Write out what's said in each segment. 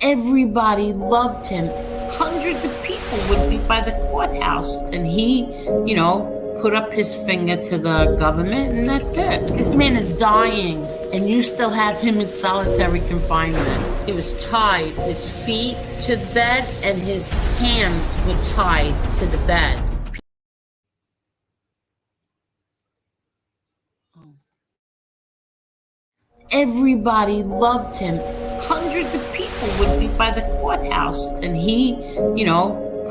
Everybody loved him. Hundreds of people would be by the courthouse, and he, put up his finger to the government, and that's it. This man is dying, and you still have him in solitary confinement. He was tied, his feet to the bed, and his hands were tied to the bed. Everybody loved him. Hundreds of people would be by the courthouse, and he,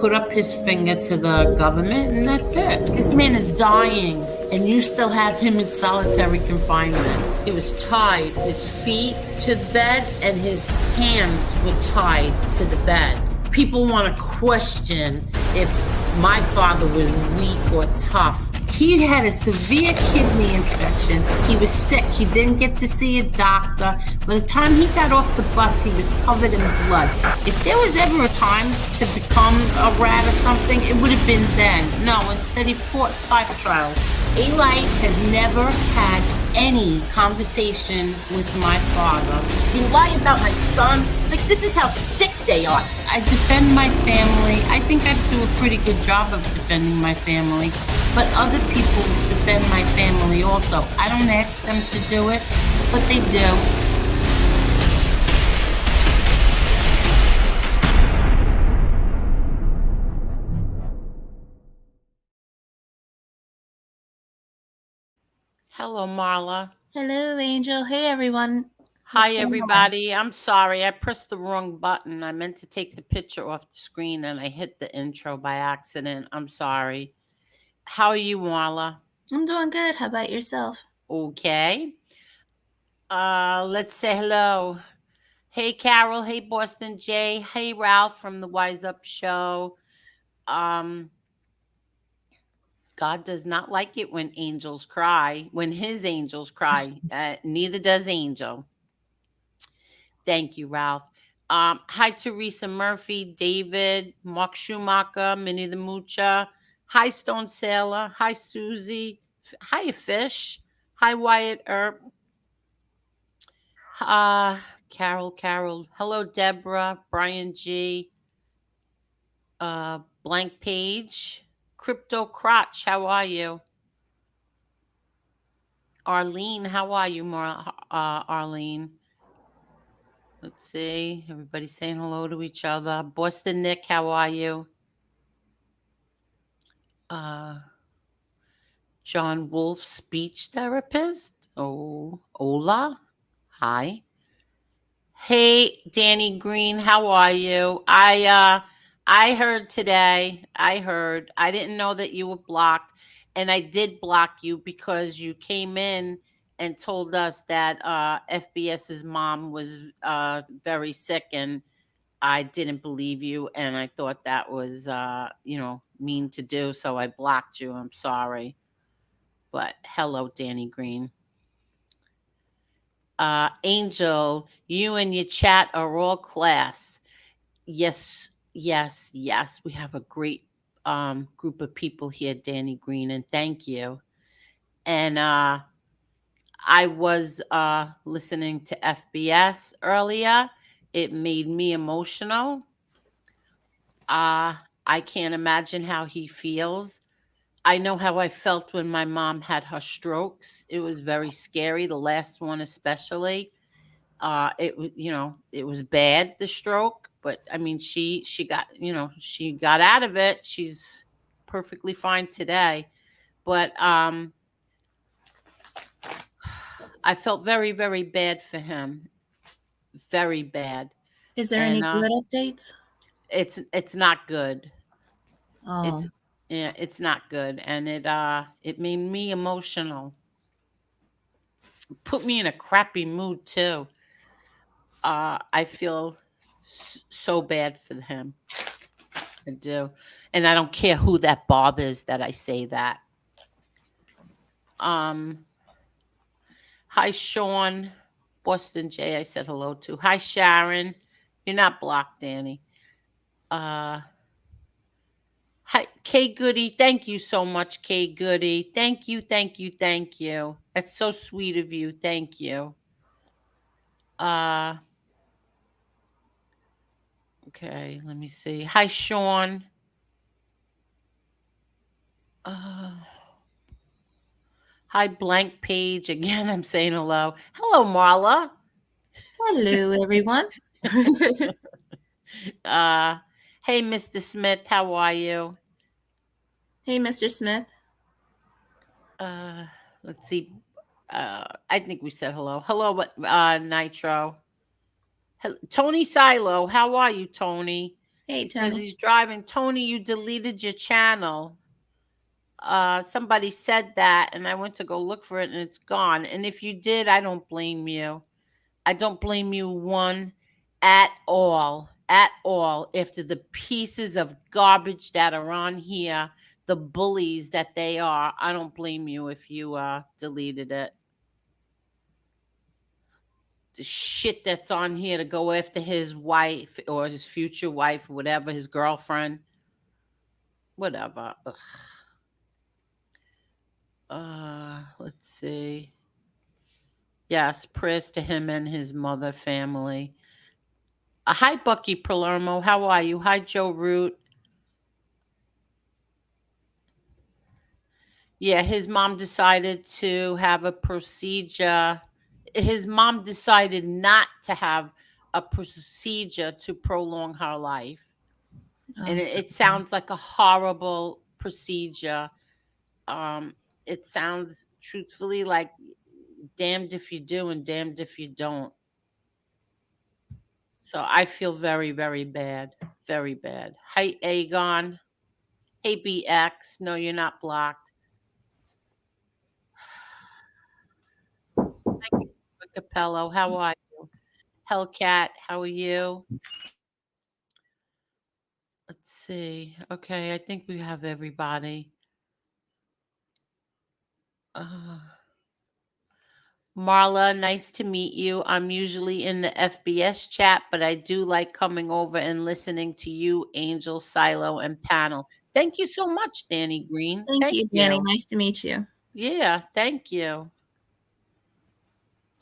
put up his finger to the government, and that's it. This man is dying, and you still have him in solitary confinement. He was tied, his feet to the bed, and his hands were tied to the bed. People want to question if my father was weak or tough. He had a severe kidney infection. He was sick. He didn't get to see a doctor. By the time he got off the bus, he was covered in blood. If there was ever a time to become a rat or something, it would have been then. No, instead he fought 5 trials. Eli has never had any conversation with my father. You lie about my son? Like, this is how sick they are. I defend my family. I think I do a pretty good job of defending my family. But other people defend my family also. I don't ask them to do it, but they do. Hello, Marla. Hello, Angel. Hey, everyone. Hi, everybody. I'm sorry. I pressed the wrong button. I meant to take the picture off the screen and I hit the intro by accident. I'm sorry. How are you, Marla? I'm doing good. How about yourself? Okay. Let's say hello. Hey, Carol. Hey, Boston Jay. Hey, Ralph from the Wise Up Show. God does not like it when angels cry, when his angels cry. Neither does Angel. Thank you, Ralph. Hi, Teresa Murphy, David, Mark Schumacher, Minnie the Moocher. Hi, Stone Sailor. Hi, Susie. Hi, Fish. Hi, Wyatt Earp. Carol. Hello, Deborah, Brian G. Blank Page. Crypto Crotch, how are you? Arlene, how are you, Arlene? Let's see. Everybody's saying hello to each other. Boston Nick, how are you? John Wolf, speech therapist. Oh, Ola. Hi. Hey, Danny Green, how are you? I heard today. I didn't know that you were blocked, and I did block you because you came in and told us that FBS's mom was very sick, and I didn't believe you, and I thought that was mean to do, so I blocked you. I'm sorry. But hello, Danny Green. Angel, you and your chat are all class. Yes. We have a great group of people here, Danny Green, and thank you. And I was listening to FBS earlier. It made me emotional. I can't imagine how he feels. I know how I felt when my mom had her strokes. It was very scary, the last one especially. It was bad, the stroke, but I mean she got, she got out of it. She's perfectly fine today. But I felt very, very bad for him. Very bad. Is there And any good updates? it's not good. Oh, It's not good, and it made me emotional. Put me in a crappy mood too. I feel so bad for him. I do, and I don't care who that bothers that I say that. Hi, Sean, Boston J. I said hello to. Hi, Sharon. You're not blocked, Danny. Hi, Kay Goody. Thank you so much, Kay Goody. Thank you. That's so sweet of you. Thank you. Okay, let me see. Hi, Sean. Uh, Hi, blank page. Again, I'm saying hello. Hello, Marla. Hello, everyone. Uh, hey, Mr. Smith. How are you? Hey, Mr. Smith. Uh, let's see. I think we said hello. Hello, Nitro. Tony Silo. How are you, Tony? Hey, He says Tony. he's driving. Tony, you deleted your channel. Somebody said that, and I went to go look for it, and it's gone. And if you did, I don't blame you. I don't blame you one at all. After the pieces of garbage that are on here, the bullies that they are, I don't blame you if you deleted it. The shit that's on here to go after his wife or his future wife, whatever, his girlfriend, whatever. Ugh. Let's see. Yes, prayers to him and his mother family. Hi, Bucky Palermo. How are you? Hi, Joe Root. Yeah, his mom decided to have a procedure. His mom decided not to have a procedure to prolong her life. And I'm it sorry. sounds like a horrible procedure. Um, it sounds truthfully like damned if you do and damned if you don't. So I feel very, very bad. Very bad. Hi, Aegon. Hey, BX. No, you're not blocked. Thank you, Capello. How are you? Hellcat, how are you? Let's see. Okay, I think we have everybody. Uh, Marla, nice to meet you. I'm usually in the FBS chat, but I do like coming over and listening to you, Angel, Silo, and Panel. Thank you so much, Danny Green. Thank Thank you, Danny. you. Nice to meet you. Yeah, thank you.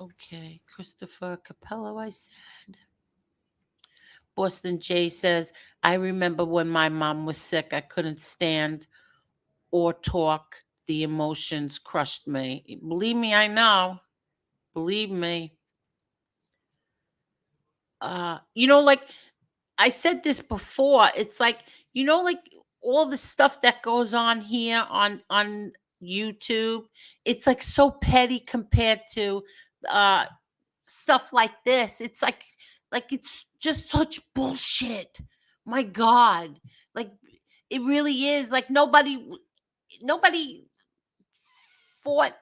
Okay, Christopher Capello, I said. Boston J says, I remember when my mom was sick, I couldn't stand or talk. The emotions crushed me. Believe me, I know. Believe me. Like I said this before, it's like, like all the stuff that goes on here on YouTube, it's like so petty compared to uh stuff like this. It's like it's just such bullshit. My God. Like it really is. Like nobody fought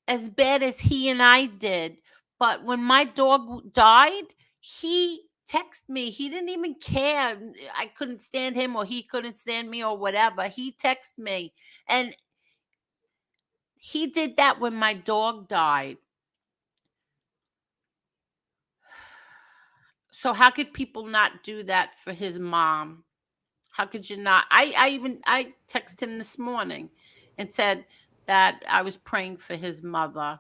as bad as he and I did. But when my dog died, he texted me. He didn't even care. I couldn't stand him or he couldn't stand me or whatever. He texted me. And he did that when my dog died. So how could people not do that for his mom? How could you not? I texted him this morning and said that I was praying for his mother.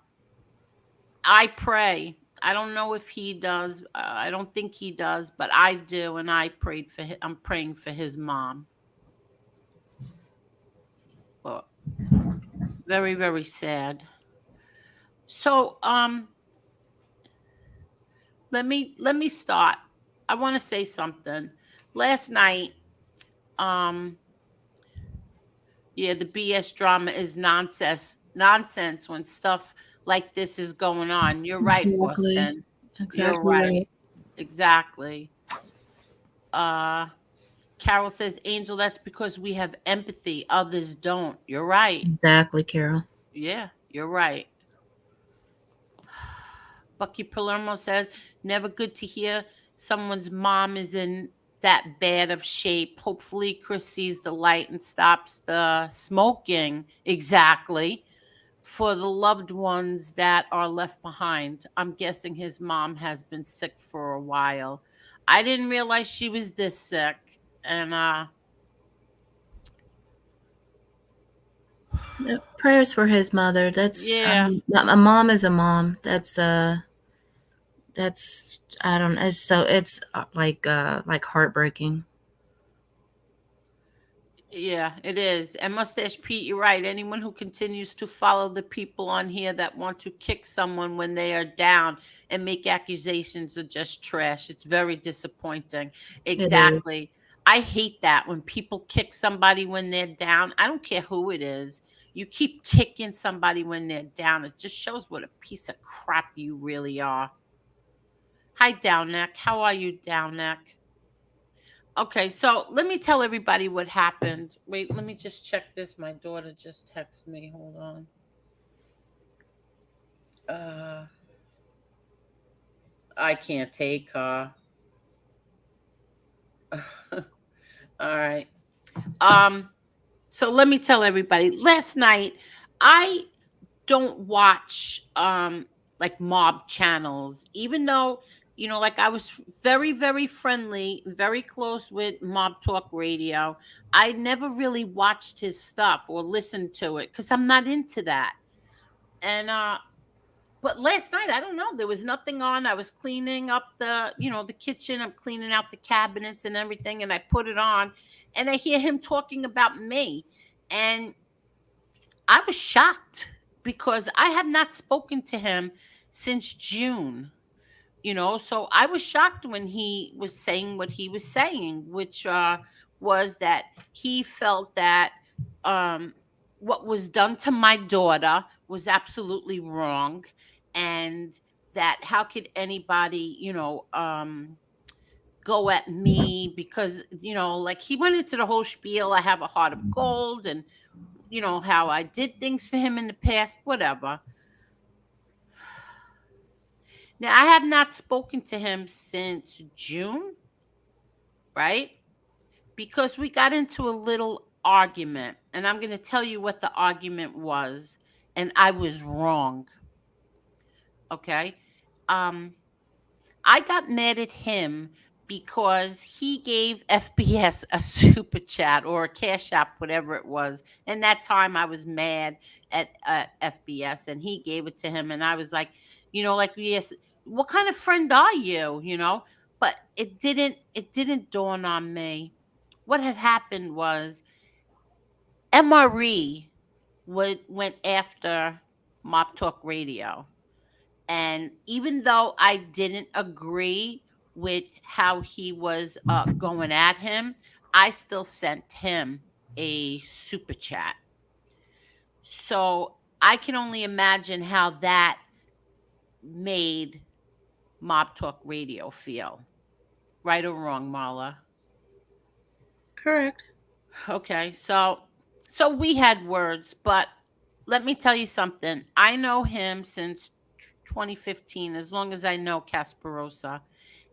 I pray. I don't know if he does. I don't think he does, but I do, and I prayed for him. I'm praying for his mom. Well, very, very sad. So, let me start. I want to say something. Last night, um, yeah, the BS drama is nonsense. Nonsense when stuff like this is going on. You're right, Exactly. Boston. You're Exactly right. right. Exactly. Uh Carol says, Angel, that's because we have empathy. Others don't. You're right. Exactly, Carol. Yeah, you're right. Bucky Palermo says, never good to hear someone's mom is in that bad of shape. Hopefully, Chris sees the light and stops the smoking. Exactly. For the loved ones that are left behind. I'm guessing his mom has been sick for a while. I didn't realize she was this sick. And Prayers for his mother. That's, I yeah, mean, a mom is a mom. That's I don't know. It's like heartbreaking. Yeah, it is. And Mustache Pete, you're right. Anyone who continues to follow the people on here that want to kick someone when they are down and make accusations are just trash. It's very disappointing. It is. Exactly. I hate that when people kick somebody when they're down. I don't care who it is. You keep kicking somebody when they're down. It just shows what a piece of crap you really are. Hi, Downneck. How are you, Downneck? Okay, so let me tell everybody what happened. Wait, let me just check this. My daughter just texted me. Hold on. Uh, I can't take her. All right. Um, so let me tell everybody. Last night, I don't watch like mob channels, even though like I was very, very friendly, very close with Mob Talk Radio. I never really watched his stuff or listened to it because I'm not into that. And but last night, I don't know, there was nothing on. I was cleaning up the kitchen. I'm cleaning out the cabinets and everything, and I put it on, and I hear him talking about me. And I was shocked because I have not spoken to him since June. So I was shocked when he was saying what he was saying, which was that he felt that um, what was done to my daughter was absolutely wrong, and that how could anybody, go at me because, like he went into the whole spiel. I have a heart of gold, and how I did things for him in the past, whatever. Now, I have not spoken to him since June, right? Because we got into a little argument, and I'm going to tell you what the argument was, and I was wrong, okay? Um I got mad at him because he gave FBS a super chat or a cash app, whatever it was. And that time I was mad at FBS, and he gave it to him. And I was like, like, yes, what kind of friend are you? But it didn't dawn on me. What had happened was MRE went after Mop Talk Radio, and even though I didn't agree with how he was going at him, I still sent him a super chat. So I can only imagine how that made Mob Talk Radio feel. Right or wrong, Marla? Correct. Okay, so we had words, but let me tell you something. I know him since 2015, as long as I know Casperosa.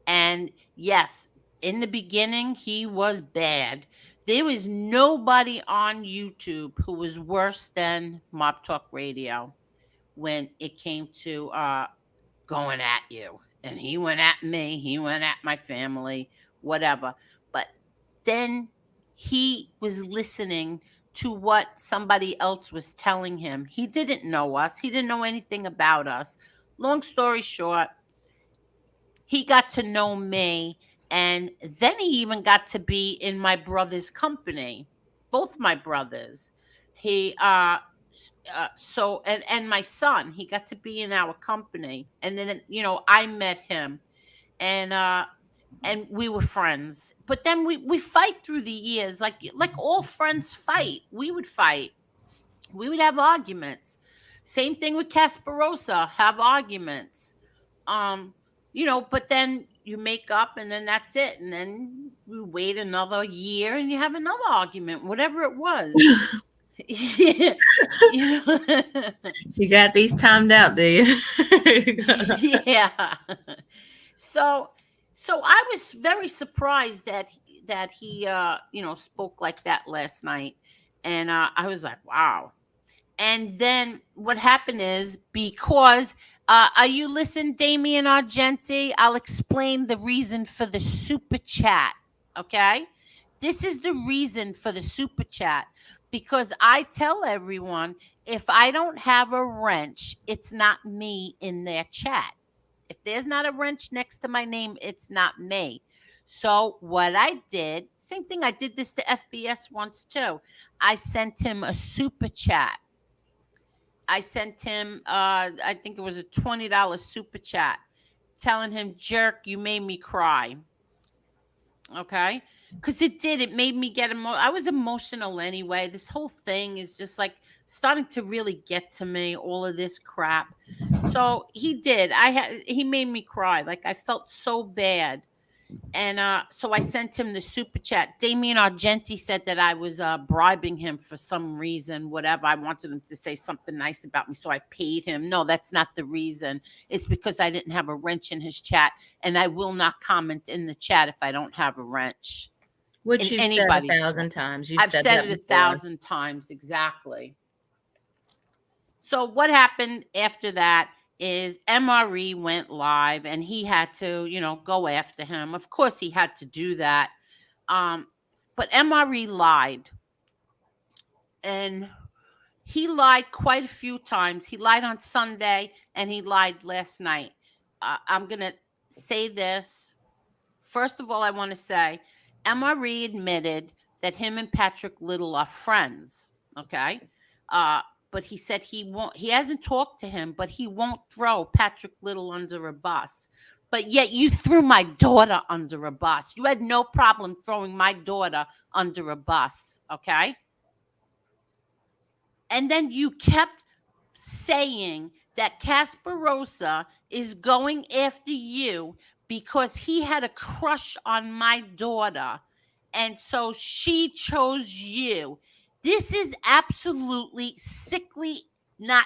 And yes, in the beginning, he was bad. There was nobody on YouTube who was worse than Mop Talk Radio when it came to going at you. And he went at me, he went at my family, whatever. But then he was listening to what somebody else was telling him. He didn't know us, he didn't know anything about us. Long story short, he got to know me, and then he even got to be in my brother's company, both my brothers. He so and my son, he got to be in our company, and then I met him, and we were friends. But then we fight through the years, like all friends fight. We would fight, we would have arguments. Same thing with Casperosa, have arguments. um but then you make up, and then that's it, and then you wait another year and you have another argument, whatever it was. Yeah, you know. You got these timed out, do you? Yeah. so so I was very surprised that he spoke like that last night, and I was like, wow. And then what happened is, because are you listen, Damien Argenti? I'll explain the reason for the super chat. Okay. This is the reason for the super chat, because I tell everyone, if I don't have a wrench, it's not me in their chat. If there's not a wrench next to my name, it's not me. So what I did, same thing, I did this to FBS once too. I sent him a super chat. I sent him, I think it was a $20 super chat, telling him, "Jerk, you made me cry." Okay, because it did. It made me get I was emotional anyway. This whole thing is just like starting to really get to me. All of this crap. So he did. He made me cry. Like I felt so bad. And so I sent him the super chat. Damien Argenti said that I was bribing him for some reason, whatever. I wanted him to say something nice about me, so I paid him. No, that's not the reason. It's because I didn't have a wrench in his chat, and I will not comment in the chat if I don't have a wrench Which in you've said anybody's chat. 1,000 times. You've I've said said that it before. 1,000 times, exactly. So what happened after that is MRE went live and he had to, go after him. Of course he had to do that. But MRE lied. And he lied quite a few times. He lied on Sunday and he lied last night. I'm going to say this. First of all, I want to say MRE admitted that him and Patrick Little are friends. Okay. But he said he hasn't talked to him, but he won't throw Patrick Little under a bus. But yet you threw my daughter under a bus. You had no problem throwing my daughter under a bus. Okay. And then you kept saying that Casparosa is going after you because he had a crush on my daughter. And so she chose you. This is absolutely sickly not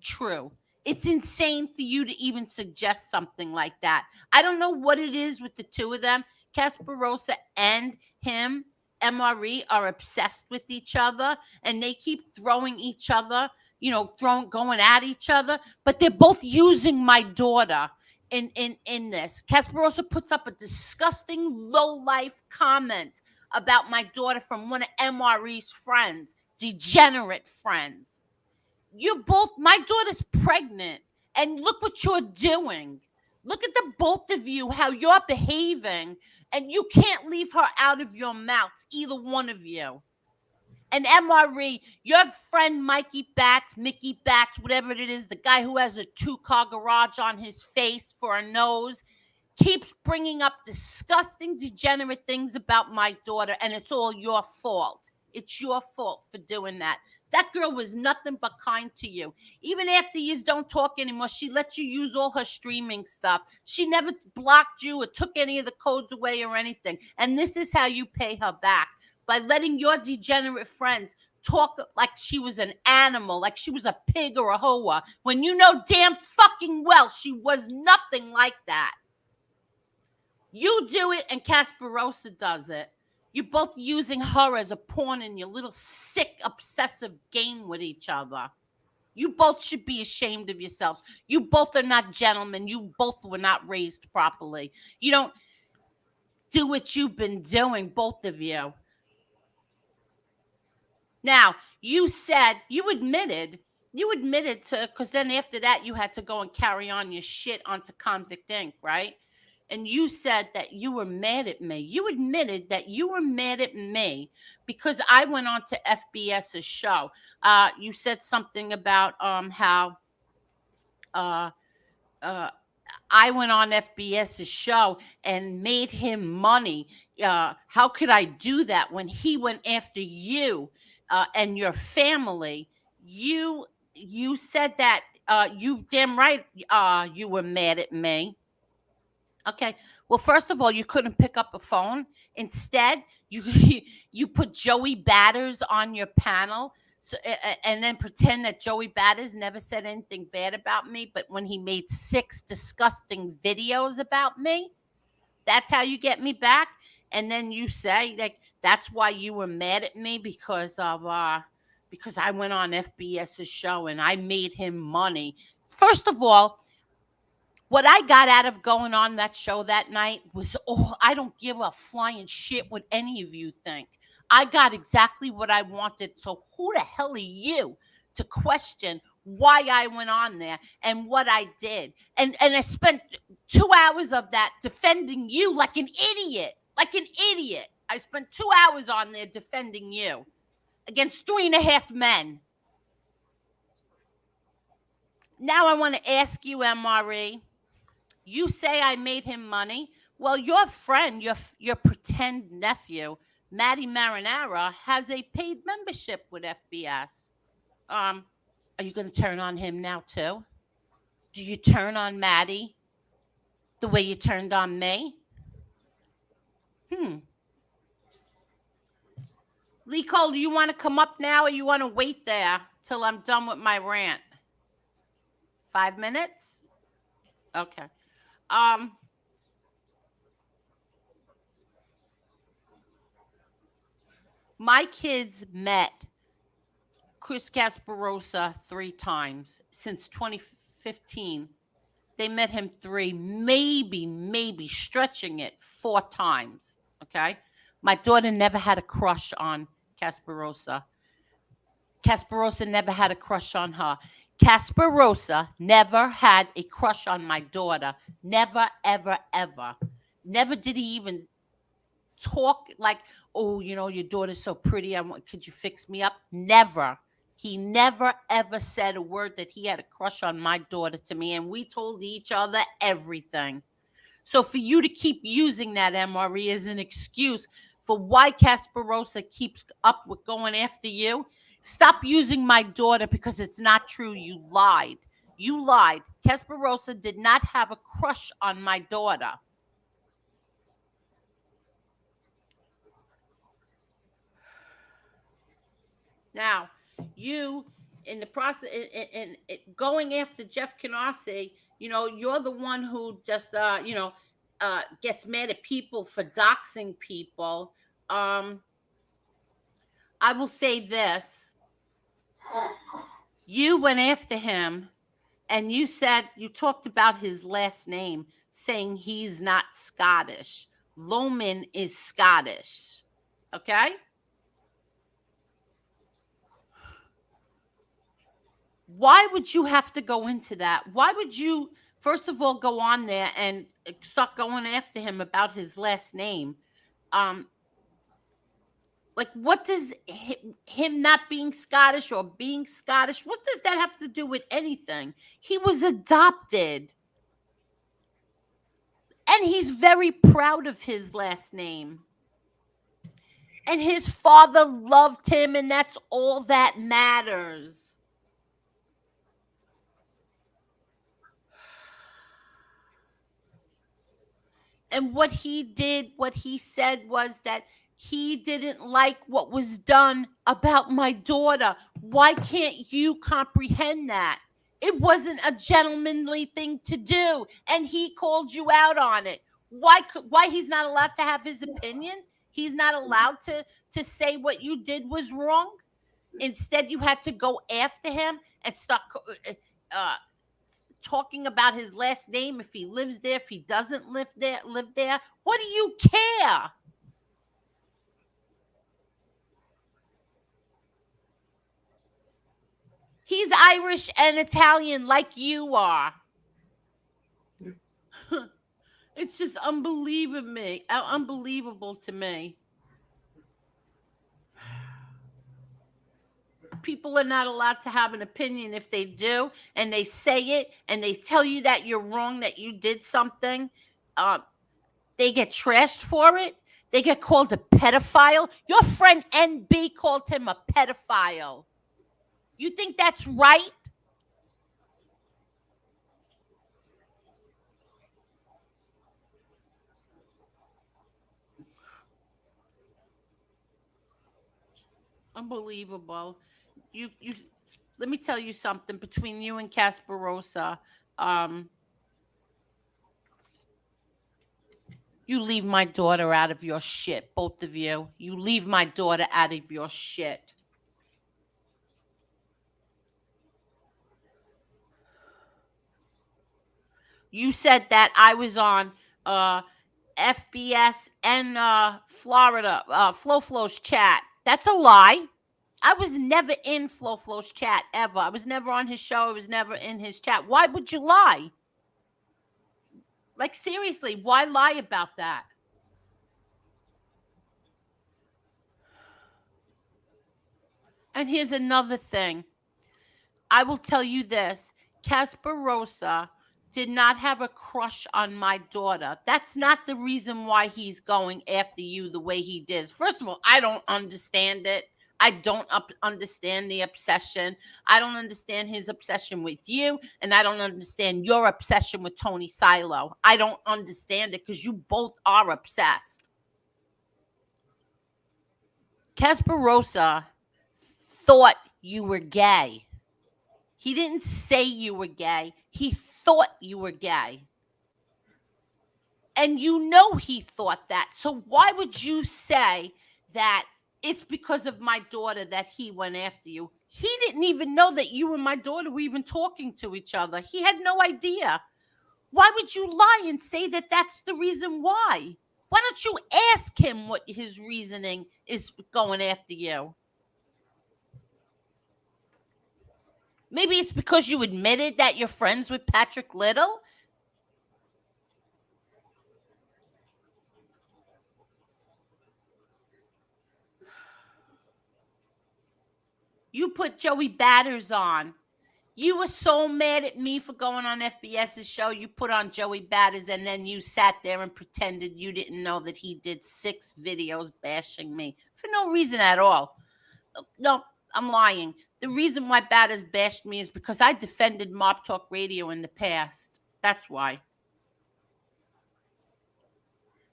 true. It's insane for you to even suggest something like that. I don't know what it is with the two of them. Casparosa and him, MRE, are obsessed with each other and they keep throwing each other, going at each other, but they're both using my daughter in this. Casparosa puts up a disgusting low life comment about my daughter from one of MRE's friends, degenerate friends. My daughter's pregnant, and look what you're doing. Look at the both of you, how you're behaving, and you can't leave her out of your mouths, either one of you. And MRE, your friend Mickey Bats, whatever it is, the guy who has a 2-car garage on his face for a nose, keeps bringing up disgusting, degenerate things about my daughter, and it's all your fault. It's your fault for doing that. That girl was nothing but kind to you. Even after you don't talk anymore, she let you use all her streaming stuff. She never blocked you or took any of the codes away or anything. And this is how you pay her back, by letting your degenerate friends talk like she was an animal, like she was a pig or a hoa, when you know damn fucking well she was nothing like that. You do it and Casparosa does it. You're both using her as a pawn in your little sick, obsessive game with each other. You both should be ashamed of yourselves. You both are not gentlemen. You both were not raised properly. You don't do what you've been doing, both of you. Now, you admitted to, because then after that, you had to go and carry on your shit onto Convict Inc., right? And you said that you were mad at me. You admitted that you were mad at me because I went on to FBS's show. You said something about how I went on FBS's show and made him money. How could I do that when he went after you and your family? You said that you damn right you were mad at me. Okay. Well, first of all, you couldn't pick up a phone. Instead, you put Joey Batters on your panel, and then pretend that Joey Batters never said anything bad about me. But when he made 6 disgusting videos about me, that's how you get me back. And then you say like that's why you were mad at me because I went on FBS's show and I made him money. First of all, what I got out of going on that show that night was, I don't give a flying shit what any of you think. I got exactly what I wanted. So who the hell are you to question why I went on there and what I did. And I spent 2 hours of that defending you like an idiot. Like an idiot. I spent 2 hours on there defending you against 3.5 men. Now I want to ask you, MRE. You say I made him money. Well, your friend, your pretend nephew, Maddie Marinara, has a paid membership with FBS. Are you going to turn on him now too? Do you turn on Maddie the way you turned on me? Lee Cole, do you want to come up now or you want to wait there till I'm done with my rant? 5 minutes? Okay. My kids met Chris Gasparosa 3 times since 2015. They met him 3, maybe stretching it 4 times. Okay. My daughter never had a crush on Gasparosa. Gasparosa never had a crush on her. Gasparosa never had a crush on my daughter. Never, ever, ever. Never did he even talk like, oh, your daughter's so pretty. Could you fix me up? Never. He never, ever said a word that he had a crush on my daughter to me. And we told each other everything. So for you to keep using that, MRE, as an excuse for why Gasparosa keeps up with going after you, stop using my daughter because it's not true. You lied. You lied. Gasparosa did not have a crush on my daughter. Now, you, in the process, in going after Jeff Canarsie, you're the one who just, gets mad at people for doxing people. I will say this. You went after him and you talked about his last name, saying he's not Scottish. Loman is Scottish. Okay? Why would you have to go into that? Why would you, first of all, go on there and start going after him about his last name? Like, what does him not being Scottish or being Scottish, what does that have to do with anything? He was adopted. And he's very proud of his last name. And his father loved him, and that's all that matters. And what he did, what he said was that he didn't like what was done about my daughter. Why can't you comprehend that? It wasn't a gentlemanly thing to do, and he called you out on it. Why he's not allowed to have his opinion? He's not allowed to say what you did was wrong? Instead, you had to go after him and start talking about his last name, if he lives there, if he doesn't live there. What do you care? He's Irish and Italian like you are. It's just unbelievable to me. People are not allowed to have an opinion. If they do, and they say it, and they tell you that you're wrong, that you did something, they get trashed for it. They get called a pedophile. Your friend NB called him a pedophile. You think that's right? Unbelievable. You let me tell you something. Between you and Gasparosa, you leave my daughter out of your shit, both of you. You leave my daughter out of your shit. You said that I was on FBS and Florida, Flow's chat. That's a lie. I was never in Flo's chat ever. I was never on his show. I was never in his chat. Why would you lie? Like, seriously, why lie about that? And here's another thing. I will tell you this. Casparosa did not have a crush on my daughter. That's not the reason why he's going after you the way he did. First of all, I don't understand it. I don't understand the obsession. I don't understand his obsession with you, and I don't understand your obsession with Tony Silo. I don't understand it because you both are obsessed. Casparosa thought you were gay. He didn't say you were gay. He thought you were gay. And you know he thought that. So why would you say that it's because of my daughter that he went after you? He didn't even know that you and my daughter were even talking to each other. He had no idea. Why would you lie and say that that's the reason why? Why don't you ask him what his reasoning is going after you? Maybe it's because you admitted that you're friends with Patrick Little. You put Joey Batters on. You were so mad at me for going on FBS's show. You put on Joey Batters, and then you sat there and pretended you didn't know that he did 6 videos bashing me for no reason at all. No, I'm lying. The reason why Batters bashed me is because I defended Mob Talk Radio in the past. That's why.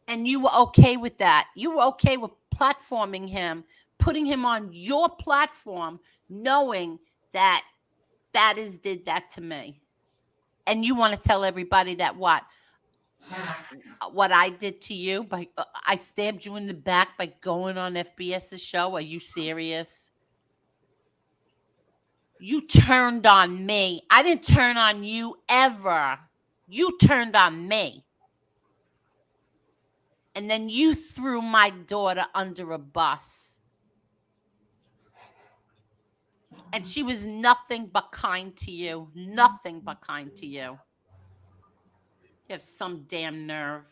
And you were okay with that. You were okay with platforming him, putting him on your platform, knowing that Batters did that to me. And you want to tell everybody that what I did to you? By I stabbed you in the back by going on FBS's show? Are you serious? You turned on me. I didn't turn on you ever. You turned on me. And then you threw my daughter under a bus. And she was nothing but kind to you. Nothing but kind to you. You have some damn nerve.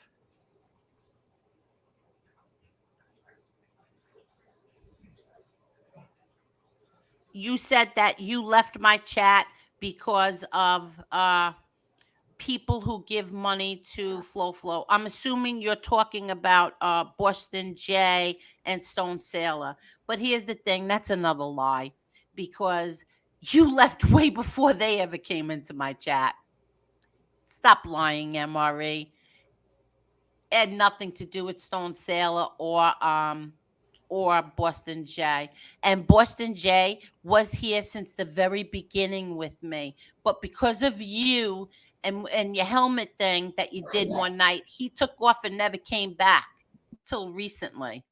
You said that you left my chat because of people who give money to Flo. I'm assuming you're talking about Boston J and Stone Sailor. But here's the thing, that's another lie. Because you left way before they ever came into my chat. Stop lying, MRE. It had nothing to do with Stone Sailor or Boston J. And Boston J was here since the very beginning with me. But because of you and your helmet thing that you did one night, he took off and never came back till recently.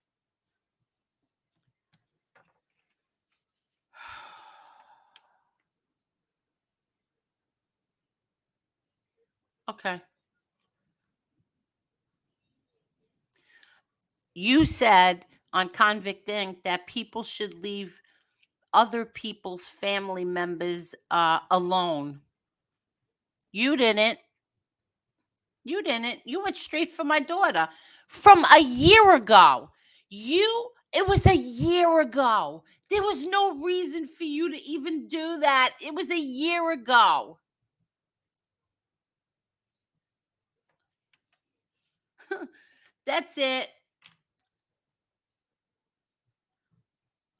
Okay. You said on Convict Inc. that people should leave other people's family members alone. You didn't. You didn't. You went straight for my daughter from a year ago. It was a year ago. There was no reason for you to even do that. It was a year ago. That's it.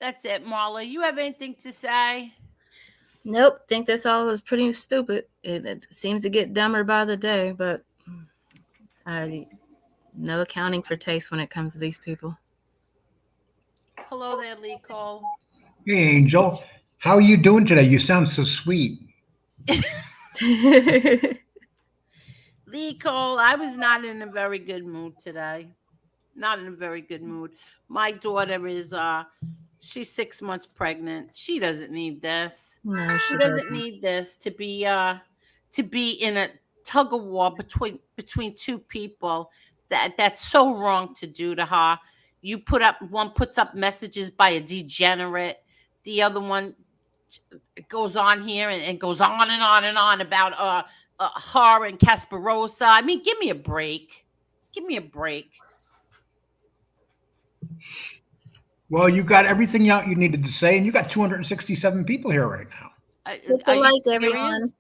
That's it, Marla. You have anything to say? Nope. Think this all is pretty stupid. It seems to get dumber by the day, but no accounting for taste when it comes to these people. Hello there, Lee Cole. Hey, Angel. How are you doing today? You sound so sweet. Lee Cole, I was not in a very good mood today. Not in a very good mood. My daughter is she's 6 months pregnant. She doesn't need this. No, She doesn't need this to be in a tug of war between two people. That's so wrong to do to her. One puts up messages by a degenerate the other one goes on here and goes on and on and on about her and Casparosa. I mean, give me a break. Give me a break. Well, you got everything out you needed to say, and you got 267 people here right now. Hit the Are you like, serious?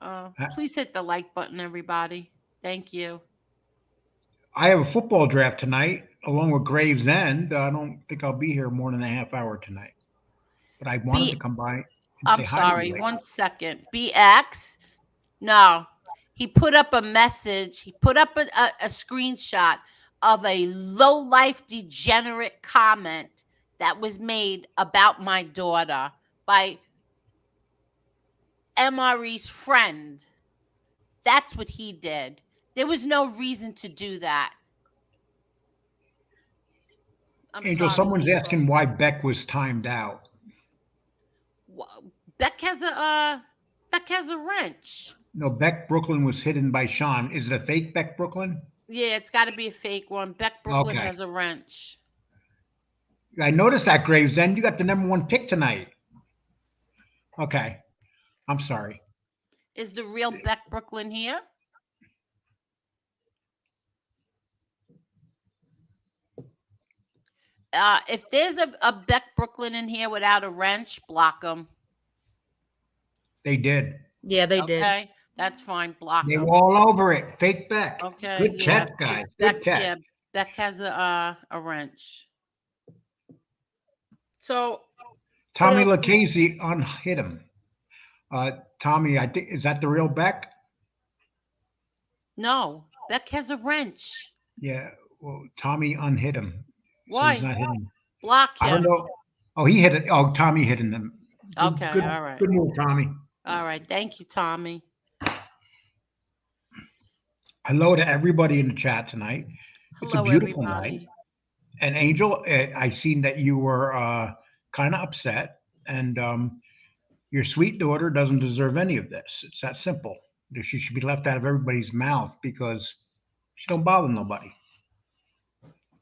everyone. Please hit the like button, everybody. Thank you. I have a football draft tonight, along with Gravesend. I don't think I'll be here more than a half hour tonight, but I wanted to come by and I'm say hi to sorry. you. 1 second. BX. No, he put up a message. He put up a screenshot of a low life degenerate comment that was made about my daughter by MRE's friend. That's what he did. There was no reason to do that. Angel, sorry. someone's asking why Beck was timed out. Beck has a wrench. No, Beck Brooklyn was hidden by Sean. Is it a fake Beck Brooklyn? Yeah, it's got to be a fake one. Beck Brooklyn Okay. has a wrench. I noticed that, Gravesend. You got the #1 pick tonight. Okay. I'm sorry. Is the real Beck Brooklyn here? If there's a Beck Brooklyn in here without a wrench, block them. They did. Yeah, they did. Okay, that's fine. Block They them. were all over it. Fake Beck. Okay. Good catch, guys. Good catch. Yeah, Beck has a wrench. So Tommy Lucchese unhit him. Tommy, I think, is that the real Beck? no, Beck has a wrench. Yeah. Well, Tommy unhit him. Why? So he's not hitting. Block him. I don't know. Oh, he hit it. Oh, Tommy hitting them. Okay, Good, all right. Good move, Tommy. All right, thank you, Tommy. Hello to everybody in the chat tonight. It's Hello, a beautiful everybody. night. And Angel, I seen that you were kind of upset, and your sweet daughter doesn't deserve any of this. It's that simple. She should be left out of everybody's mouth because she don't bother nobody.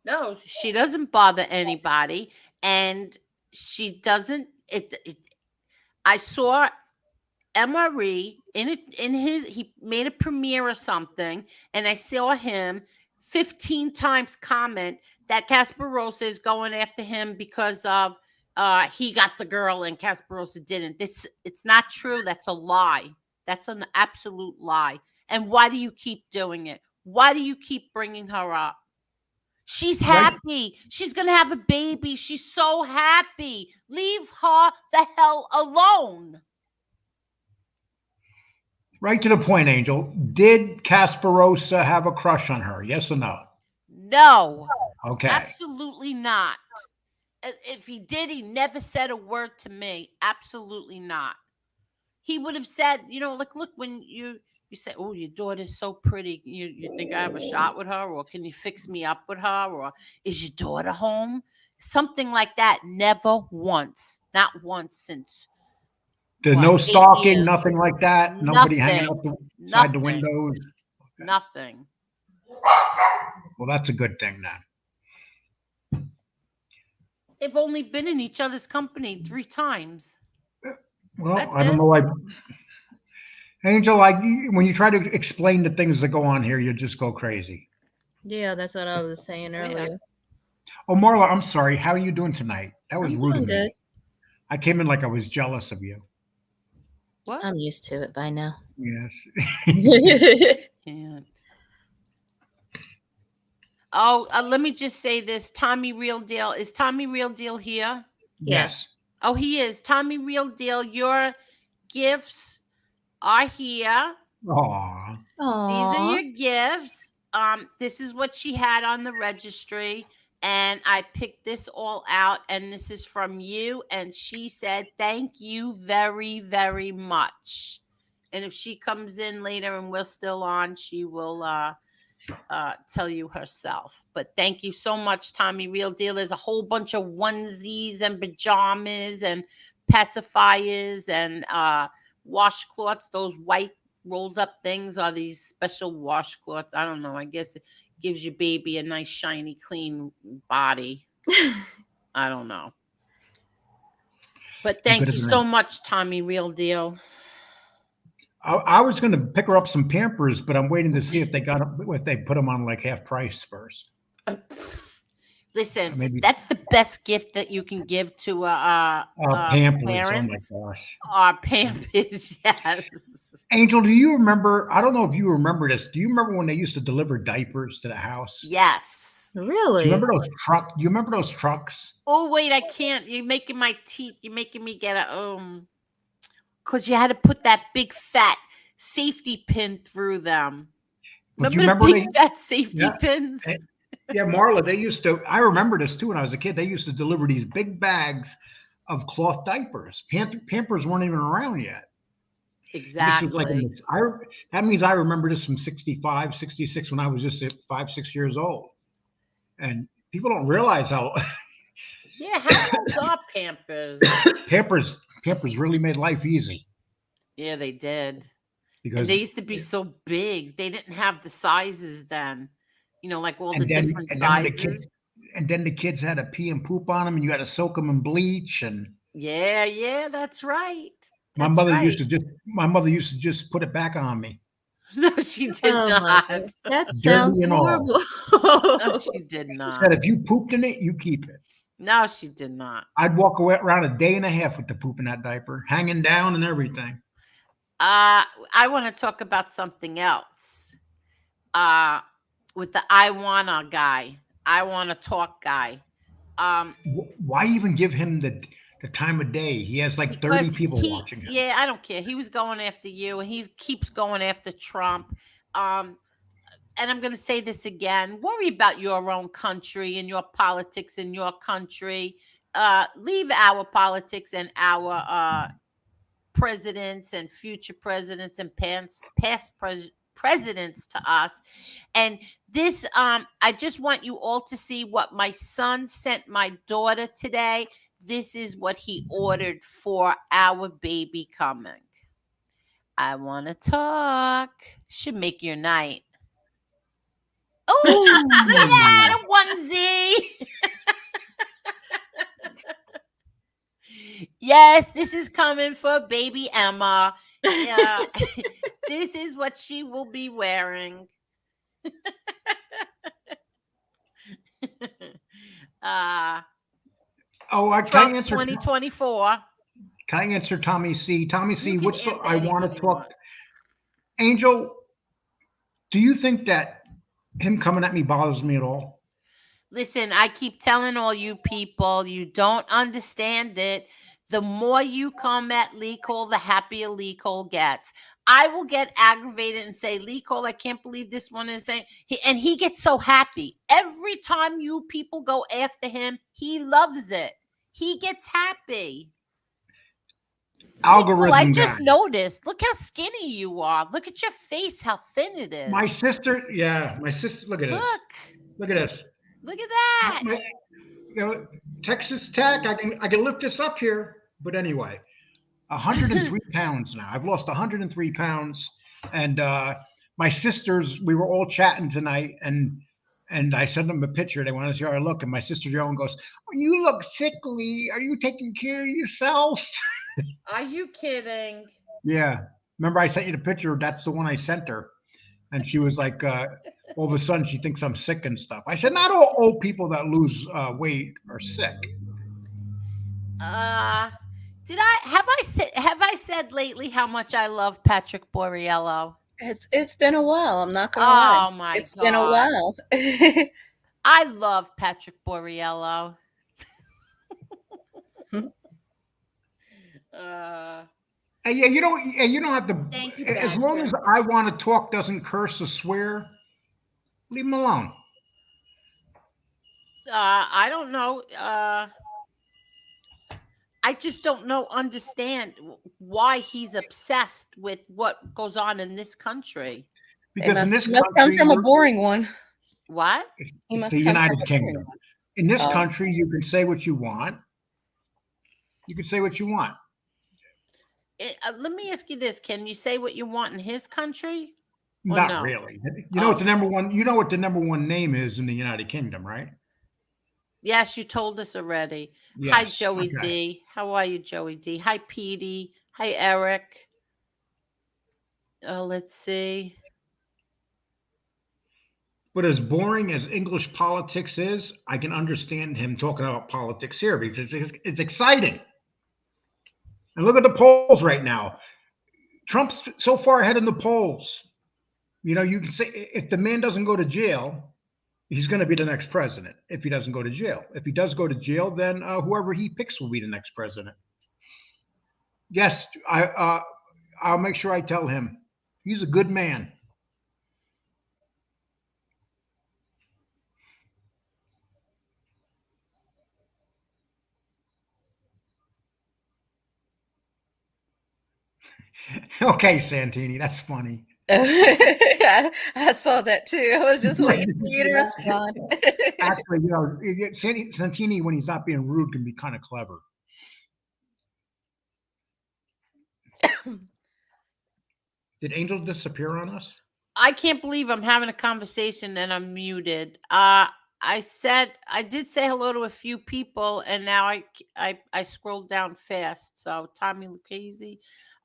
No, she doesn't bother anybody, and she doesn't. I saw MRE he made a premiere or something, and I saw him 15 times comment that Casparosa is going after him because of he got the girl and Casparosa didn't. It's not true. That's a lie. That's an absolute lie. And why do you keep doing it? Why do you keep bringing her up? She's happy. She's going to have a baby. She's so happy. Leave her the hell alone. Right to the point, Angel. Did Casparosa have a crush on her? Yes or no? No. Okay. Absolutely not. If he did, he never said a word to me. Absolutely not. He would have said, like, look, when you say, oh, your daughter's so pretty. You think I have a shot with her? Or can you fix me up with her? Or is your daughter home? Something like that. Never once. Not once since. There's no stalking, nothing like that? Nobody hanging out outside the windows? Okay. Nothing. Well, that's a good thing then. They've only been in each other's company 3 times. Well, I don't know. Angel, when you try to explain the things that go on here, you just go crazy. Yeah, that's what I was saying earlier. Yeah. Oh, Marla, I'm sorry. How are you doing tonight? That was rude of me. Good. I came in like I was jealous of you. What? I'm used to it by now. Yes. Can't. Oh, let me just say this. Tommy Real Deal. Is Tommy Real Deal here? Yes. Oh, he is. Tommy Real Deal, your gifts are here. Aww. These are your gifts. This is what she had on the registry. And I picked this all out. And this is from you. And she said, thank you very, very much. And if she comes in later and we're still on, she will tell you herself. But thank you so much, Tommy Real Deal. There's a whole bunch of onesies and pajamas and pacifiers and washcloths. Those white rolled up things are these special washcloths. I don't know. I guess it gives your baby a nice, shiny, clean body. I don't know. But He could thank have you been. so much, Tommy. Real deal. I was going to pick her up some Pampers, but I'm waiting to see if they put them on like half price first. Listen, Maybe that's the best gift that you can give to Pampers. parents. Oh my gosh. Our Pampers, yes. Angel, do you remember? I don't know if you remember this. Do you remember when they used to deliver diapers to the house? Yes. Do Really? you remember those trucks? Do you remember those trucks? Oh wait, I can't. You're making my teeth. You're making me get a because you had to put that big fat safety pin through them. But Remember, you remember the big they? fat safety Yeah. pins? Yeah, Marla, they used to. I remember this too when I was a kid. They used to deliver these big bags of cloth diapers. Pampers weren't even around yet. Exactly. This was like that means I remember this from 65, 66 when I was just 5, 6 years old. And people don't realize how Yeah, how old are Pampers? Pampers really made life easy Yeah, they did. because And they used to be so big. They didn't have the sizes then. Like all the and then different and then when the sizes. kids and then the kids had to pee and poop on them, and you had to soak them in bleach. And Yeah, that's right. my That's mother right. used to just put it back on me. No, she did Oh my not. God. That Dirty sounds and all. horrible. No, she did She not. said if you pooped in it, you keep it. No, she did not. I'd walk around a day and a half with the poop in that diaper, hanging down and everything. I want to talk about something else. With the I wanna guy, I wanna talk guy. Why even give him the time of day? He has like 30 Because people watching him. Yeah, I don't care. He was going after you, and he keeps going after Trump. And I'm going to say this again: worry about your own country and your politics in your country. Leave our politics and our presidents and future presidents and past presidents to us. And this, I just want you all to see what my son sent my daughter today. This is what he ordered for our baby coming. I want to talk. Should make your night. Oh, look at that, a onesie. Yes, this is coming for baby Emma. Yeah, this is what she will be wearing. Can Trump I answer? 2024. Can I answer Tommy C? Tommy C, You can what's the answer I want to anything you talk? want. Angel, do you think that him coming at me bothers me at all? Listen, I keep telling all you people, you don't understand it. The more you come at Lee Cole, the happier Lee Cole gets. I will get aggravated and say, Lee Cole, I can't believe this one is saying, and he gets so happy. Every time you people go after him, he loves it. He gets happy. Algorithm Lee Cole, I just guy. noticed. Look how skinny you are. Look at your face, how thin it is. My sister, look at this. Look at this. Look at that. Texas Tech, I can lift this up here. But anyway, 103 pounds now. I've lost 103 pounds. And my sisters, we were all chatting tonight, and I sent them a picture. They wanted to see how I look. And my sister Joan goes, "Oh, you look sickly. Are you taking care of yourself?" Are you kidding? Yeah. Remember I sent you the picture? That's the one I sent her. And she was like, all of a sudden she thinks I'm sick and stuff. I said, not all old people that lose weight are sick. Have I said lately how much I love Patrick Borriello? It's been a while. I'm not gonna lie. Oh my It's God. been a while. I love Patrick Borriello. And you don't have to. Thank you, As long as I want to talk doesn't curse or swear, leave him alone. I don't know. I just don't understand why he's obsessed with what goes on in this country. Because in this must country, come from a boring one. What? It's the United Kingdom. In this country, you can say what you want. You can say what you want. Let me ask you this: can you say what you want in his country? Not really. You know what the number one. You know what the number one name is in the United Kingdom, right? Yes, you told us already. Hi, Yes. Joey Okay. D. How are you, Joey D? Hi, Petey. Hi, Eric. Let's see. But as boring as English politics is, I can understand him talking about politics here because it's exciting. And look at the polls right now. Trump's so far ahead in the polls. You know, you can say if the man doesn't go to jail, he's going to be the next president. If he doesn't go to jail, if he does go to jail, then whoever he picks will be the next president. Yes, I'll make sure I tell him he's a good man. Okay, Santini, that's funny. I saw that too. I was just waiting for you to respond. Actually, you know, Santini, when he's not being rude, can be kind of clever. Did Angel disappear on us? I can't believe I'm having a conversation and I'm muted. I did say hello to a few people, and now I scrolled down fast. So Tommy Lucchese,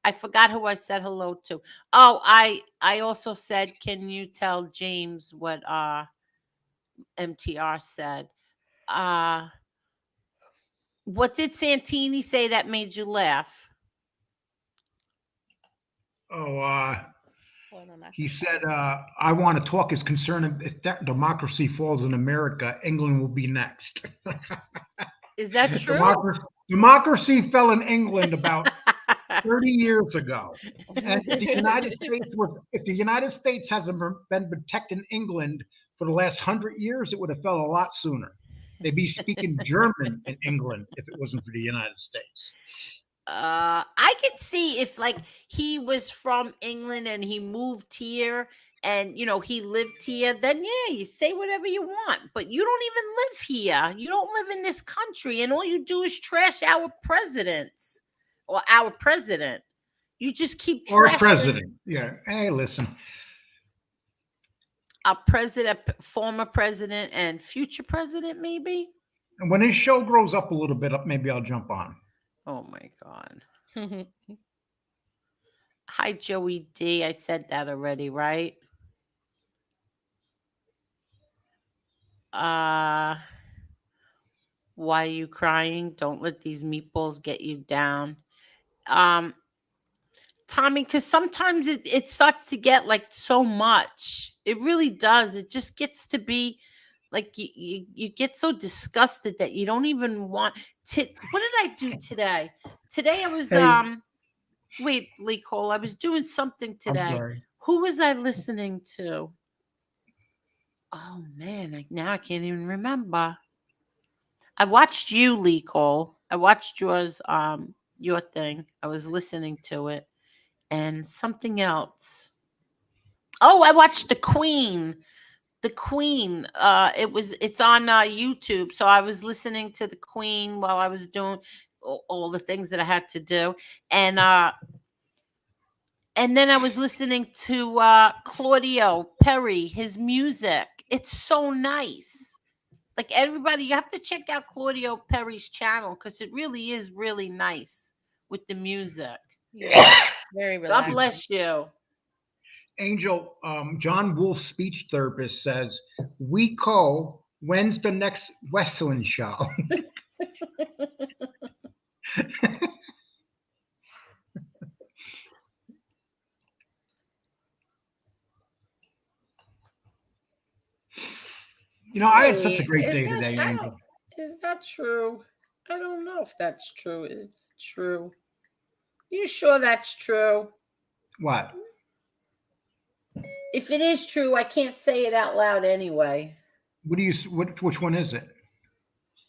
I forgot who I said hello to. Oh, I also said, can you tell James what MTR said? What did Santini say that made you laugh? Oh, he said, I want to talk is concerned if that democracy falls in America, England will be next. Is that true? Democracy fell in England about 30 years ago. And if the United States hasn't been protecting England for the last 100 years, it would have fell a lot sooner. They'd be speaking German in England if it wasn't for the United States. I could see if like he was from England and he moved here and he lived here, then yeah, you say whatever you want. But you don't even live here. You don't live in this country, and all you do is trash our presidents or our president. You just keep trashing Or president. Yeah. Hey, listen. Our president, former president, and future president, maybe. And when his show grows up a little bit, maybe I'll jump on. Oh my God. Hi, Joey D. I said that already, right? Why are you crying? Don't let these meatballs get you down. Tommy, because sometimes it starts to get like so much. It really does. It just gets to be like you get so disgusted that you don't even want to. What did I do today? Today I was wait, Lee Cole, I was doing something today. I'm sorry. Who was I listening to? Oh man, now I can't even remember. I watched you, Lee Cole. I watched yours, your thing. I was listening to it, and something else. Oh, I watched The Queen. The Queen. It's on YouTube. So I was listening to The Queen while I was doing all the things that I had to do, and then I was listening to Claudio Perry, his music. It's so nice. Like everybody, you have to check out Claudio Perry's channel because it really is really nice with the music. Yeah, very relaxing. God bless you. Angel, John Wolf's speech therapist says, when's the next Westland show? I had such a great day today, Angel. Is that true? I don't know if that's true. Is that true? You sure that's true? What? If it is true, I can't say it out loud anyway. Which one is it?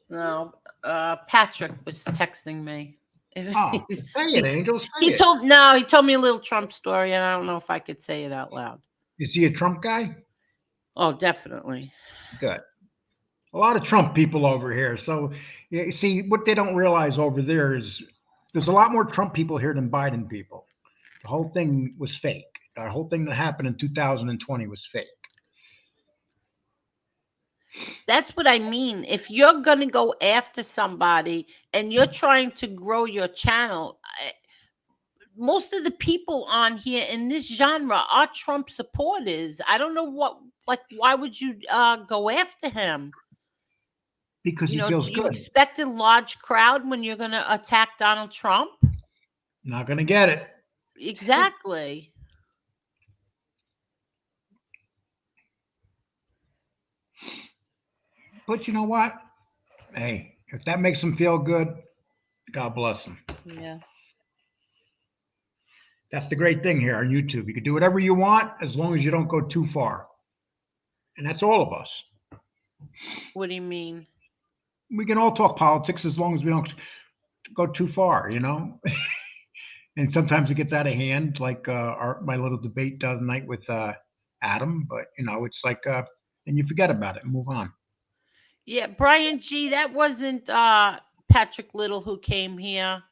No, Patrick was texting me. Oh, say it, Angel. He told me a little Trump story, and I don't know if I could say it out loud. Is he a Trump guy? Oh, definitely. Good. A lot of Trump people over here. So, you see, what they don't realize over there is there's a lot more Trump people here than Biden people. The whole thing was fake. The whole thing that happened in 2020 was fake. That's what I mean. If you're going to go after somebody and you're trying to grow your channel, most of the people on here in this genre are Trump supporters. I don't know why would you go after him? Because he Do feels you good. expect a large crowd when you're going to attack Donald Trump? Not going to get it. Exactly. But you know what? Hey, if that makes him feel good, God bless him. Yeah. That's the great thing here on YouTube. You can do whatever you want as long as you don't go too far. And that's all of us. What do you mean? We can all talk politics as long as we don't go too far, you know? And sometimes it gets out of hand, like my little debate the other night with Adam. But, you know, it's like, and you forget about it and move on. Yeah, Brian G, that wasn't Patrick Little who came here.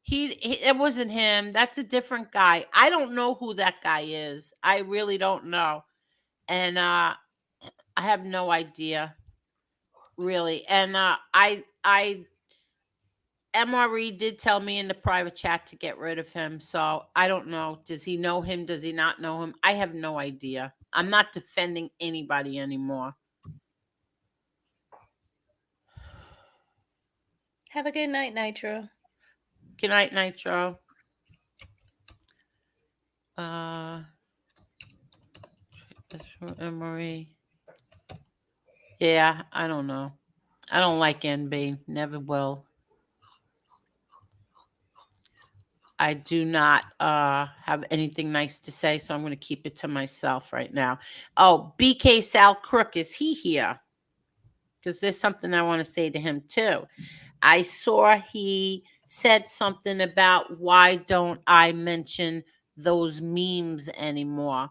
It wasn't him. That's a different guy. I don't know who that guy is. I really don't know. And I have no idea, really. And MRE did tell me in the private chat to get rid of him. So I don't know. Does he know him? Does he not know him? I have no idea. I'm not defending anybody anymore. Have a good night, Nitro. Good night, Nitro. Marie. Yeah, I don't know. I don't like NB. Never will. I do not have anything nice to say, so I'm going to keep it to myself right now. Oh, BK Sal Crook, is he here? Because there's something I want to say to him too. I saw he said something about why don't I mention those memes anymore.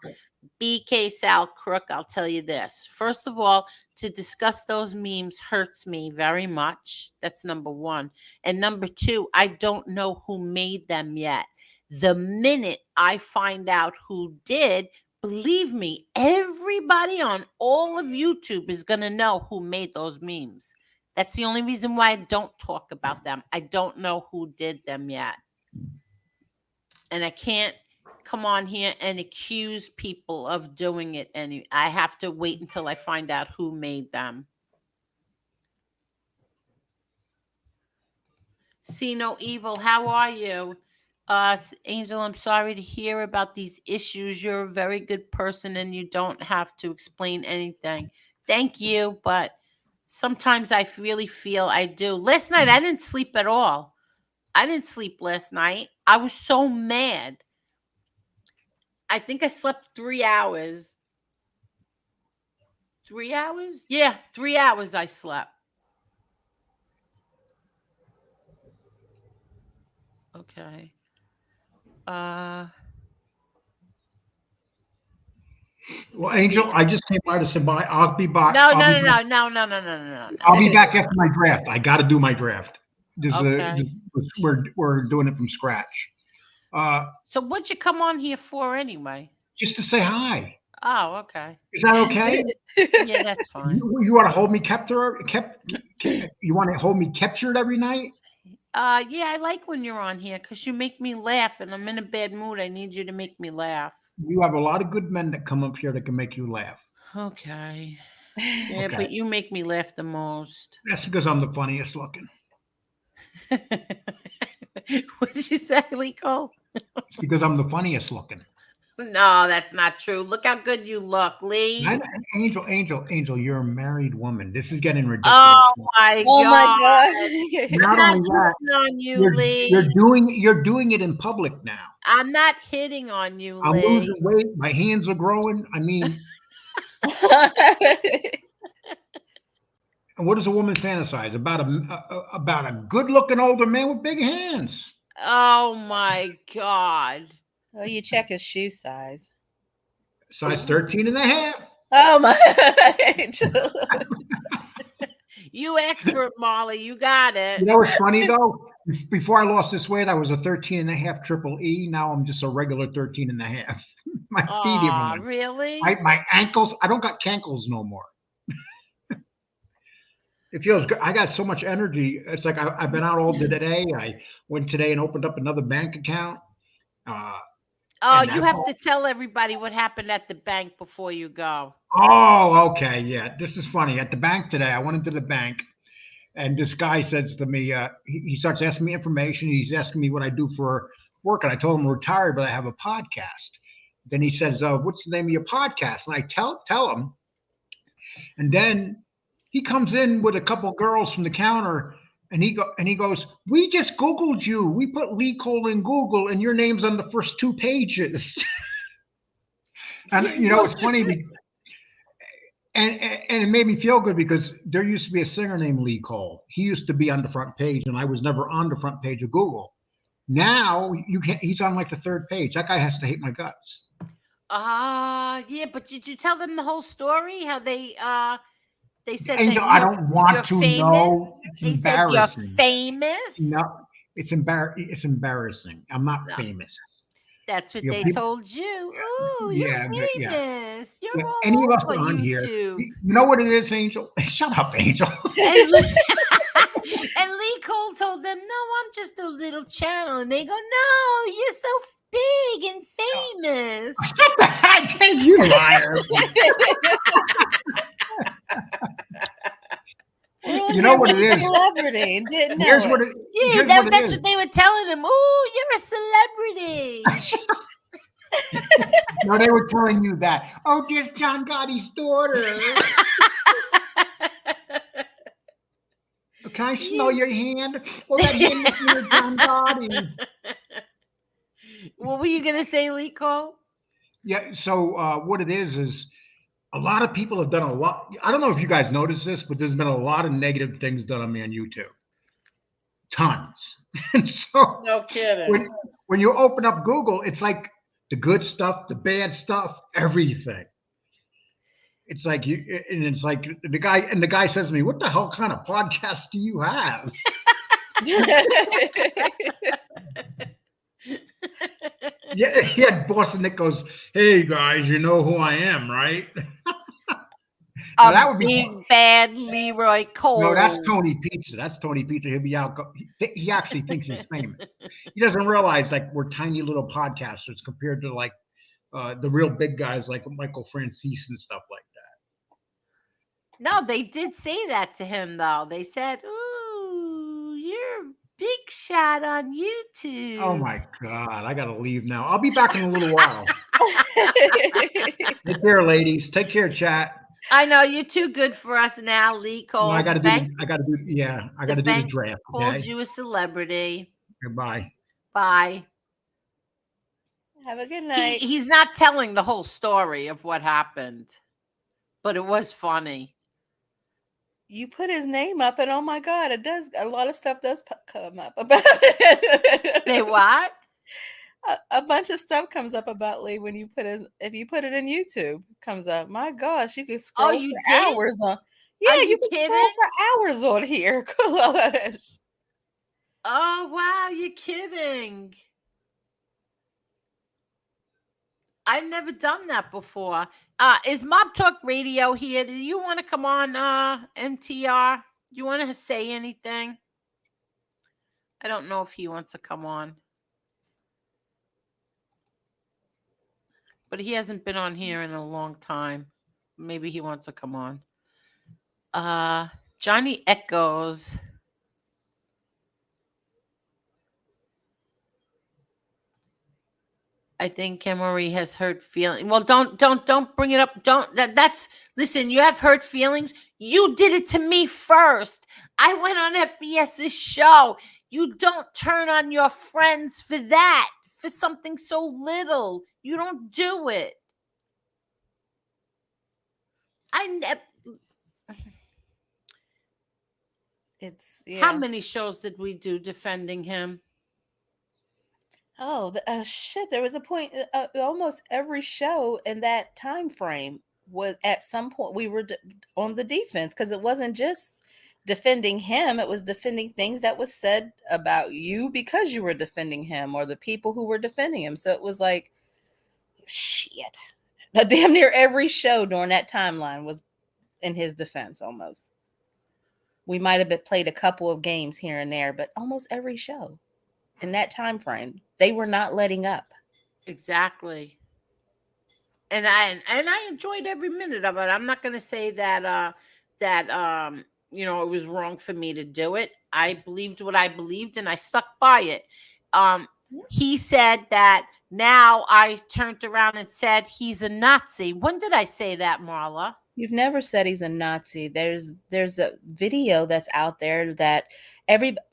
BK Sal Crook, I'll tell you this. First of all, to discuss those memes hurts me very much. That's number one. And number two, I don't know who made them yet. The minute I find out who did, believe me, everybody on all of YouTube is going to know who made those memes. That's the only reason why I don't talk about them. I don't know who did them yet. And I can't come on here and accuse people of doing it. I have to wait until I find out who made them. See No Evil, how are you? Angel, I'm sorry to hear about these issues. You're a very good person and you don't have to explain anything. Thank you, but sometimes I really feel I do. Last night, I didn't sleep at all. I didn't sleep last night. I was so mad. I think I slept 3 hours. 3 hours? Yeah, 3 hours I slept. Okay. Well, Angel, I just came by to say bye. I'll be back. No. I'll be back after my draft. I got to do my draft. Okay. We're doing it from scratch. So what'd you come on here for anyway? Just to say hi. Oh, okay. Is that okay? Yeah, that's fine. You want to hold me you want to hold me captured every night? Yeah, I like when you're on here because you make me laugh and I'm in a bad mood. I need you to make me laugh. You have a lot of good men that come up here that can make you laugh. Okay. Yeah, Okay. but you make me laugh the most. That's because I'm the funniest looking. What did you say, Lico? It's because I'm the funniest looking. No, that's not true. Look how good you look, Lee. Angel, you're a married woman. This is getting ridiculous. Oh my God. Not I'm only not that, hitting on you, Lee. you're doing it in public now. I'm not hitting on you, I'm Lee. losing weight. My hands are growing. I mean, and what does a woman fantasize about? About a good-looking older man with big hands. Oh my God. Oh, you check his shoe size. Size 13 and a half. Oh my Angel. You asked for it, Molly. You got it. You know what's funny though? Before I lost this weight, I was a 13 and a half triple E. Now I'm just a regular 13 and a half. My feet even. Really? My ankles. I don't got cankles no more. It feels good. I got so much energy. It's like I've been out all day today. I went today and opened up another bank account. Oh, And you that's have all. to tell everybody what happened at the bank before you go. Oh, okay. Yeah. This is funny. At the bank today, I went into the bank and this guy says to me, he starts asking me information. He's asking me what I do for work. And I told him I'm retired, but I have a podcast. Then he says, what's the name of your podcast? And I tell him. And then he comes in with a couple girls from the counter, and he goes, "We just Googled you. We put Lee Cole in Google, and your name's on the first 2 pages." And it's funny, and it made me feel good because there used to be a singer named Lee Cole. He used to be on the front page, and I was never on the front page of Google. Now you can't. He's on like the third page. That guy has to hate my guts. Yeah, but did you tell them the whole story? How they said Angel, that I don't want you're to famous? know. It's They said you're embarrassing. famous? No, it's embarrassing. I'm not No. famous. That's what You know, they people, told you. Ooh, yeah, you're yeah. famous. You're Yeah, all any of us over on here. YouTube. You know what it is, Angel? Shut up, Angel. And Lee Cole told them, "No, I'm just a little channel." And they go, "No, you're so big and famous." Shut the heck, Dave, you liar. You know what it is? Celebrity and didn't know Here's it. what it. Yeah, Here's that's what they were telling him. Ooh, you're a celebrity. No, they were telling you that. Oh, there's John Gotti's daughter. Can I smell your hand? Oh, that hand is near John Gotti. What were you gonna say, Lee Cole? Yeah. So what it is a lot of people have done a lot. I don't know if you guys noticed this, but there's been a lot of negative things done on me on YouTube. Tons. And so No kidding. when you open up Google, it's like the good stuff, the bad stuff, everything. It's like it's like the guy says to me, "What the hell kind of podcast do you have?" Yeah, Boston Nick goes, "Hey guys, you know who I am, right?" That would be big bad Leroy Cole. No, that's Tony Pizza. That's Tony Pizza. He'll be out. He actually thinks he's famous. He doesn't realize like we're tiny little podcasters compared to like the real big guys like Michael Francis and stuff like that. No, they did say that to him though. They said, "Ooh, you're a big shot on YouTube." Oh my God, I gotta leave now. I'll be back in a little while. Take care, ladies. Take care, chat. I know you're too good for us now, Lee Cole. No, I gotta do the the draft. Called Okay? you a celebrity. Goodbye. Bye. Have a good night. He's not telling the whole story of what happened, but it was funny. You put his name up, and oh my God, it does. A lot of stuff does come up about it. They what? A bunch of stuff comes up about Lee when you if you put it in YouTube, it comes up. My gosh, you can scroll you for did? hours on. Yeah, Are you you can kidding? scroll for hours on here. Gosh. Oh wow, you're kidding. I've never done that before. Is Mob Talk Radio here? Do you want to come on, MTR? You want to say anything? I don't know if he wants to come on. But he hasn't been on here in a long time. Maybe he wants to come on. Johnny Echoes. I think Emery has hurt feelings. Well, don't bring it up. That's listen, you have hurt feelings. You did it to me first. I went on FBS's show. You don't turn on your friends for that, for something so little. You don't do it. How many shows did we do defending him? Oh, shit. There was a point, almost every show in that time frame was at some point we were on the defense, because it wasn't just defending him. It was defending things that was said about you because you were defending him, or the people who were defending him. So it was like, shit. Damn near every show during that timeline was in his defense almost. We might have played a couple of games here and there, but almost every show in that time frame, they were not letting up. Exactly. And I enjoyed every minute of it. I'm not going to say that it was wrong for me to do it. I believed what I believed and I stuck by it. He said that now I turned around and said he's a Nazi. When did I say that, Marla? You've never said he's a Nazi. There's a video that's out there that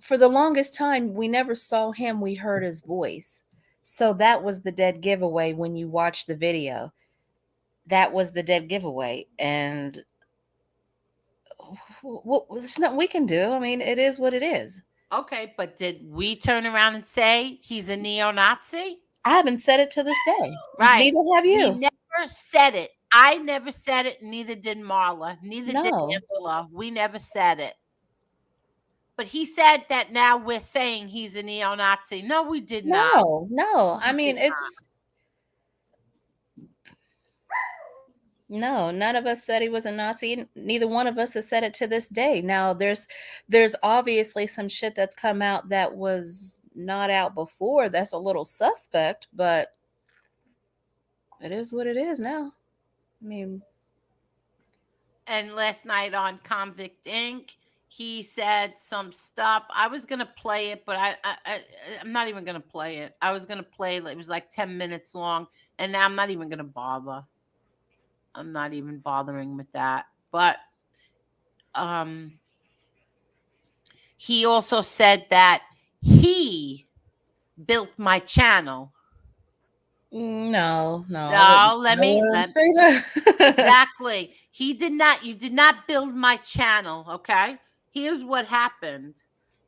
for the longest time we never saw him, we heard his voice. So that was the dead giveaway when you watch the video. That was the dead giveaway. And there's nothing we can do. I mean, it is what it is. Okay, but did we turn around and say he's a neo-Nazi? I haven't said it to this day. Right. Neither have We you. never said it. I never said it, neither did Marla. Neither did No. Angela. We never said it. But he said that now we're saying he's a neo-Nazi. No, we did not. No. I We mean, did no, none of us said he was a Nazi. Neither one of us has said it to this day. Now, there's obviously some shit that's come out that was not out before. That's a little suspect, but it is what it is now. I mean, And last night on Convict Inc., he said some stuff. I was gonna play it, but I'm not even gonna play it. I was gonna play it. It was like 10 minutes long, and now I'm not even gonna bother. I'm not even bothering with that. But he also said that he built my channel. no. Let me say that. exactly. He did not. You did not build my channel. Okay. Here's what happened.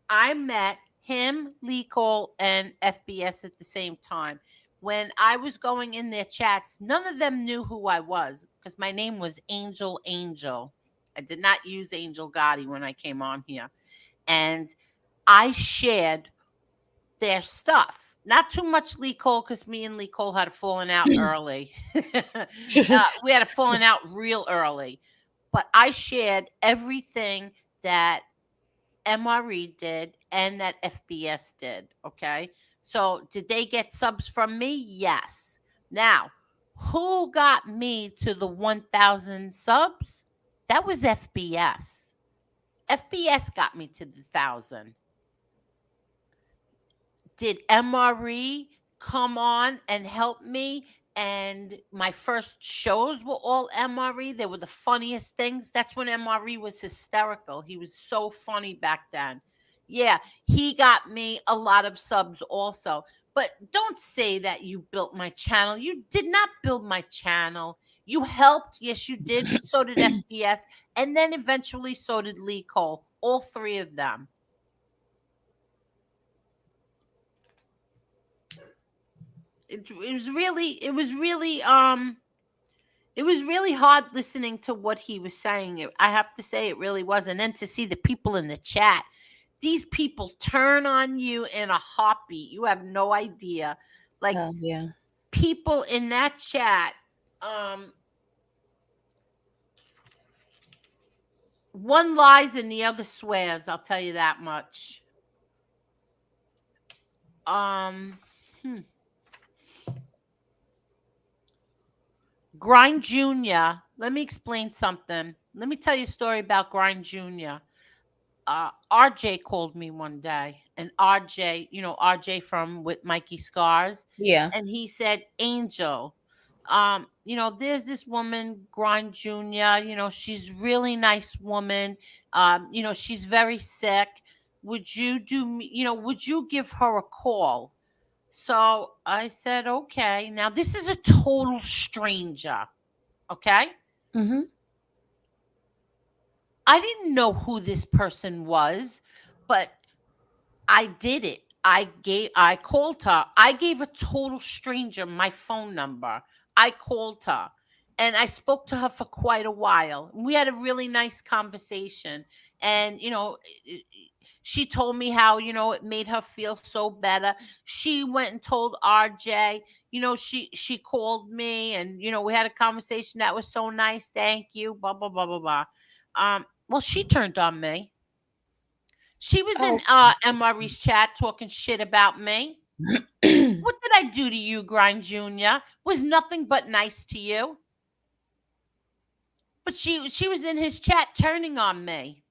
I met him, Lee Cole, and FBS at the same time. When I was going in their chats, none of them knew who I was because my name was Angel. I did not use Angel Gotti when I came on here. And I shared their stuff. Not too much Lee Cole because me and Lee Cole had a falling out early. We had a falling out real early. But I shared everything that MRE did and that FBS did. Okay. So did they get subs from me? Yes. Now, who got me to the 1,000 subs? That was FBS. FBS got me to the 1,000. Did MRE come on and help me? And my first shows were all MRE. They were the funniest things. That's when MRE was hysterical. He was so funny back then. Yeah, he got me a lot of subs also. But don't say that you built my channel. You did not build my channel. You helped. Yes, you did. But so did FBS. And then eventually so did Lee Cole. All three of them. It was really hard listening to what he was saying. I have to say it really was. And then to see the people in the chat, these people turn on you in a heartbeat. You have no idea. Like yeah. People in that chat, one lies and the other swears. I'll tell you that much. Grind Jr. Let me explain something. Let me tell you a story about Grind Jr. RJ called me one day, and RJ, RJ from with Mikey Scars. Yeah. And he said, Angel, there's this woman, Grind Jr., she's really nice woman. She's very sick. Would you would you give her a call? So I said, okay. Now, this is a total stranger. Okay. Mm-hmm. I didn't know who this person was, but I did it. I called her. I gave a total stranger my phone number. I called her and I spoke to her for quite a while. We had a really nice conversation. And, she told me how, it made her feel so better. She went and told RJ, she called me and, we had a conversation that was so nice. Thank you. Blah, blah, blah, blah, blah. Well, she turned on me. She was in Oh. MRE's chat talking shit about me. What did I do to you, Grind Jr.? Was nothing but nice to you. But she was in his chat turning on me.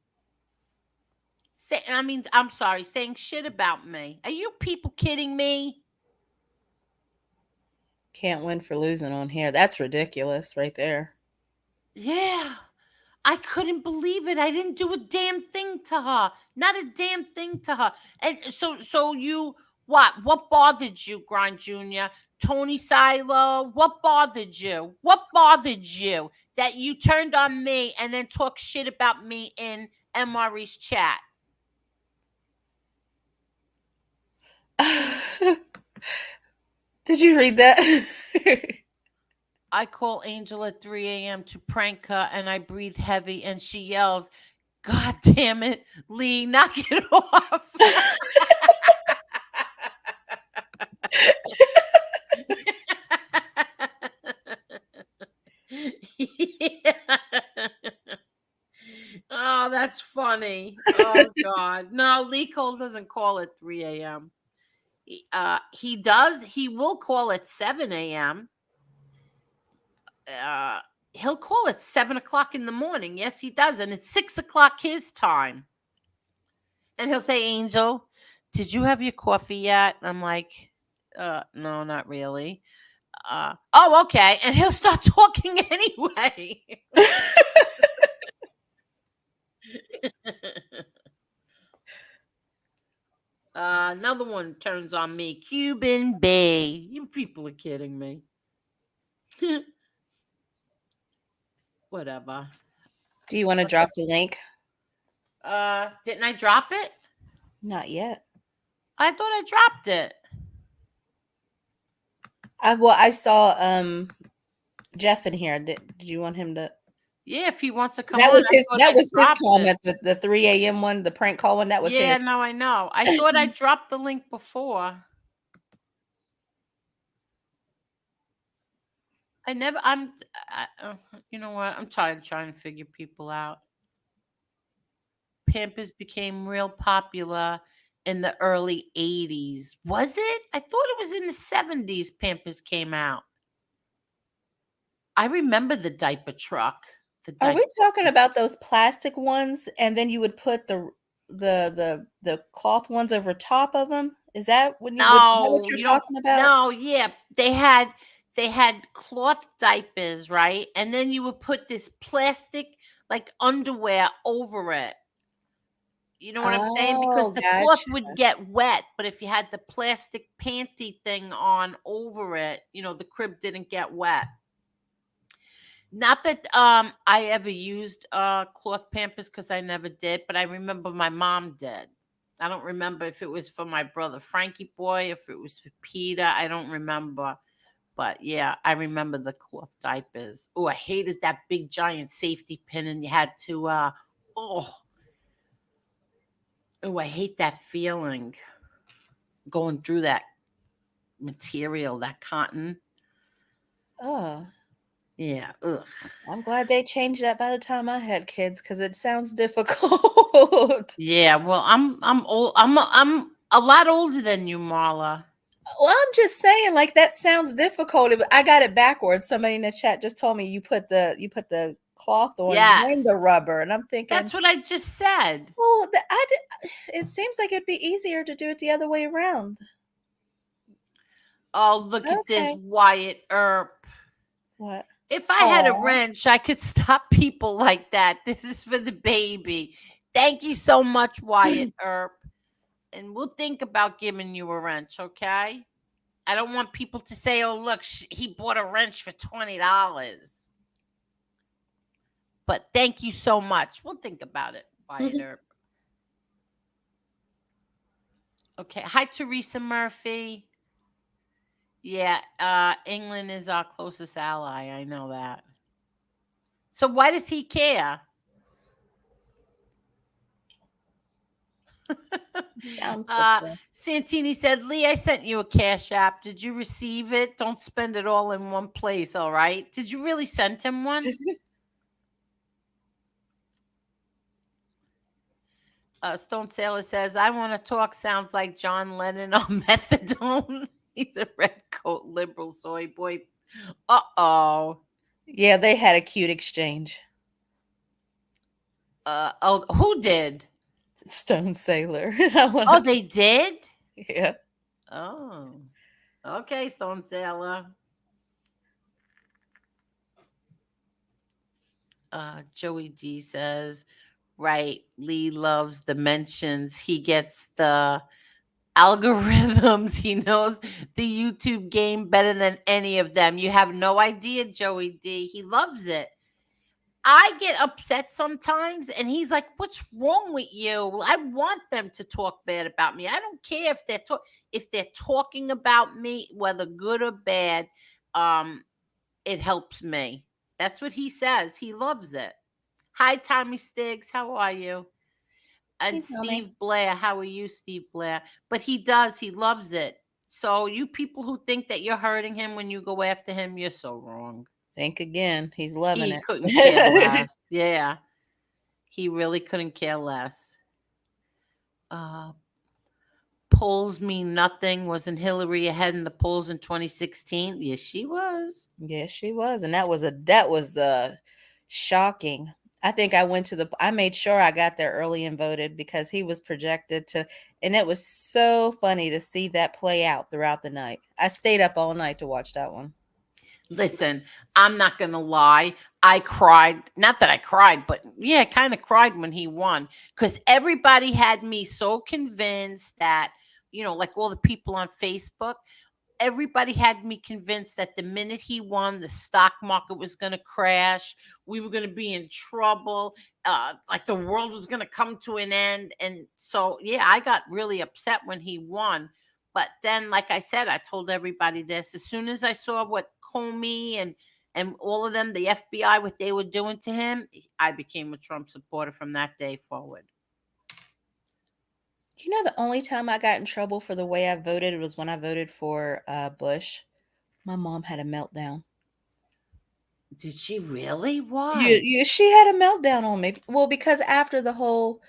I'm sorry, saying shit about me. Are you people kidding me? Can't win for losing on here. That's ridiculous right there. Yeah. I couldn't believe it. I didn't do a damn thing to her. Not a damn thing to her. And so you what bothered you, Grind Jr.? Tony Silo, what bothered you? What bothered you that you turned on me and then talk shit about me in MRE's chat? Did you read that? I call Angel at 3 a.m. to prank her and I breathe heavy and she yells, "God damn it, Lee, knock it off." Yeah. Oh, that's funny. Oh God. No, Lee Cole doesn't call at 3 a.m. He does. He will call at 7 a.m. He'll call at 7 o'clock in the morning. Yes, he does. And it's 6 o'clock his time. And he'll say, "Angel, did you have your coffee yet?" I'm like, no, not really. Oh, okay. And he'll start talking anyway. Another one turns on me. Cuban Bay. You people are kidding me. Whatever. Do you want to drop the link? Didn't I drop it? Not yet. I thought I dropped it. I saw Jeff in here. Did you want him to? Yeah, if he wants to come That on. was his. That was his dropped it. comment. The 3 a.m. one, the prank call one. That was Yeah, his. no, I know. I thought I dropped the link before. You know what? I'm tired of trying to figure people out. Pampers became real popular in the early 80s. Was it? I thought it was in the 70s Pampers came out. I remember the diaper truck. Are we talking about those plastic ones, and then you would put the cloth ones over top of them? Is that when you? Is that what you're talking about? No, yeah, they had cloth diapers, right? And then you would put this plastic like underwear over it. You know what I'm saying? Because the cloth would get wet, but if you had the plastic panty thing on over it, the crib didn't get wet. Not that I ever used cloth Pampers because I never did, but I remember my mom did. I don't remember if it was for my brother Frankie boy, if it was for Peter. I don't remember. But yeah, I remember the cloth diapers. Oh, I hated that big giant safety pin, and you had to I hate that feeling going through that material, that cotton. Oh. Yeah. Ugh. I'm glad they changed that by the time I had kids because it sounds difficult. Yeah. Well, I'm old. I'm a lot older than you, Marla. Well, I'm just saying, like, that sounds difficult. I got it backwards. Somebody in the chat just told me you put the cloth on and the rubber, and I'm thinking that's what I just said. Well, it seems like it'd be easier to do it the other way around. Oh, look at this Wyatt Earp. What? If I had a wrench, I could stop people like that. This is for the baby. Thank you so much, Wyatt Earp. And we'll think about giving you a wrench, okay? I don't want people to say, "Oh, look, he bought a wrench for $20." But thank you so much. We'll think about it, Wyatt Earp. Okay. Hi, Teresa Murphy. Yeah, England is our closest ally. I know that. So why does he care? Santini said, "Lee, I sent you a Cash App. Did you receive it? Don't spend it all in one place, all right? Did you really send him one?" Stone Sailor says, I want to talk sounds like John Lennon on methadone. He's a red coat liberal soy boy. Uh-oh. Yeah, they had a cute exchange. Oh, who did? Stone Sailor. I Oh, wanted they did? yeah. Oh. Okay, Stone Sailor. Joey D says, right, Lee loves the mentions. He gets the algorithms. He knows the YouTube game better than any of them. You have no idea, Joey D. He loves it. I get upset sometimes, and he's like, "What's wrong with you? I want them to talk bad about me. I don't care if they're talking about me, whether good or bad. It helps me." That's what he says. He loves it. Hi, Tommy Stiggs. How are you? Hey, And Tommy. Steve Blair. How are you, Steve Blair? But he does. He loves it. So you people who think that you're hurting him when you go after him, you're so wrong. Think again. He's loving He it. couldn't care less. Yeah. He really couldn't care less. Polls mean nothing. Wasn't Hillary ahead in the polls in 2016? Yes, she was. Yes, she was. And that was shocking. I think I made sure I got there early and voted because he was projected to, and it was so funny to see that play out throughout the night. I stayed up all night to watch that one. Listen, I'm not going to lie. I cried. Not that I cried, but yeah, I kind of cried when he won because everybody had me so convinced that, like all the people on Facebook, everybody had me convinced that the minute he won, the stock market was going to crash. We were going to be in trouble. Like the world was going to come to an end. And so, yeah, I got really upset when he won. But then, like I said, I told everybody this. As soon as I saw what Comey and all of them, the FBI, what they were doing to him, I became a Trump supporter from that day forward. You know, the only time I got in trouble for the way I voted was when I voted for Bush. My mom had a meltdown. Did she really? Why? She had a meltdown on me. Well, because after the whole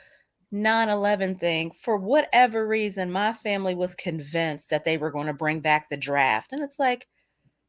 9/11 thing, for whatever reason, my family was convinced that they were going to bring back the draft. And it's like,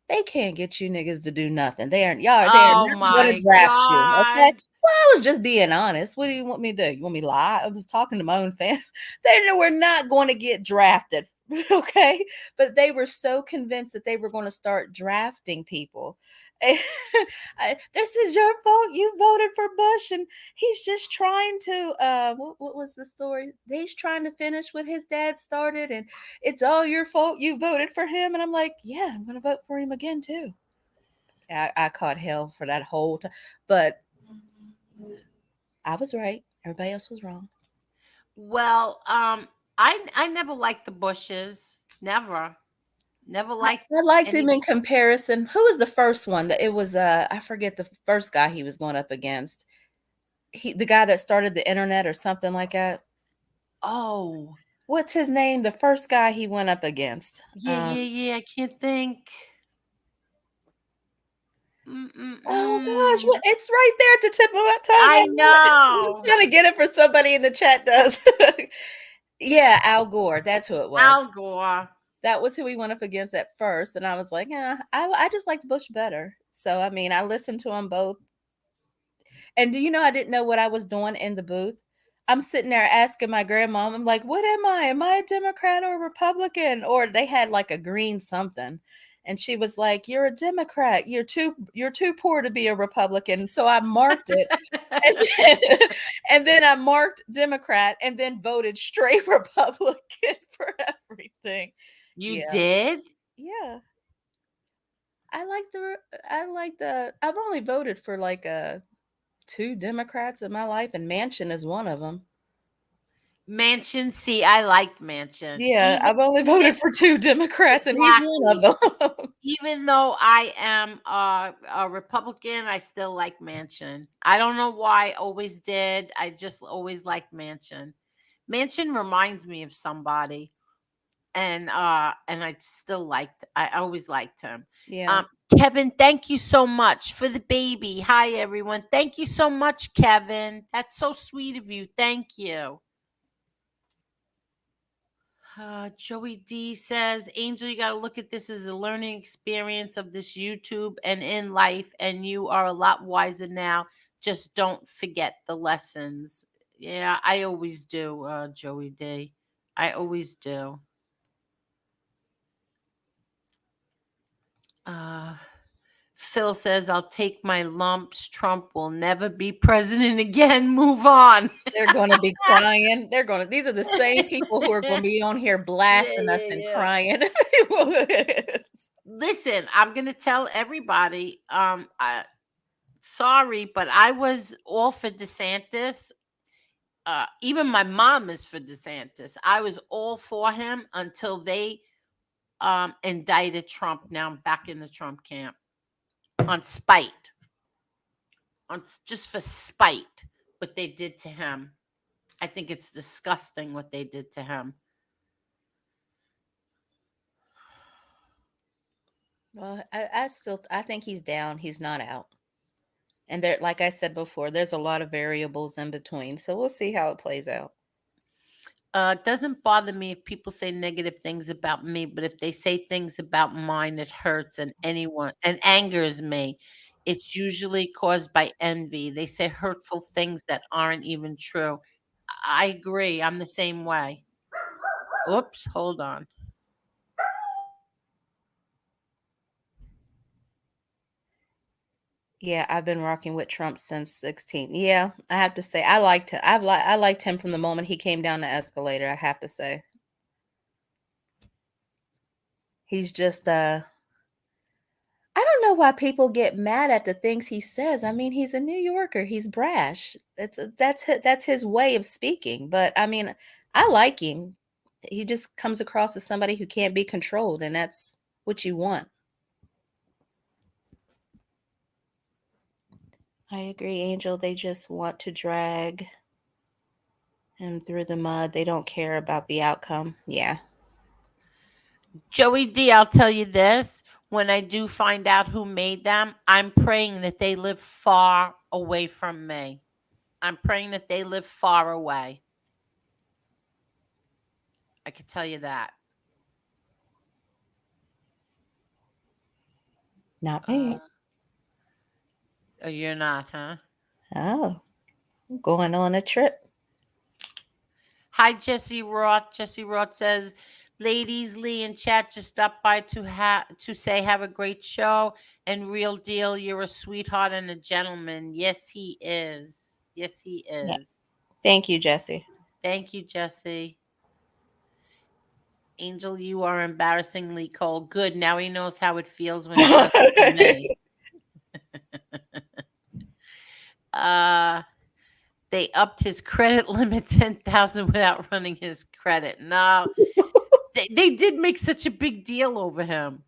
they can't get you niggas to do nothing. They are Oh not going to draft you. Okay. God. Well, I was just being honest. What do you want me to do? You want me to lie? I was talking to my own family. They know we're not going to get drafted. Okay. But they were so convinced that they were going to start drafting people. This is your fault. You voted for Bush, and he's just trying to. What was the story? He's trying to finish what his dad started, and it's all your fault. You voted for him, and I'm like, yeah, I'm gonna vote for him again too. I caught hell for that whole time, but I was right. Everybody else was wrong. Well, I never liked the Bushes. Never liked. I liked any- him in comparison. Who was the first one? That it was I forget the first guy he was going up against. The guy that started the internet or something like that. Oh, What's his name? The first guy he went up against. yeah. I can't think. Oh gosh, well, it's right there at the tip of my tongue. I know. I'm trying to get it for somebody in the chat does. Yeah, Al Gore. That's who it was. Al Gore. That was who he went up against at first, and I was like, yeah, I just liked Bush better. So I mean, I listened to them both. And do you know I didn't know what I was doing in the booth? I'm sitting there asking my grandmom, I'm like, what am I? Am I a Democrat or a Republican? Or they had like a green something. And she was like, you're a Democrat. You're too poor to be a Republican. So I marked it. And then I marked Democrat and then voted straight Republican for everything. You Yeah. did? Yeah. I've only voted for like 2 Democrats in my life, and Manchin is one of them. Manchin. See, I like Manchin. Yeah, I've only voted for 2 Democrats, and he's one of them. Even though I am a Republican, I still like Manchin. I don't know why. Always did. I just always liked Manchin. Manchin reminds me of somebody, and I still liked. I always liked him. Yeah. Kevin, thank you so much for the baby. Hi, everyone. Thank you so much, Kevin. That's so sweet of you. Thank you. Joey D says, Angel, you got to look at this as a learning experience of this YouTube and in life, and you are a lot wiser now. Just don't forget the lessons. Yeah, I always do, Joey D. I always do. Phil says, I'll take my lumps. Trump will never be president again. Move on. They're going to be crying. These are the same people who are going to be on here blasting us and crying. Listen, I'm going to tell everybody, sorry, but I was all for DeSantis. Even my mom is for DeSantis. I was all for him until they indicted Trump. Now I'm back in the Trump camp on spite. Just for spite, what they did to him. I think it's disgusting what they did to him. Well, I think he's down. He's not out. And there, like I said before, there's a lot of variables in between. So we'll see how it plays out. It doesn't bother me if people say negative things about me, but if they say things about mine, it hurts and angers me. It's usually caused by envy. They say hurtful things that aren't even true. I agree. I'm the same way. Oops, hold on. Yeah, I've been rocking with Trump since 16. Yeah, I have to say I liked him. I liked him from the moment he came down the escalator, I have to say. He's just I don't know why people get mad at the things he says. I mean, he's a New Yorker. He's brash. That's his way of speaking. But I mean, I like him. He just comes across as somebody who can't be controlled, and that's what you want. I agree, Angel. They just want to drag him through the mud. They don't care about the outcome. Yeah. Joey D, I'll tell you this. When I do find out who made them, I'm praying that they live far away from me. I'm praying that they live far away. I can tell you that. Not me. Oh, you're not, huh? Oh, I'm going on a trip. Hi, Jesse Roth. Jesse Roth says, ladies, Lee and chat just stopped by to say have a great show. And real deal, you're a sweetheart and a gentleman. Yes, he is. Yes, he is. Yes. Thank you, Jesse. Thank you, Jesse. Angel, you are embarrassingly cold. Good. Now he knows how it feels when he does it to me. They upped his credit limit 10,000 without running his credit. No, they did make such a big deal over him.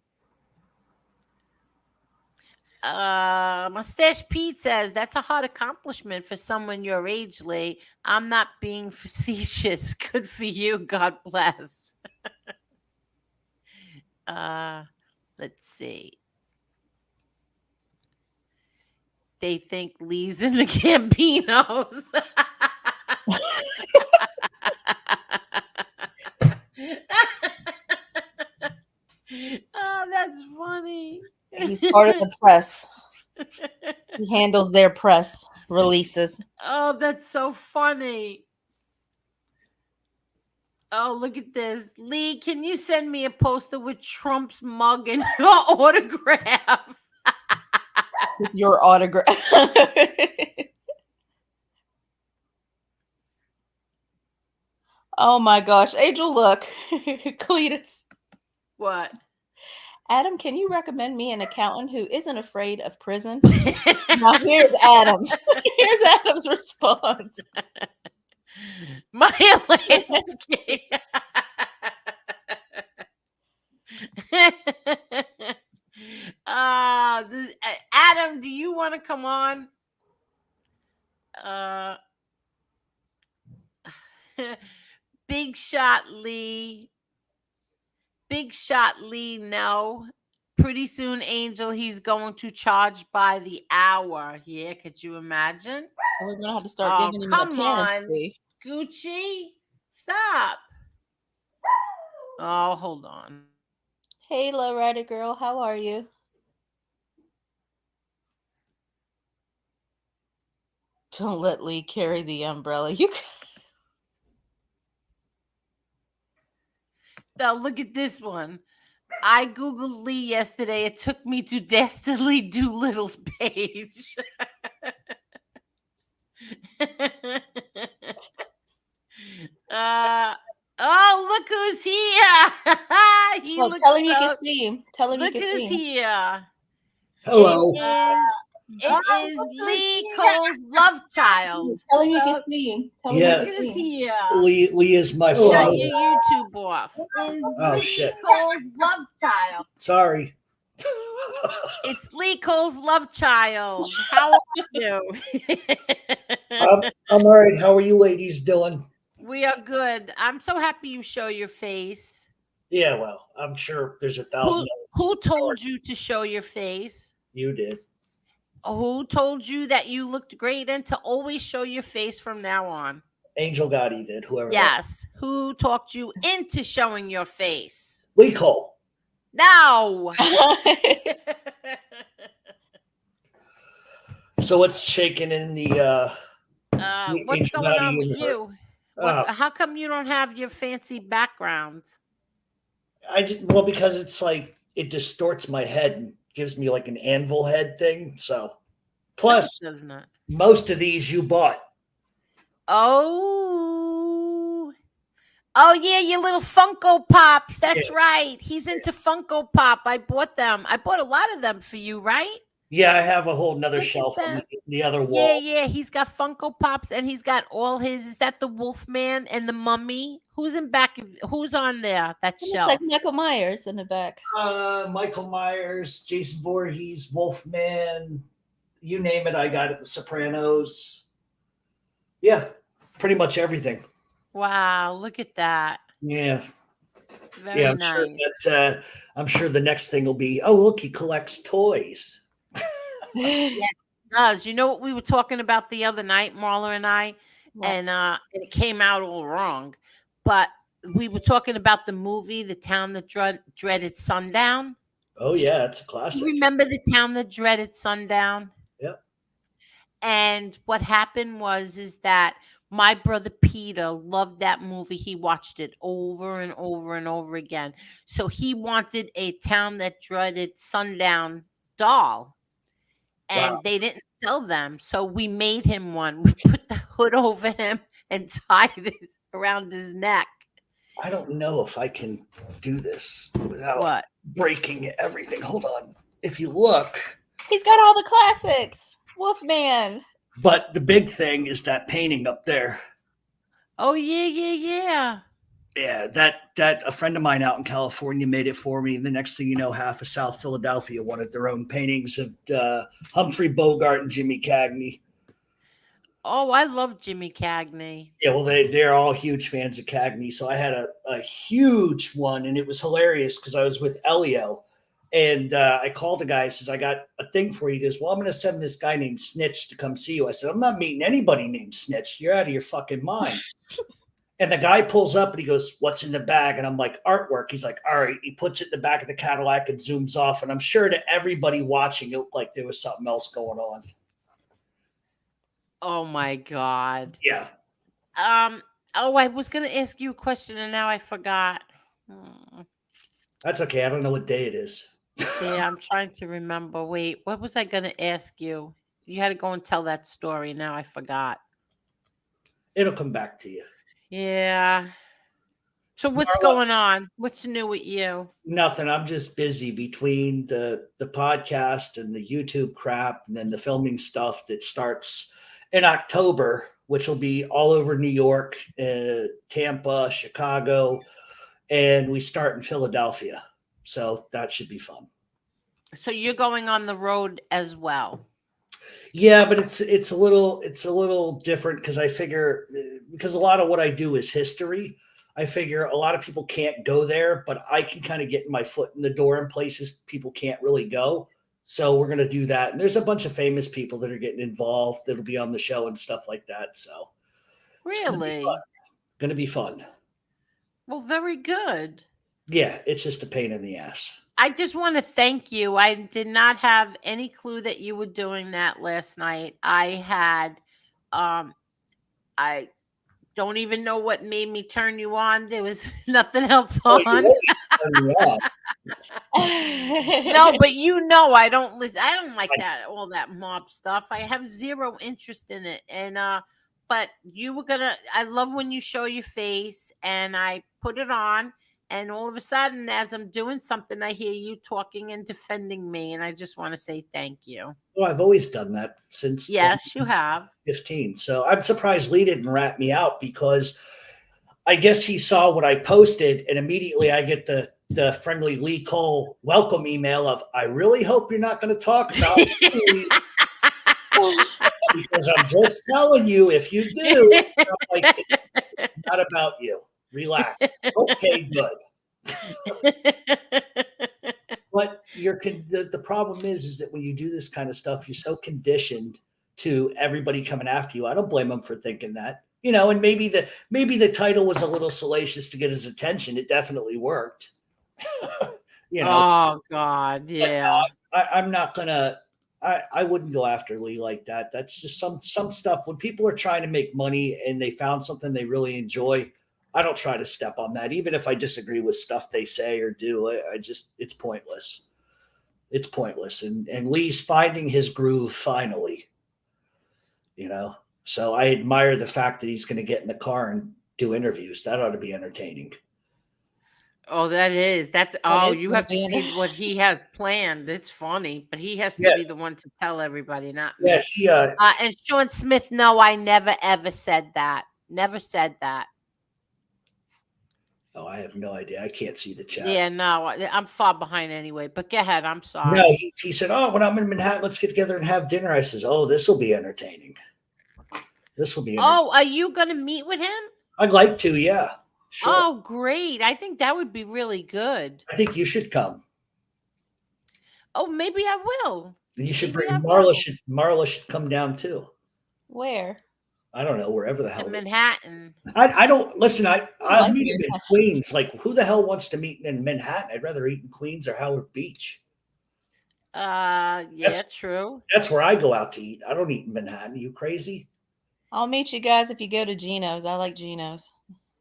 Mustache Pete says that's a hard accomplishment for someone your age, Lee. I'm not being facetious. Good for you. God bless. Let's see. They think Lee's in the Gambinos. Oh, that's funny. He's part of the press. He handles their press releases. Oh, that's so funny. Oh, look at this. Lee, can you send me a poster with Trump's mug and your autograph? With your autograph. Oh my gosh. Angel, look. Cletus. What? Adam, can you recommend me an accountant who isn't afraid of prison? Now here's Adam's. Here's Adam's response. My landscape. Adam, do you want to come on? Big shot Lee. Big shot Lee, no. Pretty soon, Angel, he's going to charge by the hour. Yeah, could you imagine? We're going to have to start giving him an appearance fee. Gucci, stop. Oh, hold on. Hey, lowrider girl, how are you? Don't let Lee carry the umbrella. You. Now look at this one. I Googled Lee yesterday. It took me to Dastardly Doolittle's page. Oh, look who's here. He Well, looks tell him you so- can see him. Tell him you Look can who's see him. here. Hello. It is Lee Cole's love child. Tell him you can see him. Tell him Yeah. you Look can who's see him. here. Lee is my Shut father. your YouTube off. Is Oh, Lee shit. Cole's love child. Sorry. It's Lee Cole's love child. How are you? I'm all right. How are you ladies doing? We are good. I'm so happy you show your face. Yeah, well, I'm sure there's 1,000 Who others. told you to show your face? You did. Who told you that you looked great and to always show your face from now on? Angel Gotti did, whoever that Yes. Who talked you into showing your face? Lee Cole. No. So what's shaking in the What's Angel going Gotti on with universe? you? How come you don't have your fancy background? Well, because it's like it distorts my head and gives me like an anvil head thing. So plus No, it does not. most of these you bought. Oh yeah, your little Funko Pops. That's Yeah. right. He's into Funko Pop. I bought them. I bought a lot of them for you, right? Yeah, I have a whole nother Look at shelf on that. the other wall. Yeah. He's got Funko Pops and he's got all his. Is that the Wolfman and the Mummy? Who's in back? Who's on there? That It looks shelf. like Michael Myers in the back. Michael Myers, Jason Voorhees, Wolfman, you name it, I got it. The Sopranos. Yeah, pretty much everything. Wow, look at that. Yeah, Very yeah. I'm nice. sure that I'm sure the next thing will be. Oh, look, he collects toys. Does you know what we were talking about the other night, Marla and I, What? and it came out all wrong, but we were talking about the movie, The Town That Dreaded Sundown. Oh yeah, it's a classic. You remember The Town That Dreaded Sundown? Yep. And what happened is that my brother Peter loved that movie. He watched it over and over and over again. So he wanted a Town That Dreaded Sundown doll. And Wow. they didn't sell them. So we made him one. We put the hood over him and tied it around his neck. I don't know if I can do this without What? breaking everything. Hold on. If you look, He's got all the classics. Wolfman. but the big thing is that painting up there. Oh, yeah. Yeah, that a friend of mine out in California made it for me. The next thing you know, half of South Philadelphia wanted their own paintings of Humphrey Bogart and Jimmy Cagney. Oh, I love Jimmy Cagney. Yeah, well, they're all huge fans of Cagney. So I had a huge one, and it was hilarious because I was with Elio, and I called the guy. I says, "I got a thing for you." He goes, "Well, I'm going to send this guy named Snitch to come see you." I said, "I'm not meeting anybody named Snitch. You're out of your fucking mind." And the guy pulls up and he goes, "What's in the bag?" And I'm like, "Artwork." He's like, "All right." He puts it in the back of the Cadillac and zooms off. And I'm sure to everybody watching, it looked like there was something else going on. Oh my God. Yeah. Oh, I was gonna ask you a question and now I forgot. That's okay. I don't know what day it is. Yeah, I'm trying to remember. Wait, what was I gonna ask you? You had to go and tell that story. Now I forgot. It'll come back to you. Yeah. So what's Marla- going on? What's new with you? Nothing. I'm just busy between the podcast and the YouTube crap and then the filming stuff that starts in October, which will be all over New York, Tampa, Chicago, and we start in Philadelphia. So that should be fun. So you're going on the road as well. Yeah, but it's a little different because I figure because a lot of what I do is history. I figure a lot of people can't go there, but I can kind of get my foot in the door in places people can't really go. So we're gonna do that. And there's a bunch of famous people that are getting involved that'll be on the show and stuff like that. So Really? gonna be fun. Well, very good. Yeah, it's just a pain in the ass. I just want to thank you. I did not have any clue that you were doing that last night. I don't even know what made me turn you on. There was nothing else Oh, you on. really turned me on. No, but I don't listen. I don't like Like, that all that mob stuff. I have zero interest in it. And but you were gonna I love when you show your face, and I put it on, and all of a sudden as I'm doing something I hear you talking and defending me, and I just want to say thank you. well, I've always done that since Yes, you have. 2015. So I'm surprised Lee didn't rat me out because I guess he saw what I posted, and immediately I get the friendly Lee Cole welcome email of, I really hope you're not going to talk about me because I'm just telling you, if you do, I'm like, it's not about you. Relax. Okay, good. But the problem is that when you do this kind of stuff, you're so conditioned to everybody coming after you. I don't blame them for thinking that. And maybe the title was a little salacious to get his attention. It definitely worked. Oh God, yeah. I'm not gonna. I wouldn't go after Lee like that. That's just some stuff. When people are trying to make money and they found something they really enjoy, I don't try to step on that. Even if I disagree with stuff they say or do, it's pointless. It's pointless. And Lee's finding his groove finally. So I admire the fact that he's going to get in the car and do interviews. That ought to be entertaining. Oh, that's you have to see what he has planned. It's funny, but he has to be the one to tell everybody, not me. Yeah, and Sean Smith, no, I never ever said that. Never said that. Oh, I have no idea. I can't see the chat. Yeah, no, I'm far behind anyway. But go ahead. I'm sorry. No, he said, "Oh, when I'm in Manhattan, let's get together and have dinner." I says, "Oh, this will be entertaining. This will be." Oh, are you gonna meet with him? I'd like to. Yeah. Sure. Oh, great! I think that would be really good. I think you should come. Oh, maybe I will. And you should bring Marla. Marla should come down too. Where? I don't know, wherever the hell. In Manhattan. I don't listen. I like meet him in Queens. Like, who the hell wants to meet in Manhattan? I'd rather eat in Queens or Howard Beach. Yeah, true. That's where I go out to eat. I don't eat in Manhattan. Are you crazy? I'll meet you guys if you go to Gino's. I like Gino's.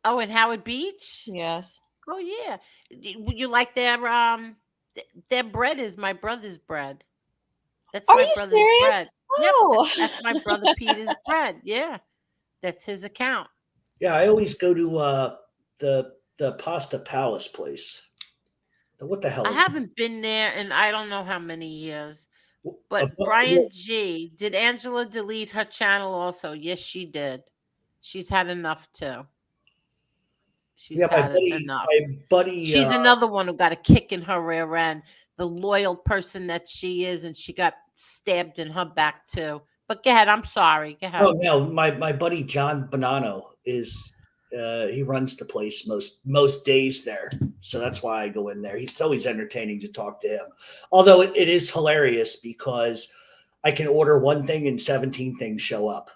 Oh, in Howard Beach? Yes. Oh, yeah. You like their bread is my brother's bread. That's Are my you brother's serious? bread. Oh. Yep, that's my brother Peter's bread. Yeah. That's his account. Yeah, I always go to the Pasta Palace place. What the hell? I haven't been there in I don't know how many years. But Brian G, did Angela delete her channel also? Yes, she did. She's had enough too. She's had enough. My buddy. She's another one who got a kick in her rear end. The loyal person that she is, and she got stabbed in her back too. But go ahead. I'm sorry. Go ahead. Oh no, my buddy John Bonanno is. He runs the place most days there, so that's why I go in there. It's always entertaining to talk to him. Although it is hilarious because I can order one thing and 17 things show up.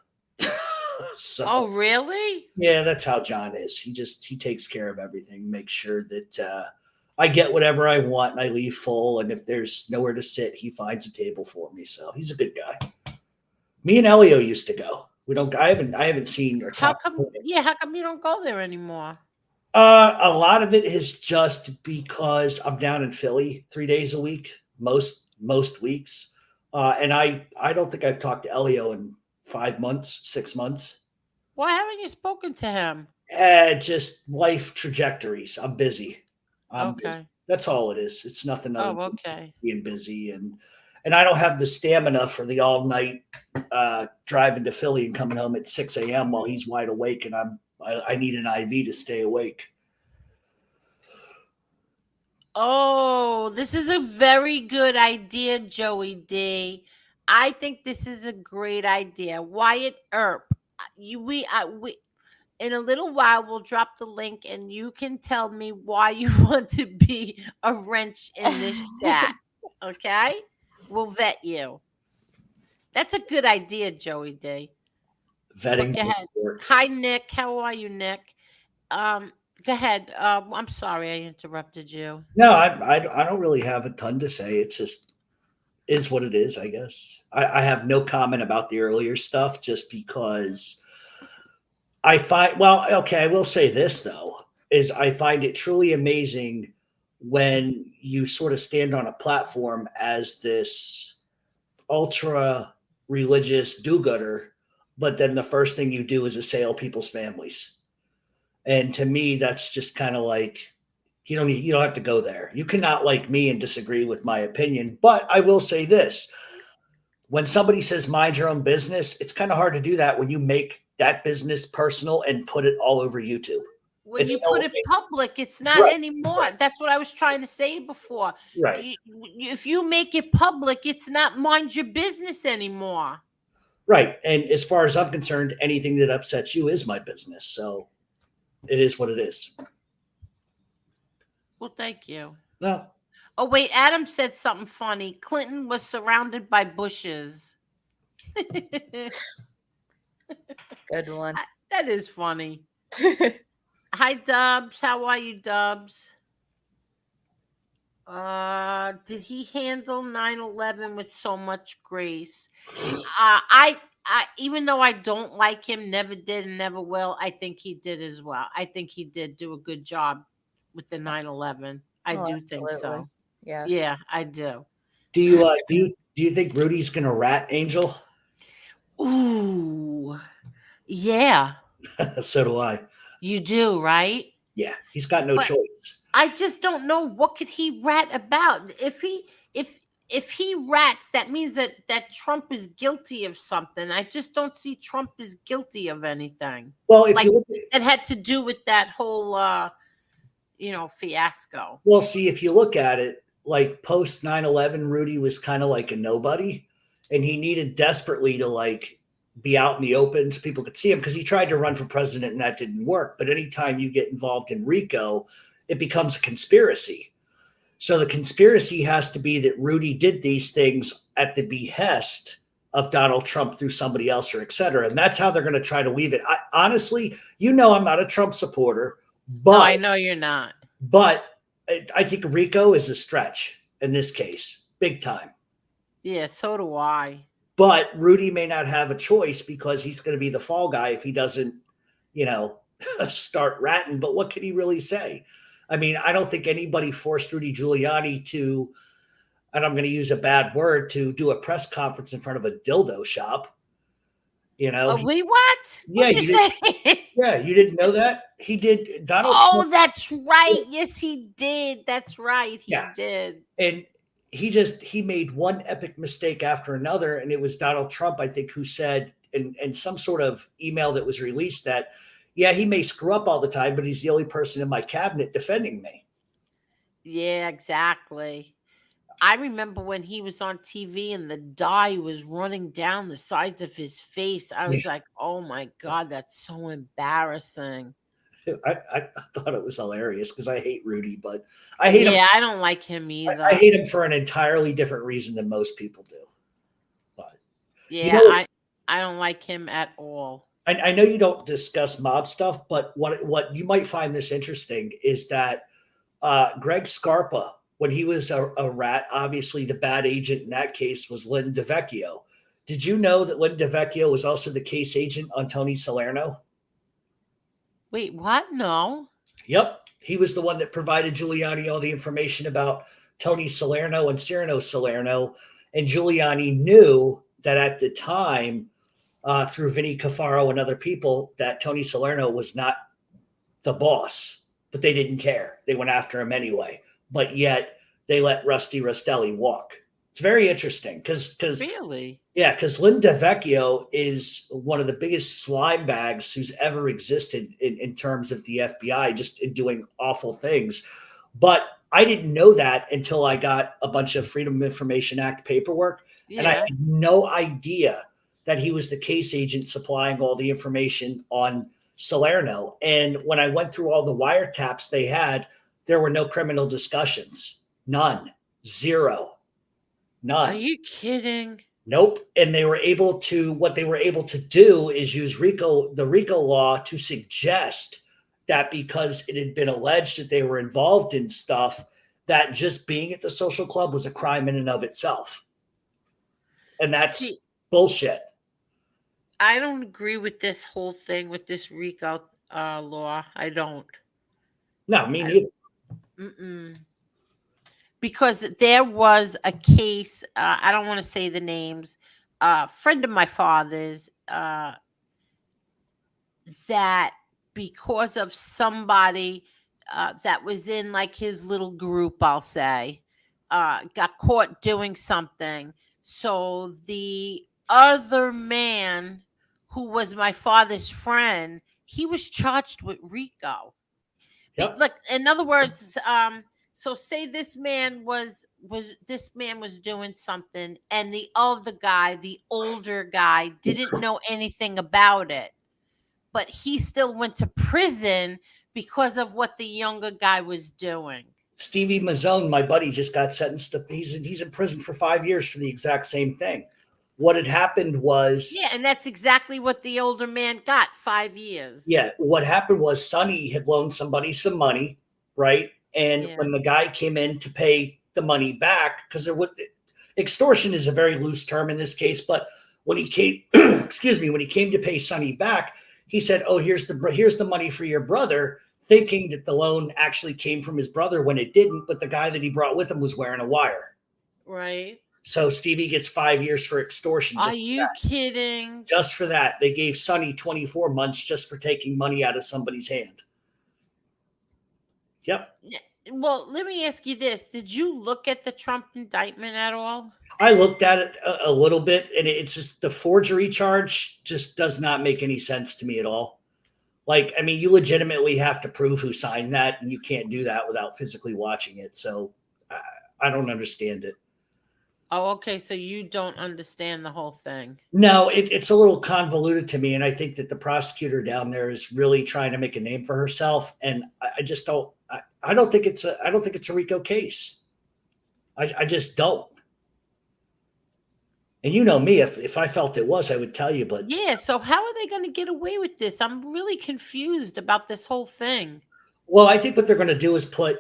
So, oh, really? Yeah, that's how John is. He takes care of everything, makes sure that I get whatever I want and I leave full. And if there's nowhere to sit, he finds a table for me. So he's a good guy. Me and Elio used to go. I haven't seen or how talked come? to him. Yeah, how come you don't go there anymore? A lot of it is just because I'm down in Philly 3 days a week, most weeks, and I don't think I've talked to Elio in 5 months, 6 months. Why haven't you spoken to him? Just life trajectories. I'm busy. Okay. That's all it is. It's nothing other than okay. being busy, and I don't have the stamina for the all night driving to Philly and coming home at 6 a.m. while he's wide awake, and I need an IV to stay awake. Oh, this is a very good idea, Joey D. I think this is a great idea. Wyatt Earp. We in a little while we'll drop the link and you can tell me why you want to be a wrench in this chat. Okay? We'll vet you. That's a good idea, Joey D. Vetting doesn't work. Hi, Nick. How are you, Nick? Go ahead. I'm sorry I interrupted you. No, I don't really have a ton to say. It's just is what it is, I guess. I have no comment about the earlier stuff just because I find, well, okay, I will say this though, is I find it truly amazing when you sort of stand on a platform as this ultra religious do-gooder, but then the first thing you do is assail people's families. And to me, that's just kind of like, you don't have to go there. You cannot like me and disagree with my opinion. But I will say this: when somebody says mind your own business, it's kind of hard to do that when you make that business personal and put it all over YouTube. When It's you no, put it public, it's not right, anymore. right, That's what I was trying to say before. right, If you make it public, it's not mind your business anymore. right. And as far as I'm concerned, anything that upsets you is my business. So it is what it is. Well, thank you. No, Oh, wait, Adam said something funny. Clinton was surrounded by bushes. Good one. That is funny. Hi, Dubs. How are you, Dubs? Did he handle 9/11 with so much grace? I even though I don't like him, never did and never will, I think he did as well. I think he did do a good job with the 9/11. I Oh, do think absolutely. so. Yes. Yeah, I do. do you think Rudy's gonna rat Angel? Ooh, yeah, So do I. you do, right? Yeah, he's got no But choice. I just don't know what could he rat about. If he rats, that means that Trump is guilty of something. I just don't see Trump is guilty of anything Well, if like you look that had to do with that whole fiasco. well, see, if you look at it, like post 9/11, Rudy was kind of like a nobody, and he needed desperately to like be out in the open so people could see him because he tried to run for president and that didn't work. But anytime you get involved in RICO, it becomes a conspiracy. So the conspiracy has to be that Rudy did these things at the behest of Donald Trump through somebody else or et cetera. And that's how they're going to try to weave it. Honestly, I'm not a Trump supporter, No, I but know you're not. I think RICO is a stretch in this case, big time. Yeah, so do I. But Rudy may not have a choice because he's going to be the fall guy if he doesn't, start ratting. But what can he really say? I mean, I don't think anybody forced Rudy Giuliani to, and I'm going to use a bad word, to do a press conference in front of a dildo shop. Oh, we what? Yeah, What'd you say? Yeah, you didn't know that? He did. Donald Oh, Trump, that's right. Yes, he did. That's right. He Yeah. did. and he made one epic mistake after another, and it was Donald Trump, I think, who said in some sort of email that was released that, yeah, he may screw up all the time, but he's the only person in my cabinet defending me. Yeah, exactly. I remember when he was on TV and the dye was running down the sides of his face. I was like, oh my God, that's so embarrassing. I thought it was hilarious because I hate Rudy, but I hate him. Yeah, I don't like him either. I hate him for an entirely different reason than most people do. But Yeah, I don't like him at all. I know you don't discuss mob stuff, but what you might find this interesting is that Greg Scarpa, when he was a rat, obviously the bad agent in that case was Lynn DeVecchio. Did you know that Lynn DeVecchio was also the case agent on Tony Salerno? Wait, what? No. Yep. He was the one that provided Giuliani all the information about Tony Salerno and Cyrano Salerno. And Giuliani knew that at the time, through Vinny Cafaro and other people, that Tony Salerno was not the boss, but they didn't care. They went after him anyway. But yet they let Rusty Rostelli walk. It's very interesting because Really? Yeah, because Lynn DeVecchio is one of the biggest slime bags who's ever existed in terms of the FBI, just in doing awful things. But I didn't know that until I got a bunch of Freedom of Information Act paperwork. Yeah. And I had no idea that he was the case agent supplying all the information on Salerno. And when I went through all the wiretaps they had, there were no criminal discussions. None. Zero. None. Are you kidding? Nope. And what they were able to do is use the RICO law to suggest that because it had been alleged that they were involved in stuff, that just being at the social club was a crime in and of itself. And that's bullshit. I don't agree with this whole thing with this RICO law. I don't. No, me neither. Because there was a case, I don't want to say the names, a friend of my father's, that because of somebody that was in like his little group, I'll say, got caught doing something. So the other man who was my father's friend, he was charged with RICO. Yep. Like, in other words, so say this man was doing something, and the other guy, the older guy, didn't know anything about it, but he still went to prison because of what the younger guy was doing. Stevie Mazzone, my buddy, just got sentenced to, he's in prison for 5 years for the exact same thing. What had happened was, Yeah, and that's exactly what the older man got, 5 years. yeah, what happened was Sonny had loaned somebody some money, right? And when the guy came in to pay the money back, because extortion is a very loose term in this case, but when he came, when he came to pay Sonny back, he said, "Oh, here's the money for your brother," thinking that the loan actually came from his brother when it didn't, but the guy that he brought with him was wearing a wire. Right. So Stevie gets 5 years for extortion. Are you kidding? Just for that. They gave Sonny 24 months just for taking money out of somebody's hand. Yep. Well, let me ask you this. Did you look at the Trump indictment at all? I looked at it a little bit, and it's just the forgery charge just does not make any sense to me at all. Like, I mean, you legitimately have to prove who signed that, and you can't do that without physically watching it. So I don't understand it. Oh, okay. So you don't understand the whole thing. No, it's a little convoluted to me, and I think that the prosecutor down there is really trying to make a name for herself. And I just don't. I don't think it's a RICO case. I just don't. And you know me, if I felt it was, I would tell you. But yeah, so how are they going to get away with this? I'm really confused about this whole thing. Well, I think what they're going to do is they're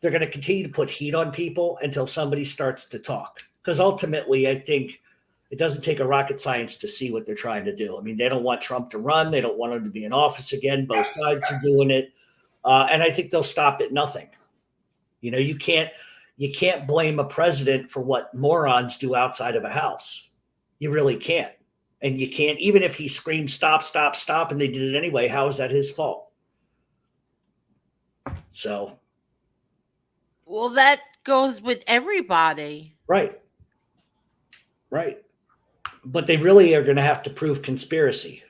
going to continue to put heat on people until somebody starts to talk. Because ultimately, I think it doesn't take a rocket science to see what they're trying to do. I mean, they don't want Trump to run. They don't want him to be in office again. Both sides are doing it. And I think they'll stop at nothing. You know, you can't blame a president for what morons do outside of a house. You really can't. And you can't, even if he screamed, "Stop, stop, stop," and they did it anyway, how is that his fault? So. Well, that goes with everybody. Right. Right. But they really are going to have to prove conspiracy.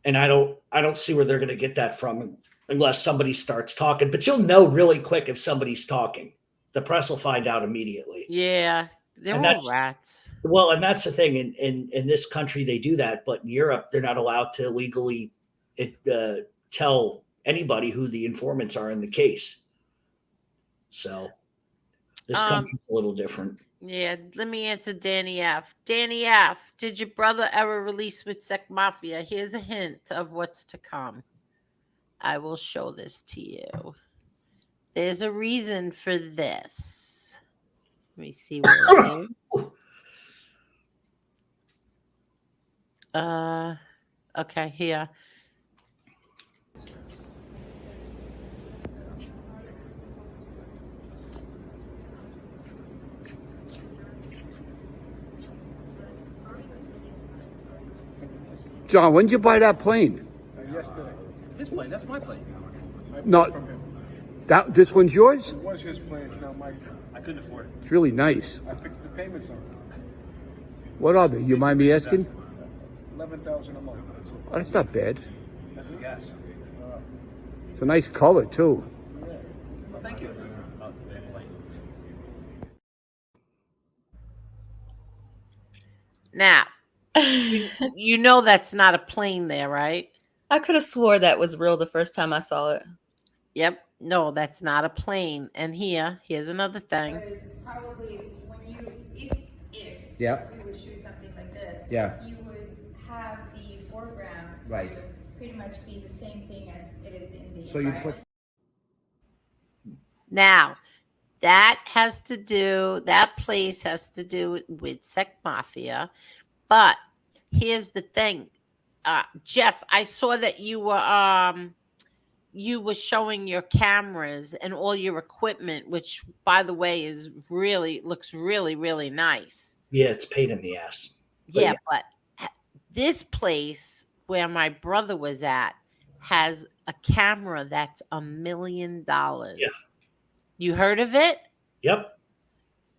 And I don't see where they're going to get that from unless somebody starts talking. But you'll know really quick if somebody's talking. The press will find out immediately. Yeah. They're all rats. Well, and that's the thing. In this country, they do that. But in Europe, they're not allowed to legally tell anybody who the informants are in the case. So this country's a little different. Yeah, let me answer Danny F. Danny F., did your brother ever release with Sec Mafia? Here's a hint of what's to come. I will show this to you. There's a reason for this. Let me see where it is. Okay, here. John, when did you buy that plane? Yesterday. His plane, that's my plane. I bought No, it from him. this one's yours? It was his plane, it's now my plane. I couldn't afford it. It's really nice. I picked the payments on it. What are they? You mind me asking? $11,000 a month. Oh, that's not bad. That's the gas. It's a nice color too. Well, thank you. Now, you know that's not a plane there, right? I could have swore that was real the first time I saw it. Yep. No, that's not a plane. And here's another thing. Probably when you, if Yeah. we would shoot something like this, Yeah. you would have the foreground, Right. it would pretty much be the same thing as it is in the So you put environment. Now, that place has to do with Sec Mafia. But here's the thing. Jeff, I saw that you were showing your cameras and all your equipment, which by the way looks really, really nice. Yeah, it's a pain in the ass. But Yeah, but this place where my brother was at has a camera that's $1 million. Yeah. You heard of it? Yep.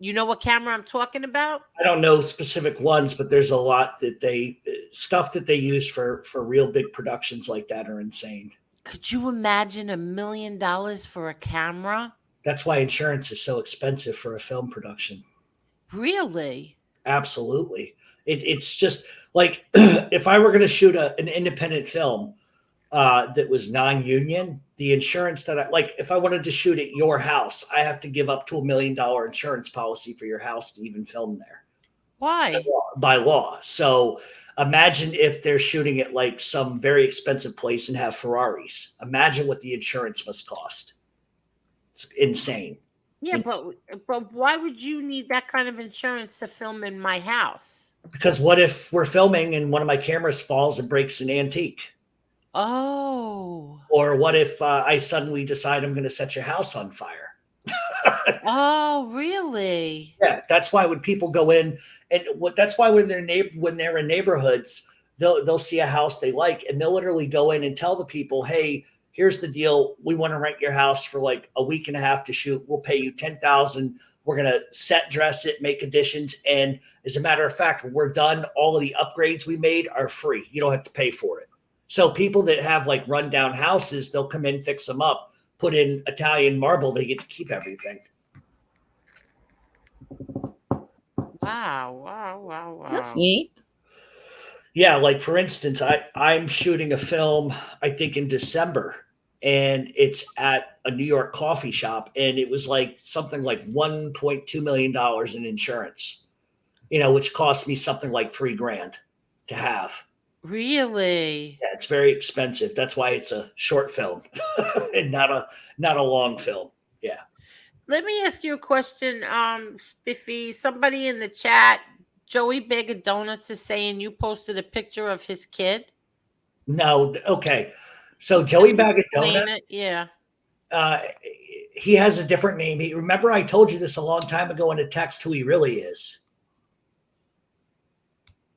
You know what camera I'm talking about? I don't know specific ones, but there's a lot that stuff that they use for real big productions like that are insane. Could you imagine $1 million for a camera? That's why insurance is so expensive for a film production. Really? Absolutely. It's just like if I were going to shoot an independent film that was non-union, the insurance that if I wanted to shoot at your house, I have to give up to $1 million insurance policy for your house to even film there. Why? By law. So imagine if they're shooting at like some very expensive place and have Ferraris. Imagine what the insurance must cost. It's insane. Yeah, but why would you need that kind of insurance to film in my house? Because what if we're filming and one of my cameras falls and breaks an antique? Oh. Or what if I suddenly decide I'm going to set your house on fire? Oh, really? Yeah, that's why when people go in, that's why when they're in neighborhoods, they'll see a house they like, and they'll literally go in and tell the people, "Hey, here's the deal. We want to rent your house for like a week and a half to shoot. We'll pay you $10,000. We're gonna set dress it, make additions, and as a matter of fact, when we're done, all of the upgrades we made are free. You don't have to pay for it." So people that have like rundown houses, they'll come in, fix them up, put in Italian marble. They get to keep everything. Wow. That's neat. Yeah, like for instance, I'm shooting a film, I think in December, and it's at a New York coffee shop, and it was like something like $1.2 million in insurance, which cost me something like $3,000 to have. Really? Yeah, it's very expensive. That's why it's a short film and not a long film. Yeah. Let me ask you a question, Spiffy. Somebody in the chat, Joey Bag of Donuts, is saying you posted a picture of his kid. No, okay. So Joey Bag of Donuts. Yeah. He has a different name. Remember, I told you this a long time ago in a text who he really is.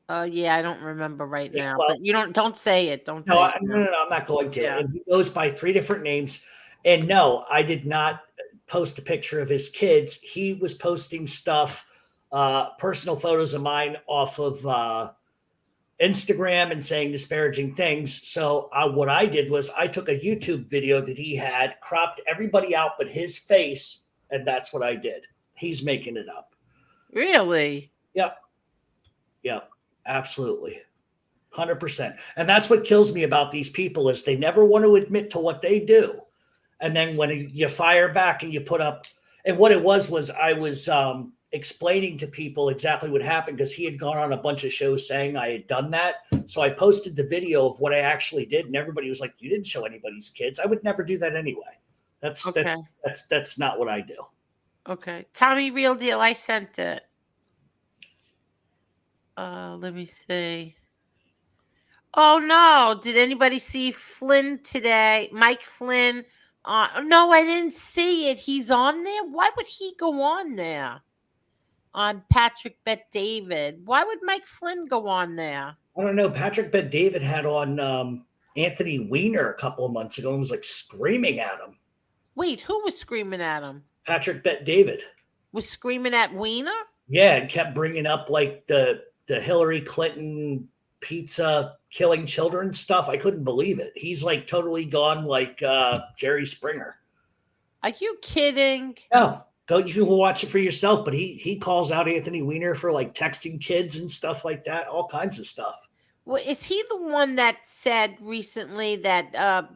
Yeah, I don't remember right now. Well, but you don't say it. Don't. No, say it. no, I'm not going to. Yeah. And he goes by 3 different names. And no, I did not post a picture of his kids. He was posting stuff, personal photos of mine off of Instagram and saying disparaging things. So what I did was I took a YouTube video that he had, cropped everybody out but his face, and that's what I did. He's making it up. Really? Yep. Absolutely. 100%. And that's what kills me about these people is they never want to admit to what they do. And then when you fire back and you put up, and what it was I was explaining to people exactly what happened because he had gone on a bunch of shows saying I had done that. So I posted the video of what I actually did, and everybody was like, "You didn't show anybody's kids." I would never do that anyway. That's okay. That's not what I do. Okay. Tommy Real Deal, I sent it. Let me see. Oh no! Did anybody see Flynn today? Mike Flynn? No, I didn't see it. He's on there. Why would he go on there? On Patrick Bet David. Why would Mike Flynn go on there? I don't know. Patrick Bet David had on Anthony Weiner a couple of months ago and was like screaming at him. Wait, who was screaming at him? Patrick Bet David was screaming at Weiner. Yeah, and kept bringing up like the Hillary Clinton pizza killing children stuff. I couldn't believe it. He's like totally gone like Jerry Springer. Are you kidding? No, you can watch it for yourself. But he calls out Anthony Weiner for like texting kids and stuff like that, all kinds of stuff. Well, is he the one that said recently that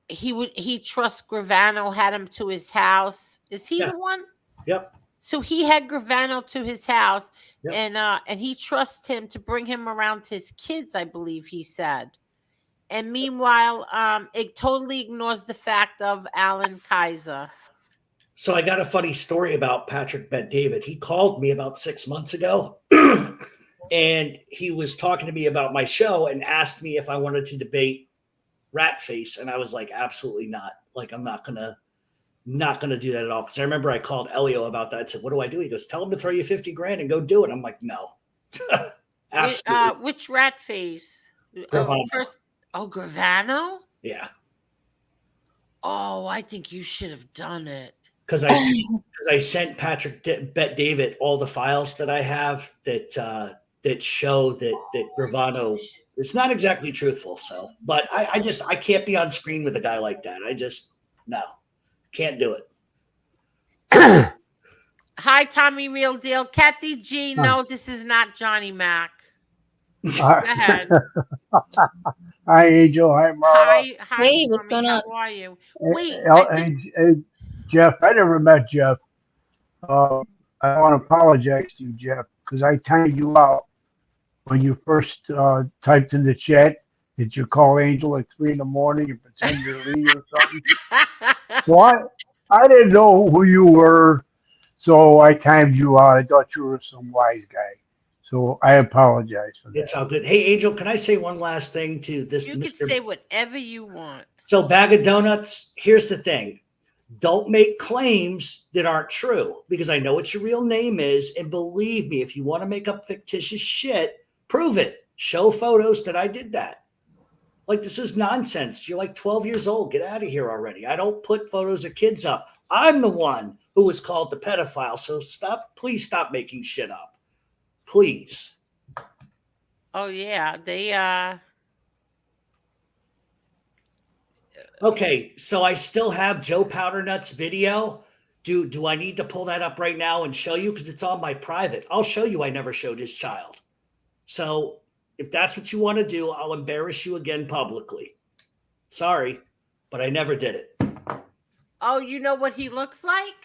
he trusts Gravano, had him to his house? Is he the one? Yep. So he had Gravano to his house, Yep. and he trusts him to bring him around his kids, I believe he said. And meanwhile, it totally ignores the fact of Alan Kaiser. So I got a funny story about Patrick Bet-David. He called me about 6 months ago, and he was talking to me about my show and asked me if I wanted to debate Ratface, and I was like, absolutely not. Like, I'm not gonna do that at all. Because I remember I called Elio about that. I said, what do I do? He goes, tell him to throw you 50 grand and go do it. I'm like, no. Absolutely. Which rat face? Gravano. Gravano? Yeah. Oh, I think you should have done it. Because I sent Patrick Bet-David all the files that I have that show that Gravano is not exactly truthful. So, but I can't be on screen with a guy like that. No, can't do it. Hi, Tommy Real Deal. Kathy G. No, this is not Johnny Mac. Go ahead. Hi, Angel. Hi, Marla. Hi, Hey, what's Tommy. going on? How are you? Hey, Wait, hey, Jeff, I never met Jeff. I want to apologize to you, Jeff, because I timed you out when you first typed in the chat that you call Angel at 3 a.m. and pretend you're Lee or something. So I didn't know who you were, so I timed you out. I thought you were some wise guy. So I apologize for that. It's all good. Hey, Angel, can I say one last thing to this? You can say whatever you want. So, Bag of Donuts, here's the thing. Don't make claims that aren't true, because I know what your real name is. And believe me, if you want to make up fictitious shit, prove it. Show photos that I did that. Like, this is nonsense. You're like 12 years old. Get out of here already. I don't put photos of kids up. I'm the one who was called the pedophile. So please stop making shit up. Please. Oh yeah, they Okay, so I still have Joe Powdernut's video. Do I need to pull that up right now and show you? Because it's on my private. I'll show you I never showed his child. So if that's what you want to do, I'll embarrass you again publicly. Sorry, but I never did it. Oh, you know what he looks like?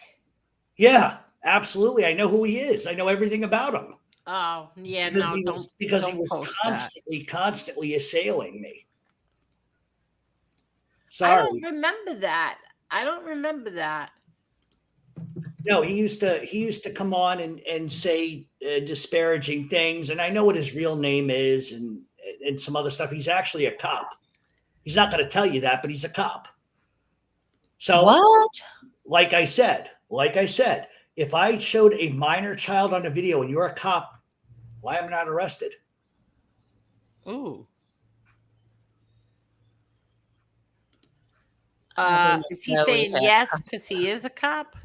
Yeah, absolutely. I know who he is. I know everything about him. Oh, yeah, Because no, he was, don't because he was post that. constantly assailing me. I Sorry. don't remember that. No, he used to come on and say disparaging things, and I know what his real name is and some other stuff. He's actually a cop. He's not going to tell you that, but he's a cop. So What? Like I said, if I showed a minor child on a video and you're a cop, why am I not arrested? Ooh. Is he saying yes because he is a cop?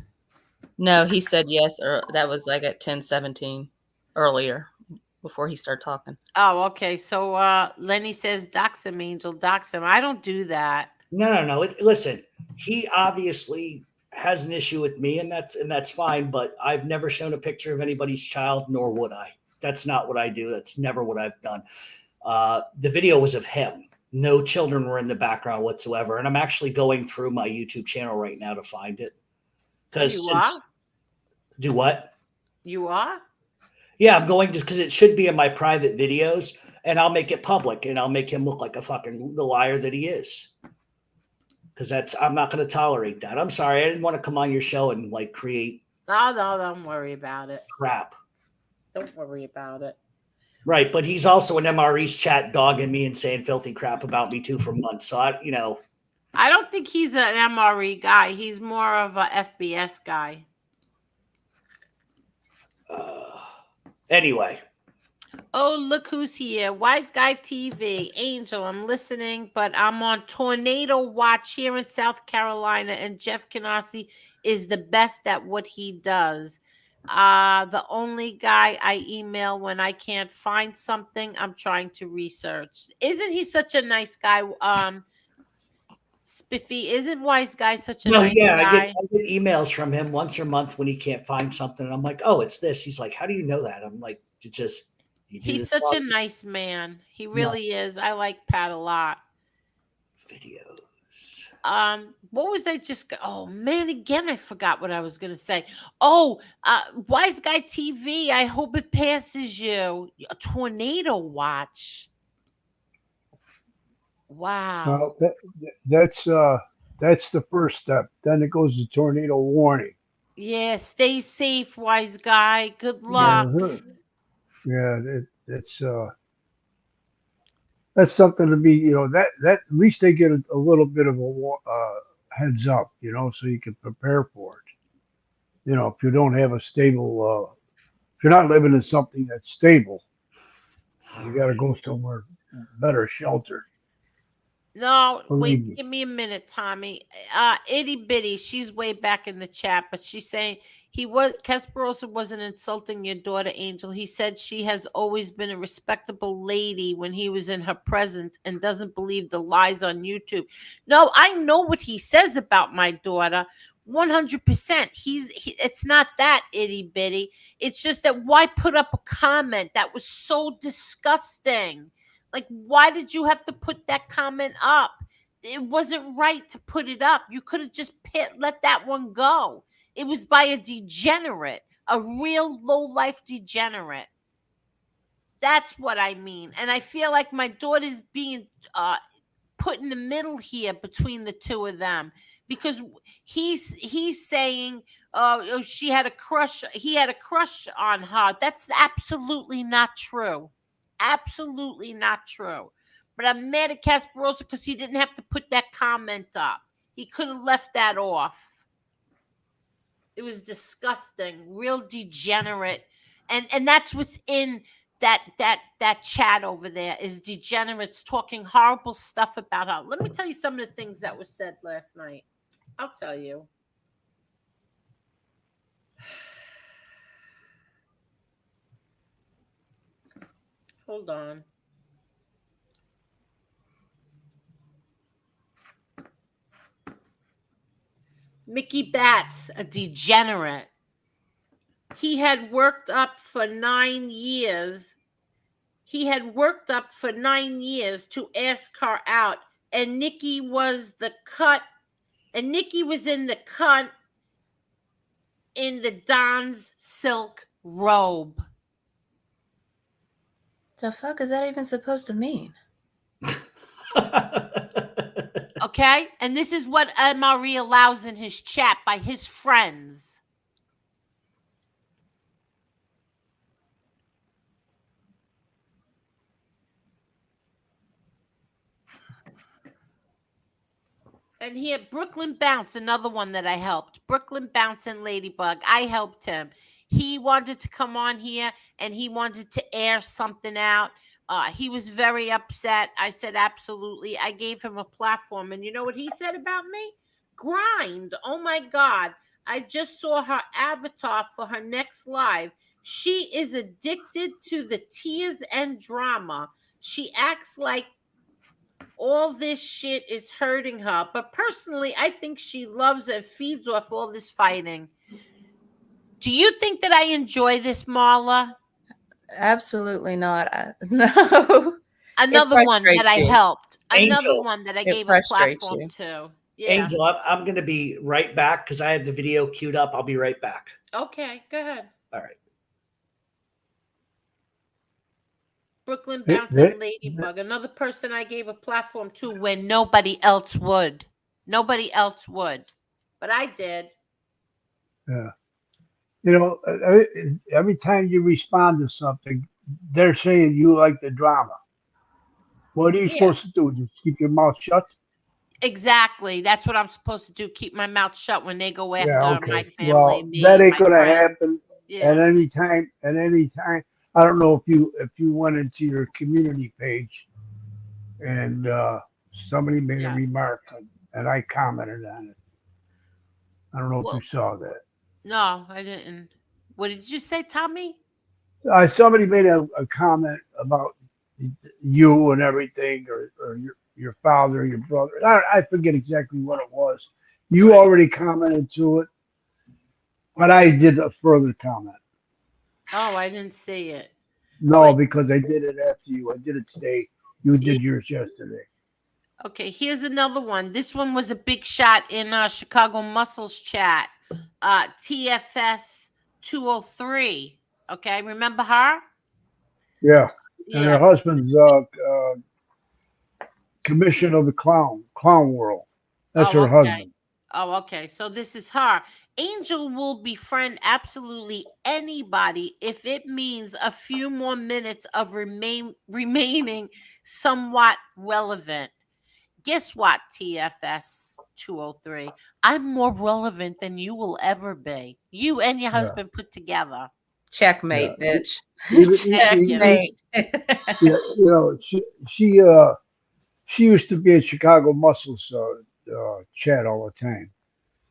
No, he said yes, or that was like at 10:17 earlier before he started talking. Oh, okay. So Lenny says dox him, Angel, dox him. I don't do that. No. Listen, he obviously has an issue with me, and that's fine. But I've never shown a picture of anybody's child, nor would I. That's not what I do. That's never what I've done. The video was of him. No children were in the background whatsoever. And I'm actually going through my YouTube channel right now to find it. Do what? You are? Yeah, I'm going just because it should be in my private videos, and I'll make it public, and I'll make him look like the liar that he is. Because I'm not going to tolerate that. I'm sorry. I didn't want to come on your show and like create. No, don't worry about it. Crap. Don't worry about it. Right, but he's also in MRE's chat dogging me and saying filthy crap about me too for months. So I don't think he's an MRE guy. He's more of a FBS guy. Anyway. Oh, look who's here. Wise Guy TV. Angel, I'm listening, but I'm on tornado watch here in South Carolina, and Jeff Canarsie is the best at what he does. The only guy I email when I can't find something I'm trying to research. Isn't he such a nice guy? Spiffy, isn't Wise Guy such a nice guy? I get emails from him once a month when he can't find something. And I'm like, oh, it's this. He's like, how do you know that? I'm like, he's such a nice man. He really is. I like Pat a lot. Videos. what was I just? Oh man, again I forgot what I was gonna say. Oh, Wise Guy TV. I hope it passes you. A tornado watch. Wow. Well, that's the first step. Then it goes to tornado warning. Yeah. Stay safe, Wise Guy. Good luck. Yes. Yeah, that's something to be, that at least they get a little bit of a heads up, so you can prepare for it. If you don't have a stable, if you're not living in something that's stable, you got to go somewhere better sheltered. No, Believe wait, me. give me a minute, Tommy. Itty bitty, she's way back in the chat, but she's saying Kasparosa wasn't insulting your daughter, Angel. He said she has always been a respectable lady when he was in her presence and doesn't believe the lies on YouTube. No, I know what he says about my daughter. 100%. It's not that itty bitty. It's just that why put up a comment that was so disgusting? Like, why did you have to put that comment up? It wasn't right to put it up. You could have just let that one go. It was by a degenerate, a real low-life degenerate. That's what I mean. And I feel like my daughter's being put in the middle here between the two of them, because he's saying she had a crush. He had a crush on her. That's absolutely not true. Absolutely not true. But I'm mad at Kasparosa because he didn't have to put that comment up. He could have left that off. It was disgusting, real degenerate, and that's what's in that chat over there is degenerates talking horrible stuff about her. Let me tell you some of the things that was said last night. I'll tell you. Hold on. Mickey Batts, a degenerate. He had worked up for 9 years. He had worked up for 9 years to ask her out. And Nikki was the cut. And Nikki was in the cut in the Don's silk robe. The fuck is that even supposed to mean? Okay? And this is what MRE allows in his chat by his friends. And he had Brooklyn Bounce, another one that I helped. Brooklyn Bounce and Ladybug. I helped him. He wanted to come on here and he wanted to air something out. He was very upset. I said, absolutely. I gave him a platform. And you know what he said about me? Grind. Oh my God. I just saw her avatar for her next live. She is addicted to the tears and drama. She acts like all this shit is hurting her. But personally, I think she loves and feeds off all this fighting. Do you think that I enjoy this, Marla? Absolutely not. No. Another one that I helped. Another Angel, one that I it gave a frustrates platform you. to. Yeah. Angel, I'm going to be right back because I have the video queued up. I'll be right back. Okay, go ahead. All right. Brooklyn Bounce and Ladybug. Another person I gave a platform to when nobody else would. Nobody else would. But I did. Yeah. Every time you respond to something, they're saying you like the drama. What are you supposed to do? Just keep your mouth shut? Exactly. That's what I'm supposed to do. Keep my mouth shut when they go after my family. Well, me, that ain't gonna friend. happen at any time. At any time. I don't know if you went into your community page and somebody made a remark and I commented on it. I don't know if you saw that. No, I didn't. What did you say, Tommy? Somebody made a comment about you and everything, or your father, your brother. I forget exactly what it was. You already commented to it, but I did a further comment. Oh, I didn't see it. No, because I did it after you. I did it today. You did yours yesterday. Okay, here's another one. This one was a big shot in Chicago Muscles chat. TFS 203. Okay, remember her? Yeah. And her Yeah. husband's commission of the clown world. That's Oh, her okay. husband. Oh, okay. So this is her. Angel will befriend absolutely anybody if it means a few more minutes of remaining somewhat relevant. Guess what, TFS 203? I'm more relevant than you will ever be. You and your Yeah. husband put together. Checkmate, Yeah. bitch. Thank you. Checkmate. Yeah, you know, she used to be in Chicago Muscles chat all the time.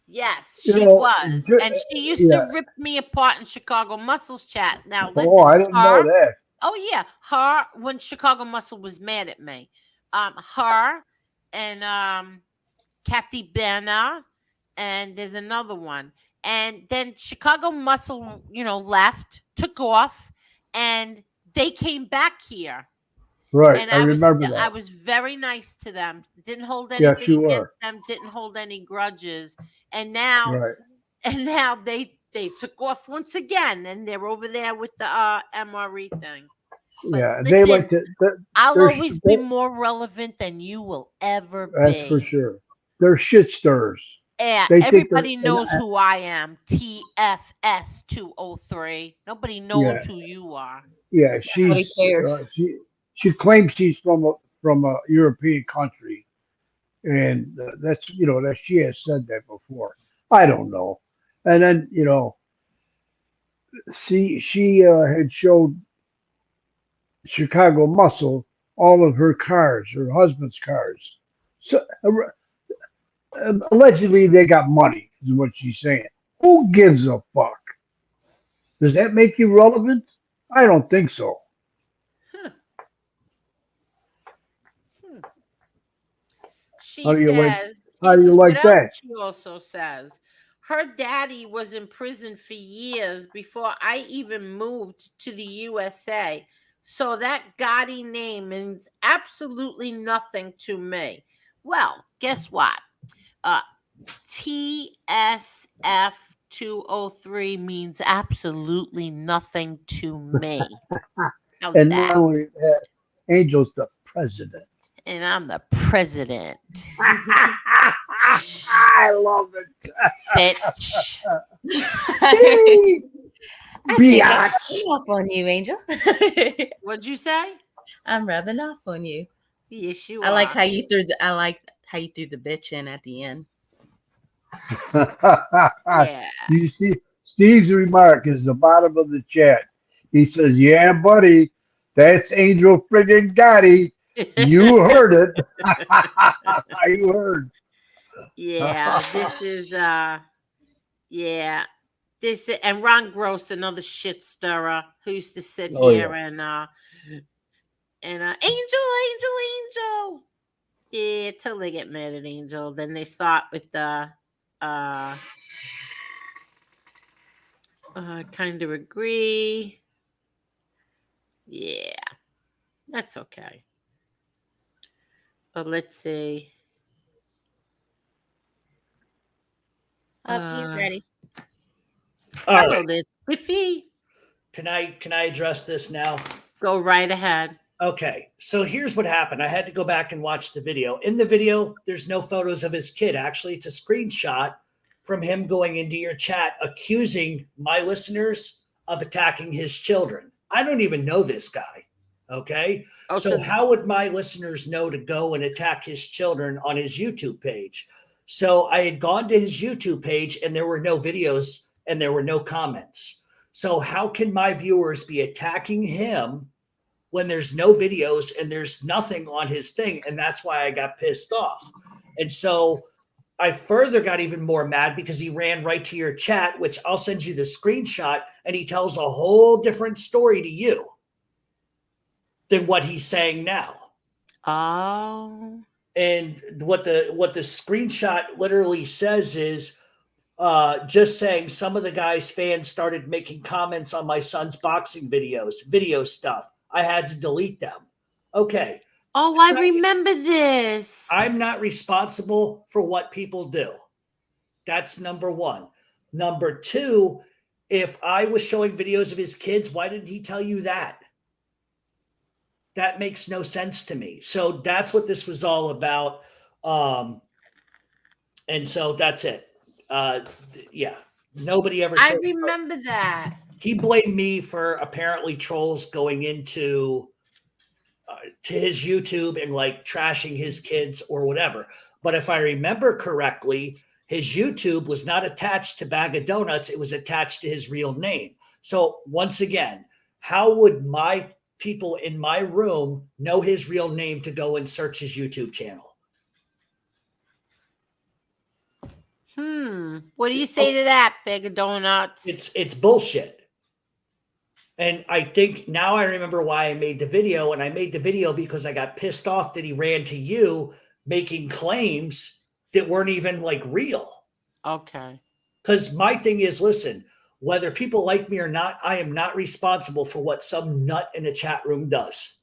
Yes, You she know, was. And she used to yeah. rip me apart in Chicago Muscles chat. Now, Oh, listen, I didn't know her. that. Oh, yeah. Her, when Chicago Muscle was mad at me. Her and Kathy Banner, and there's another one. And then Chicago Muscle, left, took off, and they came back here. Right, And I remember I that. was very nice to them. Didn't hold Yes, anything you were. against them. Didn't hold any grudges. And now, Right. they took off once again, and they're over there with the MRE thing. But Yeah, they listen, like to. I'll They're, always be more relevant than you will ever that's for be. sure. They're shit stirrers. Yeah, They think they're. everybody knows who I am. TFS 203. Nobody knows Yeah, who you are. yeah. Nobody cares. She claims she's from a European country, and that's that she has said that before. I don't know. And then she had showed Chicago Muscle all of her cars, her husband's cars. So allegedly they got money, is what she's saying. Who gives a fuck? Does that make you relevant? I don't think so. She How do you like? says, How this do you is what like else that? she also says. Her daddy was in prison for years before I even moved to the USA. So that Gotti name means absolutely nothing to me. Well, guess what? TSF 203 means absolutely nothing to me. How's And that? not only that, Angel's the president. And I'm the president. I love it. Bitch. I think I'm Biatch. rubbing off on you, Angel. What'd you say? I'm rubbing off on you. Yes, you I are. like how you threw the bitch in at the end. Yeah. You see, Steve's remark is the bottom of the chat. He says, "Yeah, buddy, that's Angel friggin' Gotti. You heard it. You heard." Yeah, this is yeah. This and Ron Gross, another shit stirrer who used to sit Oh, here yeah. and Angel. Yeah, till they get mad at Angel. Then they start with the kind of agree. Yeah, that's okay. But let's see. He's ready. All I right. know this. Iffy, Can I address this now? go right ahead. Okay, so here's what happened. I had to go back and watch the video. In the video, there's no photos of his kid. Actually, it's a screenshot from him going into your chat accusing my listeners of attacking his children. I don't even know this guy. Okay. Oh, So how would my listeners know to go and attack his children on his YouTube page? So I had gone to his YouTube page and there were no videos and there were no comments. So how can my viewers be attacking him when there's no videos and there's nothing on his thing? And that's why I got pissed off. And so I further got even more mad because he ran right to your chat, which I'll send you the screenshot, and he tells a whole different story to you than what he's saying now. Oh. And what the screenshot literally says is just saying some of the guy's fans started making comments on my son's boxing video stuff. I had to delete them. Okay. Oh, I remember this. I'm not responsible for what people do. That's number one. Number two, if I was showing videos of his kids, why didn't he tell you that? That makes no sense to me. So that's what this was all about. And so that's it. Yeah. Nobody ever I showed remember that. He blamed me for apparently trolls going into to his YouTube and like trashing his kids or whatever. But if I remember correctly, his YouTube was not attached to Bag of Donuts. It was attached to his real name. So once again, how would my people in my room know his real name to go and search his YouTube channel? What do you say to that, Bag of Donuts? It's bullshit. And I think now I remember why I made the video. And I made the video because I got pissed off that he ran to you making claims that weren't even like real. Okay. Because my thing is, listen, whether people like me or not, I am not responsible for what some nut in a chat room does.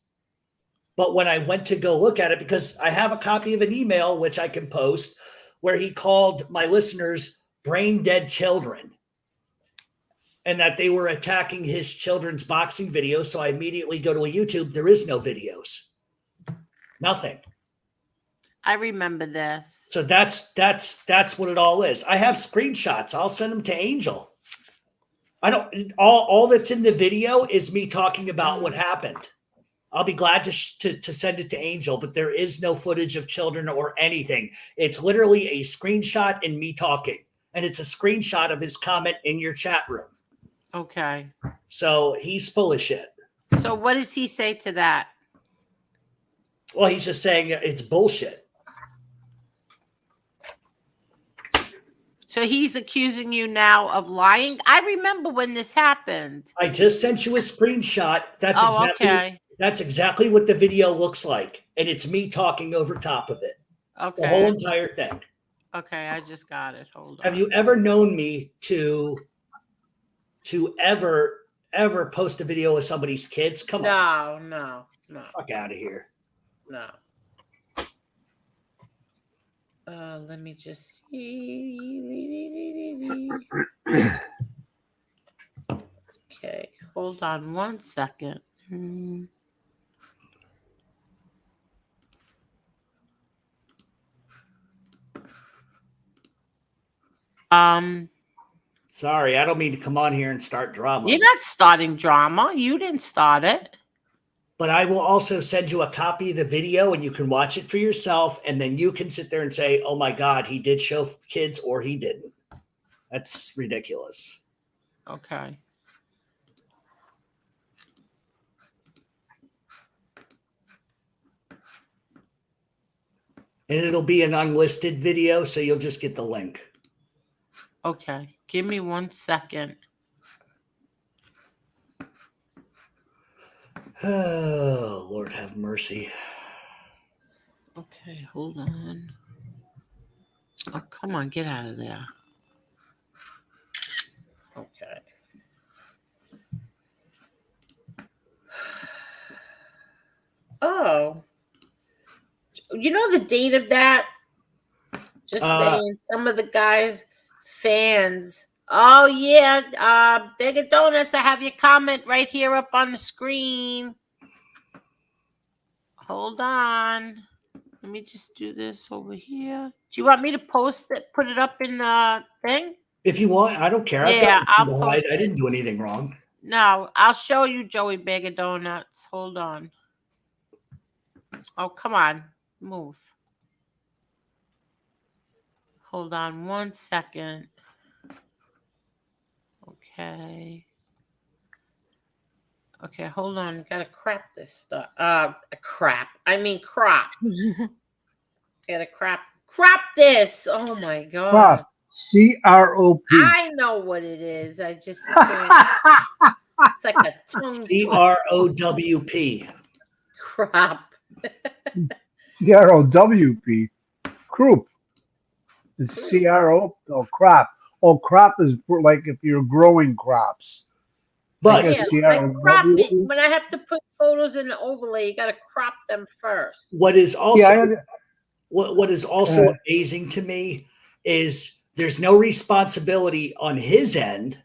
But when I went to go look at it, because I have a copy of an email, which I can post, where he called my listeners brain dead children and that they were attacking his children's boxing videos. So I immediately go to a YouTube. There is no videos. Nothing. I remember this. So that's what it all is. I have screenshots. I'll send them to Angel. I don't, all that's in the video is me talking about what happened. I'll be glad to send it to Angel, but there is no footage of children or anything. It's literally a screenshot and me talking. And it's a screenshot of his comment in your chat room. Okay. So he's full of shit. So what does he say to that? Well, he's just saying it's bullshit. So he's accusing you now of lying? I remember when this happened. I just sent you a screenshot. That's exactly what the video looks like. And it's me talking over top of it. Okay. The whole entire thing. Okay, I just got it. Hold on. Have you ever known me to ever post a video of somebody's kids? Come on. No. Fuck out of here. No. Let me just see. Okay, hold on one second. Sorry, I don't mean to come on here and start drama. You're not starting drama. You didn't start it. But I will also send you a copy of the video and you can watch it for yourself. And then you can sit there and say, oh my God, he did show kids or he didn't. That's ridiculous. Okay. And it'll be an unlisted video, so you'll just get the link. Okay. Give me 1 second. Oh, Lord have mercy. Okay, hold on. Oh, come on, get out of there. Okay. Oh. You know the date of that? Just saying, some of the guys, fans. Oh, yeah. Bag of Donuts, I have your comment right here up on the screen. Hold on. Let me just do this over here. Do you want me to post it, put it up in the thing? If you want, I don't care. Yeah, I'll post I didn't do anything wrong. No, I'll show you, Joey Bag of Donuts. Hold on. Oh, come on. Move. Hold on 1 second. Okay. Okay, hold on. Gotta crap this stuff. Crap. I mean crop. Gotta crop this. Oh my God. Crop. C-R-O-P. I know what it is. I just can't. It's like a tongue. C-R-O-W-P. Crop. C-R-O-W-P. Croup. It's C-R-O. Oh, crop. Oh, crop is for like if you're growing crops. But guess, Yeah, yeah, like crop but- it. When I have to put photos in the overlay, you got to crop them first. what is yeah, also what is also Uh, amazing to me is there's no responsibility on his end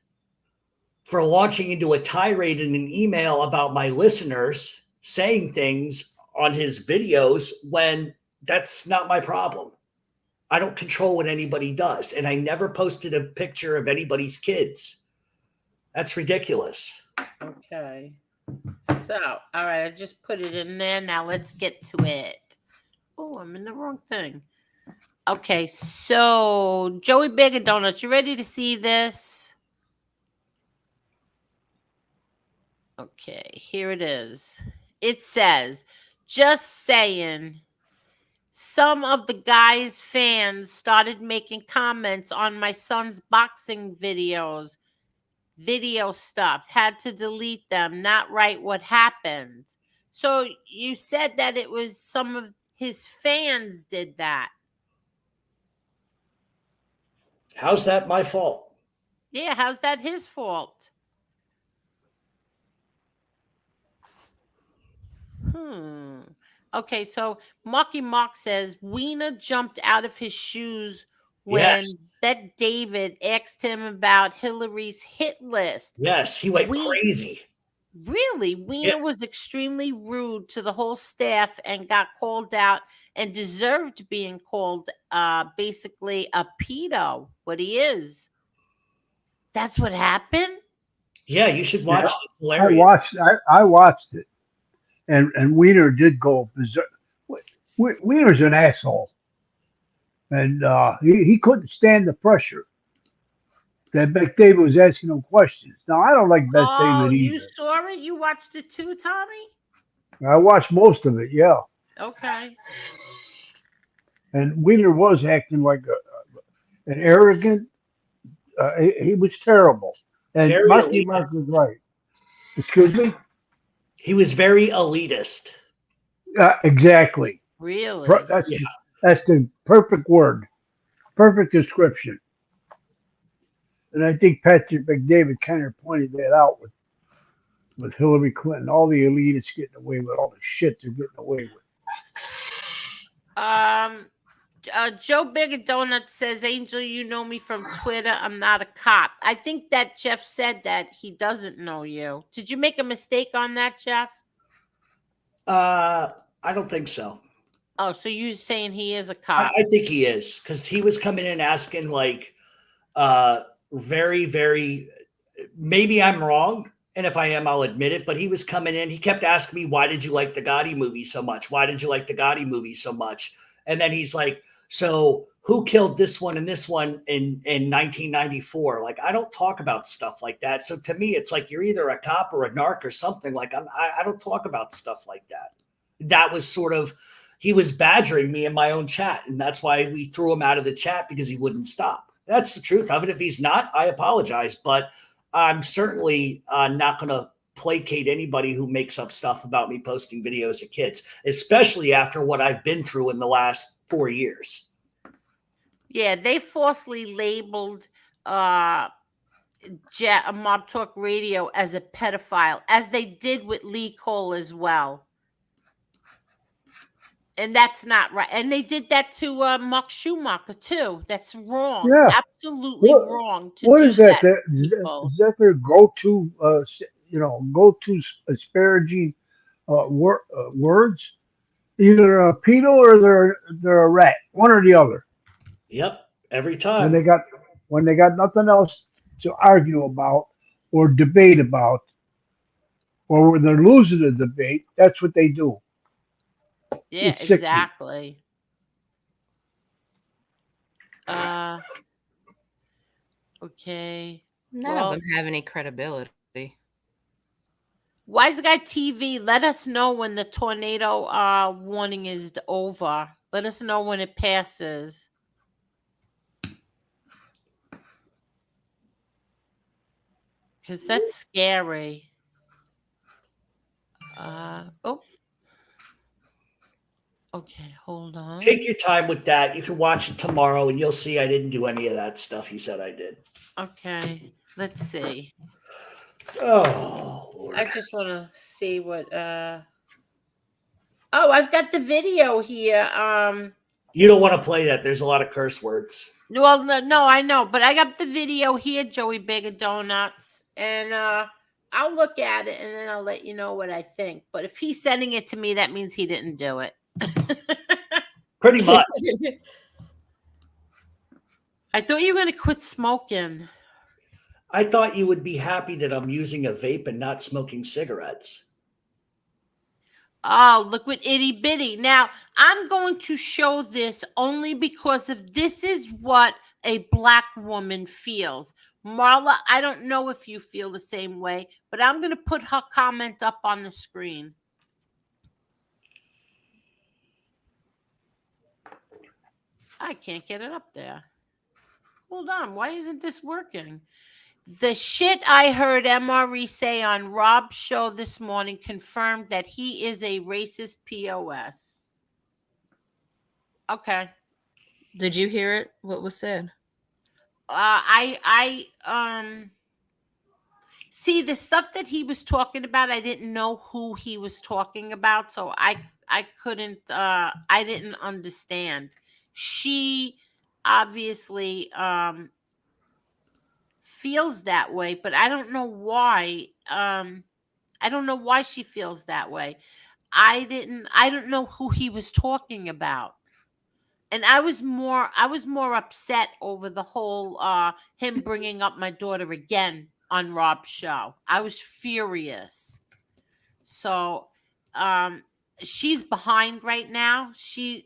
for launching into a tirade in an email about my listeners saying things on his videos when that's not my problem. I don't control what anybody does. And I never posted a picture of anybody's kids. That's ridiculous. Okay. So, all right, I just put it in there. Now let's get to it. Oh, I'm in the wrong thing. Okay, so Joey Bigger Donuts, you ready to see this? Okay, here it is. It says, just saying, some of the guy's fans started making comments on my son's boxing videos, video stuff, had to delete them, not write what happened. So you said that it was some of his fans did that. How's that my fault? Yeah, how's that his fault? Okay, so Marky Mark says Wiener jumped out of his shoes when Yes. Bet David asked him about Hillary's hit list. Yes, he went We- crazy. Really, Wiener was extremely rude to the whole staff and got called out and deserved being called basically a pedo, what he is. That's what happened? Yeah, you should watch Yeah, it. It's hilarious. I watched it, and Wiener did go berserk. Wiener's an asshole, and he couldn't stand the pressure that Beck David was asking him questions. Now I don't like Beck Oh, David you either. saw it? You watched it too, Tommy? I watched most of it, yeah, Okay. and Wiener was acting like an arrogant. He was terrible, and Very Marky elitist. Mark was right. Excuse me. He was very elitist. Exactly. Really? That's the perfect word, perfect description. And I think Patrick McDavid kind of pointed that out with Hillary Clinton, all the elitists getting away with all the shit they're getting away with. Joe Bigger Donut says, Angel, you know me from Twitter. I'm not a cop. I think that Jeff said that he doesn't know you. Did you make a mistake on that, Jeff? I don't think so. Oh, so you're saying he is a cop? I think he is, because he was coming in asking like very, very, maybe I'm wrong. And if I am, I'll admit it. But he was coming in. He kept asking me, why did you like the Gotti movie so much? Why did you like the Gotti movie so much? And then he's like, so who killed this one and this one in 1994? Like, I don't talk about stuff like that. So to me, it's like you're either a cop or a narc or something. Like I don't talk about stuff like that. That was sort of, he was badgering me in my own chat. And that's why we threw him out of the chat, because he wouldn't stop. That's the truth of it. If he's not, I apologize. But I'm certainly not going to placate anybody who makes up stuff about me posting videos of kids, especially after what I've been through in the last 4 years. Yeah, they falsely labeled Mob Talk Radio as a pedophile, as they did with Lee Cole as well. And that's not right. And they did that to Mark Schumacher too. That's wrong. Yeah. Absolutely wrong. What do is that? people. Is that their go-to? Go-to asparaging words? Either a pedo or they're a rat. One or the other. Yep, every time. When they got nothing else to argue about or debate about, or when they're losing the debate, that's what they do. Yeah, It's sickening. exactly. Okay. None of them have any credibility. Wise Guy TV, let us know when the tornado warning is over. Let us know when it passes. Because that's scary. Okay, hold on. Take your time with that. You can watch it tomorrow and you'll see I didn't do any of that stuff he said I did. Okay, let's see. Oh, Lord. I just want to see what. Oh, I've got the video here. You don't want to play that. There's a lot of curse words. Well, no, I know, but I got the video here, Joey Big of Donuts, and I'll look at it and then I'll let you know what I think. But if he's sending it to me, that means he didn't do it. Pretty much. I thought you were going to quit smoking. I thought you would be happy that I'm using a vape and not smoking cigarettes. Oh, look what itty bitty. Now, I'm going to show this only because of this is what a black woman feels. Marla, I don't know if you feel the same way, but I'm going to put her comment up on the screen. I can't get it up there. Hold on. Why isn't this working? The shit I heard MRE say on Rob's show this morning confirmed that he is a racist POS. Okay. Did you hear it? What was said? See the stuff that he was talking about. I didn't know who he was talking about, so I couldn't. I didn't understand. She obviously feels that way, but I don't know why. I don't know why she feels that way. I don't know who he was talking about. And I was more upset over the whole him bringing up my daughter again on Rob's show. I was furious. So she's behind right now. She's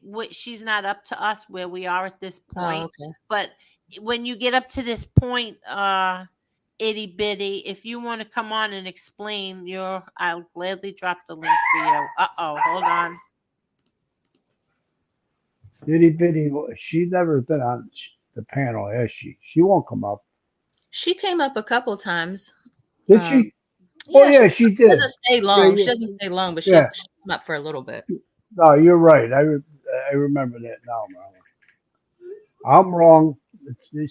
not up to us where we are at this point. Oh, okay. But when you get up to this point, itty bitty, if you want to come on and explain I'll gladly drop the link for you. Hold on. Itty bitty. She's never been on the panel, has she? She won't come up. She came up a couple times. Did she? Oh yeah, she did. She doesn't stay long. Yeah. She doesn't stay long, but Yeah. she'll come up for a little bit. No, you're right. I remember that now, Marla. I'm wrong.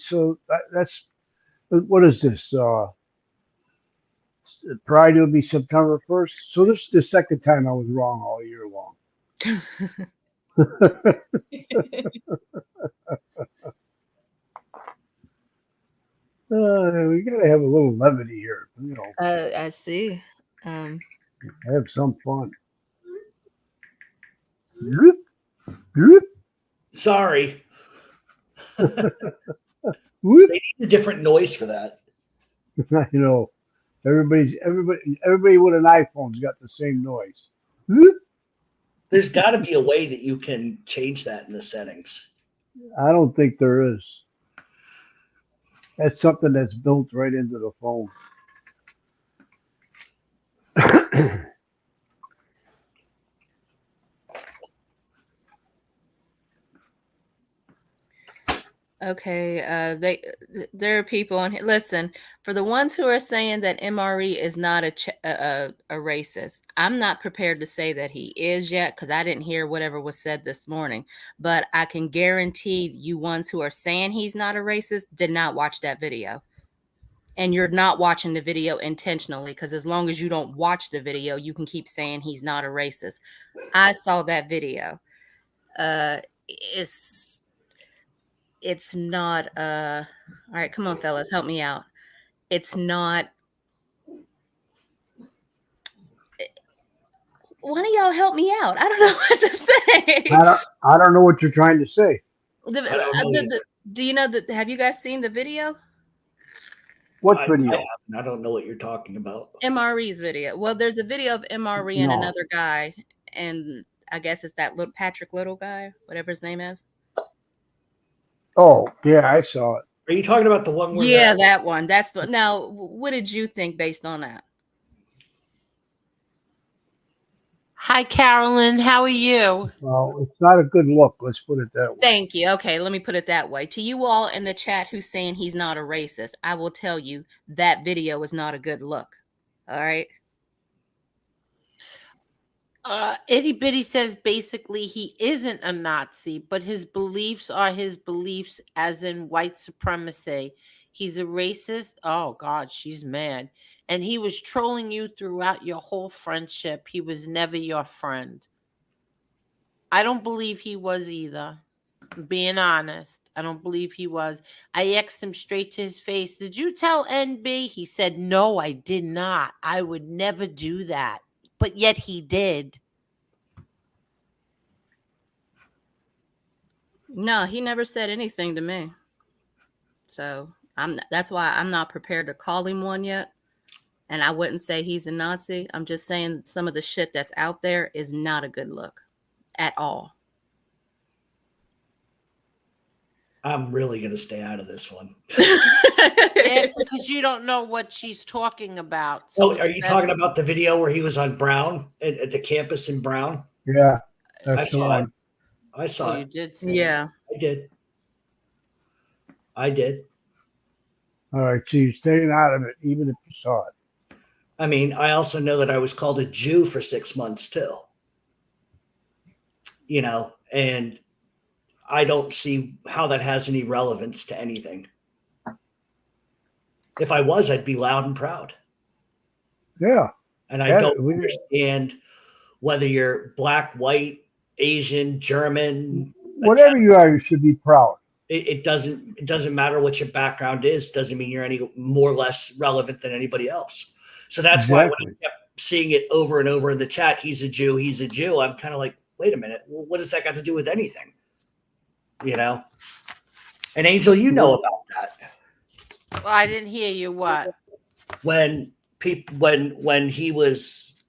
So that's what is this? Pride will be September 1st. So this is the second time I was wrong all year long. We gotta have a little levity here, you know. I see. Have some fun. Whoop, whoop, Sorry. whoop. They need a different noise for that. You know, everybody with an iPhone's got the same noise. Whoop. There's got to be a way that you can change that in the settings. I don't think there is. That's something that's built right into the phone. Okay, there are people on here. Listen, for the ones who are saying that MRE is not a racist, I'm not prepared to say that he is yet because I didn't hear whatever was said this morning. But I can guarantee you ones who are saying he's not a racist did not watch that video. And you're not watching the video intentionally because as long as you don't watch the video, you can keep saying he's not a racist. I saw that video. It's not all right, come on fellas, help me out. It's not one of y'all help me out. I don't know what to say. I don't know what you're trying to say. Do you know that? Have you guys seen the video? What video? I don't know what you're talking about. MRE's video. Well, there's a video of MRE and another guy, and I guess it's that little Patrick Little guy, whatever his name is. Oh, yeah, I saw it. Are you talking about the one where Yeah, that one. That's the now. What did you think based on that? Hi, Carolyn. How are you? Well, it's not a good look. Let's put it that way. Thank you. Okay, let me put it that way. To you all in the chat who's saying he's not a racist, I will tell you that video is not a good look. All right. Itty Bitty says basically he isn't a Nazi, but his beliefs are his beliefs, as in white supremacy. He's a racist. Oh, God, she's mad. and he was trolling you throughout your whole friendship. He was never your friend. I don't believe he was either. Being honest, I don't believe he was. I asked him straight to his face, "Did you tell NB?" He said, "No, I did not. I would never do that." But yet he did. No, he never said anything to me. So that's why I'm not prepared to call him one yet. And I wouldn't say he's a Nazi. I'm just saying some of the shit that's out there is not a good look at all. I'm really going to stay out of this one. Yeah, because you don't know what she's talking about. So Oh, are you talking about the video where he was on Brown at the campus in Brown? Yeah, I that's the saw one. it. I saw you it. did see Yeah. I did. All right, so you're staying out of it, even if you saw it. I mean, I also know that I was called a Jew for 6 months too. You know, and I don't see how that has any relevance to anything. If I was, I'd be loud and proud. Yeah. And I don't understand whether you're black, white, Asian, German, whatever you are, you should be proud. It doesn't matter what your background is. Doesn't mean you're any more or less relevant than anybody else. So that's why when I kept seeing it over and over in the chat, he's a Jew, he's a Jew. I'm kind of like, wait a minute, what does that got to do with anything? You know? And Angel, you know about that. Well, I didn't hear you. What? When he was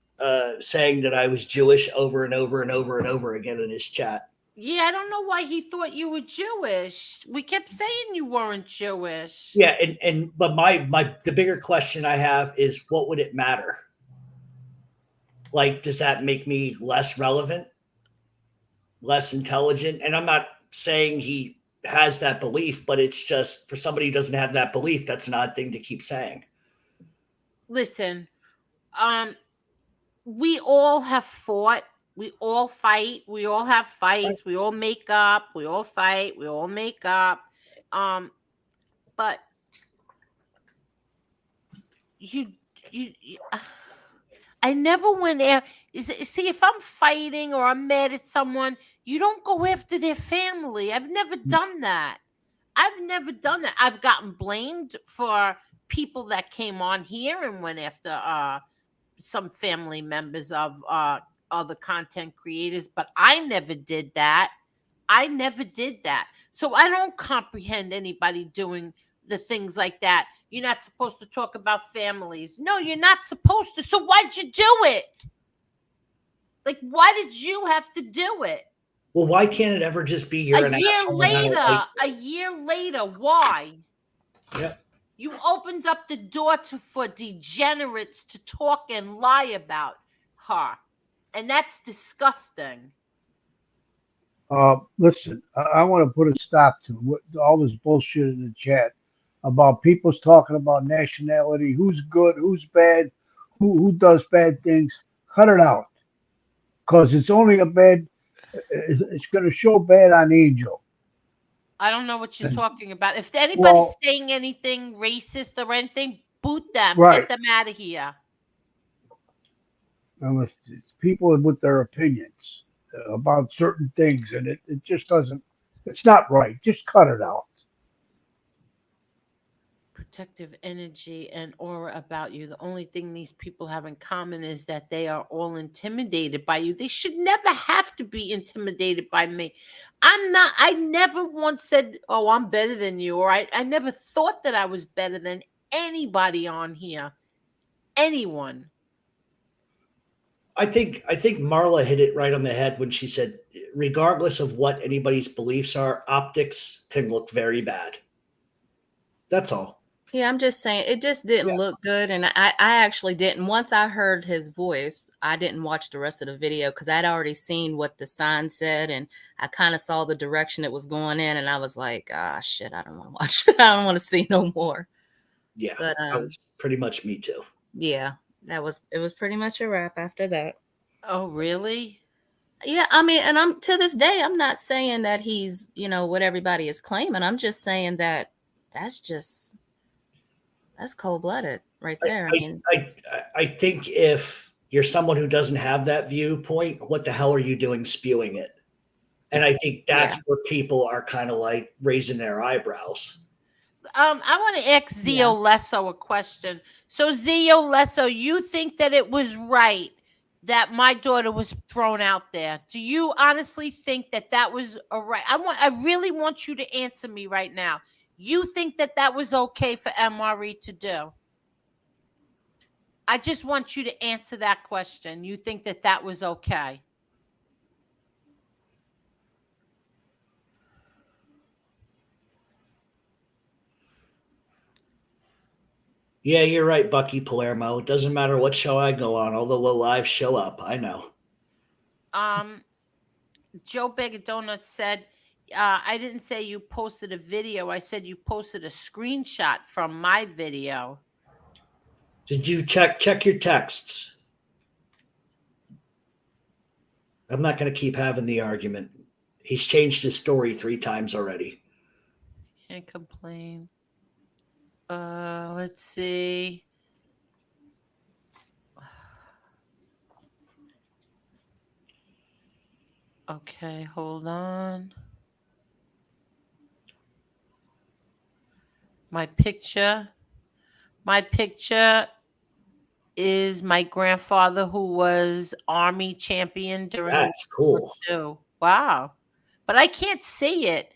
saying that I was Jewish over and over and over and over again in his chat. Yeah, I don't know why he thought you were Jewish. We kept saying you weren't Jewish. Yeah, but the bigger question I have is, what would it matter? Like, does that make me less relevant, less intelligent? And I'm not saying he has that belief, but it's just for somebody who doesn't have that belief, that's an odd thing to keep saying. Listen, we all have fought. We all fight. We all have fights. We all make up. We all fight. We all make up. But you I never went after. See, if I'm fighting or I'm mad at someone, you don't go after their family. I've never done that. I've gotten blamed for people that came on here and went after some family members of other content creators, but I never did that. So I don't comprehend anybody doing the things like that. You're not supposed to talk about families. No, you're not supposed to. So why'd you do it? Like, why did you have to do it? Well, why can't it ever just be you're an asshole? A year later, why? Yeah. You opened up the door for degenerates to talk and lie about her. And that's disgusting. Listen, I want to put a stop to all this bullshit in the chat about people talking about nationality, who's good, who's bad, who does bad things. Cut it out, because it's only it's going to show bad on Angel. I don't know what you're talking about. If anybody's saying anything racist or anything, boot them. Right. Get them out of here. Unless it's people with their opinions about certain things, and it just doesn't, it's not right. Just cut it out. Protective energy and aura about you. The only thing these people have in common is that they are all intimidated by you. They should never have to be intimidated by me. I never once said, oh, I'm better than you, or I never thought that I was better than anybody on here. Anyone. I think Marla hit it right on the head when she said, regardless of what anybody's beliefs are, optics can look very bad. That's all. Yeah, I'm just saying it just didn't look good. And I actually didn't. Once I heard his voice, I didn't watch the rest of the video because I'd already seen what the sign said. And I kind of saw the direction it was going in. And I was like, shit, I don't want to watch it. I don't want to see no more. Yeah, but that was pretty much me too. Yeah, it was pretty much a wrap after that. Oh, really? Yeah, I mean, and I'm to this day, I'm not saying that he's, what everybody is claiming. I'm just saying that's That's cold-blooded right there. I mean, I think if you're someone who doesn't have that viewpoint, what the hell are you doing spewing it? And I think that's where people are kind of like raising their eyebrows. I want to ask Zio Lesso a question. So, Zio Lesso, you think that it was right that my daughter was thrown out there? Do you honestly think that that was a right? I really want you to answer me right now. You think that that was okay for MRE to do? I just want you to answer that question. You think that that was okay? Yeah, you're right, Bucky Palermo. It doesn't matter what show I go on, all the low lives show up. I know. Joe Big Donut said, I didn't say you posted a video. I said you posted a screenshot from my video. Did you check your texts? I'm not going to keep having the argument. He's changed his story 3 times already. Can't complain. Let's see. Okay, hold on. My picture is my grandfather who was Army champion during That's cool. Wow. But I can't see it.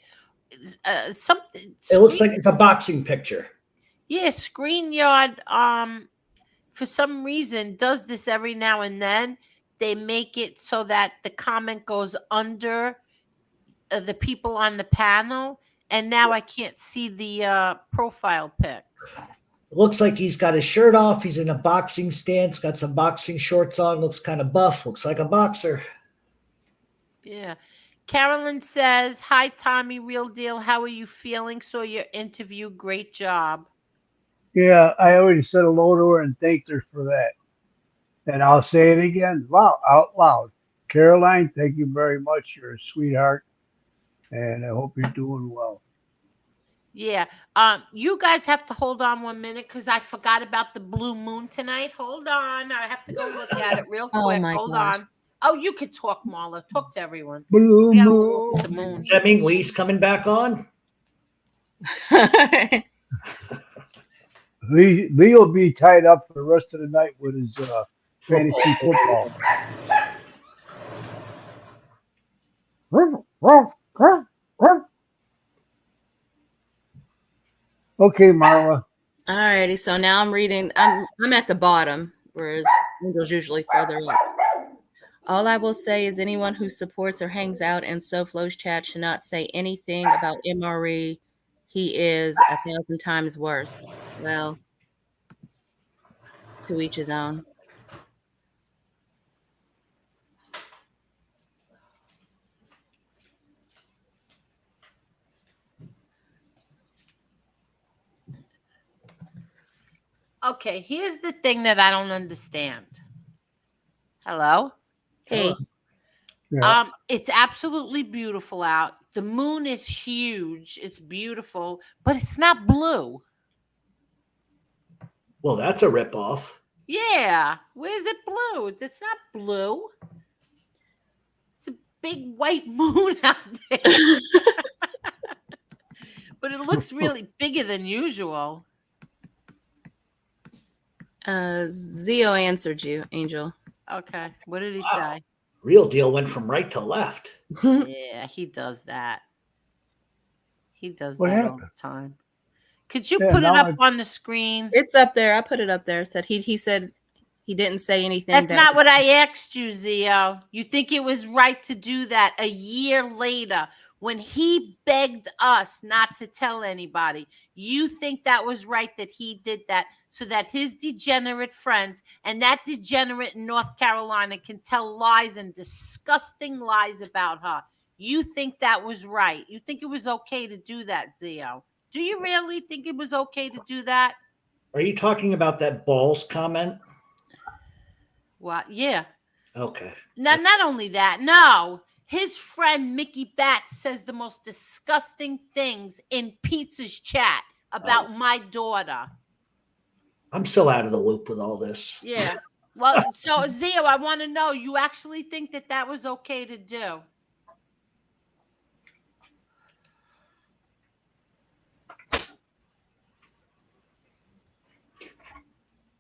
Something. It looks like it's a boxing picture. Yeah, ScreenYard for some reason does this every now and then. They make it so that the comment goes under the people on the panel, and now I can't see the profile pics. It looks like he's got his shirt off. He's in a boxing stance, got some boxing shorts on, looks kind of buff, looks like a boxer. Yeah. Carolyn says, hi, Tommy, real deal. How are you feeling? Saw your interview. Great job. Yeah, I already said hello to her and thanked her for that. And I'll say it again, out loud. Caroline, thank you very much. You're a sweetheart. And I hope you're doing well. Yeah. You guys have to hold on 1 minute because I forgot about the blue moon tonight. Hold on. I have to go look at it real quick. Hold on. Oh, you could talk, Marla. Talk to everyone. Blue moon. The moon. Does that mean Lee's coming back on? Lee will be tied up for the rest of the night with his fantasy football. Okay, Marla. alrighty. So now I'm reading. I'm at the bottom, whereas Angel's usually further up. All I will say is anyone who supports or hangs out in SoFlo's chat should not say anything about MRE. He is 1,000 times worse. Well, to each his own. Okay, here's the thing that I don't understand. Hello? Hey. Yeah. It's absolutely beautiful out. The moon is huge. It's beautiful, but it's not blue. Well, that's a ripoff. Yeah. Where's it blue? It's not blue. It's a big white moon out there. But it looks really bigger than usual. Zio answered you, Angel. Okay. What did he Wow. say? Real deal went from right to left. Yeah, he does that. He does What that all happened? the time. Could you Yeah, put it now up on the screen? It's up there. I put it up there. Said he said he didn't say anything. That's not what I asked you, Zio. You think it was right to do that a year later when he begged us not to tell anybody? You think that was right that he did that so that his degenerate friends and that degenerate in North Carolina can tell lies and disgusting lies about her? You think that was right? You think it was okay to do that, Zio? Do you really think it was okay to do that? Are you talking about that balls comment? Well, yeah. Okay. Now, not only that, no. His friend Mickey Batts says the most disgusting things in Pizza's chat about my daughter. I'm so out of the loop with all this. Yeah. Well, so Zio, I want to know, you actually think that that was okay to do?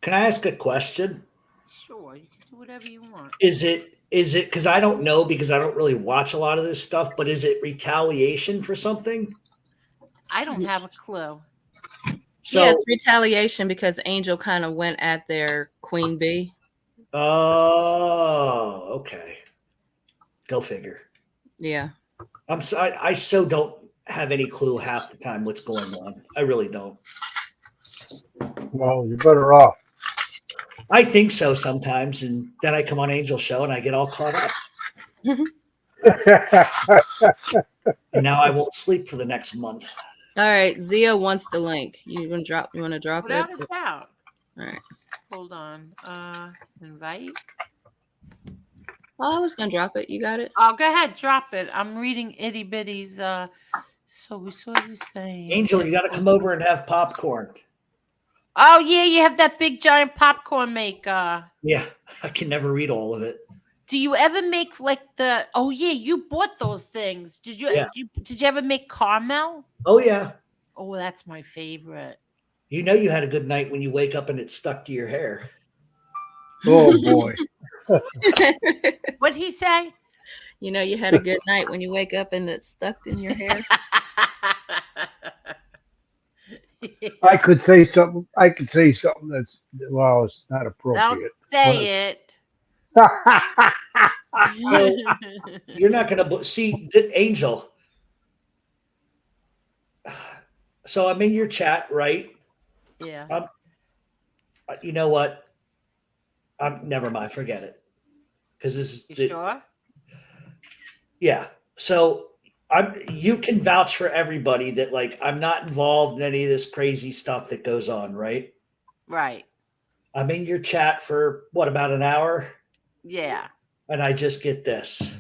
Can I ask a question? Sure, you can do whatever you want. Is it because I don't know, because I don't really watch a lot of this stuff, but is it retaliation for something? I don't have a clue. So, yeah, it's retaliation because Angel kind of went at their queen bee. oh, okay. Go figure. Yeah. I so don't have any clue half the time what's going on. I really don't. Well, you're better off. I think so sometimes, and then I come on Angel's show and I get all caught up. And now I won't sleep for the next month. All right, Zia wants the link. You want to drop Without it? a doubt. All right. Hold on. Invite. Oh, I was gonna drop it. You got it? Oh, go ahead, drop it. I'm reading itty bitties. So we saw you saying. Angel, you got to come over and have popcorn. Oh yeah, you have that big giant popcorn maker. Yeah, I can never read all of it. Do you ever make like the? Oh yeah, you bought those things. Did you? Yeah. Did you ever make caramel? Oh, yeah. Oh, that's my favorite. You know you had a good night when you wake up and it's stuck to your hair. Oh boy. What'd he say? You know, you had a good night when you wake up and it's stuck in your hair. I could say something. I could say something that's, well, it's not Don't appropriate. say it. You're not going to see Angel. So I'm in your chat, right? Yeah. You know what? Never mind. Forget it. Because this is You sure? Yeah. So you can vouch for everybody that, like, I'm not involved in any of this crazy stuff that goes on, right? Right. I'm in your chat for what, about an hour? Yeah. And I just get this.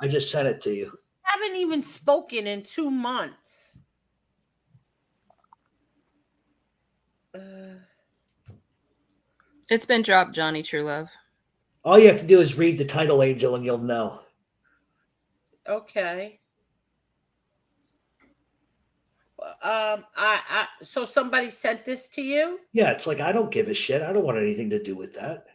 I just sent it to you. Haven't even spoken in 2 months. It's been dropped, Johnny True Love. All you have to do is read the title, Angel, and you'll know. Okay. So somebody sent this to you? Yeah, it's like, I don't give a shit. I don't want anything to do with that.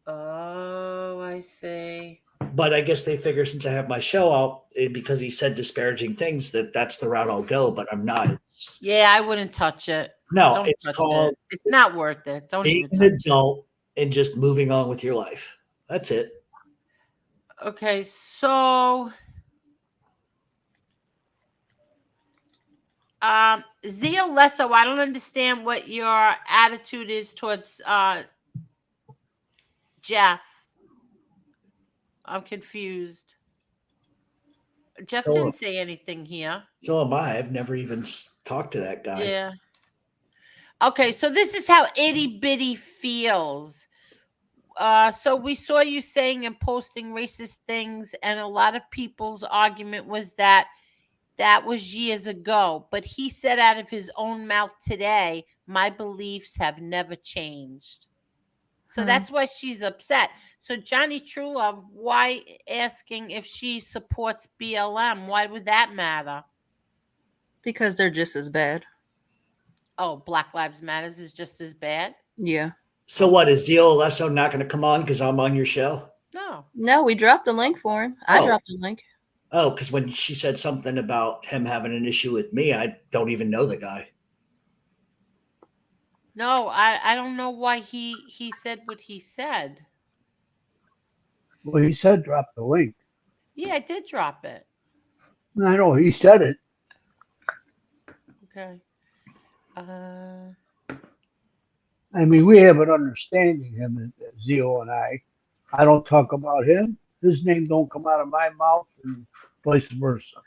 Oh, I see. But I guess they figure since I have my show out, because he said disparaging things, that's the route I'll go. But I'm not. Yeah, I wouldn't touch it. No, Don't it's touch called it. It's not worth it. Don't being even an touch adult and just moving on with your life. That's it. it. Okay, so Zia Lesso, I don't understand what your attitude is towards Jeff. I'm confused. Jeff So- didn't say anything here. So am I. I've never even talked to that guy. Yeah. Okay, so this is how itty bitty feels. So we saw you saying and posting racist things, and a lot of people's argument was that that was years ago. But he said out of his own mouth today, my beliefs have never changed. So that's why she's upset. So Johnny Truelove, why asking if she supports BLM? Why would that matter? Because they're just as bad. Oh, Black Lives Matters is just as bad? Yeah. So what, is Zio Alesso not going to come on because I'm on your show? No. No, we dropped the link for him. I dropped the link. Oh, because when she said something about him having an issue with me, I don't even know the guy. No, I don't know why he said what he said. Well, he said drop the link. Yeah, I did drop it. I know he said it. Okay. I mean, we have an understanding, him and Zio and I. I don't talk about him. His name don't come out of my mouth, and vice versa.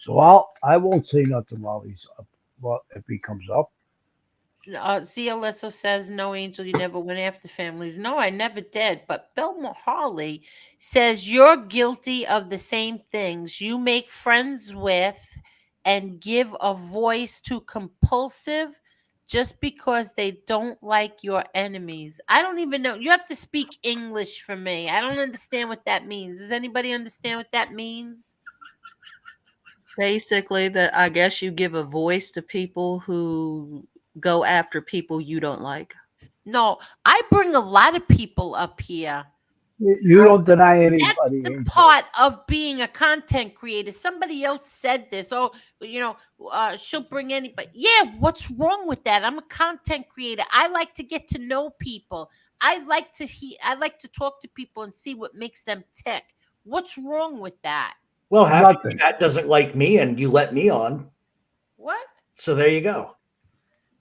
So I won't say nothing while he's up. Well, if he comes up. Zia Lesso says, no, Angel, you never went after families. No, I never did. But Bill Harley says you're guilty of the same things. You make friends with and give a voice to compulsive, just because they don't like your enemies. I don't even know. You have to speak English for me. I don't understand what that means. Does anybody understand what that means? Basically, that I guess you give a voice to people who go after people you don't like. No, I bring a lot of people up here. You don't deny That's anybody, the Angel. part of being a content creator. Somebody else said this. Oh, she'll bring anybody. Yeah, what's wrong with that? I'm a content creator. I like to get to know people. I like to talk to people and see what makes them tick. What's wrong with that? Well, half your Nothing. chat doesn't like me, and you let me on. What? So there you go.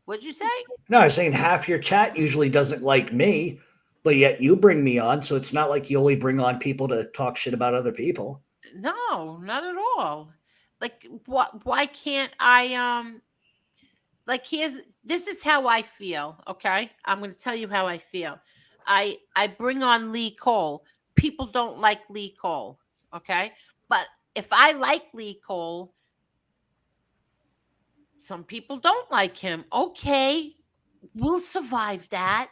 What'd you say? No, I was saying half your chat usually doesn't like me, but yet you bring me on. So it's not like you only bring on people to talk shit about other people. No, not at all. Like, why can't I like this is how I feel, okay? I'm going to tell you how I feel. I bring on Lee Cole. People don't like Lee Cole, okay? But if I like Lee Cole, some people don't like him. Okay, we'll survive that.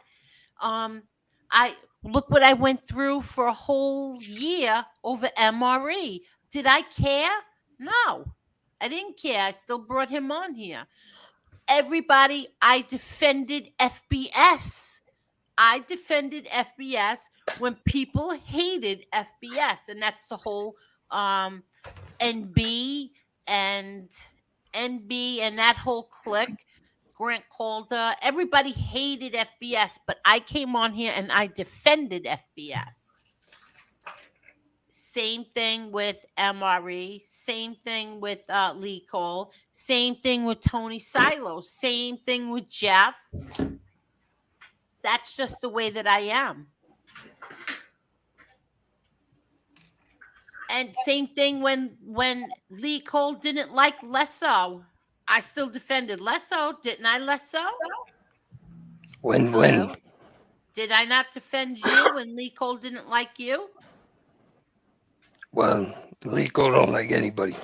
I look what I went through for a whole year over MRE. Did I care? No. I didn't care. I still brought him on here. Everybody, I defended FBS. I defended FBS when people hated FBS, and that's the whole NB and that whole clique. Grant Calder, everybody hated FBS, but I came on here and I defended FBS. Same thing with MRE, same thing with Lee Cole, same thing with Tony Silo, same thing with Jeff. That's just the way that I am. And same thing when Lee Cole didn't like Lesso. I still defended Lesso, didn't I, Lesso? When? Did I not defend you when Lee Cole didn't like you? Well, Lee Cole don't like anybody.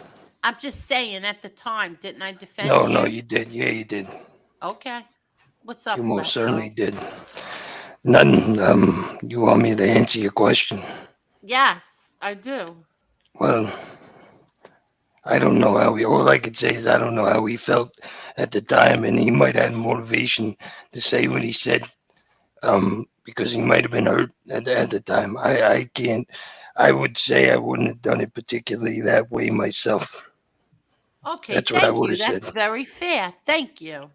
I'm just saying, at the time, didn't I defend No, you? no, you did. Yeah, you did. Okay. What's up, You most Lesso? certainly did. None. You want me to answer your question? Yes, I do. Well, I don't know how all I could say is I don't know how he felt at the time, and he might have had motivation to say what he said, because he might have been hurt at the time. I can't. I would say I wouldn't have done it particularly that way myself. Okay, That's what I thank would you. have That's said. very fair. Thank you.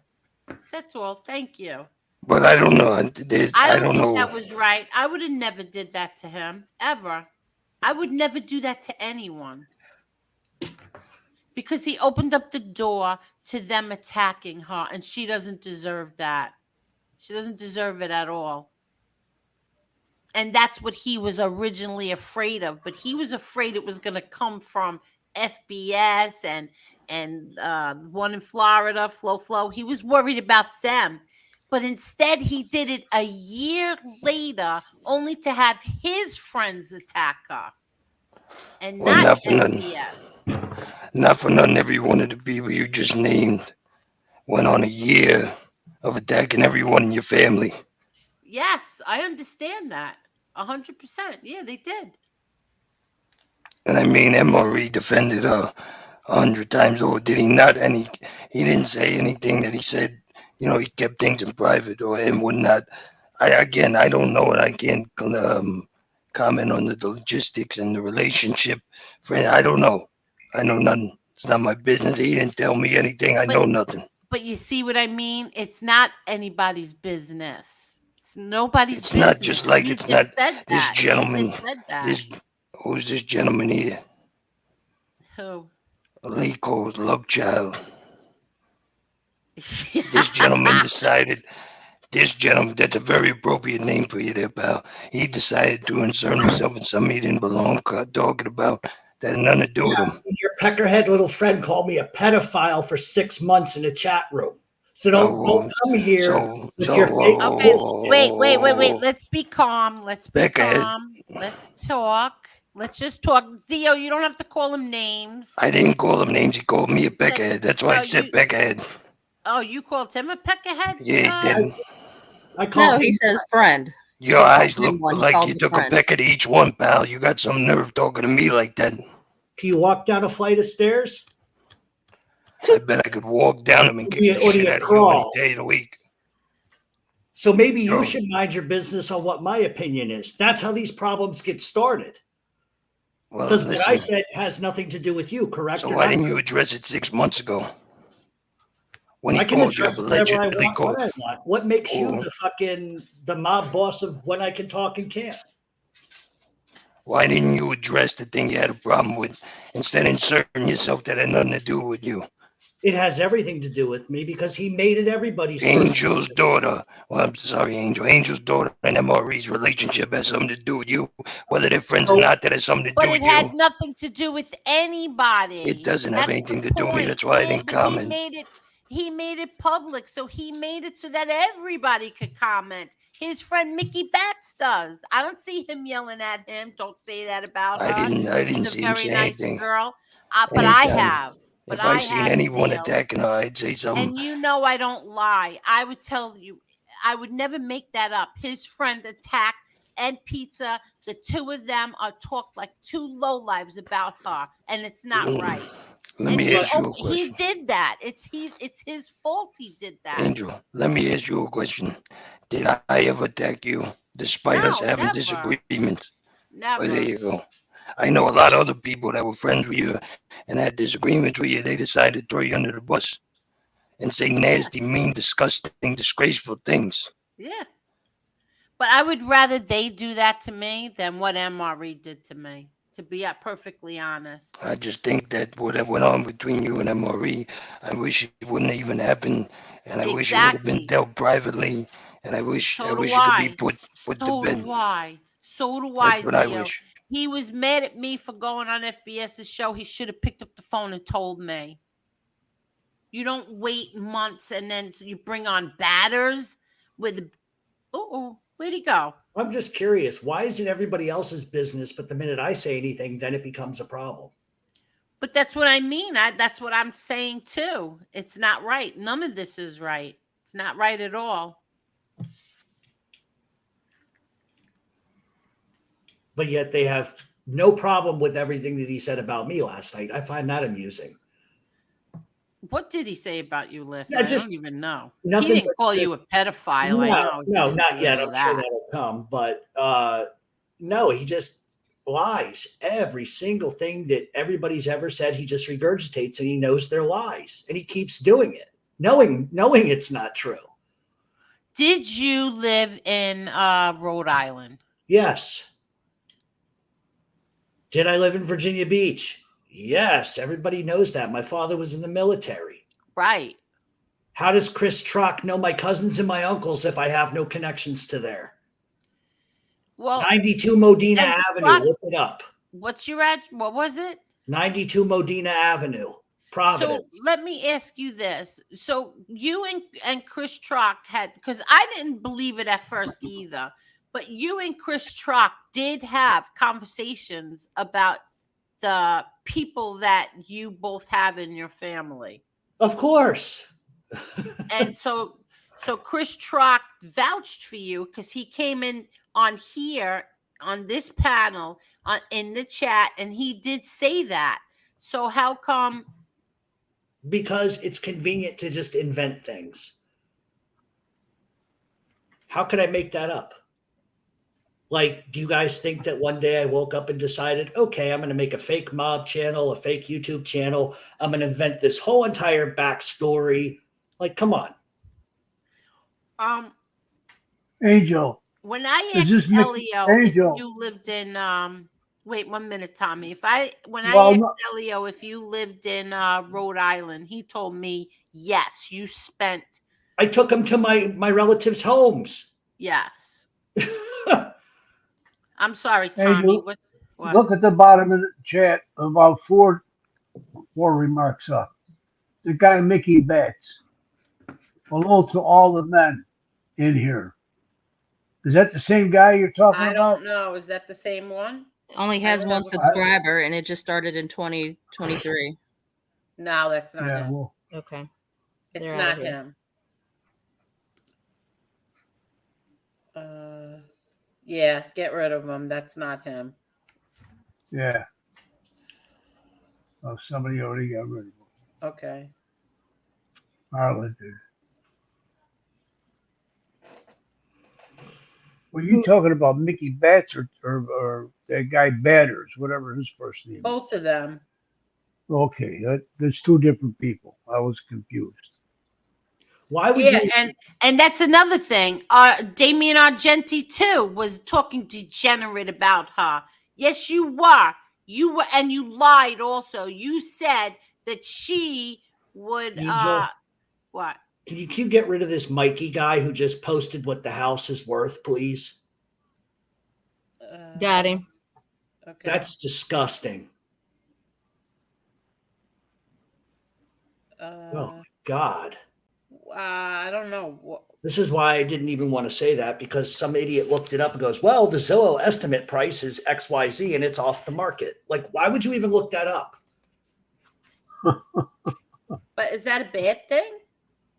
That's all. Thank you. But I don't know. I I don't don't think know. that was right. I would have never did that to him, ever. I would never do that to anyone. Because he opened up the door to them attacking her, and she doesn't deserve that. She doesn't deserve it at all. And that's what he was originally afraid of. But he was afraid it was going to come from FBS and one in Florida, Flo. He was worried about them. But instead, he did it a year later, only to have his friends attack her. And Well, not not for nothing. FBS. Not for nothing. Every one of the people you just named went on a year of attacking everyone in your family. Yes, I understand that. 100%. Yeah, they did. And I mean, MRE defended her 100 times over. Did he not? And he didn't say anything that he said. He kept things in private or and would not. I don't know, and I can't comment on the logistics and the relationship. I don't know. I know nothing. It's not my business. He didn't tell me anything. I know nothing. But you see what I mean? It's not anybody's business. It's nobody's It's business. not just like You it's just not said this that. gentleman. You just said that. Who's this gentleman here? Who? Lee Cole's love child. This gentleman decided. This gentleman, that's a very appropriate name for you there, pal. He decided to insert himself in something he didn't belong talking about. That had nothing to do with him. Your peckerhead little friend called me a pedophile for 6 months in a chat room. So don't come here with your fake Okay, bullshit. wait. Let's be calm. Let's be Becca. calm. Let's talk. Let's just talk. Zio, you don't have to call him names. I didn't call him names. He called me a peckhead. That's why I said peckhead. Oh, you called him a peckerhead? Yeah, he didn't. I called No, him. he says friend. Your He called eyes him look one, he like called you the took a friend. peck at each one, pal. You got some nerve talking to me like that. Can you walk down a flight of stairs? I bet I could walk down them and kick the Or do shit you out of you any crawl? day of the week. So maybe you Sure. should mind your business on what my opinion is. That's how these problems get started. Well, Because what I listen, said has nothing to do with you, correct? so or why not? didn't you address it 6 months ago? When he I can called you address up, whatever I allegedly want, called. when I want. What makes you Oh. the mob boss of when I can talk and can't? Why didn't you address the thing you had a problem with instead of inserting yourself that had nothing to do with you? It has everything to do with me because he made it everybody's personal Angel's business. daughter. Well, I'm sorry, Angel. Angel's daughter and MRE's relationship has something to do with you. Whether they're friends or not, that has something to But do it with had you. nothing to do with anybody. It doesn't have That's anything the to do with me. point. That's why I Yeah, didn't but comment. he made it public, so he made it so that everybody could comment. His friend Mickey Batts does. I don't see him yelling at him. Don't say that about her. I didn't She's a see him very say nice anything. girl. But I have. But If I I seen have, anyone Zio. attacking her, I'd say something. And you know I don't lie. I would tell you, I would never make that up. His friend attacked Ed Pizza. The two of them are talked like two lowlives about her, and it's not right. Let And me ask you a he question. did that. It's his fault he did that. Angel, let me ask you a question. Did I ever attack you despite us No, having never. disagreements? Never. Well, there you go. I know a lot of other people that were friends with you and had disagreements with you. They decided to throw you under the bus and say nasty, mean, disgusting, disgraceful things. Yeah. But I would rather they do that to me than what MRE did to me, to be perfectly honest. I just think that whatever went on between you and MRE, I wish it wouldn't even happen, and I wish it would have been Exactly. dealt privately, and I wish So do it could be I. put to So bed. do I. So do I, That's what I Zio. wish. He was mad at me for going on FBS's show. He should have picked up the phone and told me. You don't wait months and then you bring on batters with. Where'd he go? I'm just curious. Why is it everybody else's business, but the minute I say anything, then it becomes a problem? But that's what I mean. That's what I'm saying too. It's not right. None of this is right. It's not right at all. But yet they have no problem with everything that he said about me last night. I find that amusing. What did he say about you last Yeah, night? I just don't even know. He nothing didn't but call you a just- pedophile. No, I know. He no, didn't not say yet. all I'm that. sure that'll come. But no, he just lies. Every single thing that everybody's ever said, he just regurgitates, and he knows they're lies, and he keeps doing it, knowing it's not true. Did you live in Rhode Island? Yes. Did I live in Virginia Beach? Yes. Everybody knows that. My father was in the military. Right. How does Chris Trock know my cousins and my uncles if I have no connections to there? Well, 92 Modena and Avenue. Trock- Look it up. What's your address? What was it? 92 Modena Avenue, Providence. So let me ask you this. So you and Chris Trock had, because I didn't believe it at first either, but you and Chris Trock did have conversations about the people that you both have in your family. Of course. And so Chris Trock vouched for you because he came in on here on this panel in the chat, and he did say that. So how come? Because it's convenient to just invent things. How could I make that up? Like, do you guys think that one day I woke up and decided, okay, I'm going to make a fake mob channel, a fake YouTube channel. I'm going to invent this whole entire backstory. Like, come on. Angel. When I Is this asked Nick- Elio if Angel. you lived in wait 1 minute, Tommy. I Well, asked no- Elio if you lived in Rhode Island, he told me yes, you spent I took him to my relatives' homes. yes. I'm sorry, Tommy. Angel, What? Look at the bottom of the chat, about four remarks up. The guy Mickey Batts. Hello to all the men in here. Is that the same guy you're talking I about? don't know. Is that the same one? Only has one subscriber, and it just started in 2023. No, that's not Yeah, it. well, Okay. It's They're not outta here. him. Yeah, get rid of him. That's not him. Yeah. Oh, somebody already got rid of him. Okay. Marla did. Were you talking about Mickey Batts or that guy Batters, whatever his first name is? Both of them. Okay, there's two different people. I was confused. Why would Yeah, you? and that's another thing. Damien Argenti too was talking degenerate about her. Yes, you were. You were, and you lied also. You said that she would Angel, what? can you get rid of this Mikey guy who just posted what the house is worth, please? Got him. Okay. That's disgusting. Oh my God. I don't know. This is why I didn't even want to say that, because some idiot looked it up and goes, well, the Zillow estimate price is XYZ and it's off the market. Like, why would you even look that up? But is that a bad thing?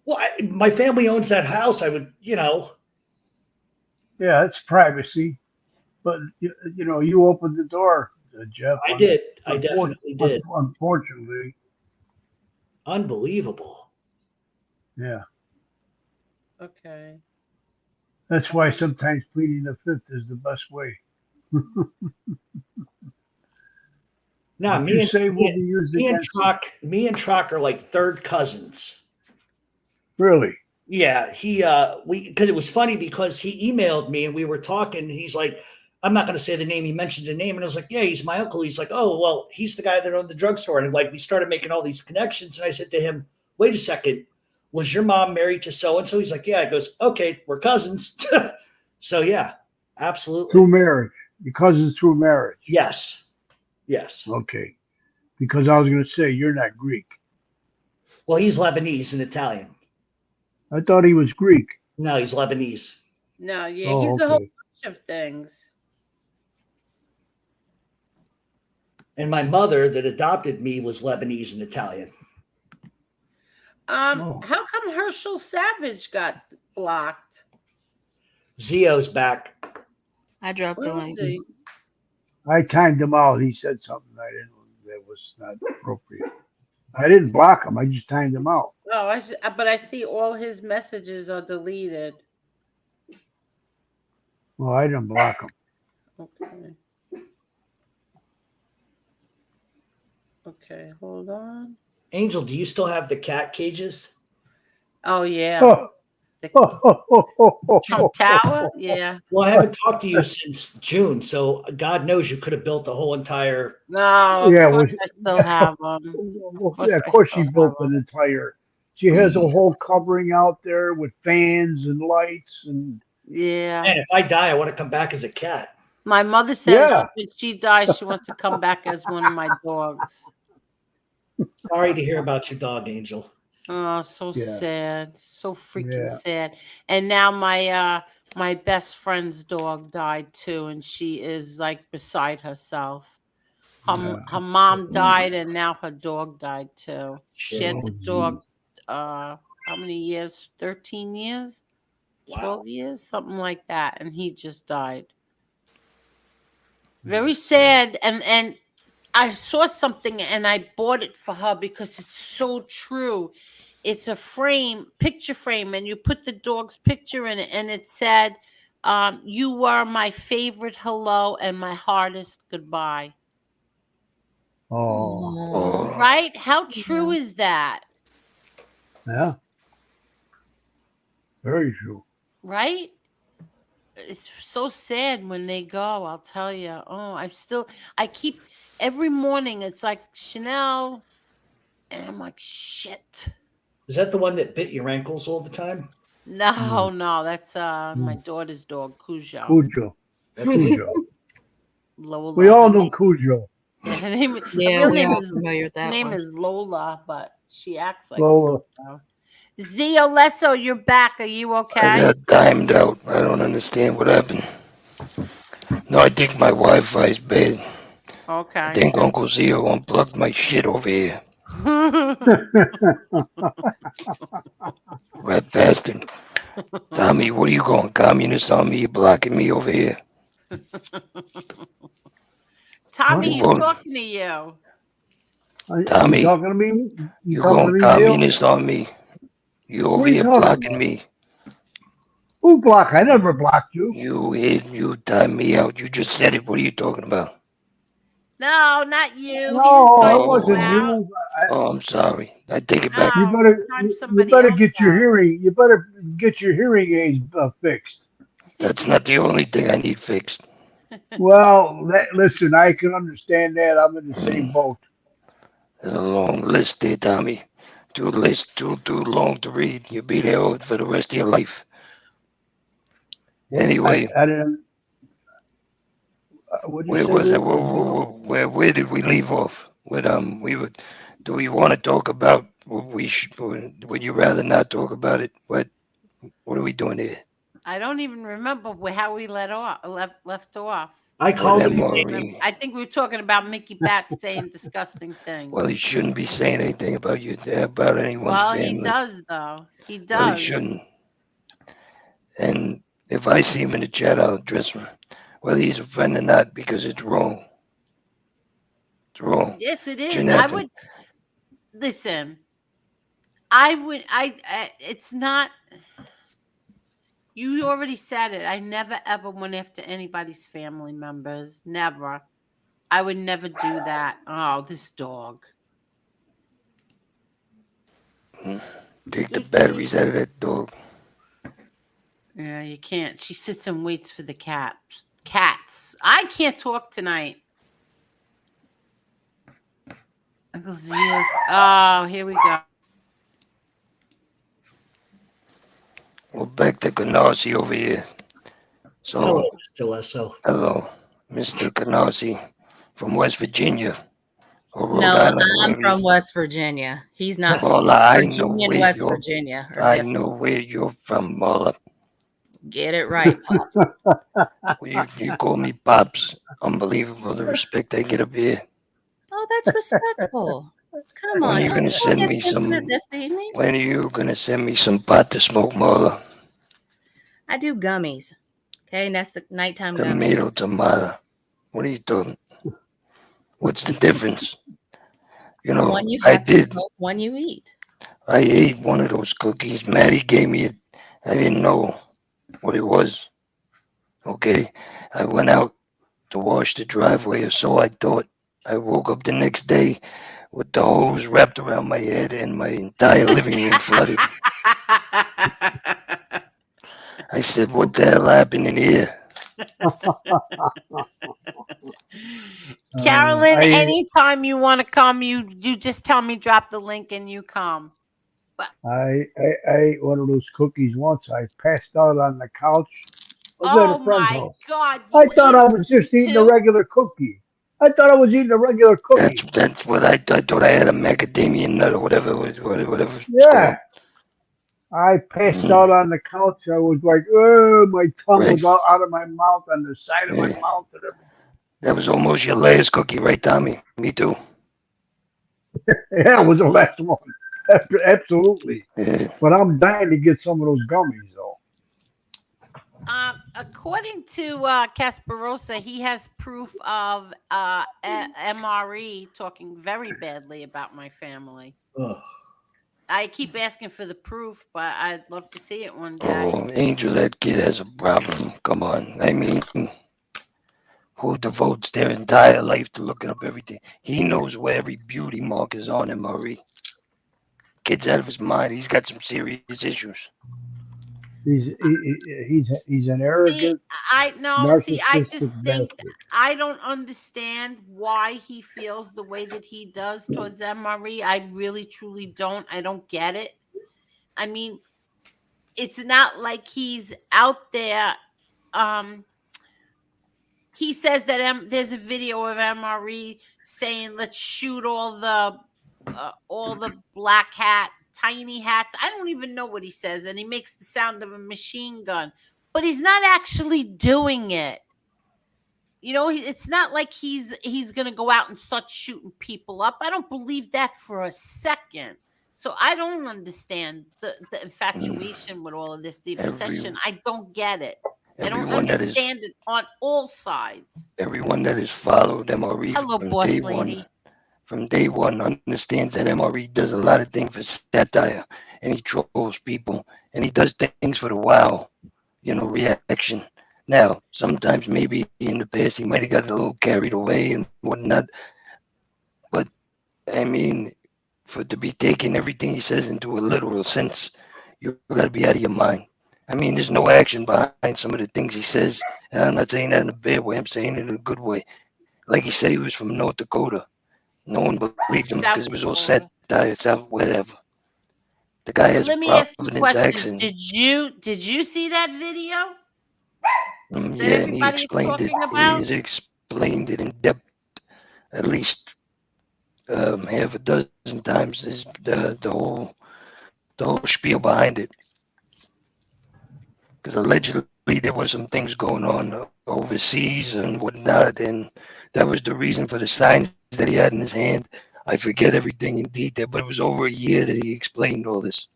Well, my family owns that house. I would, Yeah, it's privacy. But, you opened the door, Jeff. I did. I definitely did. Unfortunately. Unbelievable. Yeah. Okay. That's why sometimes pleading the fifth is the best way. Now, me and Trock are like third cousins. Really? Yeah, because it was funny because he emailed me and we were talking. And he's like, I'm not going to say the name. He mentioned the name, and I was like, yeah, he's my uncle. He's like, oh, well, he's the guy that owned the drugstore. And like, we started making all these connections. And I said to him, wait a second, was your mom married to so and so? He's like, yeah. He goes, okay, we're cousins. So yeah, absolutely. Through marriage, your cousins through marriage. Yes. Okay, because I was going to say you're not Greek. Well, he's Lebanese and Italian. I thought he was Greek. No, he's Lebanese. No, yeah, he's a whole bunch of things. And my mother that adopted me was Lebanese and Italian. How come Herschel Savage got blocked? Zio's back. I dropped the link. I timed him out. He said something that was not appropriate. I didn't block him. I just timed him out. Oh, but I see all his messages are deleted. Well, I didn't block him. Okay, hold on. Angel, do you still have the cat cages? Oh, yeah. The Trump Tower? Yeah. Well, I haven't talked to you since June, so God knows you could have built the whole entire. No, of course I still have them. Of course she built an entire. She has a whole covering out there with fans and lights and. Yeah. And if I die, I want to come back as a cat. My mother says when she dies, she wants to come back as one of my dogs. Sorry to hear about your dog, Angel. Oh, so sad. So freaking sad. And now my best friend's dog died too, and she is like beside herself. Her mom died, and now her dog died too. She had the dog how many years? 13 years? 12 years? Something like that. And he just died. Very sad. And I saw something and I bought it for her because it's so true. It's a picture frame, and you put the dog's picture in it, and it said, you were my favorite hello and my hardest goodbye. Oh. Right? How true is that? Yeah. Very true. Right? It's so sad when they go, I'll tell you. Oh, I keep every morning, it's like Chanel, and I'm like, shit. Is that the one that bit your ankles all the time? No, that's my daughter's dog, Cujo. That's Cujo. Lola. We all know Cujo. Yeah, her name is Lola, but she acts like Lola. Cujo. Zio Lesso, you're back. Are you okay? I got timed out. I don't understand what happened. No, I think my Wi-Fi is bad. Okay. I think Uncle Zio unplugged my shit over here. Rat bastard. Tommy, what are you going communist on me? You blocking me over here. Tommy, You he's vote, talking to you. Are you Tommy, talking to me? You you talking to going me, Bill? communist on me. You What over are you here talking blocking about? me. Who blocked? I never blocked you. You time me out. You just said it. What are you talking about? No, not you. He didn't No, time it you wasn't Oh, out. you. I'm sorry. I take it back. You No, better time you somebody better else get your out. hearing. You better get your hearing aids fixed. That's not the only thing I need fixed. Well, listen, I can understand that. I'm in the same Mm, boat. There's a long list there, Tommy. Too long to read. You'll be there for the rest of your life. Anyway, I didn't. What did you where say, was it? Bill? Where did we leave off? With we would. Do we want to talk about what we should? Would you rather not talk about it? What are we doing here? I don't even remember how we left off. I With called I him. don't even remember. Maury? I think we were talking about Mickey Bat saying disgusting Well, he things. shouldn't be saying anything about you, about anyone's Well, he family. does though. He Well, he does. shouldn't. And if I see him in the chat, I'll address him, whether he's a friend or not, because it's wrong. It's wrong. Yes, it is. Shouldn't I have to. would listen. I would. It's not. You already said it. I never ever went after anybody's family members. Never. I would never do that. Oh, this dog. Take the You- batteries out of that dog. Yeah, you can't. She sits and waits for the cats. Cats. I can't talk tonight. Uncle Zeus. Oh, here we go. Well, back to Canarsie over here. Hello, So, Mr. Lesso. hello, Mr. Canarsie from West Virginia or Rhode No, Island, I'm wherever. from West Virginia. He's not from Marla, I know Virginia and where West you're. Virginia are I different. know where you're from, Marla. Get it right, Pops. You call me pops. Unbelievable the respect I get up here. Oh, that's respectful. Come When on, are you gonna don't send get me sensitive some? this evening. When are you gonna send me some pot to smoke, Marla? I do gummies. Okay, and that's the nighttime gummies. Tomato. What are you doing? What's the difference? You know, One you I have to did. smoke, one you eat. I ate one of those cookies. Maddie gave me it. I didn't know what it was. Okay, I went out to wash the driveway, or so I thought. I woke up the next day with the hose wrapped around my head and my entire living room flooded. I said, "What the hell happened in here?" Carolyn, I anytime you want to come, you just tell me, drop the link, and you come. I ate one of those cookies once. I passed out on the couch. I was at Oh a friend's my house. God, I you thought ate I a was just cookie eating a too? regular cookie. I thought I was eating a regular cookie. That's what I thought. I had a macadamia nut or whatever whatever it's Yeah. called. I passed out Mm, on the couch. I was like, oh, my tongue right. was out of my mouth, on the side of my Yeah. mouth, and everything. That was almost your last cookie, right, Tommy? Me too. Yeah, it was the last one. Absolutely. Yeah. But I'm dying to get some of those gummies, though. According to Casparosa, he has proof of MRE talking very badly about my family. Ugh. I keep asking for the proof, but I'd love to see it one day. Oh, Angel, that kid has a problem. Come on. I mean, who devotes their entire life to looking up everything? He knows where every beauty mark is on him, Marie. Kid's out of his mind. He's got some serious issues. He's an See, arrogant, I just narcissistic think bastard. I don't understand why he feels the way that he does towards MRE. I really, truly don't. I don't get it. I mean, it's not like he's out there. He says that there's a video of MRE saying, "Let's shoot all the black hat, tiny hats." I don't even know what he says, and he makes the sound of a machine gun, but he's not actually doing it. You know, it's not like he's going to go out and start shooting people up. I don't believe that for a second. So I don't understand the infatuation with all of this, the obsession. I don't get it. I don't understand it on all sides. Everyone that has followed MRE Hello, boss lady. from day one understands that MRE does a lot of things for satire, and he trolls people, and he does things for the wow, reaction. Now, sometimes maybe in the past he might have got a little carried away and whatnot, but I mean, for to be taking everything he says into a literal sense, you got to be out of your mind. I mean, there's no action behind some of the things he says, and I'm not saying that in a bad way. I'm saying it in a good way. Like he said, he was from North Dakota. No one believed him because it was all satire, whatever. The guy has Let me ask you a question. Did you see that video? Yeah, and he explained it. He explained it in depth, at least half a dozen times. Is the whole spiel behind it? Because allegedly there were some things going on overseas and whatnot, and that was the reason for the signs that he had in his hand. I forget everything in detail, but it was over a year that he explained all this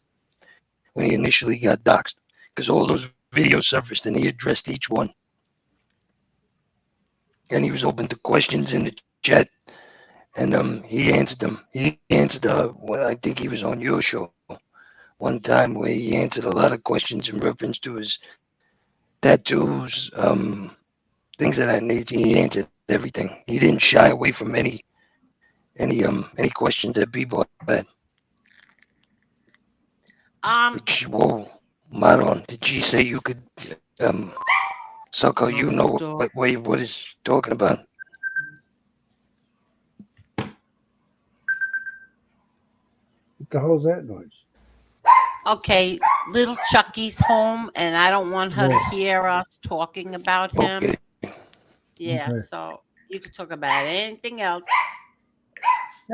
when he initially got doxxed, because all those videos surfaced and he addressed each one. And he was open to questions in the chat, and he answered them. He answered, I think he was on your show one time where he answered a lot of questions in reference to his tattoos, things of that nature. He answered everything. He didn't shy away from any questions that people had. Whoa, Maron, did she say you could sucker? You know what is talking about? What the hell is that noise? Okay, little Chucky's home, and I don't want her to hear us talking about him. Okay. Yeah, Okay. so you could talk about anything else.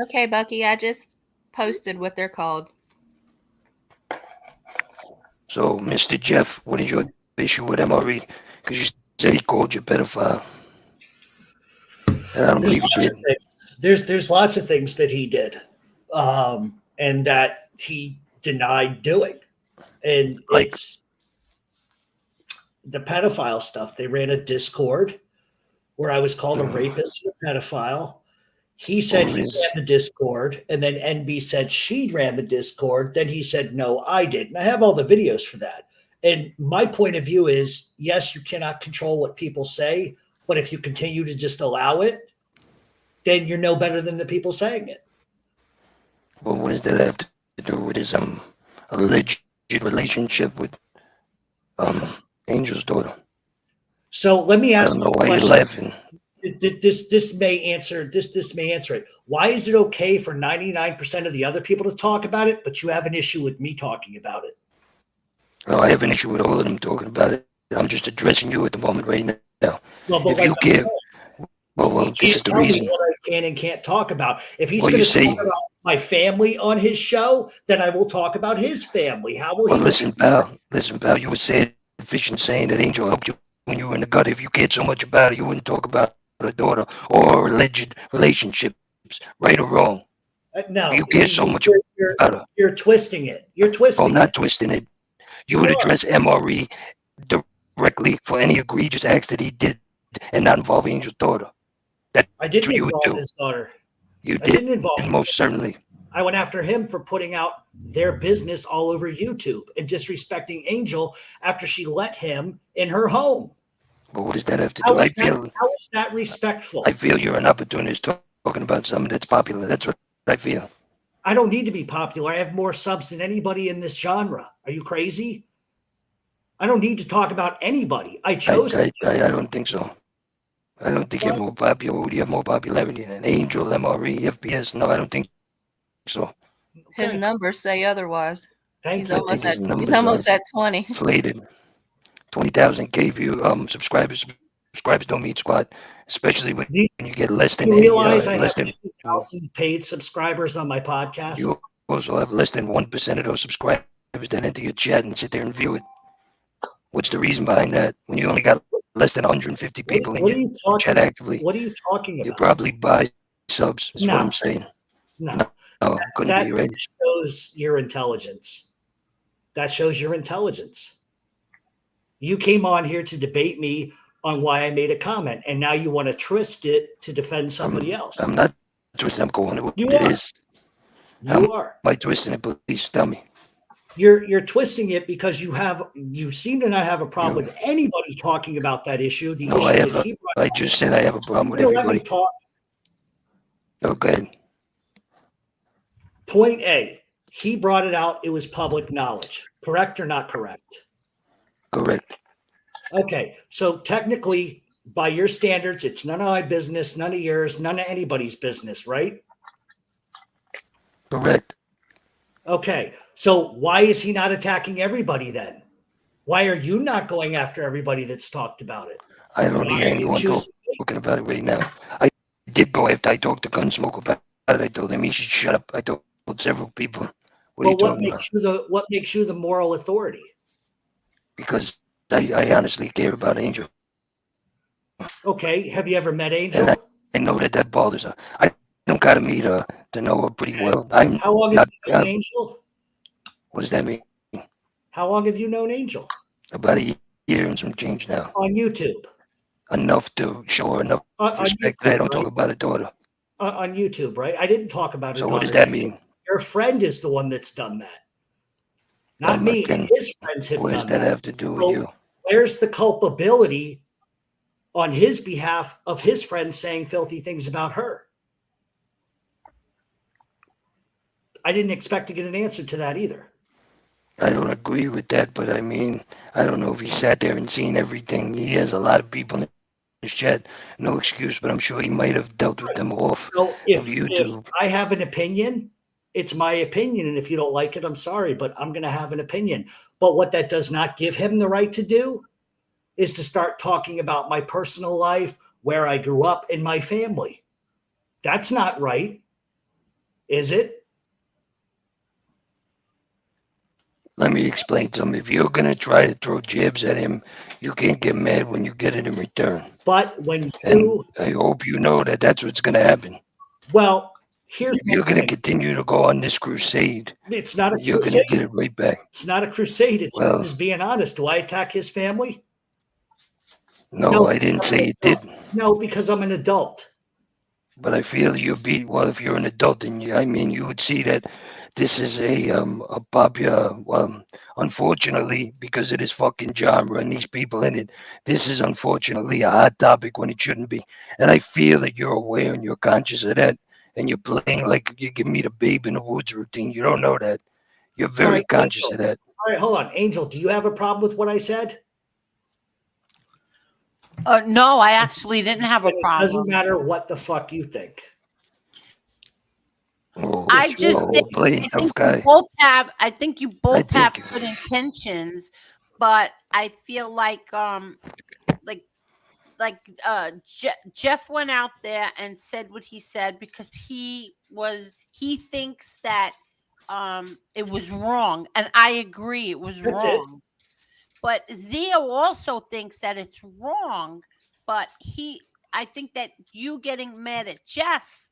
Okay, Bucky, I just posted what they're called. So, Mr. Jeff, what is your issue with MRE? Because you said he called you a pedophile. And I don't believe he did. There's lots of things that he did, and that he denied doing. And it's the pedophile stuff. They ran a Discord where I was called a rapist and a pedophile. He said he ran the Discord, and then NB said she ran the Discord. Then he said, no, I did. And I have all the videos for that. And my point of view is, yes, you cannot control what people say, but if you continue to just allow it, then you're no better than the people saying it. Well, what does that have to do with his alleged relationship with Angel's daughter? So let me ask you a question. Why you're laughing. This may answer it. Why is it okay for 99% of the other people to talk about it, but you have an issue with me talking about it? No, I have an issue with all of them talking about it. I'm just addressing you at the moment right now. If you care, this is the reason. What I can and can't talk about. If he's going to talk about my family on his show, then I will talk about his family. How will he? Listen, pal. You were saying that Angel helped you when you were in the gut. If you cared so much about it, you wouldn't talk about her daughter or alleged relationships, right or wrong. No, you care so much about her. You're twisting it. You're twisting. I'm not twisting it. You would address MRE directly for any egregious acts that he did and not involve Angel's daughter. I didn't involve his daughter. You did, most certainly. I went after him for putting out their business all over YouTube and disrespecting Angel after she let him in her home. But what does that have to do? How is that respectful? I feel you're an opportunist talking about something that's popular. That's what I feel. I don't need to be popular. I have more subs than anybody in this genre. Are you crazy? I don't need to talk about anybody. I chose to. I don't think so. I don't think you're more popular. Would you have more popularity than Angel, MRE, FPS? No, I don't think so. His numbers say otherwise. He's almost at 20. Inflated. 20,000 gave you subscribers. Subscribers don't mean squat, especially when you get less than. You realize I have 50,000 paid subscribers on my podcast? You also have less than 1% of those subscribers that enter your chat and sit there and view it. What's the reason behind that? When you only got less than 150 people in What are your you talking? chat actively. What are you talking You about? probably buy subs. Is what No. I'm saying. No, No, couldn't that be right. shows your intelligence. That shows your intelligence. You came on here to debate me on why I made a comment, and now you want to twist it to defend somebody else. I'm not twisting. I'm going to what You it are. is. You are. Am I twisting it? Please tell me. You're twisting it because you seem to not have a problem with anybody talking about that issue. The No, issue I have. that he brought I up. just said I have a problem with You let me everybody. talk. Okay. Point A, he brought it out. It was public knowledge. Correct or not correct? Correct. Okay, so technically, by your standards, it's none of my business, none of yours, none of anybody's business, right? Correct. Okay, so why is he not attacking everybody then? Why are you not going after everybody that's talked about it? I don't Why need are you anyone choosing me? talking about it right now. I did go after I talked to Gunsmoke about it. I told him he should shut up. I told several people. What are you Well, talking about? what makes you the moral authority? Because I honestly care about Angel. Okay, have you ever met Angel? And I know that bothers her. I don't gotta meet her to know her pretty well. I'm How long not. have you known Angel? What does that mean? How long have you known Angel? About a year and some change now. On YouTube. Enough to show her enough On respect YouTube, that I don't right? talk about her daughter. On YouTube, right? I didn't talk about her So daughter. what does that mean? Your friend is the one that's done that. Not me. Again, His friends have what does done that that. have to do with So you? where's the culpability on his behalf of his friends saying filthy things about her? I didn't expect to get an answer to that either. I don't agree with that, but I mean, I don't know if he sat there and seen everything. He has a lot of people in his chat. No excuse, but I'm sure he might have dealt with them off So of if YouTube. I have an opinion, it's my opinion. And if you don't like it, I'm sorry, but I'm going to have an opinion. But what that does not give him the right to do is to start talking about my personal life, where I grew up, and my family. That's not right, is it? Let me explain to him. If you're gonna try to throw jabs at him, you can't get mad when you get it in return. But when And you, I hope you know that that's what's gonna happen. well, here's If you're gonna continue to go on this crusade, it's not a you're gonna crusade. get it right back. It's not a crusade. It's Well, just being honest. Do I attack his family? no, I didn't say it did. No, because I'm an adult. But I feel well, if you're an adult, and I mean, you would see that this is a popular, unfortunately, because it is fucking genre and these people in it, this is unfortunately a hot topic when it shouldn't be. And I feel that you're aware and you're conscious of that, and you're playing like you give me the babe in the woods routine. You don't know that. You're very conscious Angel. of that. All right, hold on. Angel, do you have a problem with what I said? No, I actually didn't have a And it problem. doesn't matter what the fuck you think. Oh, I it's just a think, plain tough guy. I think you both have think- good intentions, but I feel like Jeff went out there and said what he said because he thinks that it was wrong, and I agree it was That's wrong. But Zio also thinks that it's wrong, but I think that you getting mad at Jeff,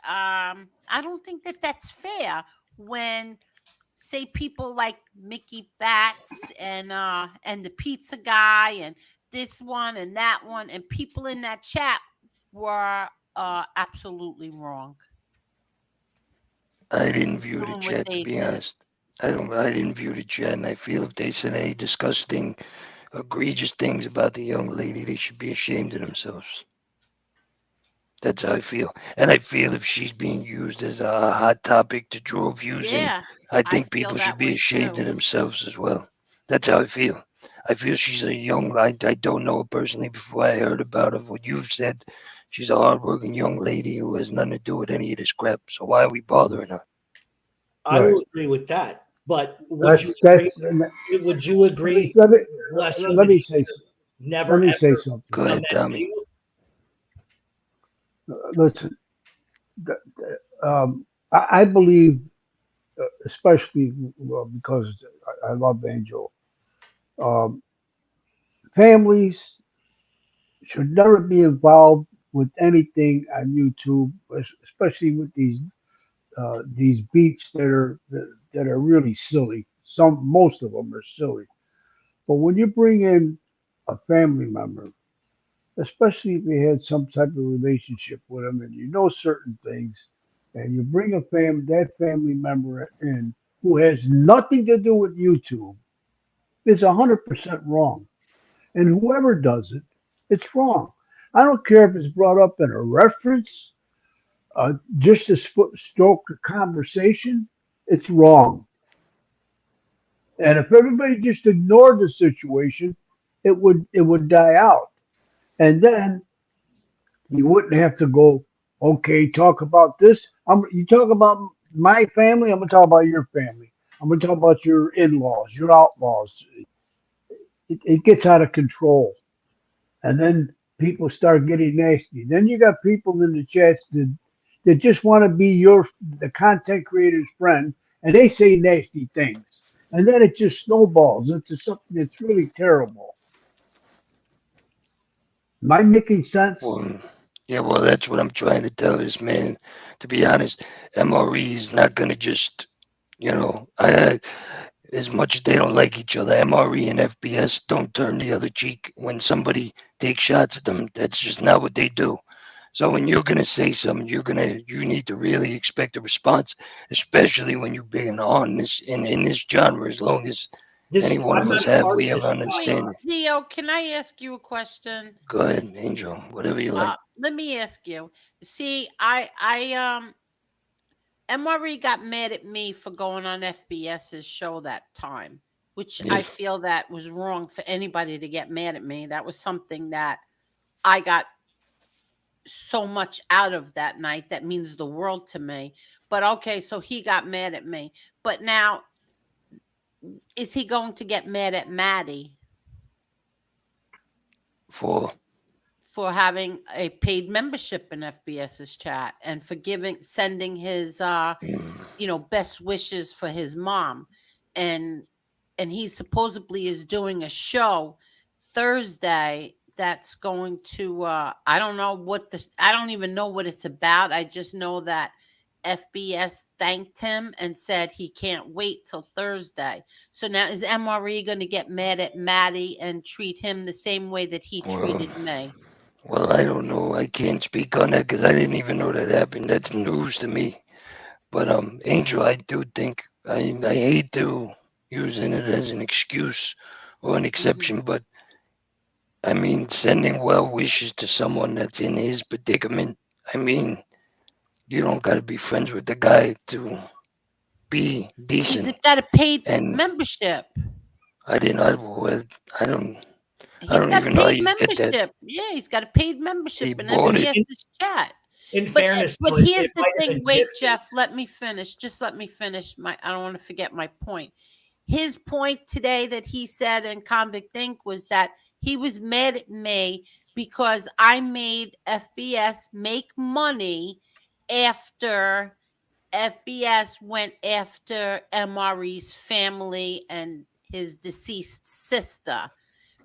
I don't think that that's fair when, say, people like Mickey Bats and the pizza guy and this one and that one and people in that chat were absolutely wrong. I didn't view the Doing what chat, to they be did. honest. I didn't view the chat, and I feel if they said any disgusting, egregious things about the young lady, they should be ashamed of themselves. That's how I feel. And I feel if she's being used as a hot topic to draw views in, Yeah, I I think feel people that should be way ashamed too. of themselves as well. That's how I feel. I feel she's a young, I don't know her personally before I heard about her. What you've said, she's a hardworking young lady who has nothing to do with any of this crap. So why are we bothering her? I Right. will agree with that. But would That's you that's. agree, Leslie, Let that me he say. never Let me say ever something. Go done ahead, that to Tommy. you? Listen, I believe, especially because I love Angel. Families should never be involved with anything on YouTube, especially with these beats that are really silly. Most of them are silly. But when you bring in a family member, especially if you had some type of relationship with them and you know certain things, and you bring that family member in who has nothing to do with YouTube, is 100% wrong. And whoever does it, it's wrong. I don't care if it's brought up in a reference, just to stoke a conversation. It's wrong. And if everybody just ignored the situation, it would die out. And then you wouldn't have to go, okay, talk about this. You talk about my family, I'm gonna talk about your family. I'm gonna talk about your in-laws, your outlaws. It gets out of control. And then people start getting nasty. Then you got people in the chats that just want to be the content creator's friend, and they say nasty things, and then it just snowballs into something that's really terrible. Am I making sense? Well, yeah, well, that's what I'm trying to tell this man. To be honest, MRE is not gonna just, as much as they don't like each other, MRE and FBS don't turn the other cheek when somebody takes shots at them. That's just not what they do. So when you're gonna say something, you need to really expect a response, especially when you've been on this in this genre as long as any one I'm of not us a have. part We of have this. Wait, understanding. Zio, can I ask you a question? Go ahead, Angel. Whatever you like. Let me ask you. See, I MRE got mad at me for going on FBS's show that time, which I Yes. feel that was wrong for anybody to get mad at me. That was something that I got so much out of that night that means the world to me. But okay, so he got mad at me. But now, is he going to get mad at Maddie For for having a paid membership in FBS's chat and for sending his mm, best wishes for his mom? And he supposedly is doing a show Thursday that's going to I don't even know what it's about. I just know that FBS thanked him and said he can't wait till Thursday. So now is MRE going to get mad at Maddie and treat him the same way that he well, treated me? well, I don't know. I can't speak on that because I didn't even know that happened. That's news to me. But Angel, I do think I hate to using it as an excuse or an Hmm. exception, but I mean sending well wishes to someone that's in his predicament. I mean, you don't got to be friends with the guy to be He's decent. got a paid And membership. I didn't. I don't. I He's don't got a even know how paid you get that. membership. Yeah, he's got a paid He membership in bought it. FBS's chat. In But fairness, but though, it here's the might have thing. been Wait, gifted. Jeff, let me finish. Just let me finish. I don't want to forget my point. His point today that he said in Convict Inc. was that he was mad at me because I made FBS make money after FBS went after MRE's family and his deceased sister.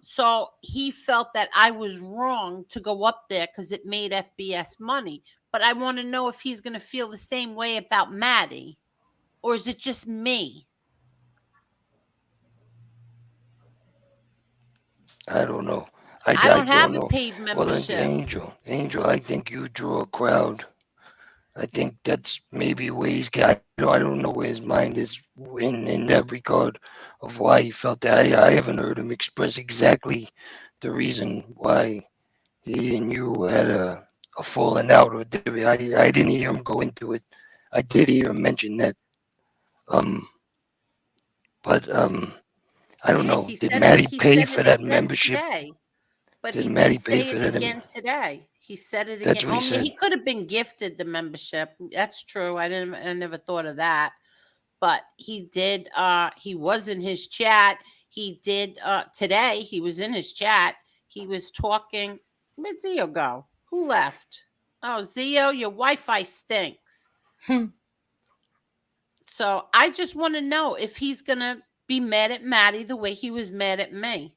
So he felt that I was wrong to go up there because it made FBS money. But I want to know if he's going to feel the same way about Maddie, or is it just me? I don't know. I I don't don't have a know. paid Well, membership. Angel, I think you draw a crowd. I think that's maybe where he's got. I don't know where his mind is in that regard of why he felt that. I haven't heard him express exactly the reason why he and you had a falling out. Or I didn't hear him go into it. I did hear him mention that. Um, but I don't Yeah, know. he Did said it. Maddie He pay said for it that again membership? today. But Did he Maddie did pay say for it that? again today. He said it That's again. what Oh, he I mean, said. he could have been gifted the membership. That's true. I never thought of that. But he did. He was in his chat. He did today. He was in his chat. He was talking. Where'd Zio go? Who left? Oh, Zio, your Wi-Fi stinks. So I just want to know if he's gonna be mad at Maddie the way he was mad at me.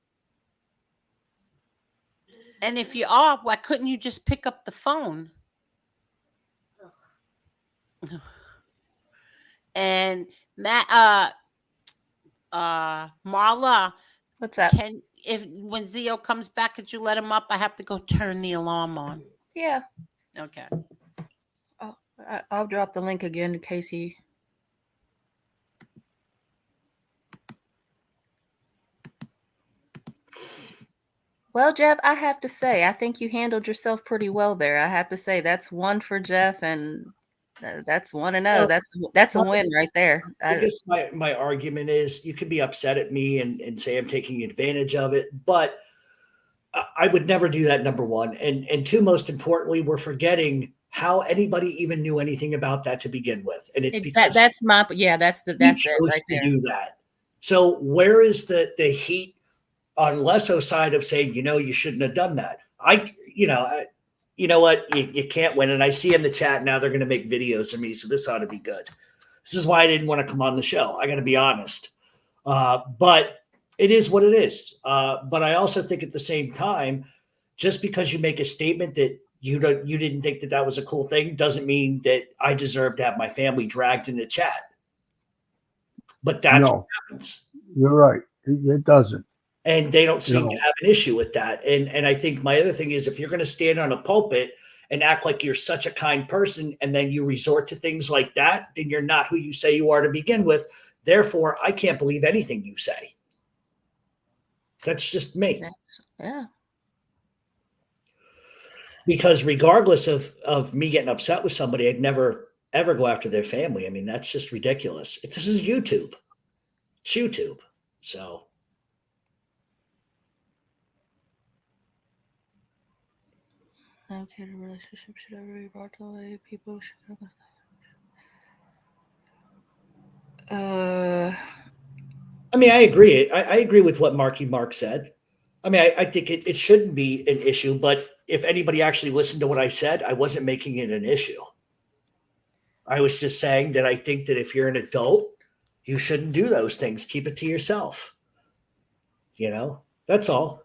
And if you are, why couldn't you just pick up the phone? And Matt, Marla, What's up? when Zio comes back, could you let him up? I have to go turn the alarm on. Yeah. Okay. I'll drop the link again in case he. Well, Jeff, I have to say, I think you handled yourself pretty well there. I have to say, that's one for Jeff, and that's 1-0. That's a win right there. I guess my argument is you could be upset at me and say I'm taking advantage of it, but I would never do that, number one. And two, most importantly, we're forgetting how anybody even knew anything about that to begin with. And it's because that's it right there. Do that. So where is the heat on Lesso's side of saying, you shouldn't have done that? You know what? You can't win. And I see in the chat now they're going to make videos of me. So this ought to be good. This is why I didn't want to come on the show. I got to be honest. But it is what it is. But I also think at the same time, just because you make a statement that you didn't think that was a cool thing doesn't mean that I deserve to have my family dragged in the chat. But that's what happens. You're right. It doesn't. And they don't seem to have an issue with that. And I think my other thing is if you're going to stand on a pulpit and act like you're such a kind person and then you resort to things like that, then you're not who you say you are to begin with. Therefore, I can't believe anything you say. That's just me. Yeah. Because regardless of me getting upset with somebody, I'd never, ever go after their family. I mean, that's just ridiculous. This is YouTube. It's YouTube. So. Okay, the relationship should ever be brought to light. People should I mean, I agree. I agree with what Mark said. I mean, I think it shouldn't be an issue, but if anybody actually listened to what I said, I wasn't making it an issue. I was just saying that I think that if you're an adult, you shouldn't do those things. Keep it to yourself. That's all.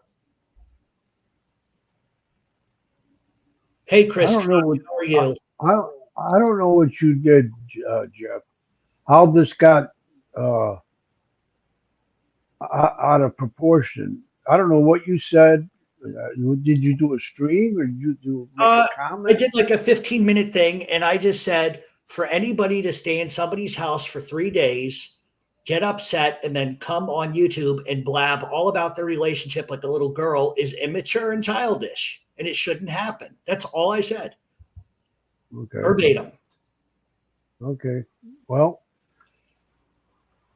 Hey, Chris, how are you? I don't know what you did, Jeff. How this got out of proportion. I don't know what you said. Did you do a stream or did you do a comment? I did like a 15-minute thing, and I just said for anybody to stay in somebody's house for 3 days, get upset, and then come on YouTube and blab all about their relationship like a little girl is immature and childish. And it shouldn't happen. That's all I said. Okay. Verbatim. Okay. Well,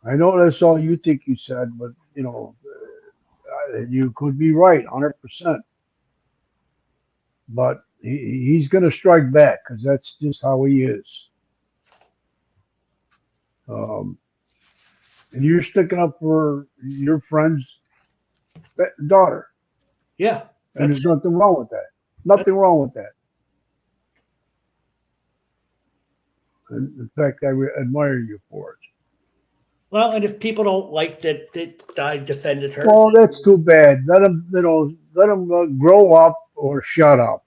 I know that's all you think you said, but you could be right, 100%. But he's going to strike back because that's just how he is. And you're sticking up for your friend's daughter. Yeah. And there's nothing wrong with that. Nothing wrong with that. And in fact, I admire you for it. Well, and if people don't like that I defended her, well, that's too bad. Let them, grow up or shut up.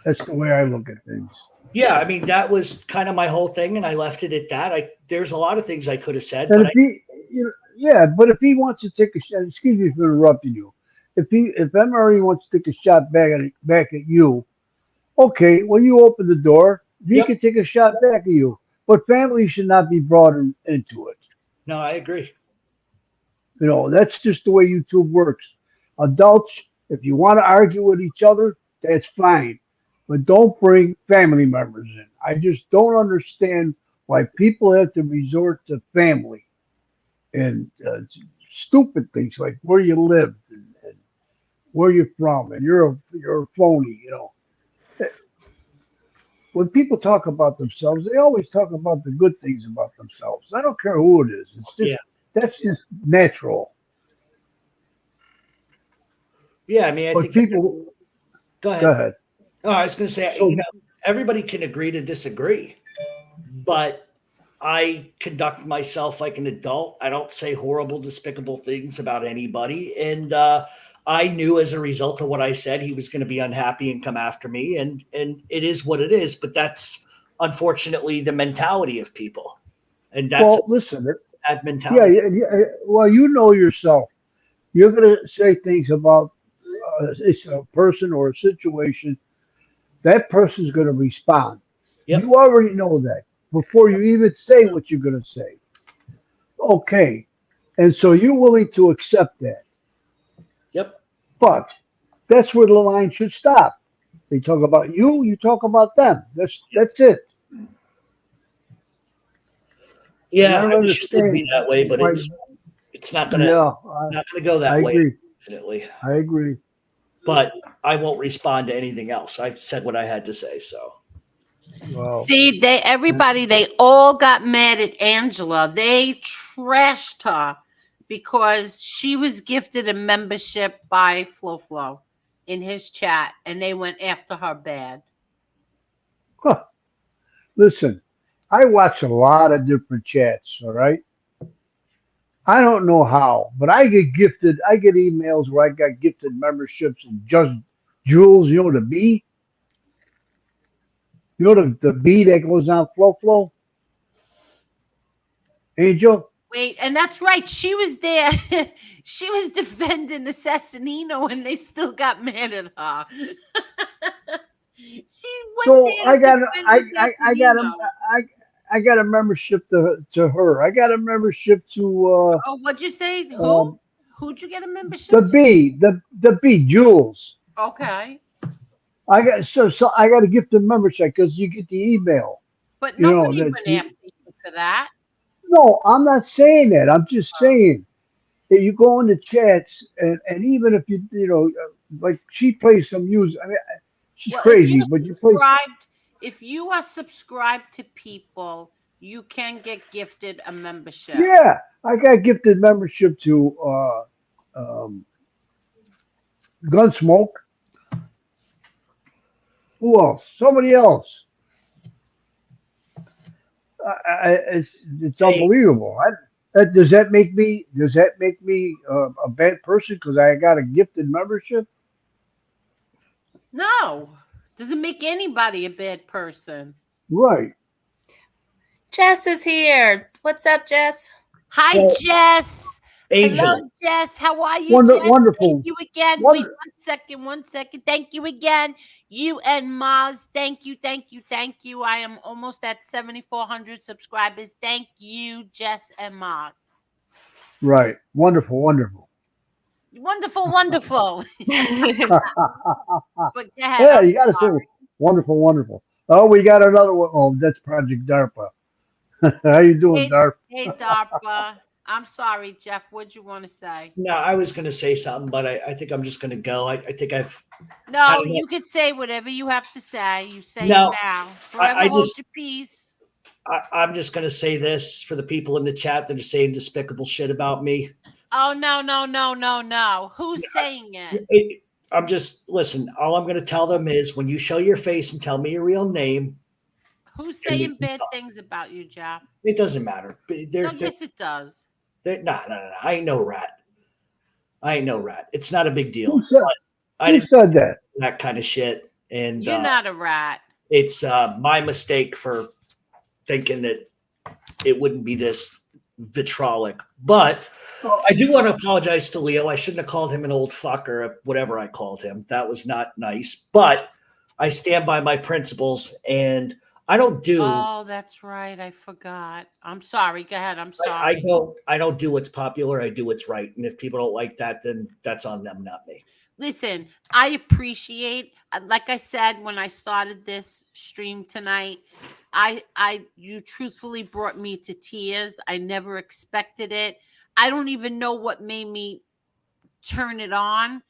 That's the way I look at things. Yeah, I mean that was kind of my whole thing, and I left it at that. There's a lot of things I could have said, but but if he wants to take a shot, excuse me for interrupting you. If MRE wants to take a shot back at you, okay, well, you open the door. He can take a shot back at you. But family should not be brought into it. No, I agree. That's just the way YouTube works. Adults, if you want to argue with each other, that's fine. But don't bring family members in. I just don't understand why people have to resort to family and stupid things like where you live and where you're from, and you're a phony, When people talk about themselves, they always talk about the good things about themselves. I don't care who it is. It's just that's just natural. Yeah, I mean, I think people. Go ahead. Oh, I was going to say, everybody can agree to disagree, but I conduct myself like an adult. I don't say horrible, despicable things about anybody. And I knew as a result of what I said, he was going to be unhappy and come after me. And it is what it is. But that's unfortunately the mentality of people. And that's Well, listen, that yeah, mentality. well, you know yourself. You're going to say things about it's a person or a situation. That person's going to respond. Yep. You already know that before you even say what you're going to say. Okay. And so you're willing to accept that. Yep. But that's where the line should stop. They talk about you, you talk about them. That's it. And I Yeah, don't I wish it would understand be that way, but why. it's not gonna Yeah, go that I way, agree. unfortunately. I agree. But I won't respond to anything else. I've said what I had to say. So Well, See, they all got mad at Angela. They trashed her because she was gifted a membership by Flo in his chat, and they went after her bad. huh, listen, I watch a lot of different chats, all right? I don't know how, but I get emails where I got gifted memberships and just Jules, you know the bee? You know the bee that goes on Flow? Angel? Wait, and that's right. She was there. She was defending Assassinino, and they still got mad at her. She went So there to defend I got Assassinino. I got a membership to her. I got a membership to Oh, what'd you say? Who? um, Who'd you get a membership the to? bee, the bee, Jules. Okay. I got so I got a gifted membership because you get the email. But You know nobody that. went after you for that. No, I'm not saying that. I'm just saying that you go in the chats and even if you know like she plays some music. I mean, she's Well, crazy, but you play. if you are subscribed to people, you can get gifted a membership. Yeah, I got gifted membership to Gunsmoke. Who else? Somebody else. It's hey, unbelievable. Does that make me a bad person because I got a gifted membership? No, doesn't make anybody a bad person. Right. Jess is here. What's up, Jess? Hi, well, Jess. Angel, Hello, Jess. How are you, Jess? Wonderful. Thank you again. Wait 1 second. Thank you again. You and Maz. Thank you. I am almost at 7,400 subscribers. Thank you, Jess and Maz. Right. Wonderful. Wonderful. But go ahead. Yeah, I'm you got to sorry. say wonderful. Oh, we got another one. Oh, that's Project DARPA. How you doing, Darp? Hey, DARPA. I'm sorry, Jeff. What'd you want to say? no, I was going to say something, but I think I'm just going to go. I think I've. No, you could say whatever you have to say. You say No, it now. Forever I hold just- your peace. I'm just going to say this for the people in the chat that are saying despicable shit about me. Oh, no. Who's saying it? I'm just, listen, all I'm going to tell them is when you show your face and tell me your real name. Who's and we saying can bad talk. things about you, Jeff? It doesn't matter. No, yes, it does. No. I ain't no rat. It's not a big deal. Who said that? That kind of shit. And You're not a rat. it's my mistake for thinking that it wouldn't be this vitriolic. But I do want to apologize to Leo. I shouldn't have called him an old fuck or whatever I called him. That was not nice. But I stand by my principles, and I don't do. Oh, that's right. I forgot. I'm sorry. Go ahead. I'm sorry. I don't do what's popular. I do what's right. And if people don't like that, then that's on them, not me. Listen, I appreciate, like I said when I started this stream tonight, you truthfully brought me to tears. I never expected it. I don't even know what made me turn it on.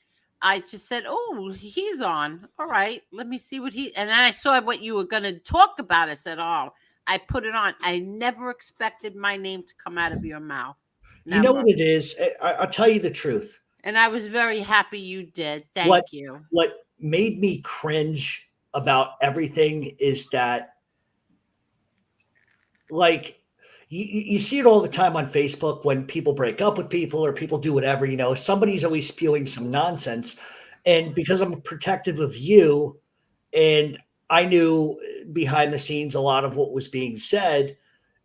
I just said, "Oh, he's on. All right, let me see what he." And then I saw what you were going to talk about. I said, "Oh," I put it on. I never expected my name to come out of your mouth. Never. You know what it is? I'll tell you the truth. And I was very happy you did. Thank you. What made me cringe about everything is that, like, you see it all the time on Facebook when people break up with people or people do whatever, somebody's always spewing some nonsense. And because I'm protective of you, and I knew behind the scenes a lot of what was being said,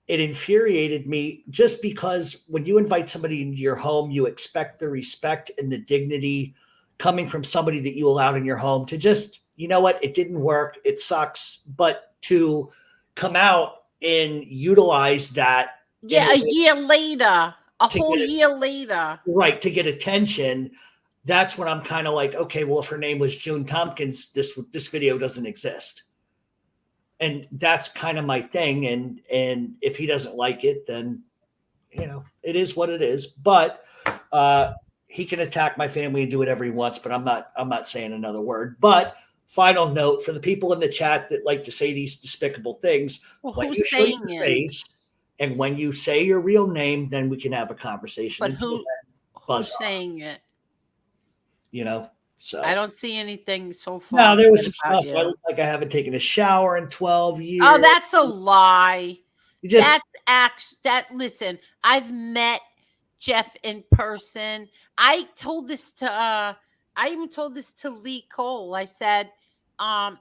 it infuriated me just because when you invite somebody into your home, you expect the respect and the dignity coming from somebody that you allowed in your home to just, you know what, it didn't work, it sucks, but to come out and utilize that. Yeah, a year later, a whole year later. Right, to get attention. That's when I'm kind of like, okay, well, if her name was June Tompkins, this video doesn't exist. And that's kind of my thing. And if he doesn't like it, then, it is what it is. But he can attack my family and do whatever he wants, but I'm not saying another word. But final note for the people in the chat that like to say these despicable things, when you show your face and when you say your real name, then we can have a conversation. But who's saying it? So I don't see anything so far. No, there was some stuff. I look like I haven't taken a shower in 12 years. Oh, that's a lie. Listen, I've met Jeff in person. I even told this to Lee Cole. I said, I've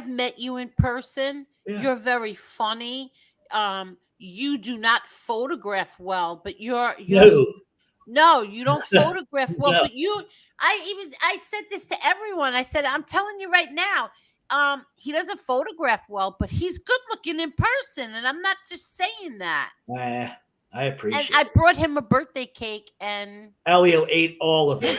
met you in person. Yeah. You're very funny. You do not photograph well, but no, you don't photograph well, no. But I said this to everyone. I said, I'm telling you right now, he doesn't photograph well, but he's good looking in person. And I'm not just saying that. I appreciate it. I brought him a birthday cake and Elio ate all of it.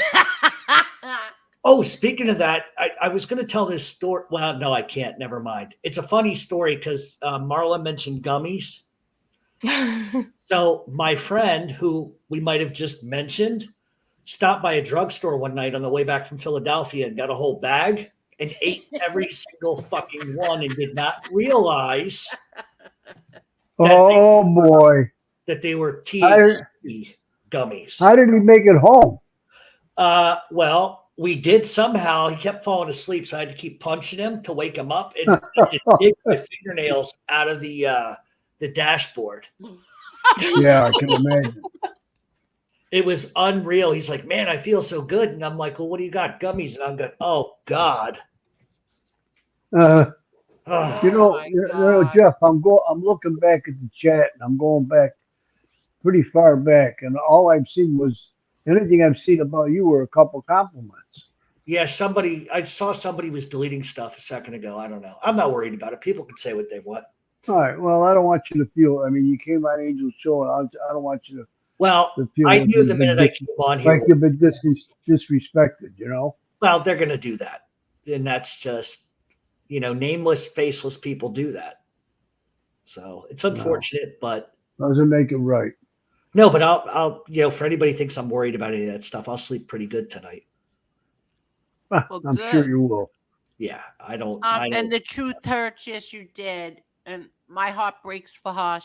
Oh, speaking of that, I was going to tell this story. Well, no, I can't. Never mind. It's a funny story because Marla mentioned gummies. So my friend, who we might have just mentioned, stopped by a drugstore one night on the way back from Philadelphia and got a whole bag and ate every single fucking one and did not realize that they were THC gummies. How did he make it home? Well, we did somehow. He kept falling asleep, so I had to keep punching him to wake him up and dig my fingernails out of the dashboard. Yeah, I can imagine. It was unreal. He's like, man, I feel so good. And I'm like, well, what do you got? Gummies. And I'm going, oh, God. Jeff, I'm looking back at the chat and I'm going back pretty far back. And all I've seen anything I've seen about you were a couple compliments. Yeah, I saw somebody was deleting stuff a second ago. I don't know. I'm not worried about it. People can say what they want. All right. Well, I don't want you to feel. I mean, you came on Angel's show, and I don't want you to. Well, I knew the minute I came on here, like you've been disrespected. Well, they're going to do that, and that's just, nameless, faceless people do that. So it's unfortunate, but doesn't make it right. No, but I'll for anybody who thinks I'm worried about any of that stuff, I'll sleep pretty good tonight. Well, I'm sure you will. Yeah, I don't. And the truth hurts. Yes, you did. And my heart breaks for her.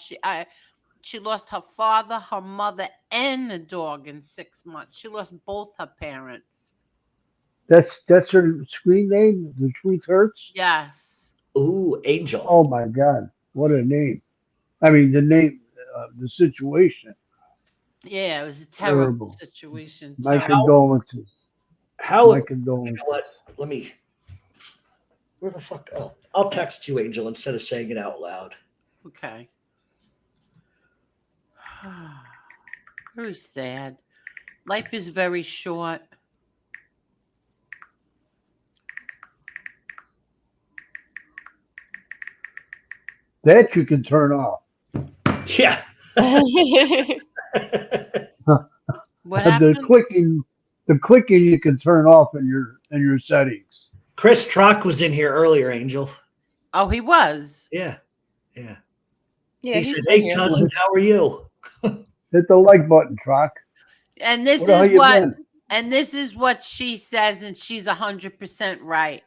She lost her father, her mother, and the dog in 6 months. She lost both her parents. That's her screen name. The Truth Hurts. Yes. Ooh, Angel. Oh my God, what a name! I mean, the name, the situation. Yeah, it was a terrible situation. My condolences. My condolences. You know what? Let me. Where the fuck? Oh, I'll text you, Angel, instead of saying it out loud. Okay. Very sad. Life is very short. That you can turn off. Yeah. What happened? The clicking you can turn off in your settings. Chris Trock was in here earlier, Angel. Oh, he was. Yeah. Yeah, he said, "Hey, cousin, how are you?" Hit the like button, Trock. And this is what she says, and she's 100% right.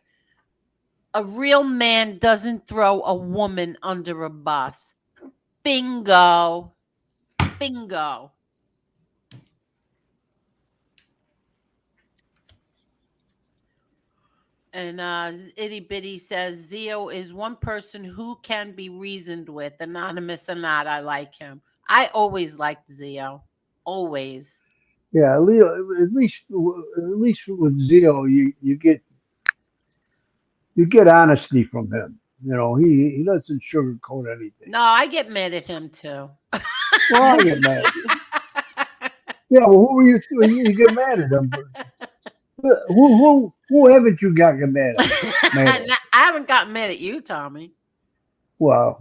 A real man doesn't throw a woman under a bus. Bingo. Bingo. And Itty Bitty says Zio is one person who can be reasoned with, anonymous or not. I like him. I always liked Zio. Always. Yeah, Leo. At least with Zio, you get honesty from him. He doesn't sugarcoat anything. No, I get mad at him too. Well, I get mad. Yeah, well, who are you get mad at him? Who haven't you got mad at? I haven't gotten mad at you, Tommy. Well,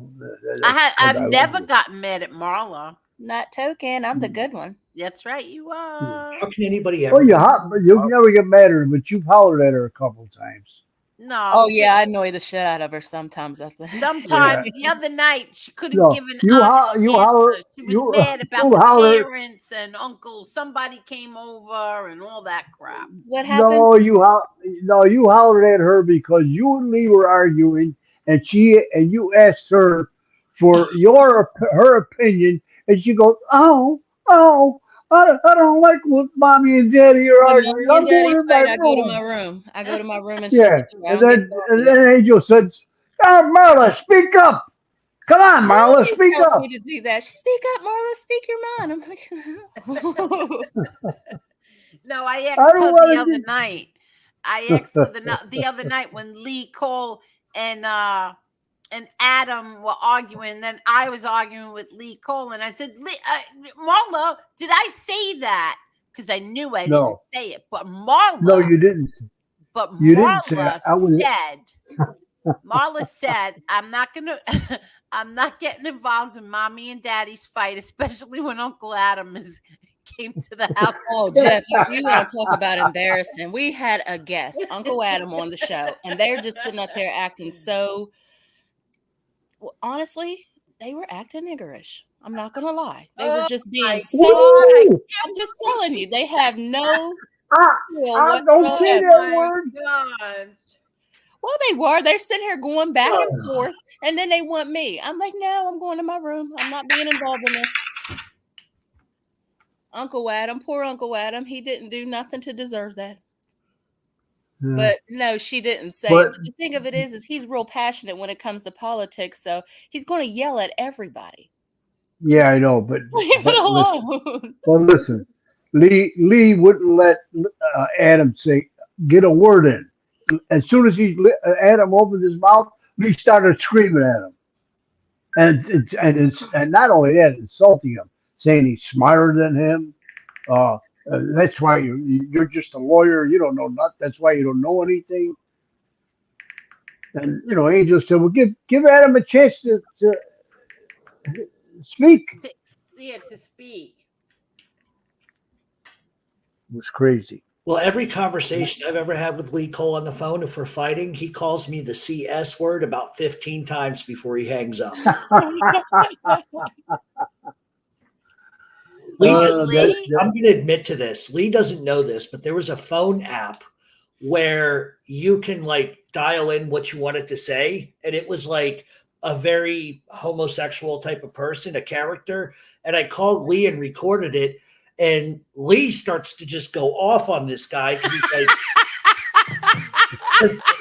I've never gotten mad at Marla. Not token. I'm the good one. That's right, you are. How can anybody ever? Well, you never get mad at her, but you've hollered at her a couple times. No. Oh yeah, I annoy the shit out of her sometimes. I think. Sometimes the other night she couldn't give an you honest holler. answer. She was mad about the parents and uncle. Somebody came over and all that crap. What happened? No, you hollered at her because you and Lee were arguing, and you asked her for her opinion, and she goes, "Oh, I don't like what mommy and daddy are arguing. I go to my room. I go to my room and shut the door. And then Angel said, "Oh, Marla, speak up. Come on, Marla, speak up." Me to do that. Speak up, Marla. Speak your mind. I'm like, no, I asked her the other night. I asked her the other night when Lee Cole and Adam were arguing. Then I was arguing with Lee Cole, and I said, "Marla, did I say that?" Because I knew I didn't say it. But Marla, no, you didn't. But you Marla didn't say said, "Marla said I'm not gonna, I'm not getting involved in mommy and daddy's fight, especially when Uncle Adam came to the house." Oh, Jeff, you want to talk about embarrassing? We had a guest, Uncle Adam, on the show, and they're just sitting up here acting so. Well, honestly, they were acting niggerish. I'm not gonna lie. They were just being so. I'm just telling you, they have no. I don't say that word. God. Well, they were. They're sitting here going back and forth, and then they want me. I'm like, no, I'm going to my room. I'm not being involved in this. Uncle Adam, poor Uncle Adam, he didn't do nothing to deserve that. Yeah. But no, she didn't say it. But the thing of it is he's real passionate when it comes to politics, so he's going to yell at everybody. Yeah, I know, but leave it alone. Listen, Lee wouldn't let Adam get a word in. As soon as Adam opened his mouth, Lee started screaming at him, and not only that, insulting him, saying he's smarter than him. That's why you're just a lawyer. You don't know nothing. That's why you don't know anything. And Angel said, "Well, give Adam a chance to speak." To speak. It was crazy. Well, every conversation I've ever had with Lee Cole on the phone, if we're fighting, he calls me the CS word about 15 times before he hangs up. I'm going to admit to this. Lee doesn't know this, but there was a phone app where you can dial in what you wanted to say. And it was like a very homosexual type of person, a character. And I called Lee and recorded it. And Lee starts to just go off on this guy because he's like,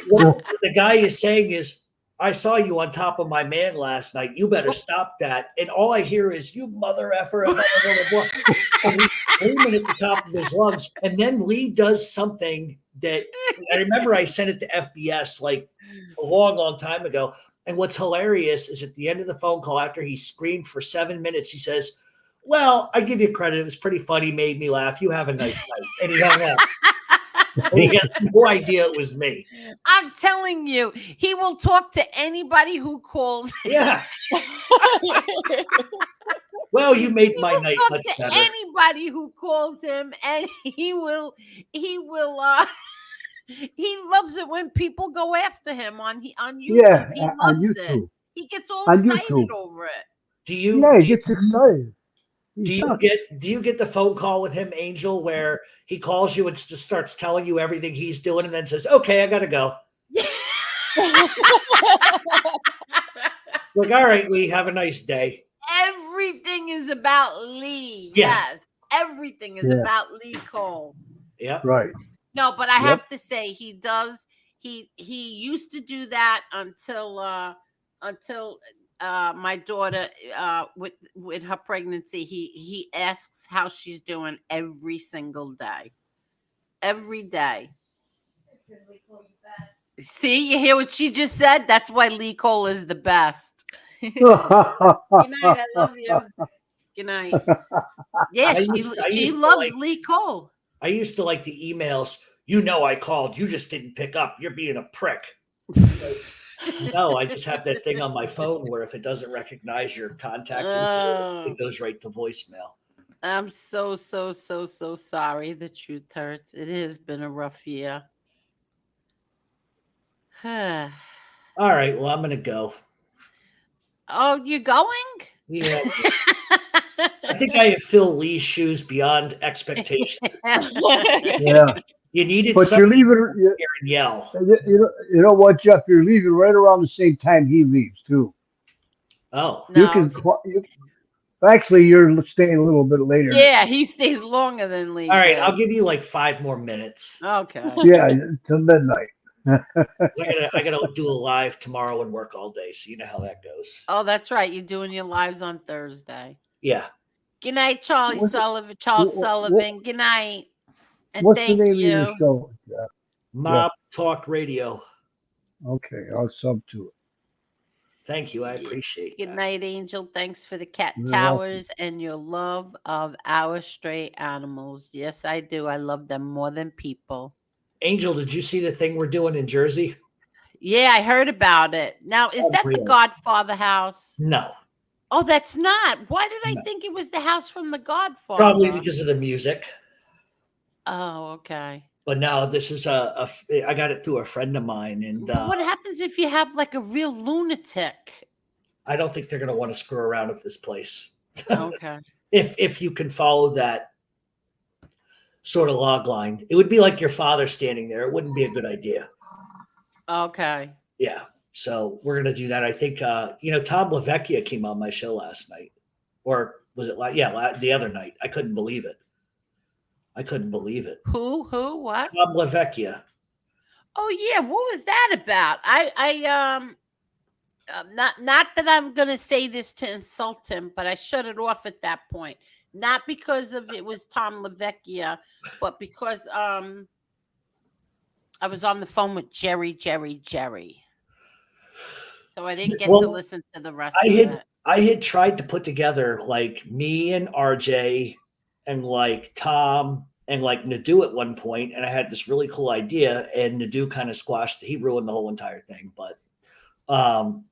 what the guy is saying is, "I saw you on top of my man last night. You better stop that." And all I hear is, "You mother effer." Blah, blah, blah, blah. And he's screaming at the top of his lungs. And then Lee does something that I remember I sent it to FBS a long, long time ago. And what's hilarious is at the end of the phone call, after he screamed for 7 minutes, he says, "Well, I give you credit. It was pretty funny. Made me laugh. You have a nice night." And he hung up. And he has no idea it was me. I'm telling you, he will talk to anybody who calls him. Yeah. Well, you made my night much better. Anybody who calls him, and he loves it when people go after him on YouTube. Yeah, he loves on it. YouTube. He gets all excited over it. He gets excited. Do you get the phone call with him, Angel, where he calls you and just starts telling you everything he's doing and then says, "Okay, I gotta go." All right, Lee, have a nice day. Everything is about Lee. Yeah. Yes. Everything is about Lee Cole. Yeah. Right. No, but I have to say he does He used to do that until my daughter with her pregnancy. He asks how she's doing every single day. Every day. See, you hear what she just said? That's why Lee Cole is the best. Good night. I love you. Good night. Yeah, she loves Lee Cole. I used to like the emails. You know, I called. You just didn't pick up. You're being a prick. No, I just have that thing on my phone where if it doesn't recognize your contact info, it goes right to voicemail. I'm so sorry. The truth hurts. It has been a rough year. All right. Well, I'm going to go. Oh, you're going? Yeah. I think I have filled Lee's shoes beyond expectation. Yeah. You needed But somebody you're leaving. here and yell. You know what, Jeff? You're leaving right around the same time he leaves too. Oh, you can. Actually, you're staying a little bit later. Yeah, he stays longer than Lee. All right, I'll give you like 5 more minutes. Okay. Yeah, till midnight. I gotta do a live tomorrow and work all day, so you know how that goes. Oh, that's right. You're doing your lives on Thursday. Yeah. Good night, Charles Sullivan. Good night. And what's thank the name you. of your show? Jeff? Mob Talk Radio. Okay, I'll sub to it. Thank you. I appreciate Good that. night, Angel. Thanks for the cat You're towers and your love of our stray animals. Yes, I do. I love them more than people. Angel, did you see the thing we're doing in Jersey? Yeah, I heard about it. Now, is that the Godfather house? No. Oh, that's not. Why did I think it was the house from the Godfather? Probably because of the music. Oh, okay. But no, this is I got it through a friend of mine, and what happens if you have like a real lunatic? I don't think they're going to want to screw around with this place. Okay. If you can follow that sort of log line, it would be like your father standing there. It wouldn't be a good idea. Okay. Yeah. So we're going to do that. I think Tom LaVecchia came on my show last night, or was it the other night? I couldn't believe it. Who? What? Tom LaVecchia. Oh yeah, what was that about? Not that I'm gonna say this to insult him, but I shut it off at that point. Not because of it was Tom LaVecchia, but because I was on the phone with Jerry. So I didn't get to listen to the rest of it. I had tried to put together like me and RJ and like Tom and like Nadu at one point, and I had this really cool idea, and Nadu kind of squashed it. He ruined the whole entire thing. But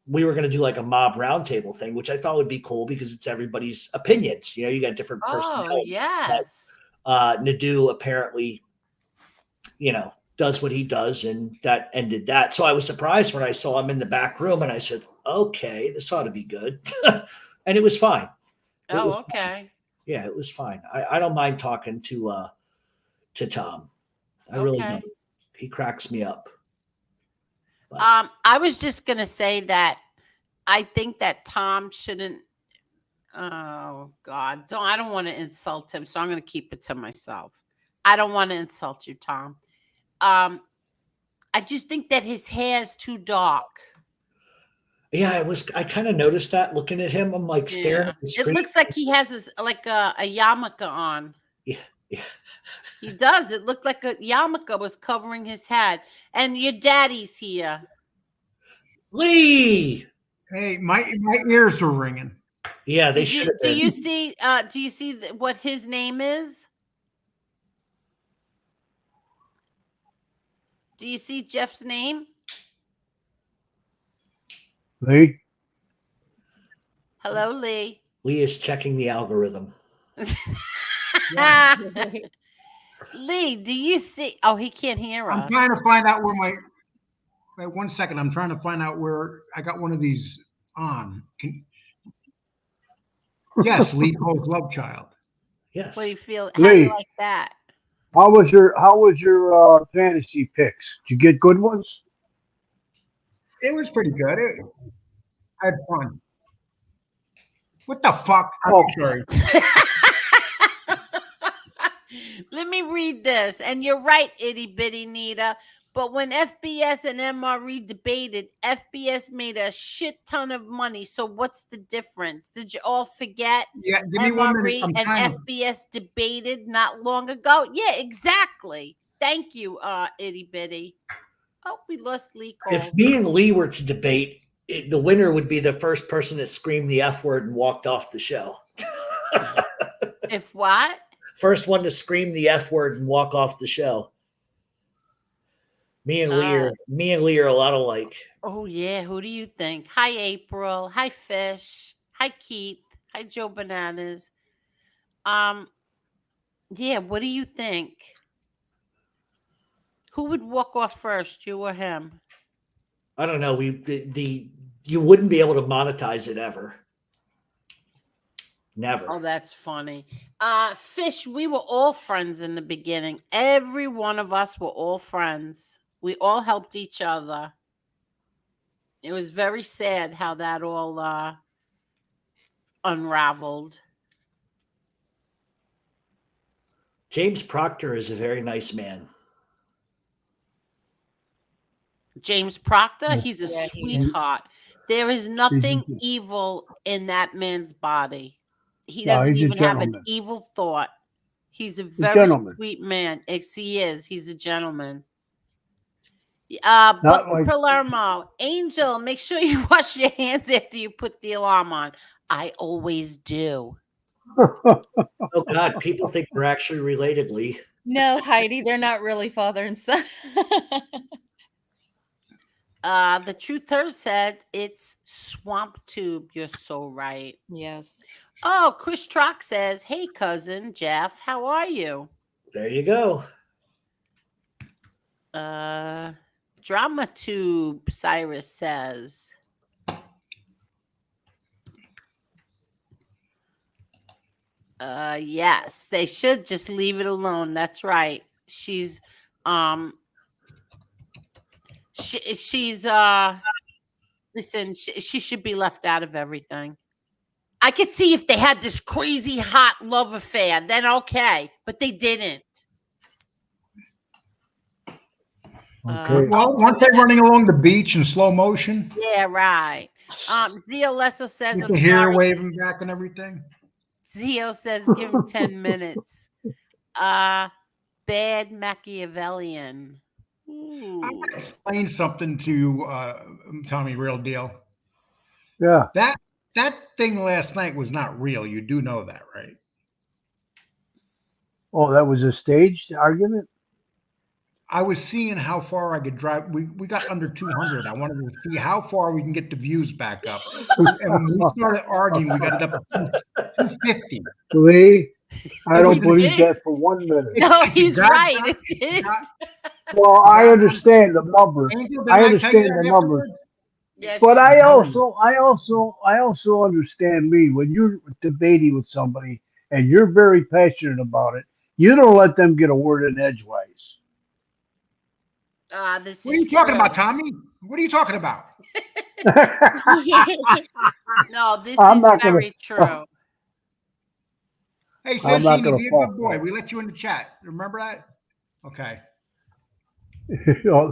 we were going to do like a mob roundtable thing, which I thought would be cool because it's everybody's opinions. You know, you got different personalities. Oh, yes. Nadu apparently, does what he does, and that ended that. So I was surprised when I saw him in the back room, and I said, okay, this ought to be good. And it was fine. Okay. Fine. Yeah, it was fine. I don't mind talking to Tom. I really don't. He cracks me up. But. I was just gonna say that I think that Tom shouldn't. Oh God, I don't want to insult him, so I'm gonna keep it to myself. I don't want to insult you, Tom. I just think that his hair is too dark. Yeah, I kind of noticed that looking at him. I'm like staring at the screen. It looks like he has a yarmulke on. Yeah. He does. It looked like a yarmulke was covering his head. And your daddy's here. Lee! Hey, my ears were ringing. Yeah, they should have been. Do you see what his name is? Do you see Jeff's name? Lee? Hello, Lee. Lee is checking the algorithm. Lee, do you see? Oh, he can't hear us. I'm trying to find out where wait 1 second. I'm trying to find out where I got one of these on. Yes, Lee Cole's love child. Yes. What do you feel? Lee, how do you like that? How was your fantasy picks? Did you get good ones? It was pretty good. I had fun. What the fuck? Oh, sorry. Let me read this. And you're right, itty bitty Nita. But when FBS and MRE debated, FBS made a shit ton of money. So what's the difference? Did you all forget Yeah, give me 1 minute. MRE I'm and trying to. FBS debated not long ago? Yeah, exactly. Thank you, itty bitty. Oh, we lost Lee Cole. If me and Lee were to debate, the winner would be the first person that screamed the F word and walked off the show. If what? First one to scream the F word and walk off the show. Me and Lee are a lot alike. Oh yeah, who do you think? Hi April. Hi Fish. Hi Keith. Hi Joe Bananas. Yeah, what do you think? Who would walk off first, you or him? I don't know. You wouldn't be able to monetize it ever. Never. Oh, that's funny. Fish, we were all friends in the beginning. Every one of us were all friends. We all helped each other. It was very sad how that all unraveled. James Proctor is a very nice man. James Proctor, he's a sweetheart. There is nothing evil in that man's body. He doesn't even have an evil thought. He's a very sweet man. Yes, he is. He's a gentleman. But Palermo, Angel, make sure you wash your hands after you put the alarm on. I always do. Oh God, people think we're actually related, Lee. No, Heidi, they're not really father and son. The truther said it's swamp tube. You're so right. Yes. Oh, Chris Trock says, hey, cousin Jeff, how are you? There you go. Drama tube, Cyrus says. Yes, they should just leave it alone. That's right. She's listen, she should be left out of everything. I could see if they had this crazy hot love affair, then okay, but they didn't. Okay. Well, weren't they running along the beach in slow motion? Yeah, right. Zio Lesso says, With I'm the hair sorry. waving back and everything. Zio says, give him 10 minutes. Bad Machiavellian. I'm going to explain something to you, Tommy, real deal. Yeah. That thing last night was not real. You do know that, right? Oh, that was a staged argument? I was seeing how far I could drive. We got under 200. I wanted to see how far we can get the views back up. And when we started arguing, we got it up to 250. Lee, I don't believe that for 1 minute. No, he's right. Well, I understand the numbers. I understand the numbers. Yes, But I also understand me when you're debating with somebody and you're very passionate about it. You don't let them get a word in edgewise. What are you talking about, Tommy? What are you talking about? No, this is very true. Hey, Santini, be a good boy. We let you in the chat. Remember that? Okay.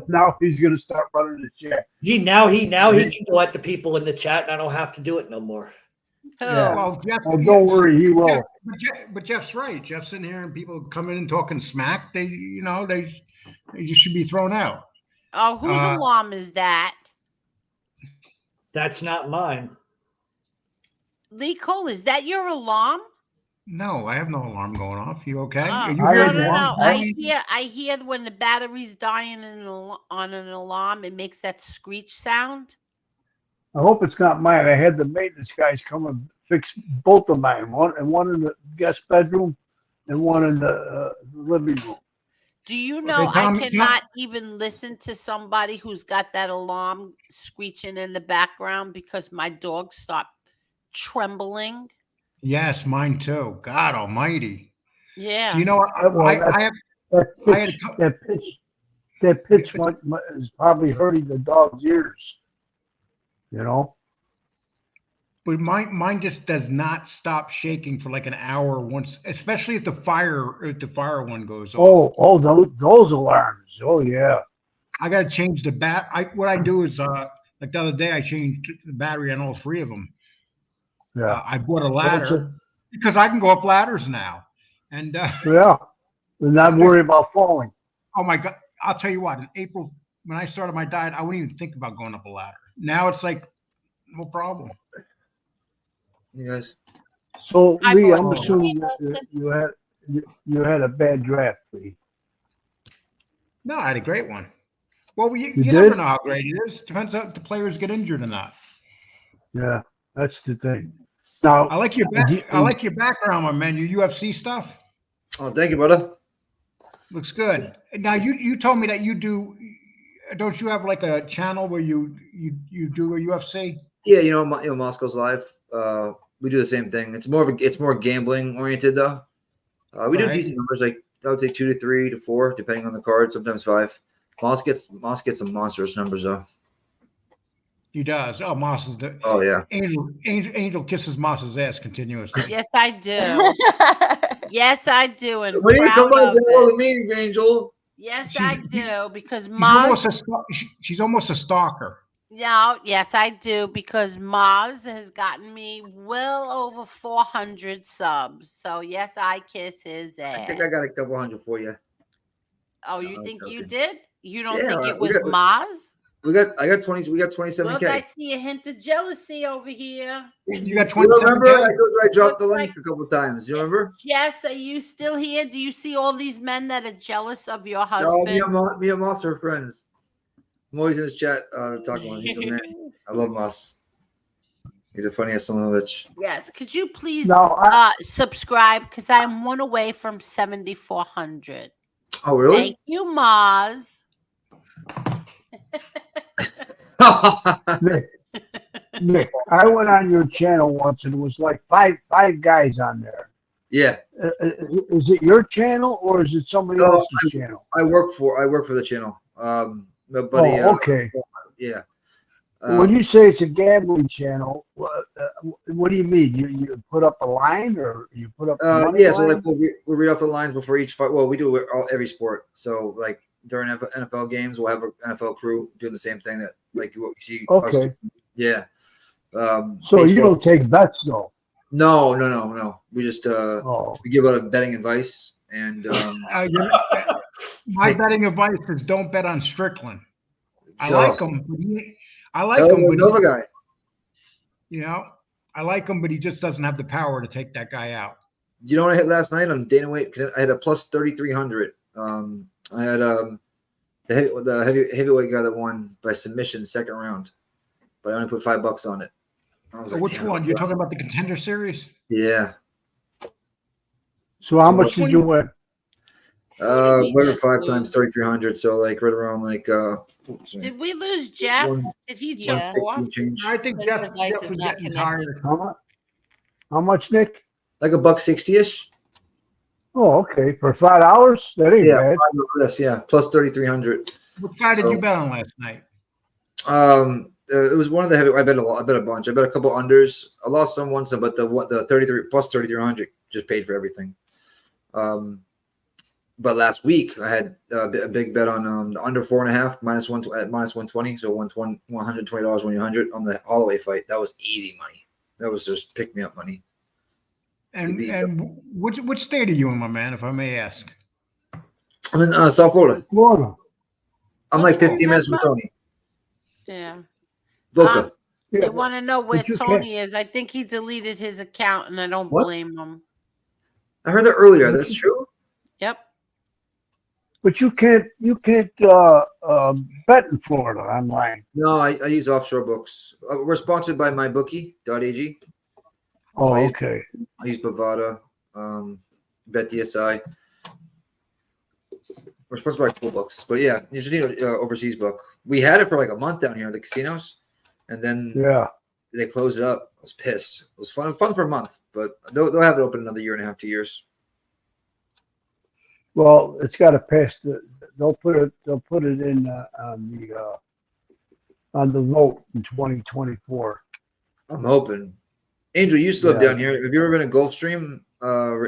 Now he's going to start running the chat. Now he can go at the people in the chat, and I don't have to do it no more. Yeah. Well, Jeff, don't worry, he will. But Jeff's right. Jeff's in here, and people come in and talking smack. They should be thrown out. Oh, whose alarm is that? That's not mine. Lee Cole, is that your alarm? No, I have no alarm going off. You okay? Oh, no. I hear when the battery's dying on an alarm, it makes that screech sound. I hope it's not mine. I had the maintenance guys come and fix both of mine. One in the guest bedroom and one in the living room. Do you know I cannot even listen to somebody who's got that alarm screeching in the background because my dog stopped trembling? Yes, mine too. God Almighty. Yeah. You know, that pitch is probably hurting the dog's ears. You know. But mine just does not stop shaking for like an hour once, especially if the fire one goes off. Oh, those alarms. Oh yeah. I got to change the what I do is like the other day I changed the battery on all 3 of them. Yeah. I bought a Well, ladder because I can go up ladders now, and yeah. And not worry about falling. oh my God, I'll tell you what. In April, when I started my diet, I wouldn't even think about going up a ladder. Now it's like no problem. You guys. So I Lee, bought I'm one. assuming that you had a bad draft, Lee. No, I had a great one. Well, you You never did? know how great it is. Depends if the players get injured or not. Yeah, that's the thing. Now, I like your background, my man. Your UFC stuff Oh, thank you, brother. looks good. Now you told me that you do. Don't you have like a channel where you do a UFC? Yeah, Moscow's Live. We do the same thing. It's more gambling oriented though. We do Right. decent numbers, like I would say 2 to 3 to 4, depending on the card. Sometimes 5. Moss gets some monstrous numbers though. He does. Oh, Moss is the Oh yeah. Angel kisses Moss's ass continuously. Yes, I do. Yes, I do. And When you proud come on of say hello it. to me, Angel. Yes, I do. Because She's almost a stalker. No, yes, I do, because Maz has gotten me well over 400 subs. So yes, I kiss his ass. I think I got a couple hundred for you. Oh, you think you did? You don't Yeah, think it we was got- Maz? I got 20. We got 27K. Look, I see a hint of jealousy over here. You got You remember? 27K? I told you I dropped the Looks link a couple times. You remember? Jess, are you still here? Do you see all these men that are jealous of your No, husband? me and Moss are friends. I'm always in his chat talking about him. He's a man. I love Moss. He's the funniest son of a bitch. Yes. Could you please Now, subscribe? Because I am one away from 7,400. Oh, really? Thank you, Maz. Nick, I went on your channel once and it was like five guys on there. Yeah. Is it your channel or is it somebody else's channel? I work for the channel. My buddy. Okay. Yeah. When you say it's a gambling channel, what do you mean? You put up a line or you put up? A money yeah. So line? like we'll read off the lines before each fight. Well, we do it every sport. So like during NFL games, we'll have an NFL crew doing the same thing that like you see. Okay. Us do. Yeah. So baseball. you don't take bets though? No. We just we give out betting advice and my betting advice is don't bet on Strickland. I So- like him, but another guy. You know, I like him, but he just doesn't have the power to take that guy out. You know what I hit last night on Dana White? I had a plus 3,300. I had the heavyweight guy that won by submission second round, but I only put $5 on it. I was So like, which damn, one? You're talking about the Contender Series? Yeah. So how much did you win? Whatever 5 times 3,300. So like right around like Did we lose Jeff? Did he jump Yeah. off? change. I think His Jeff device is was not getting connected. tired. How much, Nick? Like $1.60-ish. Oh, okay. For $5, that ain't Yeah, bad. yes, yeah. Plus 3,300. What guy did So- you bet on last night? It was one of the heavy. I bet a lot. I bet a bunch. I bet a couple unders. I lost some, won some, but the 33 plus 3,300 just paid for everything. But last week I had a big bet on the under 4.5 minus 120. So $120 when you're 100 on the Holloway fight. That was easy money. That was just pick me up money. And which state are you in, my man, if I may ask? I'm in South Florida. Florida. I'm like 15 minutes from Tony. Yeah. Boca. Yeah, You want to know where but you Tony is? I think he deleted his account, and I don't What? blame him. I heard that earlier. That's true. Yep. but you can't bet in Florida online. No, I use offshore books. We're sponsored by mybookie.ag. Oh, I use- okay. I use Bovada, BetDSI. We're supposed to buy cool books, but yeah, you just need an overseas book. We had it for like a month down here at the casinos, and then Yeah. they closed it up. I was pissed. It was fun for a month, but they'll have it open another year and a half, 2 years. Well, it's got to pass they'll put it in on the vote in 2024. I'm hoping. Angel, you used to live Yeah. down here. Have you ever been to Gulfstream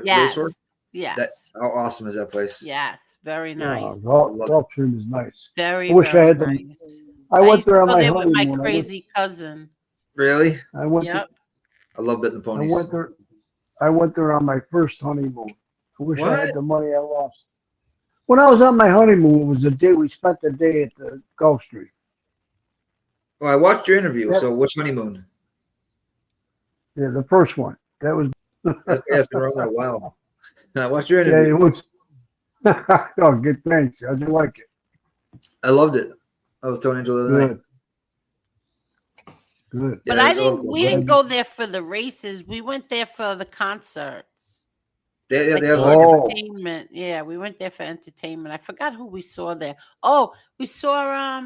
Yes. Racehorse? Yes. How awesome is that place? Yes. Very nice. Gulfstream is nice. Very, I wish I very had nice. I I went used to there on go my there with my honeymoon. crazy cousin. Really? I went. Yep. I love betting the I ponies. went there. I went there on my first honeymoon. I wish I What? had the money I lost. When I was on my honeymoon, it was the day we spent the day at the Gulfstream. Well, I watched your interview. Yep. So which honeymoon? Yeah, the first one. That was. Yeah, it's been around there a while. And I watched your Yeah, interview. it was. Oh, good. Thanks. I do like it. I loved it. I was telling Angel the other night. Good. But Yeah, we didn't go there for the races. We went there for the concerts. They have entertainment. Yeah, we went there for entertainment. I forgot who we saw there. Oh, we saw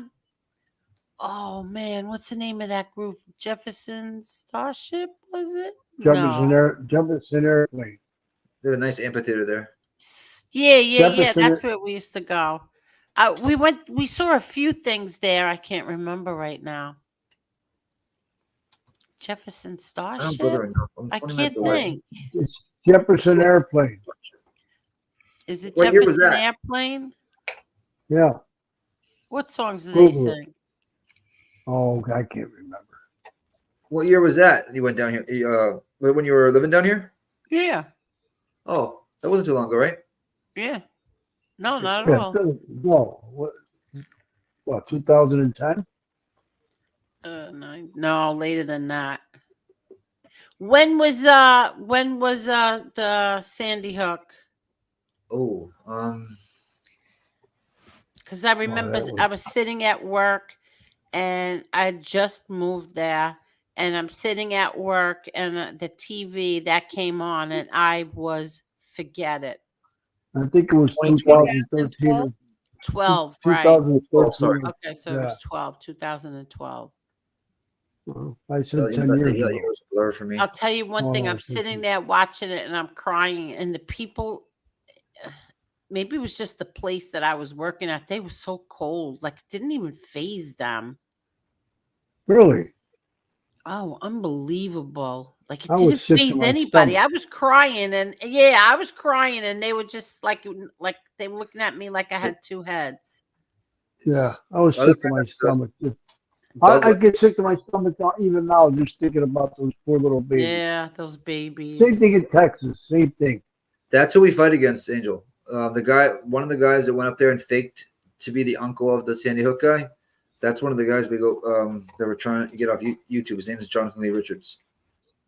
oh man, what's the name of that group? Jefferson Starship, was it? Jefferson No. Airplane. They have a nice amphitheater there. Yeah. That's where we used to go. We saw a few things there. I can't remember right now. Jefferson I don't Starship? go there enough. I'm I 20 can't minutes away. think. It's Jefferson Airplane. Is it What year was Jefferson that? Airplane? Yeah. What songs do they Google it. sing? Oh, I can't remember. What year was that? You went down here when you were living down here? Yeah. Oh, that wasn't too long ago, right? Yeah. No, not at all. No. What 2010? No, later than that. When was the Sandy Hook? Oh, Because I remember I was sitting at work and I just moved there, and I'm sitting at work and the TV that came on, and I was forget it. I think it was 2013. 12, right? 2013. sorry. Okay, so it was 2012. Well, I said 10 years ago. Was a blur for me. I'll tell you one thing. I'm sitting there watching it and I'm crying, and the people, maybe it was just the place that I was working at. They were so cold, like it didn't even faze them. Really? Oh, unbelievable. Like it I was didn't sick to faze my anybody. stomach. I was crying, and I was crying, and they were just like they were looking at me like I had two heads. Yeah, I was sick to my stomach. I get sick to my stomach even now just thinking about those poor little babies. Yeah, those babies. Same thing in Texas. Same thing. That's who we fight against, Angel. One of the guys that went up there and faked to be the uncle of the Sandy Hook guy. That's one of the guys we go. That were trying to get off YouTube. His name is Jonathan Lee Richards.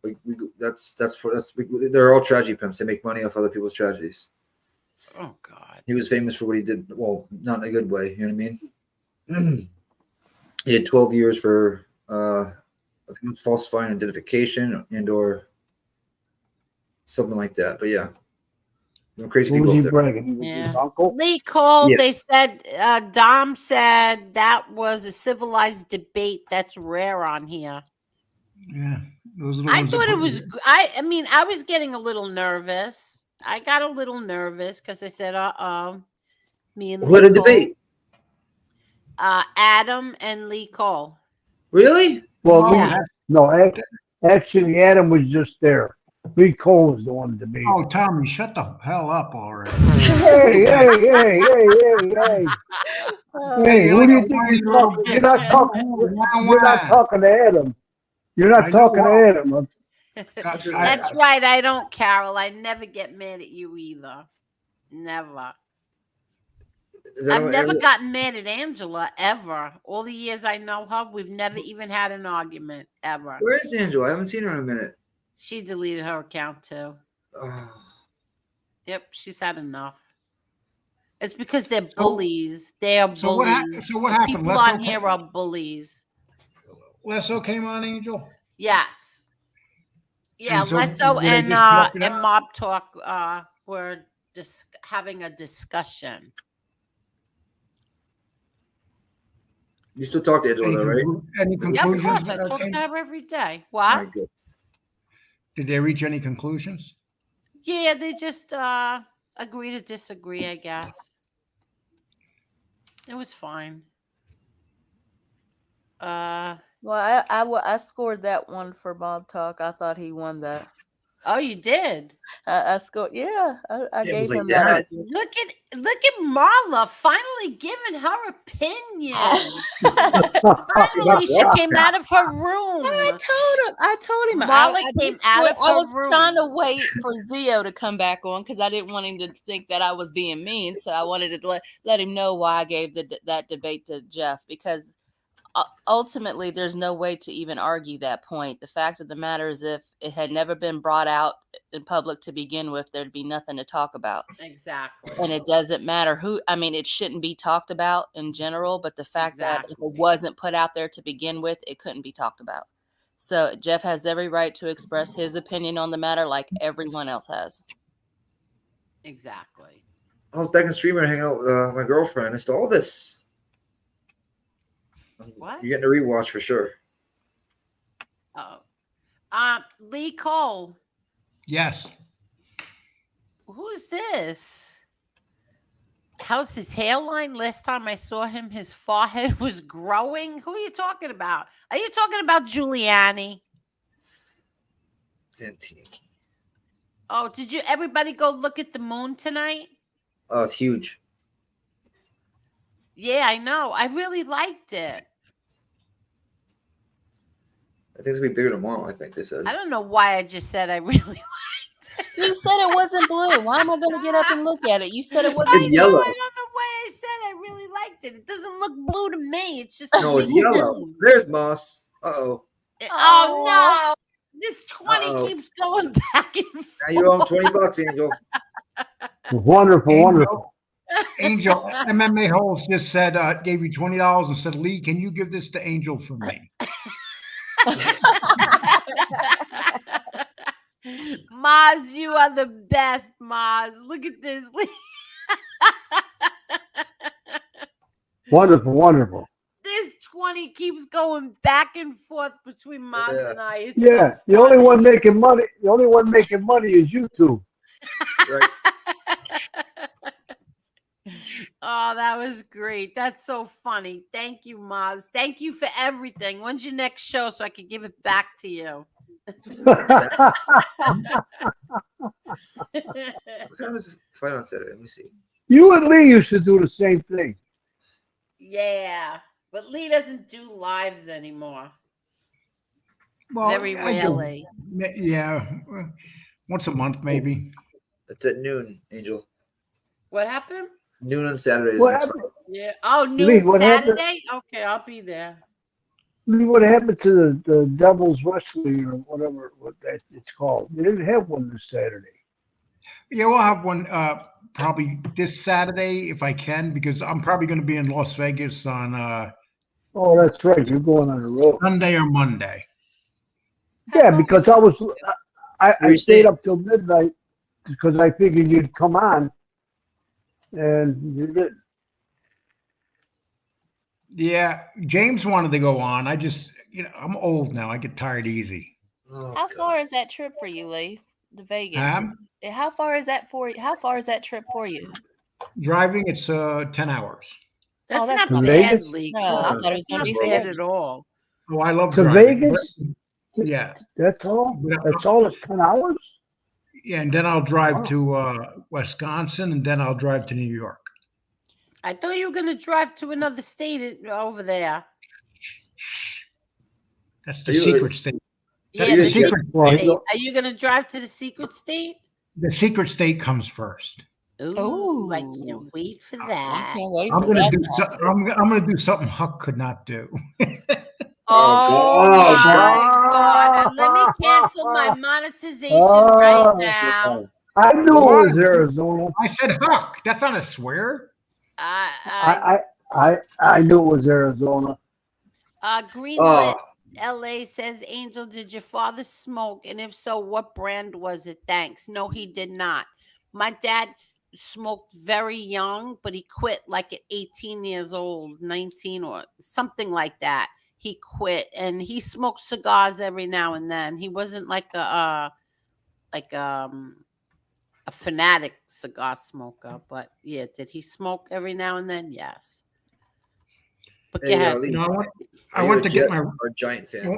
They're all tragedy pimps. They make money off other people's tragedies. Oh God. He was famous for what he did. Well, not in a good way. You know what I mean? He had 12 years for I think falsifying identification and/or something like that. But yeah, crazy Who people. was he bragging? He was his uncle? Lee Cole. Yes. They said Dom said that was a civilized debate. That's rare on here. Yeah, I thought it was. I mean, I was getting a little nervous. I got a little nervous because I said, me and What Lee a Cole, debate! Adam and Lee Cole. Really? Well, Yeah. actually, Adam was just there. Lee Cole was the one debating. Oh, Tommy, shut the hell up already. Hey, who do you think you're talking? You're not talking to Adam. You're not talking to Adam. That's right. I don't, Carol. I never get mad at you either. Never. I've never gotten mad at Angela ever. All the years I know her, we've never even had an argument ever. Where is Angela? I haven't seen her in a minute. She deleted her account too. Oh. Yep, she's had enough. It's because they're bullies. They are bullies. So what happened? People on here are bullies. Lesso came on, Angel? Yes. Yeah, And so Lesso did they just talk it and out? Mob Talk were just having a discussion. You still talk to Angela, though, right? Any Yeah, of conclusions? course. I talk to her every day. What? Did they reach any conclusions? Yeah, they just agree to disagree, I guess. It was fine. Well, I scored that one for Bob Talk. I thought he won that. Oh, you did. I scored. Yeah, I It gave was like him that. that. argument. Look at Marla finally giving her opinion. Finally, she came out of her room. I told him. Marla I came did out swear- of I her was room. trying to wait for Zio to come back on because I didn't want him to think that I was being mean. So I wanted to let him know why I gave that debate to Jeff, because ultimately there's no way to even argue that point. The fact of the matter is, if it had never been brought out in public to begin with, there'd be nothing to talk about. Exactly. And it doesn't matter who. I mean, it shouldn't be talked about in general, but the fact that if it wasn't put out there to begin with, it couldn't be talked about. So Jeff has every right to express his opinion on the matter, like everyone else has. Exactly. I was back in Streamer hanging out with my girlfriend. I saw all this. What? You're getting a rewatch for sure. Oh. Lee Cole. Yes. Who's this? How's his hairline? Last time I saw him, his forehead was growing. Who are you talking about? Are you talking about Giuliani? Santini. Oh, did you everybody go look at the moon tonight? Oh, it's huge. Yeah, I know. I really liked it. I think it's gonna be bigger tomorrow. I think they said. I don't know why I just said I really liked it. You said it wasn't blue. Why am I going to get up and look at it? You said it wasn't It's yellow. I don't know why I said I really liked it. It doesn't look blue to me. It's just No, it's yellow. There's Moss. Oh no. This 20 Uh-oh. keeps going back and forth. Now you owe him $20, Angel. Wonderful. Angel, MMA Holes just said, gave you $20 and said, Lee, can you give this to Angel for me? Maz, you are the best, Maz. Look at this. Wonderful. This 20 keeps going back and forth between Maz and I. It's Yeah, so the only funny. one making money. The only one making money is you two. Right. Oh, that was great. That's so funny. Thank you, Maz. Thank you for everything. When's your next show so I can give it back to you? What time is the fight on Saturday? Let me see. You and Lee used to do the same thing. Yeah, but Lee doesn't do lives anymore. Well, Very I do. rarely. Yeah, once a month maybe. It's at noon, Angel. What happened? Noon on Saturday is What next happened? Yeah. Oh, Lee, noon what happened? Saturday? Okay, I'll be there. Lee, what happened to the Devils Wrestling or whatever it's called? They didn't have one this Saturday. Yeah, we'll have one probably this Saturday if I can, because I'm probably going to be in Las Vegas on Oh, that's right. You're going on the road. Sunday or Monday. Yeah, because I Where you stayed staying? up till midnight because I figured you'd come on, and you didn't. Yeah, James wanted to go on. I just, I'm old now. I get tired easy. Oh, How God. far is that trip for you, Lee? To Vegas. How far is that for you? How far is that trip for you? Driving, it's 10 hours. That's that's not to bad, Vegas? Lee. No, I thought it was That's gonna not be bad further. at all. Oh, I love To driving. Vegas? Yeah, That's all? That's all? It's 10 hours? yeah, and then I'll drive Wow. to Wisconsin, and then I'll drive to New York. I thought you were going to drive to another state over there. That's the Are you secret state. Yeah, you the a secret Well, state. Are you going to drive to the secret state? The secret state comes first. Ooh, I Ooh. can't wait for I that. can't wait I'm for gonna that. do something. I'm gonna do something Huck could not do. Oh, God. my God. And let me cancel my monetization right now. I knew it What? was Arizona. I said Huck. That's not a swear. I knew it was Arizona. Greenlit LA says, Angel, did your father smoke? And if so, what brand was it? Thanks. No, he did not. My dad smoked very young, but he quit like at 18 years old, 19 or something like that. He quit and he smoked cigars every now and then. He wasn't like a fanatic cigar smoker, but yeah, did he smoke every now and then? Yes. But Hey, yeah, Lee, I are went you to a get Jet my. or a Giant fan?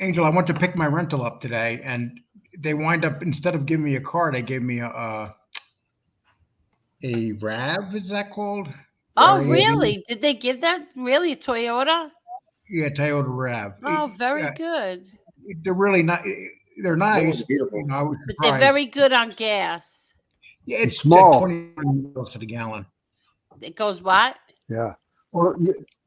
Angel, I went to pick my rental up today, and they wind up, instead of giving me a car, they gave me a RAV, is that called? Oh, RAV? really? Did they give that? Really? A Toyota? Yeah, Toyota RAV. Oh, very good. They're really not, they're That nice. was beautiful. You know, I was But they're surprised. very good on gas. Yeah, it's small. 29 miles to the gallon. It goes what? Yeah. Well,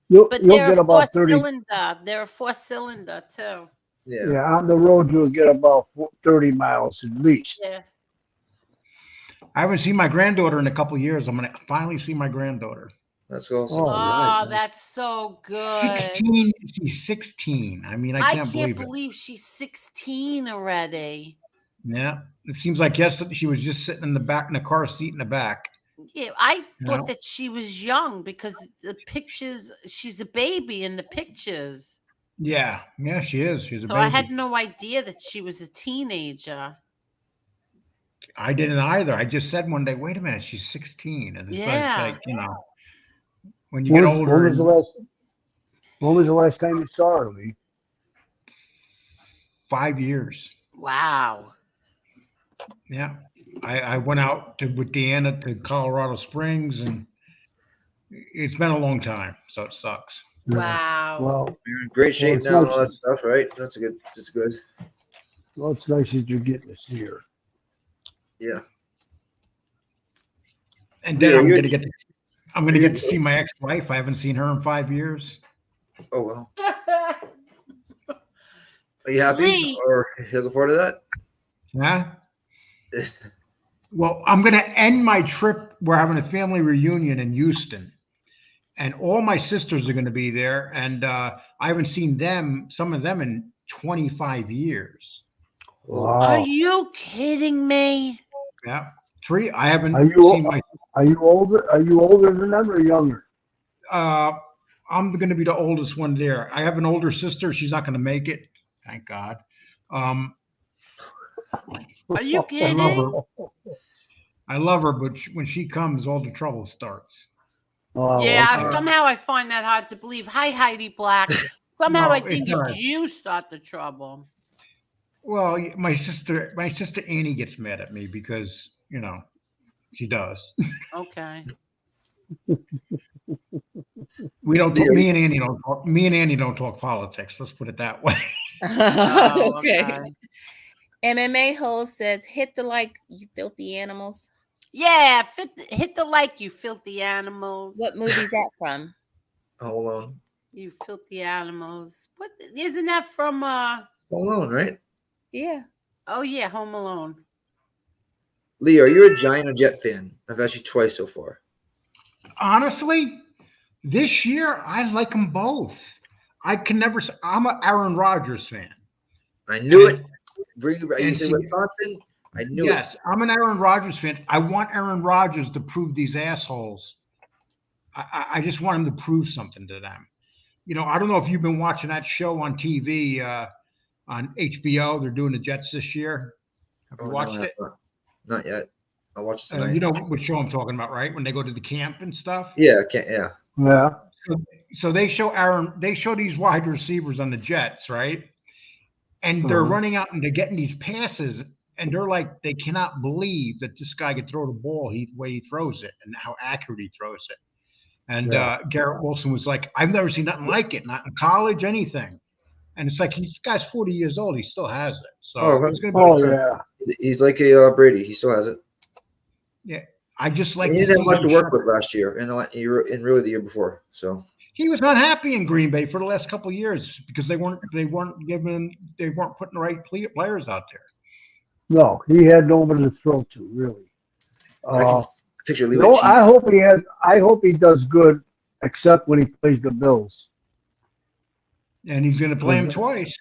you'll But get they're a about 30. four-cylinder. They're a four-cylinder, too. Yeah. Yeah, on the road you'll get about 30 miles at least. Yeah. I haven't seen my granddaughter in a couple of years. I'm going to finally see my granddaughter. That's awesome. Oh, Oh, right. that's so good. 16. She's 16. I mean, I can't believe it. She's 16 already. Yeah. It seems like yesterday she was just sitting in the back in the car seat in the back. Yeah, I thought know? that she was young because the pictures, she's a baby in the pictures. Yeah. Yeah, she is. She's a So baby. I had no idea that she was a teenager. I didn't either. I just said one day, wait a minute, she's 16. And it's Yeah. like, you know, when you get older. When was the last time you saw her, Lee? 5 years. Wow. Yeah. I went out with Deanna to Colorado Springs, and it's been a long time, so it sucks. Wow. Well, You're in great shape it's now and nice. all that stuff, right? That's good. It's good. Well, it's nice that you're getting to see her. Yeah. And then Yeah, I'm you're- gonna get to see my ex-wife. I haven't seen her in 5 years. Oh well. Are you happy Lee. or looking forward to that? Yeah. Well, I'm gonna end my trip. We're having a family reunion in Houston, and all my sisters are gonna be there. And I haven't seen some of them in 25 years. Wow. Are you kidding me? Yeah. 3. I haven't Are you- seen my. Are you older? Are you older than them or younger? I'm going to be the oldest one there. I have an older sister. She's not going to make it. Thank God. Are you I kidding? love her. I love her, but when she comes, all the trouble starts. Oh, Yeah, okay. somehow I find that hard to believe. Hi, Heidi Black. Somehow No, I think it's not. it's you start the trouble. Well, my sister Annie gets mad at me because, you know, she does. Okay. We don't talk, me and Annie don't talk politics. Let's put it that way. Oh, okay. MMA Hole says, hit the like, you filthy animals. Yeah, hit the like, you filthy animals. What movie's that from? Home Alone. You filthy animals. What isn't that from Home Alone, right? Yeah. Oh yeah, Home Alone. Lee, are you a Giant or Jet fan? I've asked you twice so far. Honestly, this year I like them both. I'm an Aaron Rodgers fan. I knew it. You said Wisconsin? I knew it. Yes, I'm an Aaron Rodgers fan. I want Aaron Rodgers to prove these assholes. I just want him to prove something to them. You know, I don't know if you've been watching that show on TV on HBO. They're doing the Jets this year. Have you watched it? Not yet. I'll watch it tonight. You know what show I'm talking about, right? When they go to the camp and stuff. Yeah, I can't. Yeah. Yeah. So they show these wide receivers on the Jets, right? And they're running out and they're getting these passes, and they're like, they cannot believe that this guy could throw the ball the way he throws it and how accurate he throws it. And Garrett Wilson was like, I've never seen nothing like it, not in college, anything. And it's like, this guy's 40 years old. He still has it. So it's gonna be He's like a Brady. He still has it. Yeah. I just like he to didn't see have much him to work sharp. with last year and really the year before. So He was not happy in Green Bay for the last couple of years because they weren't putting the right players out there. No, he had nobody to throw to, really. I can picture Lee. No, I hope he does good, except when he plays the Bills. And he's going to play him twice.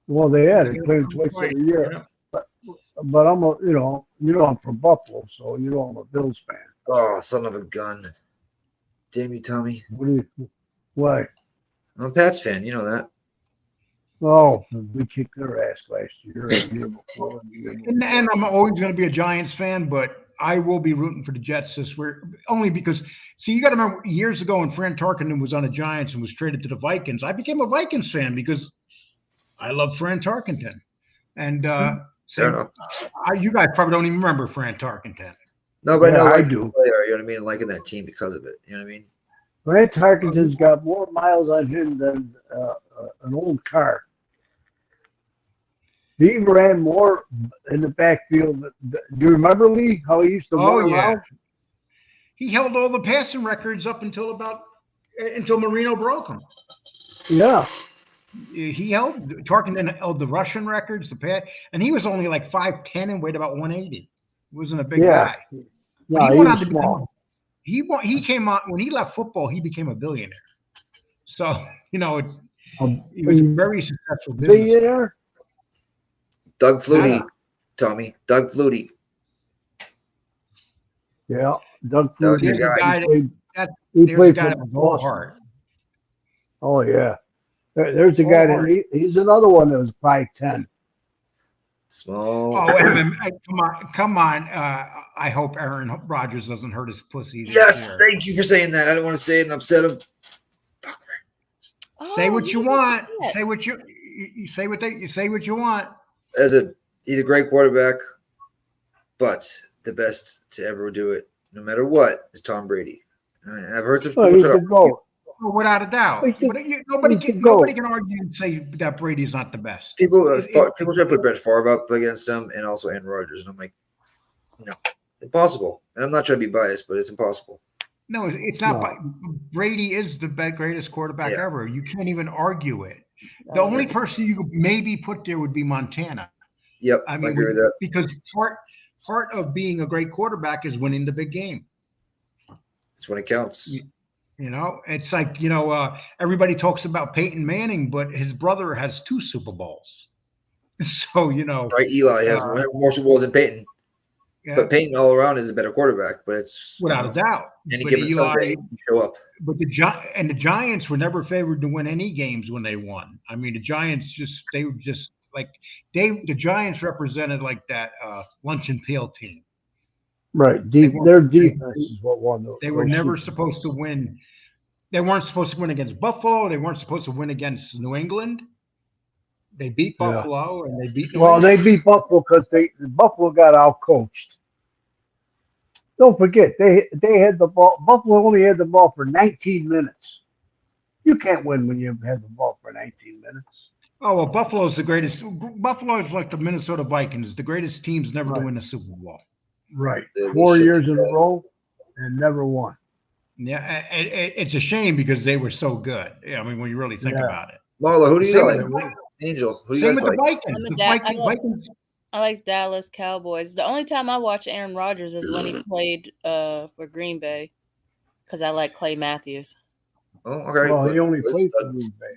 Well, they had it. Play him twice every year. Yeah. But I'm I'm from Buffalo, so I'm a Bills fan. Oh, son of a gun! Damn you, Tommy. Why? I'm a Pats fan. You know that. Oh, we kicked their ass last year. And I'm always going to be a Giants fan, but I will be rooting for the Jets this year, only because, see, you got to remember years ago when Fran Tarkenton was on the Giants and was traded to the Vikings, I became a Vikings fan because I love Fran Tarkenton. And Fair enough. you guys probably don't even remember Fran Tarkenton. No, but Yeah, no, I like do. player, you know what I mean? Liking that team because of it. You know what I mean? Grant Tarkenton's got more miles on him than an old car. He ran more in the backfield. Do you remember, Lee, how he used to run around? He held all the passing records up until Marino broke them. Yeah. Tarkenton held the Russian records, and he was only like 5'10" and weighed about 180. He wasn't a big guy. No, he was small. He came on when he left football. He became a billionaire. So he was a very successful businessman. Billionaire. Doug Flutie, Tommy. Doug Flutie. Yeah, Doug There's Flutie. a guy He played for that was hard. Oh yeah, there's a guy that he's another one that was 5'10". Small. Oh, come on! I hope Aaron Rodgers doesn't hurt his pussy. Yes, thank you for saying that. I don't want to say it and upset him. Say what you want. Say what you say what you want. He's a great quarterback, but the best to ever do it, no matter what, is Tom Brady. And I've heard some people without a doubt. Nobody can argue and say that Brady's not the best. People try to put Brett Favre up against him and also Aaron Rodgers, and I'm like, no, impossible. And I'm not trying to be biased, but it's impossible. No, it's not. Brady is the greatest quarterback ever. You can't even argue it. The only person you could maybe put there would be Montana. Yep, I agree with that. Because part of being a great quarterback is winning the big game. That's when it counts. It's like, everybody talks about Peyton Manning, but his brother has 2 Super Bowls. So, Right, Eli has more Super Bowls than Peyton. Yeah. But Peyton all around is a better quarterback, but it's without a doubt. Any given Sunday, show up. But the Giants were never favored to win any games when they won. I mean, the Giants the Giants represented like that lunch and pail team. Right. Their defense is what won those. They were never supposed to win. They weren't supposed to win against Buffalo. They weren't supposed to win against New England. They beat Buffalo and they beat New England. They beat Buffalo because Buffalo got out-coached. Don't forget, they had the ball. Buffalo only had the ball for 19 minutes. You can't win when you have the ball for 19 minutes. Oh, well, Buffalo's the greatest. Buffalo is like the Minnesota Vikings, the greatest teams never to win a Super Bowl. Right. 4 years in a row and never won. Yeah, it's a shame because they were so good. I mean, when you really think about it. Marla, who do you like? Angel, who do you guys like? The Vikings. I like Dallas Cowboys. The only time I watch Aaron Rodgers is when he played for Green Bay because I like Clay Matthews. Oh, okay. Well, he only played for Green Bay.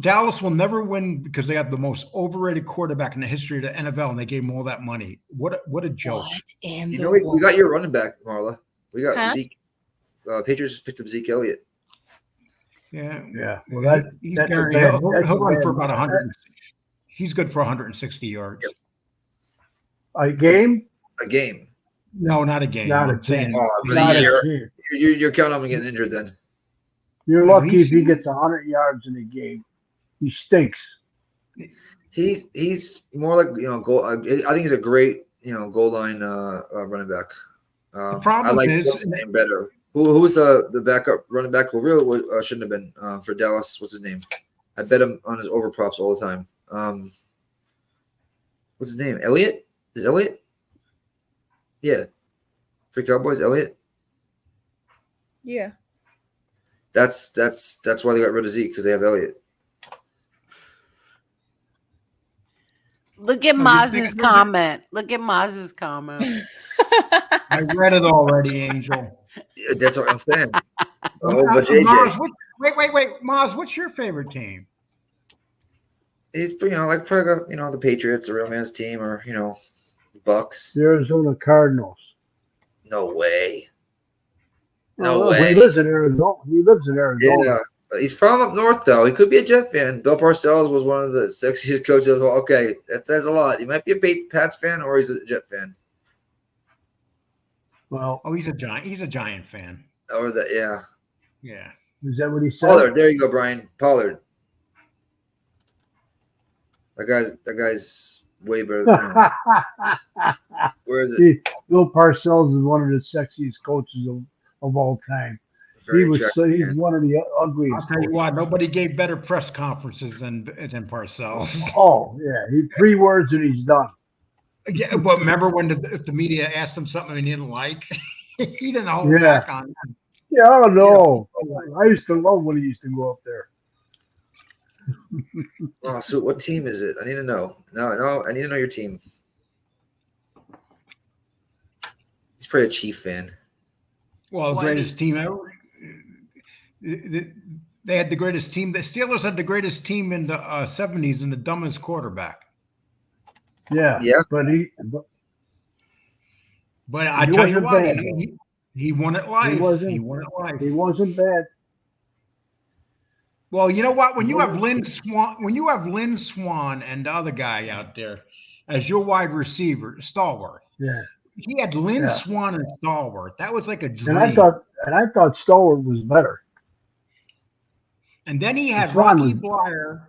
Dallas will never win because they have the most overrated quarterback in the history of the NFL, and they gave him all that money. What a joke! We got your running back, Marla. We got Zeke. Patriots just picked up Zeke Elliott. Yeah. Well, he'll run for about 100. He's good for 160 yards. Yep. A game? A game. No, not a game. Not a game. You're counting on him getting injured then. You're lucky if he gets 100 yards in a game. He stinks. He's more like goal. I think he's a great goal line running back. The problem I like is his name better. Who was the backup running back who really shouldn't have been for Dallas? What's his name? I bet him on his over props all the time. What's his name? Elliott? Is it Elliott? Yeah. For Cowboys, Elliott? Yeah. That's why they got rid of Zeke, because they have Elliott. Look at Maz's comment. Look at Maz's comment. I read it already, Angel. That's what I'm saying. But JJ. Wait, Maz, what's your favorite team? He's probably the Patriots, the real man's team, or the Bucks. The Arizona Cardinals. No way. No way. He lives in Arizona. Yeah. He's from up north, though. He could be a Jet fan. Bill Parcells was one of the sexiest coaches. Well, okay, that says a lot. He might be a Pats fan or he's a Jet fan. Well, he's a Giant. He's a Giant fan. Or that, yeah. Yeah. Is that what he said? Pollard. There you go, Brian. Pollard. That guy's way better than Where is it? See, Bill Parcells is one of the sexiest coaches of all time. Very He's attractive. one of the ugliest. I'll tell you what, nobody gave better press conferences than Parcells. Oh yeah, 3 words and he's done. Yeah, but remember when the media asked him something he didn't like, he didn't hold back on that. Yeah, I don't know. I used to love when he used to go up there. Oh, so what team is it? I need to know. No, I need to know your team. He's probably a Chief fan. Well, the greatest team ever. They had the greatest team. The Steelers had the greatest team in the 70s and the dumbest quarterback. Yeah, but I tell you what, he won it live. He won it live. He wasn't bad. Well, you know what? When you have Lynn Swan and the other guy out there as your wide receiver, Stallworth. Yeah. He had Lynn Swan and Stallworth. That was like a dream. And I thought Stallworth was better. And then he had Rocky Blyer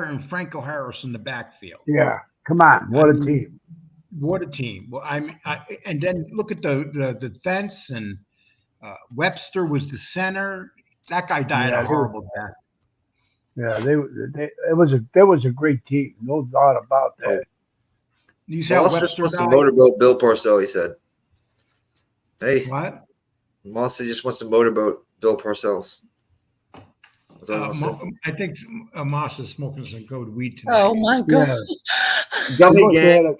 and Franco Harris in the backfield. Yeah, come on, what a team! What a team! Well, and then look at the defense, and Webster was the center. That guy died a horrible death. Yeah, there was a great team, no doubt about that. You said Moss just wants to motorboat Bill Parcells. He said, "Hey, what?" Moss just wants to motorboat Bill Parcells. I think Moss is smoking some good weed tonight. Oh my god! Yeah. Gummy gang.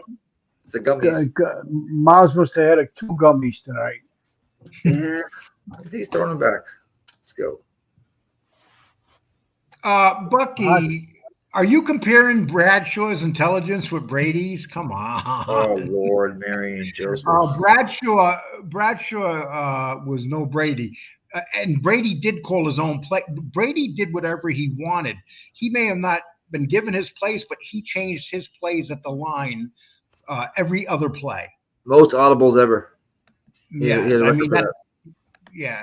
It's a gummies. Moss must have had 2 gummies tonight. Yeah, I think he's throwing them back. Let's go. Bucky, are you comparing Bradshaw's intelligence with Brady's? Come on. Oh Lord, Mary and Joseph. Bradshaw was no Brady. And Brady did call his own play. Brady did whatever he wanted. He may have not been given his plays, but he changed his plays at the line every other play. Most audibles ever. Yes, I mean that. Yeah,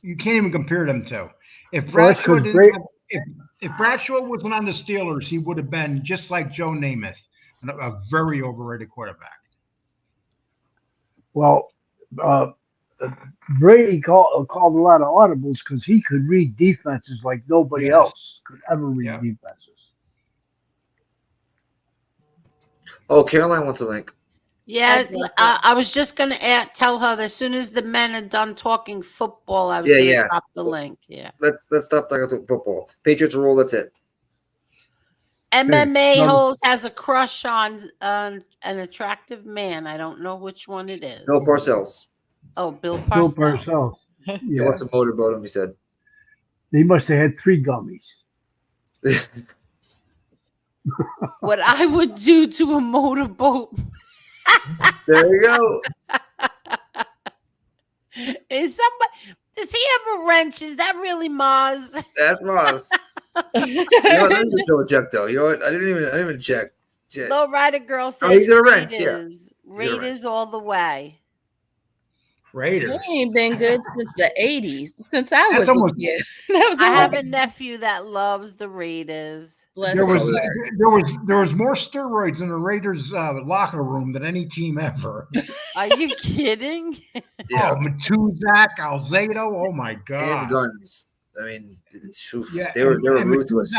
you can't even compare them to. If Bradshaw if Bradshaw wasn't on the Steelers, he would have been just like Joe Namath, a very overrated quarterback. Well, Brady called a lot of audibles because he could read defenses like nobody else could ever read defenses. Oh, Caroline wants a link. Yeah, I was just going to tell her that as soon as the men are done talking football, I was going to drop the link. Yeah. Let's stop talking football. Patriots rule. That's it. MMA Holes has a crush on an attractive man. I don't know which one it is. Bill Parcells. Oh, Bill Parcells. He wants to motorboat him, he said. He must have had 3 gummies. What I would do to a motorboat. There you go. Does he have a wrench? Is that really Maz? That's Maz. You know what? Let me just double check though. You know what? I didn't even check. Low Rider Girl says he's a wrench. Raiders all the way. Raiders. He ain't been good since the 80s. Since I was a kid. I have a nephew that loves the Raiders. There was more steroids in the Raiders locker room than any team ever. Are you kidding? Yeah. Oh, Matuzak, Alzado, oh my god. And guns. I mean, they were ruthless.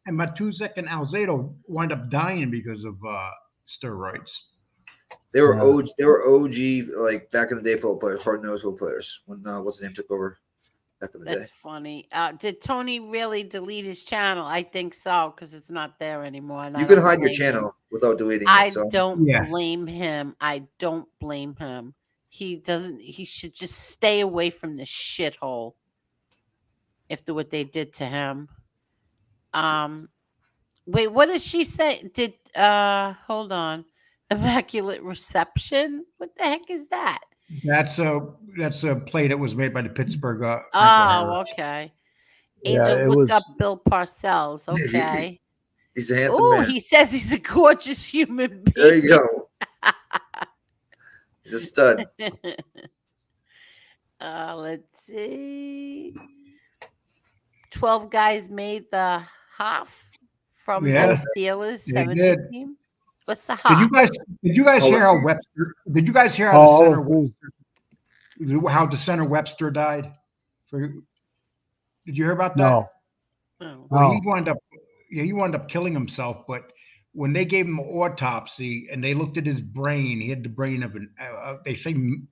And Matuzak and Alzado wind up dying because of steroids. They were OG like back in the day football players, hard-nosed football players. When what's his name took over back in the day. That's funny. Did Tony really delete his channel? I think so, because it's not there anymore. You can hide your channel without deleting it. I don't blame him. I don't blame him. He should just stay away from this shithole. After what they did to him. Wait, what did she say? Hold on. Immaculate Reception? What the heck is that? That's a play that was made by the Pittsburgh. Okay. Angel looked up Bill Parcells. Okay. He's a handsome man. He says he's a gorgeous human being. There you go. He's a stud. Let's see. 12 guys made the half from Yeah, the Steelers they 70 did. team? What's the Did you ha? guys hear how Webster? Did you guys hear how Oh, the center Webster died? Did you hear about that? no, Oh. Well, he no. wound up killing himself. But when they gave him an autopsy and they looked at his brain, he had the brain of they say an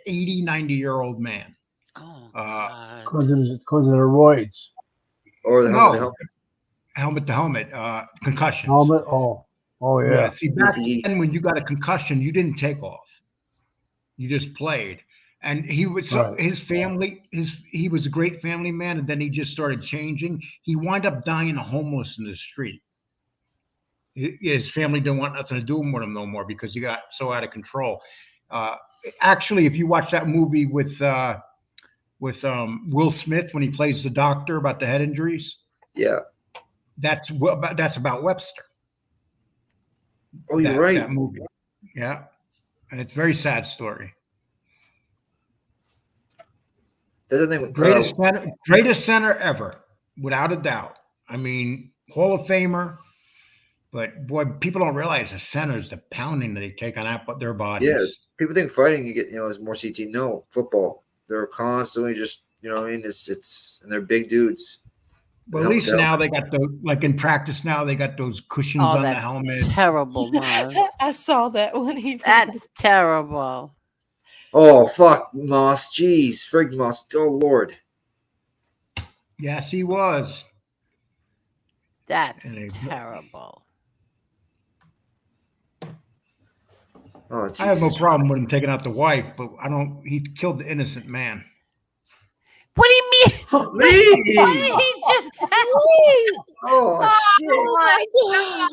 80, 90-year-old man. Oh, God. Because of the roids. Or the No, helmet to helmet, concussions. Helmet. Oh Yeah. yeah. See, back then when you got a concussion, you didn't take off. You just played. And he was Right. his family. He was a great family man, and then he just started changing. He wound up dying homeless in the street. His family didn't want nothing to do with him no more because he got so out of control. Actually, if you watch that movie with Will Smith when he plays the doctor about the head injuries, Yeah. that's about Webster. Oh, you're right. That movie. Yeah, and it's a very sad story. That's the thing. Greatest center ever, without a doubt. I mean, Hall of Famer. But boy, people don't realize the centers, the pounding that they take on their bodies. Yeah, people think fighting is more CT. No, football. They're constantly just what I mean. It's and they're big dudes. Well, at least now they got in practice now they got those cushions on the helmet. Terrible, Moss. I saw that when That's terrible. Oh fuck, Moss. Jeez, frig Moss. Oh Lord. Yes, he was. That's terrible. Oh, I have no problem with him taking out the wife, but he killed the innocent man. What do you mean? What did he just say? Oh, my God.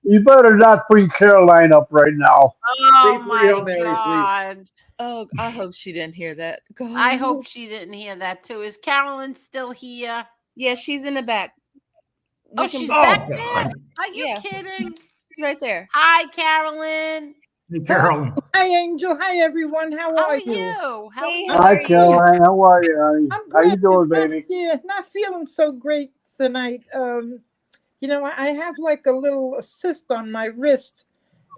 You better not bring Caroline up right now. Oh my God. Oh, I hope she didn't hear that. God. I hope she didn't hear that too. Is Carolyn still here? Yeah, she's in the back. She's back there? Are you kidding? She's right there. Hi, Carolyn. Hey, Carolyn. Hi, Angel. Hi, everyone. How are you? Hi, Caroline. How are you, honey? How you doing, baby? Yeah, not feeling so great tonight. I have like a little cyst on my wrist,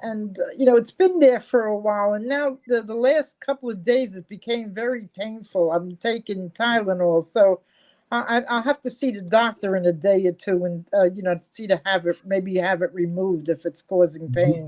and it's been there for a while, and now the last couple of days it became very painful. I'm taking Tylenol, so I'll have to see the doctor in a day or two, and see to have it removed if it's causing pain.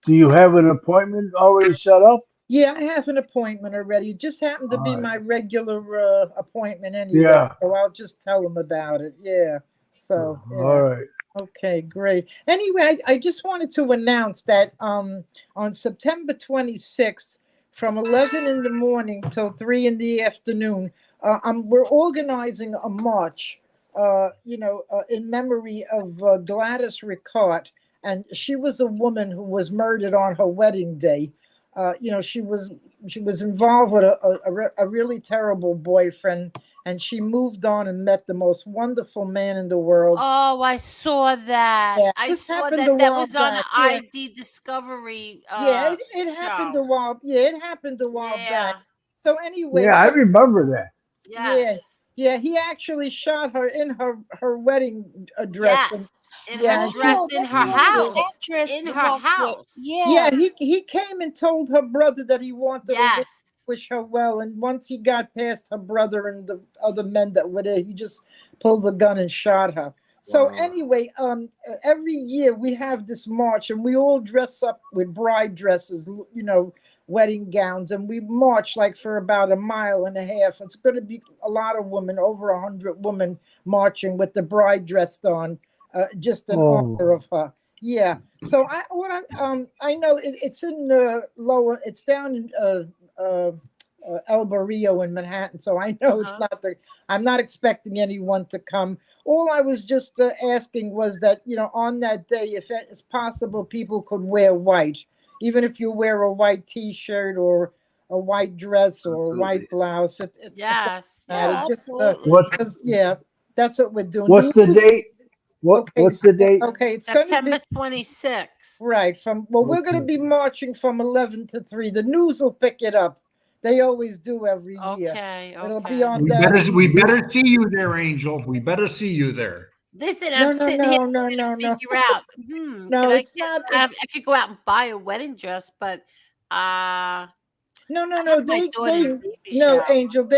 Do you have an appointment already set up? Yeah, I have an appointment already. It just happened to be my regular appointment anyway. Yeah. So I'll just tell them about it. Yeah. So. Yeah. All right. Okay, great. Anyway, I just wanted to announce that on September 26th, from 11 in the morning till 3 in the afternoon, we're organizing a march, in memory of Gladys Ricard. And she was a woman who was murdered on her wedding day. She was involved with a really terrible boyfriend, and she moved on and met the most wonderful man in the world. Oh, I saw that. Yeah, I this saw happened that. a That while was on back, yeah. ID Discovery. It happened a while. Yeah, it happened a while back. So anyway. Yeah, I remember that. Yes. Yeah, he actually shot her in her wedding dress. Yes. In Yeah, her dress, in her house. In her house. Yeah, he came and told her brother that he wanted to wish her well. And once he got past her brother and the other men that were there, he just pulled the gun and shot her. So anyway, every year we have this march, and we all dress up with bride dresses, wedding gowns, and we march like for about 1.5 miles. It's going to be a lot of women, over 100 women marching with the bride dressed on, just in honor of her. Yeah. So I know it's in it's down in El Barrio in Manhattan. So I know it's not I'm not expecting anyone to come. All I was just asking was that, on that day, if it's possible, people could wear white. Even if you wear a white T-shirt or a white dress or a white blouse. Absolutely. That's what we're doing. What's the date? What's the date? Okay, it's September 26th. Right. We're going to be marching from 11 to 3. The news will pick it up. They always do every year. Okay. It'll be on we better see you there, Angel. We better see you there. Listen, No, I'm no, sitting here no, trying to no, no. figure out. No, Can I it's get? not. I It's could go out and buy a wedding dress, but no, no, I no. have my daughter's baby No, shower. Angel.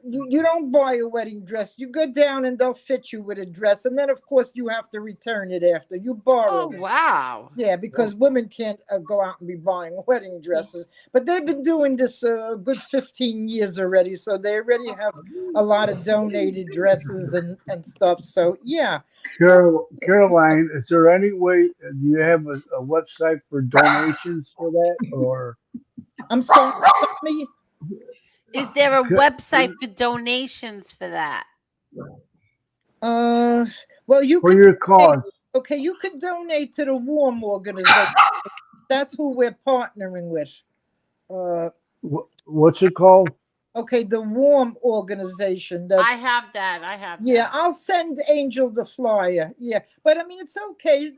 You don't buy a wedding dress. You go down and they'll fit you with a dress, and then of course you have to return it after. You borrow Oh it. wow! Yeah, because women can't go out and be buying wedding dresses. But they've been doing this a good 15 years already, so they already have a lot of donated dresses and stuff. So yeah. Caroline, is there any way? Do you have a website for donations for that, or? I'm sorry. Me. Is there a website for donations for that? Well, you For could your cause? Okay, you could donate to the Warm organization. That's who we're partnering with. What's it called? Okay, the Warm organization. I have that. Yeah, I'll send Angel the flyer. Yeah, but I mean, it's okay.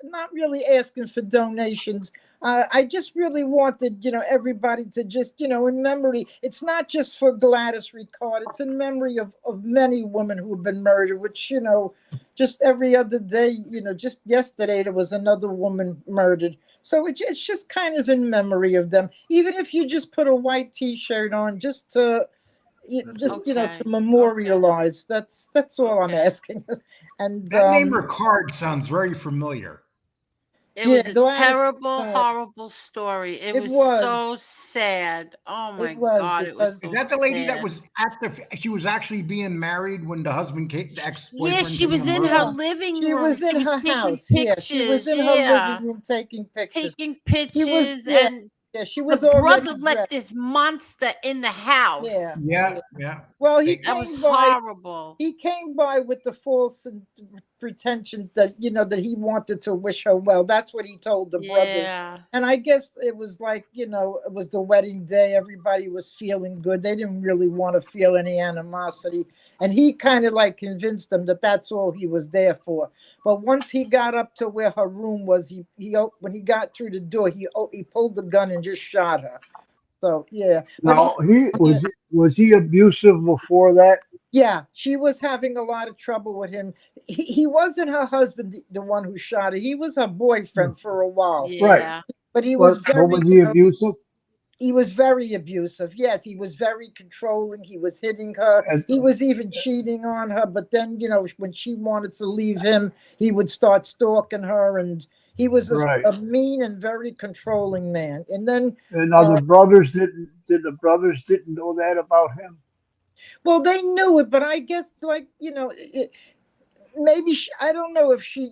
Not really asking for donations. I just really wanted, everybody to just, in memory. It's not just for Gladys Ricard. It's in memory of many women who have been murdered, which, just every other day, just yesterday, there was another woman murdered. So it's just kind of in memory of them. Even if you just put a white T-shirt on, just to to memorialize. That's all I'm asking. And that name Ricard sounds very familiar. It was a terrible, horrible story. It was so sad. Oh my God! It was so Is that the lady sad. that was she was actually being married when the husband came, the ex-boyfriend? Yeah, she was in her living room. She was in her house. Pictures, Yeah, she was in her living room taking pictures. Taking pictures, and she was the already brother let this monster in the house. Yeah. Well, that was horrible. He came by with the false pretension that that he wanted to wish her well. That's what he told the brothers. And I guess it was like it was the wedding day. Everybody was feeling good. They didn't really want to feel any animosity. And he kind of like convinced them that that's all he was there for. But once he got up to where her room was, he when he got through the door, he pulled the gun and just shot her. So yeah. Now was he abusive before that? Yeah, she was having a lot of trouble with him. He wasn't her husband, the one who shot her. He was her boyfriend for a while. Right. But he was very. Was he abusive? He was very abusive. Yes, he was very controlling. He was hitting her. He was even cheating on her. But then, when she wanted to leave him, he would start stalking her. And he was a mean and very controlling man. And then. And now the brothers didn't know that about him? Well, they knew it, but I guess, maybe I don't know if she,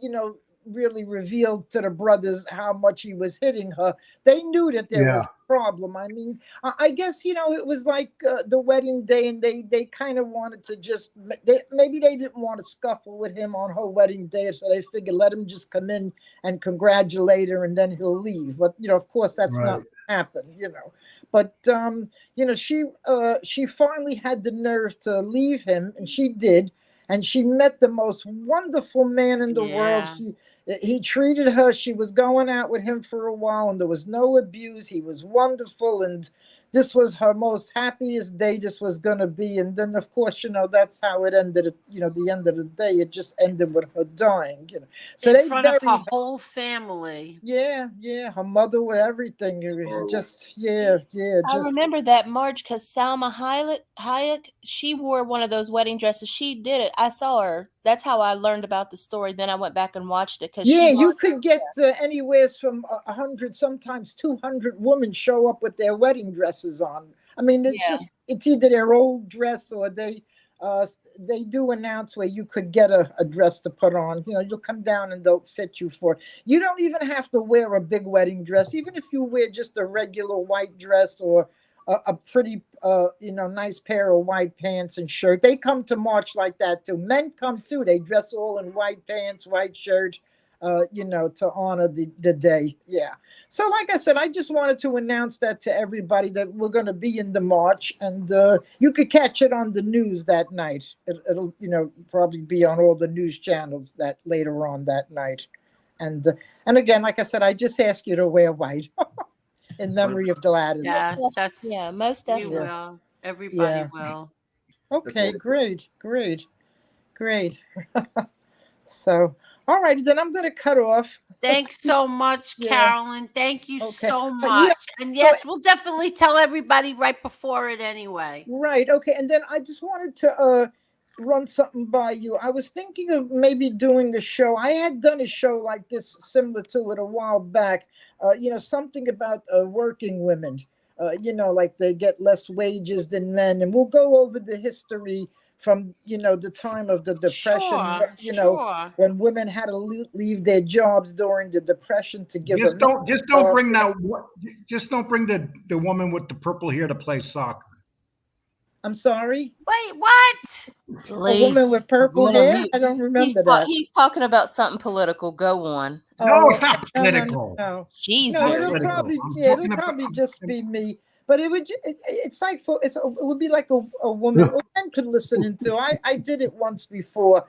really revealed to the brothers how much he was hitting her. They knew that there was a problem. I mean, I guess, it was like the wedding day, and they kind of wanted to just, maybe they didn't want to scuffle with him on her wedding day, so they figured let him just come in and congratulate her, and then he'll leave. But, of course, that's not what happened, But, she finally had the nerve to leave him, and she did. And she met the most wonderful man in the world. He treated her. She was going out with him for a while, and there was no abuse. He was wonderful, and this was her most happiest day this was going to be. And then, of course, that's how it ended. The end of the day, it just ended with her dying. So in front of her whole family. Yeah, her mother with everything. I remember that, Marge, because Salma Hayek, she wore one of those wedding dresses. She did it. I saw her. That's how I learned about the story. Then I went back and watched it. You could get anywhere from 100, sometimes 200 women show up with their wedding dresses on. I mean, it's either their old dress or they do announce where you could get a dress to put on. You'll come down and they'll fit you for it. You don't even have to wear a big wedding dress. Even if you wear just a regular white dress or a pretty, nice pair of white pants and shirt. They come to march like that too. Men come too. They dress all in white pants, white shirt, to honor the day. Yeah. So like I said, I just wanted to announce that to everybody that we're going to be in the march, and you could catch it on the news that night. It'll probably be on all the news channels that later on that night. And again, like I said, I just ask you to wear white. In memory of Gladys. Yes, most definitely. We will. Everybody will. Okay, great. So, all righty, then I'm going to cut off. Thanks so much, Yeah. Carolyn. Thank you Okay. so But much. yeah, And yes, we'll definitely tell everybody right before it anyway. Right. Okay. And then I just wanted to run something by you. I was thinking of maybe doing a show. I had done a show like this, similar to it a while back. Something about working women. Like they get less wages than men, and we'll go over the history from the time of the Depression. Sure. When women had to leave their jobs during the Depression to give. Just don't bring just don't bring the woman with the purple hair to play soccer. I'm sorry. Wait, what? A woman with purple hair? I don't remember that. He's talking about something political. Go on. No, it's not political. No. Jeez, It'll probably just be me. But it would. It's like it would be like a woman. A man could listen into. I did it once before.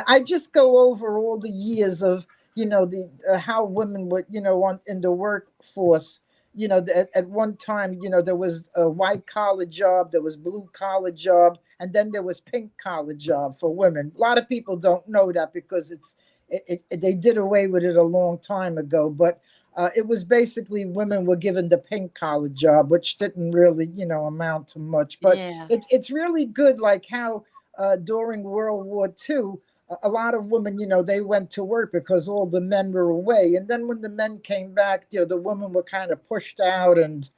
I just go over all the years of the how women would in the workforce. At one time, there was a white collar job, there was blue collar job, and then there was pink collar job for women. A lot of people don't know that because they did away with it a long time ago. But it was basically women were given the pink collar job, which didn't really, amount to much. But it's really good, like how during World War II, a lot of women, they went to work because all the men were away. And then when the men came back, the women were kind of pushed out and,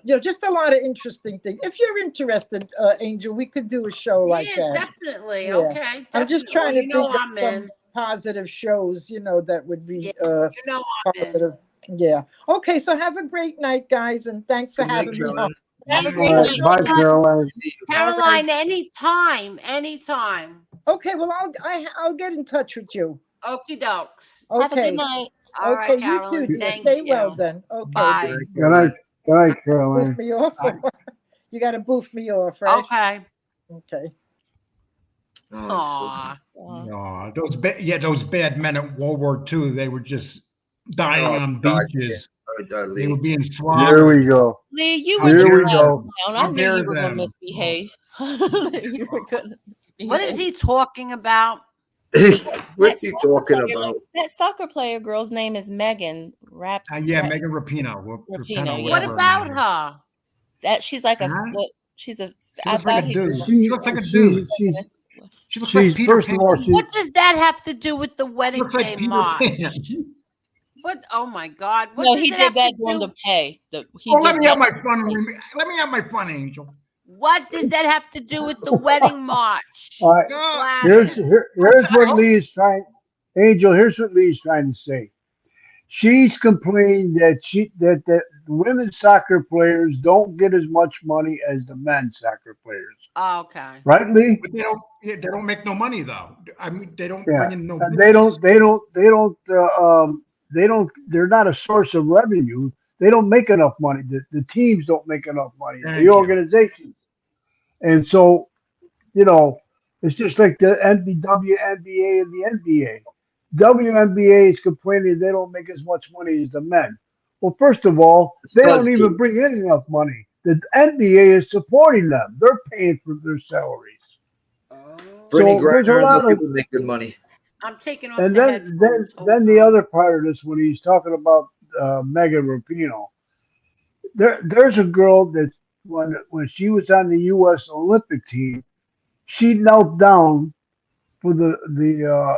just a lot of interesting things. If you're interested, Angel, we could do a show like that. Definitely. Yeah. Okay. Definitely. I'm just trying to think of I'm in. some positive shows, that would be I'm positive. Yeah. Okay, so have a great night, guys, and thanks for having me on. Have a great night. Bye, Caroline. Caroline, anytime. Okay, well, I'll get in touch with you. Okie dokes. Okay. Have a good night. All Okay, right, Caroline. you too. Thank Stay you. well then. Okay. Bye. Good night, Caroline. Boof me off. You got to boof me off, right? Okay. Okay. Aw. No, those bad men at World War II, they were just dying on beaches. They were being slaughtered. Here we go. Lee, you Here were we go. I knew you were going them. to misbehave. You were gonna misbehave. What is he talking about? What's he talking about? That soccer player girl's name is Megan Megan Rapinoe. Rapinoe, yeah. What about her? That she's like she's a. I looks like thought a he dude. was. She looks like a dude. She looks like Peter First of all, Pan. What does that have to do with the wedding Looks like day Peter march? Pan. What? Oh my God! What No, does he it did have that to during do- the pay. Let me have my fun. Let me have my fun, Angel. What does that have to do with the wedding march? All right. Gladys. Here's what Lee's trying. Angel, here's what Lee's trying to say. She's complaining that that women's soccer players don't get as much money as the men's soccer players. Oh, okay. Right, Lee? But they don't make no money though. I mean, they don't Yeah. bring in no. And they're not a source of revenue. They don't make enough money. The teams don't make enough money. Thank The you. organizations. And so, it's just like the WNBA and the NBA. WNBA is complaining they don't make as much money as the men. Well, first of all, they don't even bring in enough money. The NBA is supporting them. They're paying for their salaries. Brittany So there's a Griner, lot those of- people make good money. I'm taking off And the then headphones. then the other part of this, when he's talking about Megan Rapinoe, there's a girl that when she was on the U.S. Olympic team, she knelt down for the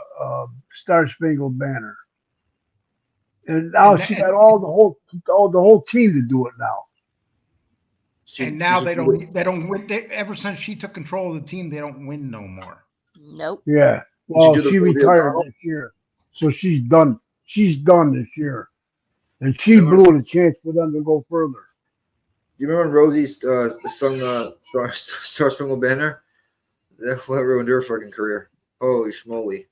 Star Spangled Banner, and now she got all the whole team to do it now. And now they don't win. Ever since she took control of the team, they don't win no more. Nope. Yeah. Well, do the she Fulvio retired Donald? this year, so she's done. She's done this year, and she blew the chance for them to go further. Do you remember when Rosie sung Star Spangled Banner? That ruined her fucking career. Holy schmoly.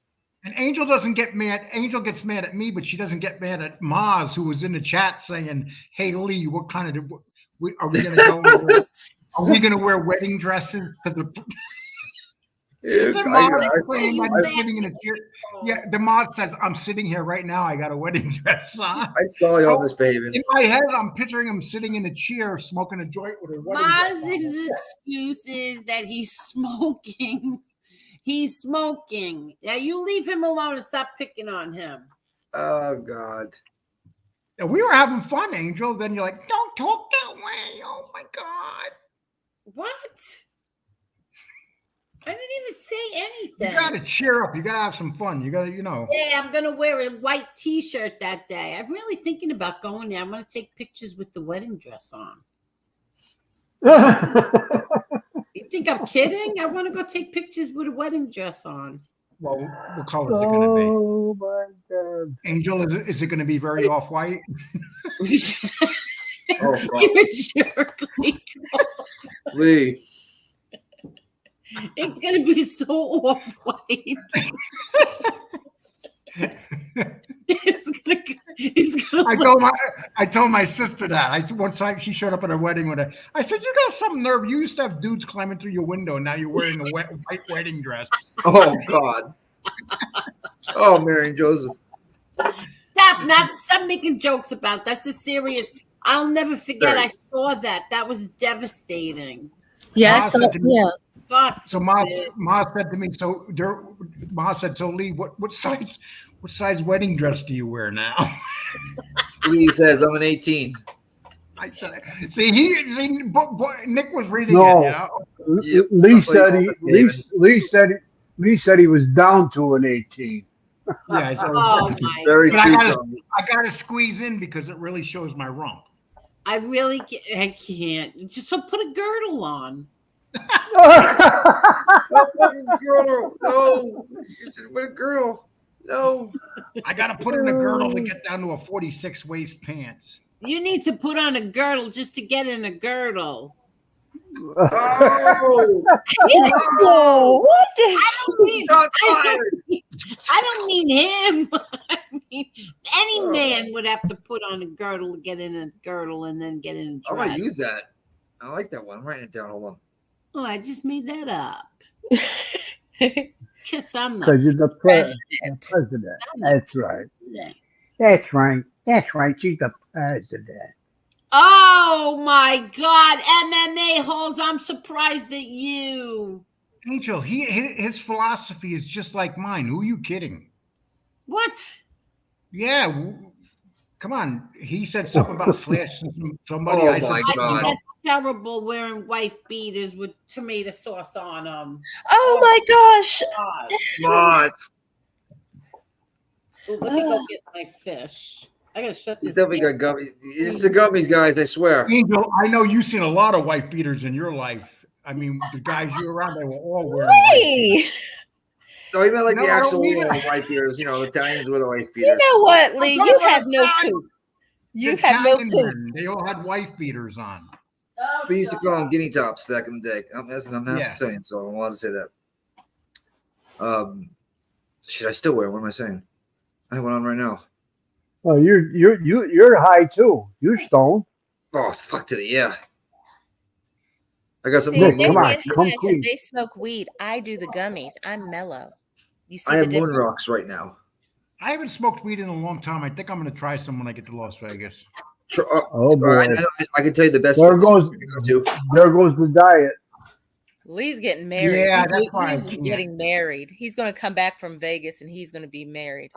And Angel doesn't get mad. Angel gets mad at me, but she doesn't get mad at Maz, who was in the chat saying, "Hey Lee, what kind of are we going to go? Are we going to wear wedding dresses?" Yeah, The Maz sitting in a chair. Yeah, the Maz says, "I'm sitting here right now. I got a wedding dress on." I saw y'all misbehaving. In my head, I'm picturing him sitting in a chair, smoking a joint with a wedding dress on. Maz's excuse is that he's smoking He's smoking. Now you leave him alone and stop picking on him. Oh God. We were having fun, Angel. Then you're like, don't talk that way. Oh my God. What? I didn't even say anything. You gotta cheer up. You gotta have some fun. You gotta, Yeah, I'm gonna wear a white T-shirt that day. I'm really thinking about going there. I'm gonna take pictures with the wedding dress on. You think I'm kidding? I want to go take pictures with a wedding dress on. Well, what color is it gonna be? Oh my God. Angel, is it gonna be very off-white? Oh, You're a jerk, Lee. It's gonna be so off-white. I told my sister that. One time she showed up at her wedding with I said, you got some nerve. You used to have dudes climbing through your window. Now you're wearing a white wedding dress. Oh God. Oh, Mary and Joseph. Stop making jokes about it. That's a serious. I'll never forget. I saw that. That was devastating. Yeah, God. So Ma said to me, Ma said, so Lee, what size wedding dress do you wear now? Lee says, I'm an 18. I said, Nick was reading No. it. Lee said he was down to an 18. Yeah, oh my very God. cute. I gotta squeeze in because it really shows my rump. I can't. Just so put a girdle on. Girdle. No. What a girdle. No. I gotta put in a girdle to get down to a 46 waist pants. You need to put on a girdle just to get in a girdle. Oh, what I don't mean him. I mean, any man would have to put on a girdle to get in a girdle and then get in a dress. I'm gonna use that. I like that one. I'm writing it down. Hold on. Oh, I just made that up. Because I'm Because you're the president. That's right. That's right. That's right. She's the president. Oh my God, MMA holes! I'm surprised at you. Angel, his philosophy is just like mine. Who are you kidding? What? Yeah, come on. He said something about slashing somebody. Oh I my said, God. That's terrible. Wearing wife beaters with tomato sauce on them. Oh my gosh! What? Let me go get my fish. I gotta shut He's this. definitely got gummies. It's the gummies, guys. I swear. Angel, I know you've seen a lot of wife beaters in your life. I mean, the guys you were around, they were all wearing. No, he meant like No, the I don't actual mean it. white beaters. You know, the Italians with the white beaters. You know what, Lee? I'm You talking have about no guys. clue. You The have no Italian clue. men, they all had wife beaters on. We used to call them guinea tops back in the day. I'm Yeah. saying, so I'm allowed to say that. Should I still wear? What am I saying? I have one on right now. Oh, you're high too. You're stoned. Oh, fuck to the yeah. I got some. See, Nick, they come on, get come high 'cause clean. they smoke weed. I do the gummies. I'm mellow. You see I the have moon difference? rocks right now. I haven't smoked weed in a long time. I think I'm going to try some when I get to Las Vegas. Oh boy, I can tell you the best. there ones goes to go to. there goes the diet. Lee's getting married. Yeah, that's why I Lee's can't. getting married. He's going to come back from Vegas and he's going to be married.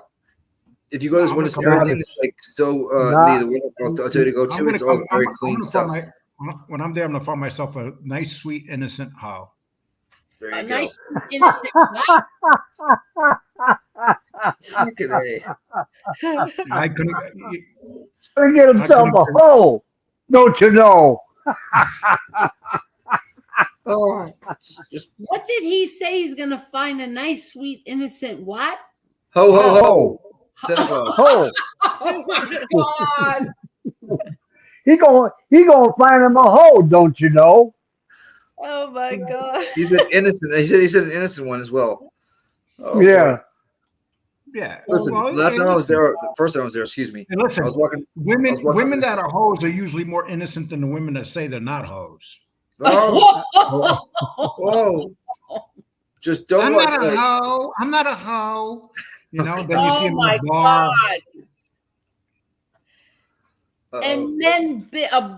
If you go to this I'm one, gonna come everything out is like so. Nah. Lee, the one I'll tell you to go to. It's all very clean stuff. When I'm there, I'm going to find myself a nice, sweet, innocent hoe. There you A go. nice innocent. Look at that. I couldn't. Gonna get himself a hoe. Don't you know? Oh, just What did he say? He's gonna find a nice, sweet, innocent what? ho ho ho. Hoe. Santa Claus. Hoe. Oh my God! He gonna find him a hoe. Don't you know? Oh my God. He said innocent. He said an innocent one as well. Oh, Yeah. boy. Yeah. Listen, Well, last time I was there, first time I was there, excuse me. And listen, I was walking. women that are hoes are usually more innocent than the women that say they're not hoes. Oh, oh, just don't I'm watch not a that. hoe. I'm not a hoe. You know, then you see Oh them my in the bar. God! Uh-oh. And men,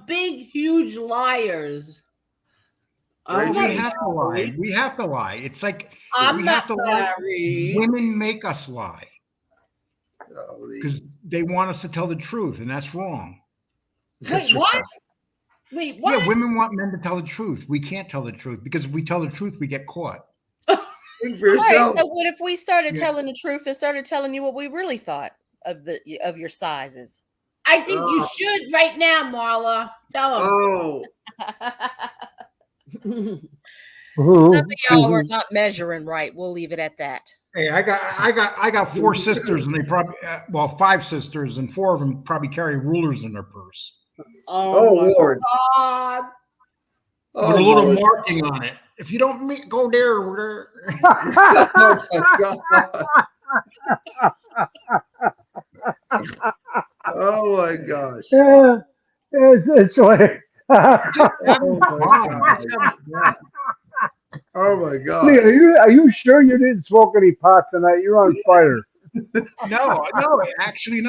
big, huge liars. Very We true. have to lie. We have to lie. It's like I'm we not have to lie. married. Women make us lie Golly. because they want us to tell the truth, and that's wrong. That's Wait, what? right. Wait, what? Yeah, women want men to tell the truth. We can't tell the truth because if we tell the truth, we get caught. Think for All right. yourself. So what if we started Yeah. telling the truth and started telling you what we really thought of your sizes? I think you should right now, Marla. Tell him. Oh, Some of y'all were not measuring right. We'll leave it at that. Hey, I got 4 sisters, and they probably 5 sisters, and 4 of them probably carry rulers in their purse oh my Lord. God. Oh, with a little Lord. marking on it. If you don't go there, we're Oh, my God. Oh, my gosh. Yeah, it's like. Oh, my God. Oh, my God. Lee, are you sure you didn't smoke any pot tonight? You're on fire. no. Actually,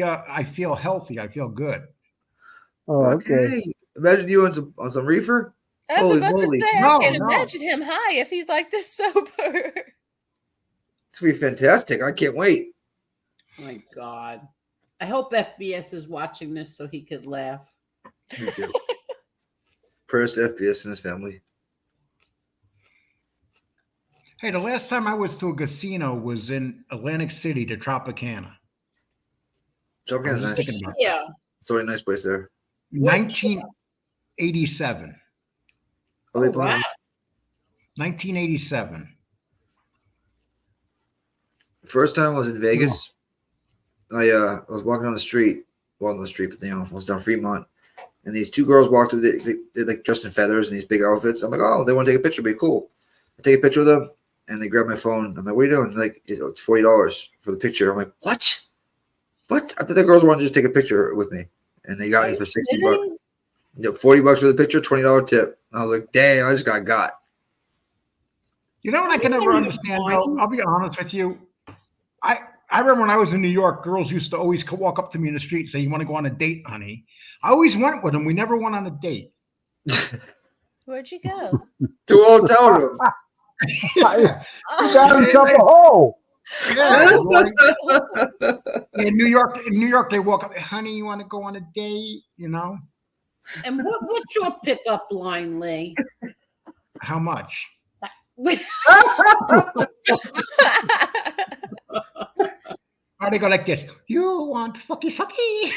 I feel healthy. I feel good. Oh, okay. Imagine you on some reefer. I was Holy about moly. to say, No, I can't no. imagine him high if he's like this sober. It's gonna be fantastic. I can't wait. My God. I hope FBS is watching this so he could laugh. Me too. Prayers to FBS and his family. Hey, the last time I was to a casino was in Atlantic City to Tropicana. Tropicana's nice. Thinking about Yeah. It's a really nice place there. 1987. Oh, they Oh, playing? wow. 1987. First time I was in Vegas, I was walking on the street. Well, on the street, but I was down Fremont. And these 2 girls walked up. They're like dressed in feathers and these big outfits. I'm like, oh, they want to take a picture. Be cool. I take a picture with them, and they grab my phone. I'm like, what are you doing? They're like, it's $40 for the picture. I'm like, what? What? I thought the girls wanted to just take a picture with me, and they got me for $60. $40 for the picture, $20 tip. And I was like, damn, I just got. You know what I can never understand, though? I'll be honest with you. I remember when I was in New York, girls used to always walk up to me in the street and say, you want to go on a date, honey? I always went with them. We never went on a date. Where'd you go? To a hotel room. Down a hole. Yeah. In New York, they walk up, honey, you want to go on a date? You know? And what's your pickup line, Lee? How much? Or they go like this. You want fucky sucky?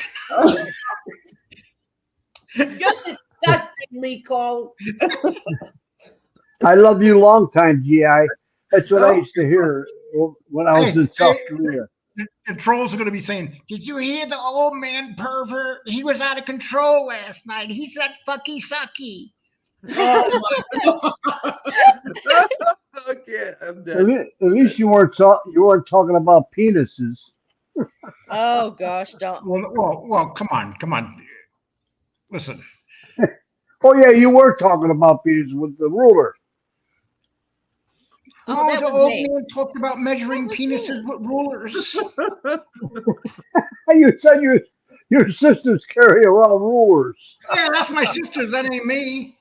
You're disgustingly cold. I love you long time, GI. That's what I used to hear when I was in South Korea. The trolls are going to be saying, did you hear the old man pervert? He was out of control last night. He said fucky sucky. Oh my God. Okay, I'm dead. At least you weren't talking about penises. Oh gosh, don't. Well, come on. Listen. Oh yeah, you were talking about penises with the ruler. Oh, that the was old me. man talked about measuring penises with rulers. You said your sisters carry around rulers. Yeah, that's my sisters. That ain't me.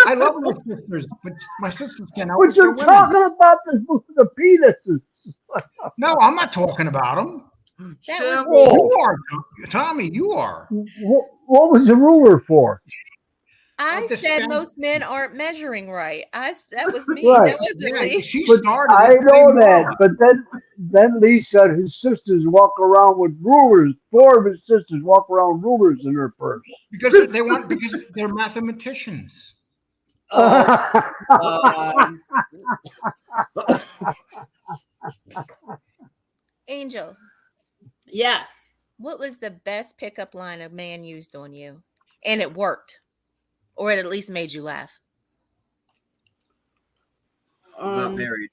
I love my sisters, but my sisters can't help But it. They're you're women. talking about the penises. No, I'm not talking about them. That was me. You are, Tommy. You are. What was the ruler for? I this said guy- most men aren't measuring right. That was me. Right. That wasn't Yeah, Lee. she But started. I it. know Blame that, Mama. but then Lee said his sisters walk around with rulers. 4 of his sisters walk around with rulers in their purse. Because they're mathematicians. Angel, Yes. what was the best pickup line a man used on you? And it worked. Or it at least made you laugh. Not married.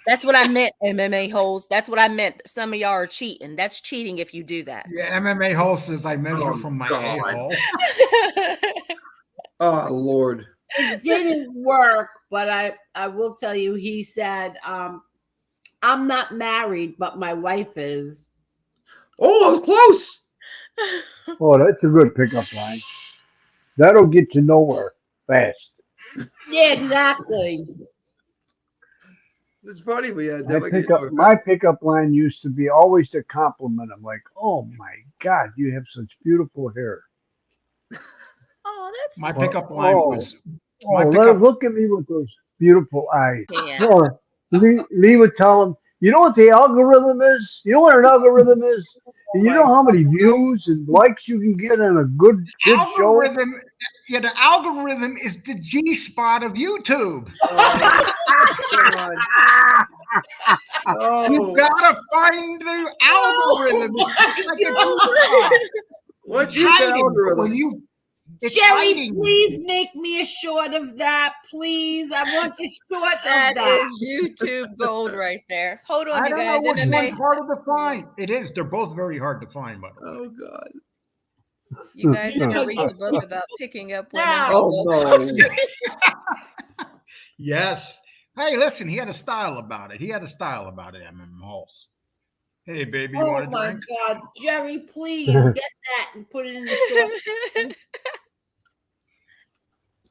That's what I meant, MMA holes. That's what I meant. Some of y'all are cheating. That's cheating if you do that. Yeah, MMA hole says I measure from my God. a-hole. Oh Lord. It didn't work, but I will tell you, he said, I'm not married, but my wife is. Oh, I was close. Oh, that's a good pickup line. That'll get you nowhere fast. Yeah, exactly. It's funny, but yeah, that might get My pickup line used to be always to compliment them, like, "Oh my God, you have such beautiful hair." Oh, that's My Or, pickup line was my look at me with those beautiful eyes. Yeah. Or Lee would tell him, "You know what the algorithm is? You know what an algorithm is? And you know how many views and likes you can get on a good show?" algorithm. Yeah, the algorithm is the G spot of YouTube. You gotta find the algorithm. It's like a G-spot. What It's is the hiding, but algorithm? when you it's Jerry, hiding. please make me a short of that, please. I want the short of That that. is YouTube gold right there. Hold on, I you don't know guys. which one's MMA. harder to find. It is. They're both very hard to find, by the way. Oh God. You guys ever read the book about picking up women? Yeah. Oh no. Yes. Hey, listen, he had a style about it. MM Halls. Hey, baby, you Oh want a my drink? God, Jerry, please get that and put it in the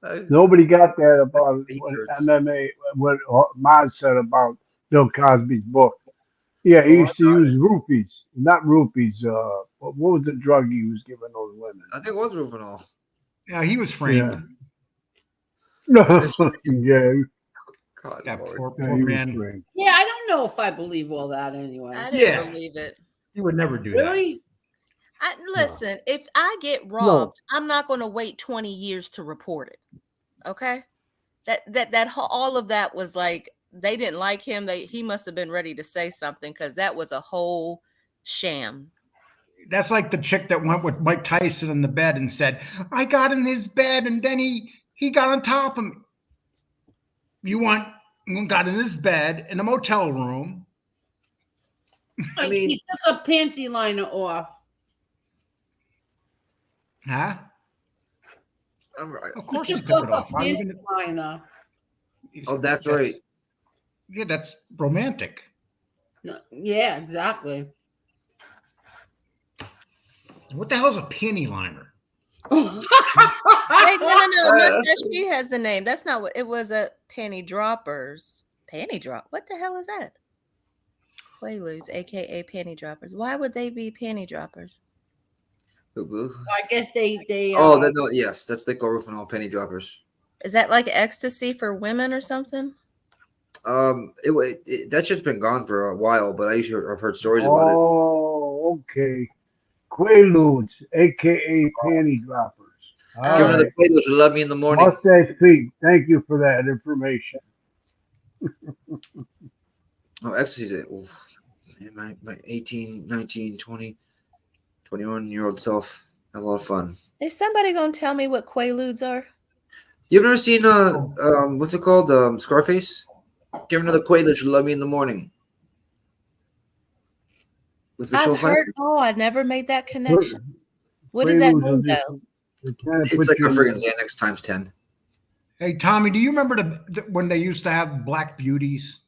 short. Nobody got that about He what hurts. MMA, what Maz said about Bill Cosby's book. Yeah, he Oh, I used to got use roofies, not rupees. What was the drug he was giving those women? I think it was Rufinol. Yeah, he was framed. Yeah. Yeah, God, That Lord. poor he was man. framed. Yeah, I don't know if I believe all that anyway. I didn't Yeah. believe it. He would never do Really? Listen, if I get robbed, I'm not going to wait 20 years to report it. Okay? All of that was like they didn't like him. He must have been ready to say something because that was a whole sham. That's like the chick that went with Mike Tyson in the bed and said, "I got in his bed and then he got on top of me." You got in his bed in a motel room. I mean, he took a panty liner off. Huh? Of course he He took took it off. a How are you panty gonna... liner. Oh, that's right. Yeah, that's romantic. No, yeah, exactly. What the hell is a panty liner? Wait, no. Mustache P has the name. That's not what it was. A panty droppers. Panty drop. What the hell is that? Quaaludes, aka panty droppers. Why would they be panty droppers? I guess they yes, that's the Rufinol penny droppers. Is that like ecstasy for women or something? That's just been gone for a while, but I've heard stories about it. Oh, okay. Quaaludes, a.k.a. panty droppers. Give another Quaaludes who love me in the morning. Mustache Pete, thank you for that information. Oh, ecstasy's my 18, 19, 20, 21-year-old self. Have a lot of fun. Is somebody gonna tell me what Quaaludes are? You've never seen what's it called? Scarface? Give another Quaaludes who love me in the morning. With Michelle Pfeiffer? I never made that connection. What does that mean though? It's like a friggin' Xanax times 10. Hey, Tommy, do you remember when they used to have black beauties?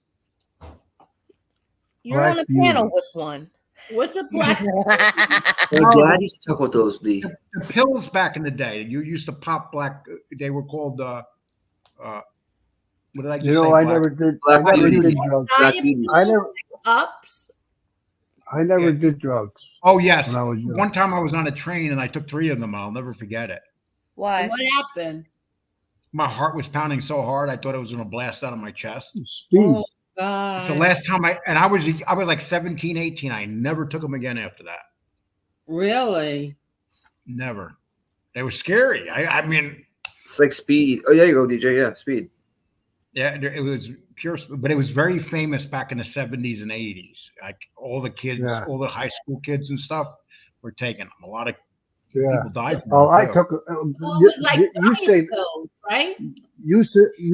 You're on a panel with one. What's a black? Dad used to talk about those. The pills back in the day. You used to pop black. They were called. What did I just say? I never did. Black I never beauties. did drugs. I never did drugs. Oh yes. When I was young. One time I was on a train and I took 3 of them. I'll never forget it. Why? What happened? My heart was pounding so hard I thought it was going to blast out of my chest. Oh God. It's the last time I was like 17, 18. I never took them again after that. Really? Never. They were scary. I mean, it's like speed. Oh, there you go, DJ. Yeah, speed. Yeah, it was pure, but it was very famous back in the 70s and 80s. Like all the kids, all the high school kids and stuff were taking them. A lot of people died from them. I took. It was like you say pills, right? You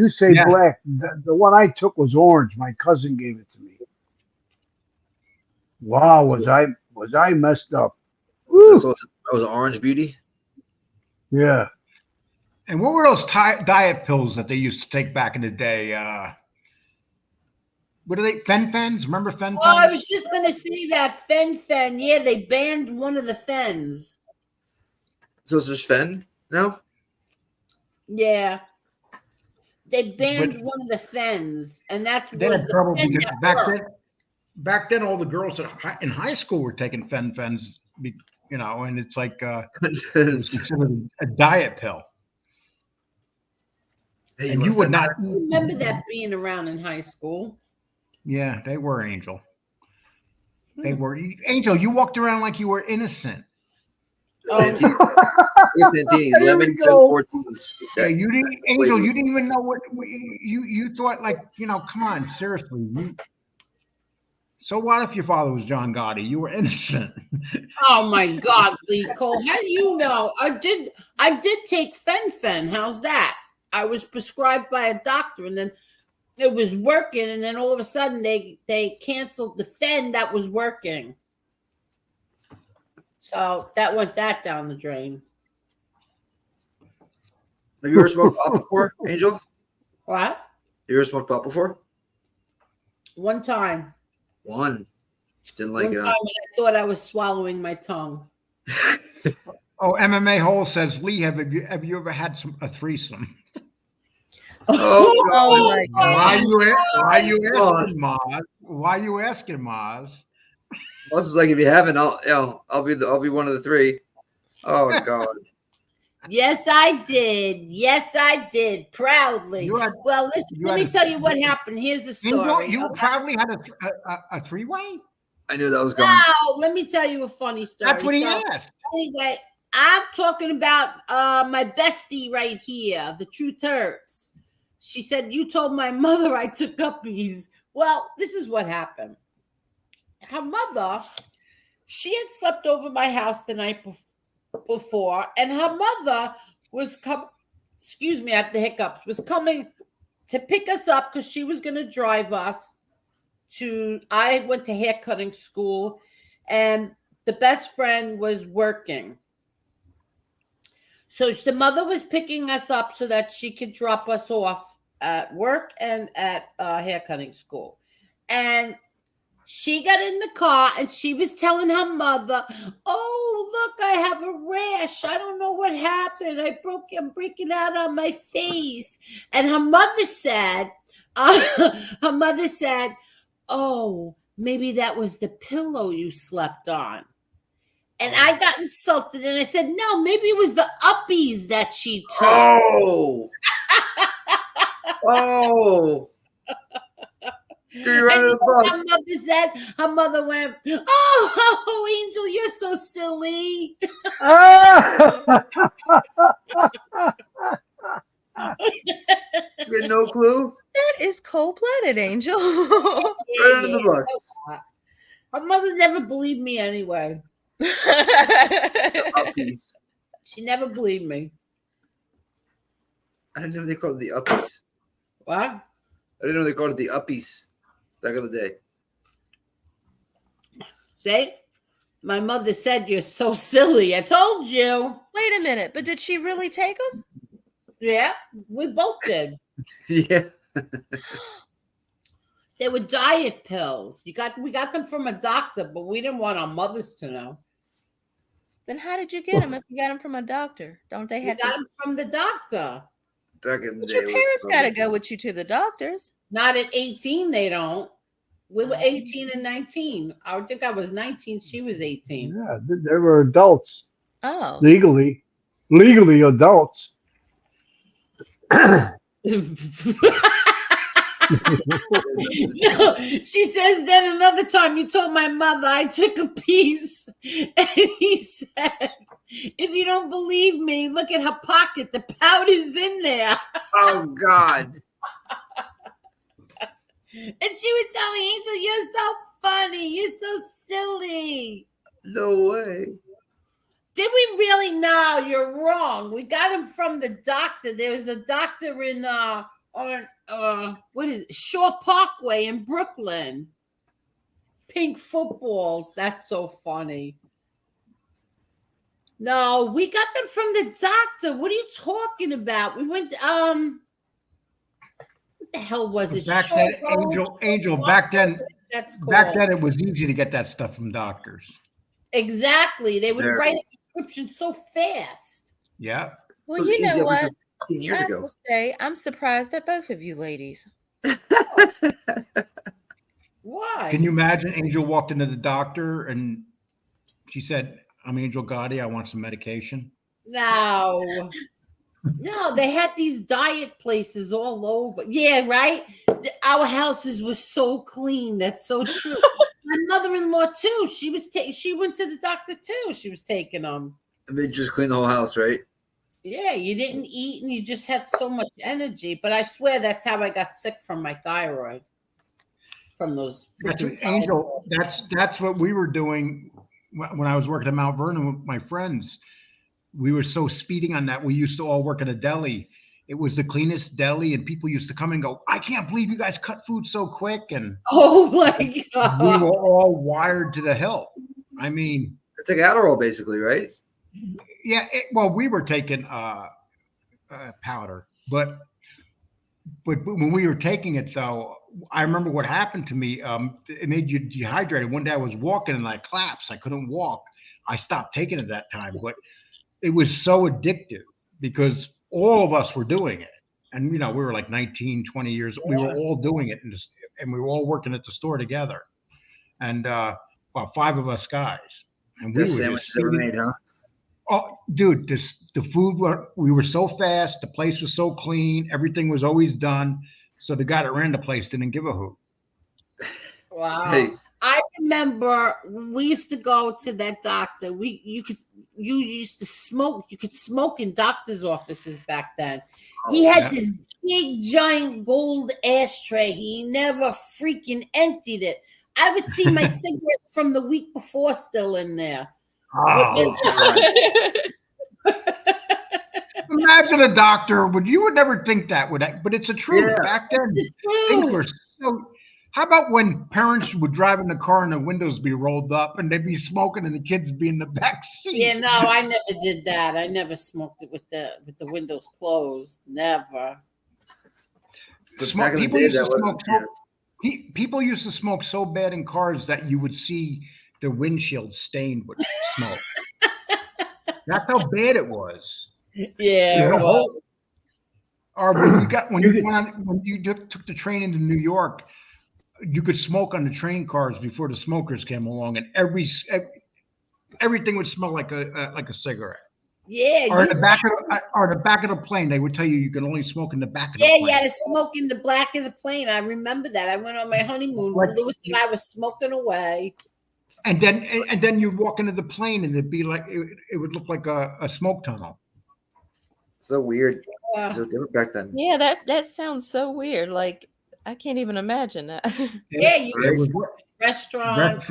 say black. The one I took was orange. My cousin gave it to me. Wow, was I messed up? So that was an orange beauty. Yeah. And what were those diet pills that they used to take back in the day? What are they? Fen-Phens? Remember Fen-Phens? Oh, I was just going to say that. Fen-Phen. Yeah, they banned one of the Phens. So it's just Fen now? Yeah. They banned one of the Phens, and that's They was had the trouble Fen because that back then all the girls in high school were taking Fen-Phens, and it's like it was considered a diet pill. Hey, and you would not I remember that being around in high school. Yeah, they were, Angel. They were. Angel, you walked around like you were innocent. Santini. Santini's lemon 714s. Yeah, you didn't, Angel. You didn't even know what you thought. Like, come on, seriously. So what if your father was John Gotti? You were innocent. Oh my God, Lee Cole. How do you know? I did take Fen-Phen. How's that? I was prescribed by a doctor, and then it was working, and then all of a sudden they canceled the Fen that was working. So that went down the drain. Have you ever smoked pot before, Angel? What? You ever smoked pot before? One time. Didn't like One it. time, and I thought I was swallowing my tongue. Oh, MMA Hole says, Lee, have you ever had a threesome? Oh my God. Why you asking, Maz? Why you asking, Maz? This is like, if you haven't, I'll be one of the three. Oh God. Yes, I did. Yes, I did. Proudly. Well, listen, let me tell you what happened. Here's the story. You proudly had a three-way? I knew that was coming. Now, let me tell you a funny story. That's what he asked. Anyway, I'm talking about my bestie right here, the Truth Hurts. She said, you told my mother I took uppies. Well, this is what happened. Her mother, she had slept over my house the night before, and her mother was excuse me, I have the hiccups, was coming to pick us up because she was going to drive us I went to hair cutting school, and the best friend was working. So the mother was picking us up so that she could drop us off at work and at hair cutting school. And she got in the car and she was telling her mother, oh, look, I have a rash. I don't know what happened. I'm breaking out on my face. And her mother said, oh, maybe that was the pillow you slept on. And I got insulted, and I said, no, maybe it was the uppies that she took. Oh. Oh. Her mother went, oh, Angel, you're so silly. You had no clue? That is cold-blooded, Angel. Right under the bus. Her mother never believed me anyway. Uppies. She never believed me. I didn't know they called it the uppies. What? I didn't know they called it the uppies back in the day. See? My mother said, you're so silly. I told you. Wait a minute, but did she really take them? Yeah, we both did. Yeah. They were diet pills. We got them from a doctor, but we didn't want our mothers to know. Then how did you get them if you got them from a doctor? Don't they have got them from the doctor? Back in the But day. your parents got to go with you to the doctors. Not at 18, they don't. We were 18 and 19. I think I was 19. She was 18. Yeah, they were adults. Oh. Legally adults. No, she says, then another time you told my mother I took a piece, and he said, if you don't believe me, look at her pocket. The powder's in there. Oh God. And she would tell me, Angel, you're so funny. You're so silly. No way. Did we really? No, you're wrong. We got him from the doctor. There was a doctor in what is it? Shore Parkway in Brooklyn. Pink footballs. That's so funny. No, we got them from the doctor. What are you talking about? We went the hell was it? Back then, Angel, back then it was easy to get that stuff from doctors. Exactly. They would write a prescription so fast. Yeah. Well, you know what? I have to say, I'm surprised at both of you ladies. Why? Can you imagine Angel walked into the doctor and she said, "I'm Angel Gotti. I want some medication." No. No, they had these diet places all over. Yeah, right? Our houses were so clean. That's so true. My mother-in-law too. She went to the doctor too. She was taking them. They just clean the whole house, right? Yeah, you didn't eat and you just had so much energy. But I swear that's how I got sick from my thyroid. From those Angel, that's what we were doing when I was working at Mount Vernon with my friends. We were so speeding on that. We used to all work in a deli. It was the cleanest deli, and people used to come and go, "I can't believe you guys cut food so quick." And oh my God, we were all wired to the hilt. I mean, it's like Adderall, basically, right? Yeah. Well, we were taking powder, but when we were taking it, though, I remember what happened to me. It made you dehydrated. One day I was walking and I collapsed. I couldn't walk. I stopped taking it that time, but it was so addictive because all of us were doing it. And, we were like 19, 20 years. We were all doing it. And we were all working at the store together. And about 5 of us guys. And we were sandwiches ever made, huh? Oh, dude, the food, we were so fast. The place was so clean. Everything was always done. So the guy that ran the place didn't give a hoot. Wow. Hey. I remember we used to go to that doctor. You used to smoke. You could smoke in doctor's offices back then. He had this big giant gold ashtray. He never freaking emptied it. I would see my cigarette from the week before still in there. Oh, imagine a doctor. You would never think that, but it's a truth. Yeah. Back then, things were so. How about when parents would drive in the car and the windows be rolled up and they'd be smoking and the kids be in the back seat? Yeah, no, I never did that. I never smoked it with the windows closed. Never. People used to smoke so bad in cars that you would see the windshield stained with smoke. That's how bad it was. Yeah. Or when you took the train into New York, you could smoke on the train cars before the smokers came along, and everything would smell like a cigarette. Yeah. Or the back of the plane, they would tell you can only smoke in the back of the plane. Yeah, to smoke in the back of the plane. I remember that. I went on my honeymoon. Lewis and I was smoking away. And then you'd walk into the plane, and it'd be like it would look like a smoke tunnel. So weird. So different back then. Yeah, that sounds so weird. Like, I can't even imagine that. Yeah, you can restaurants.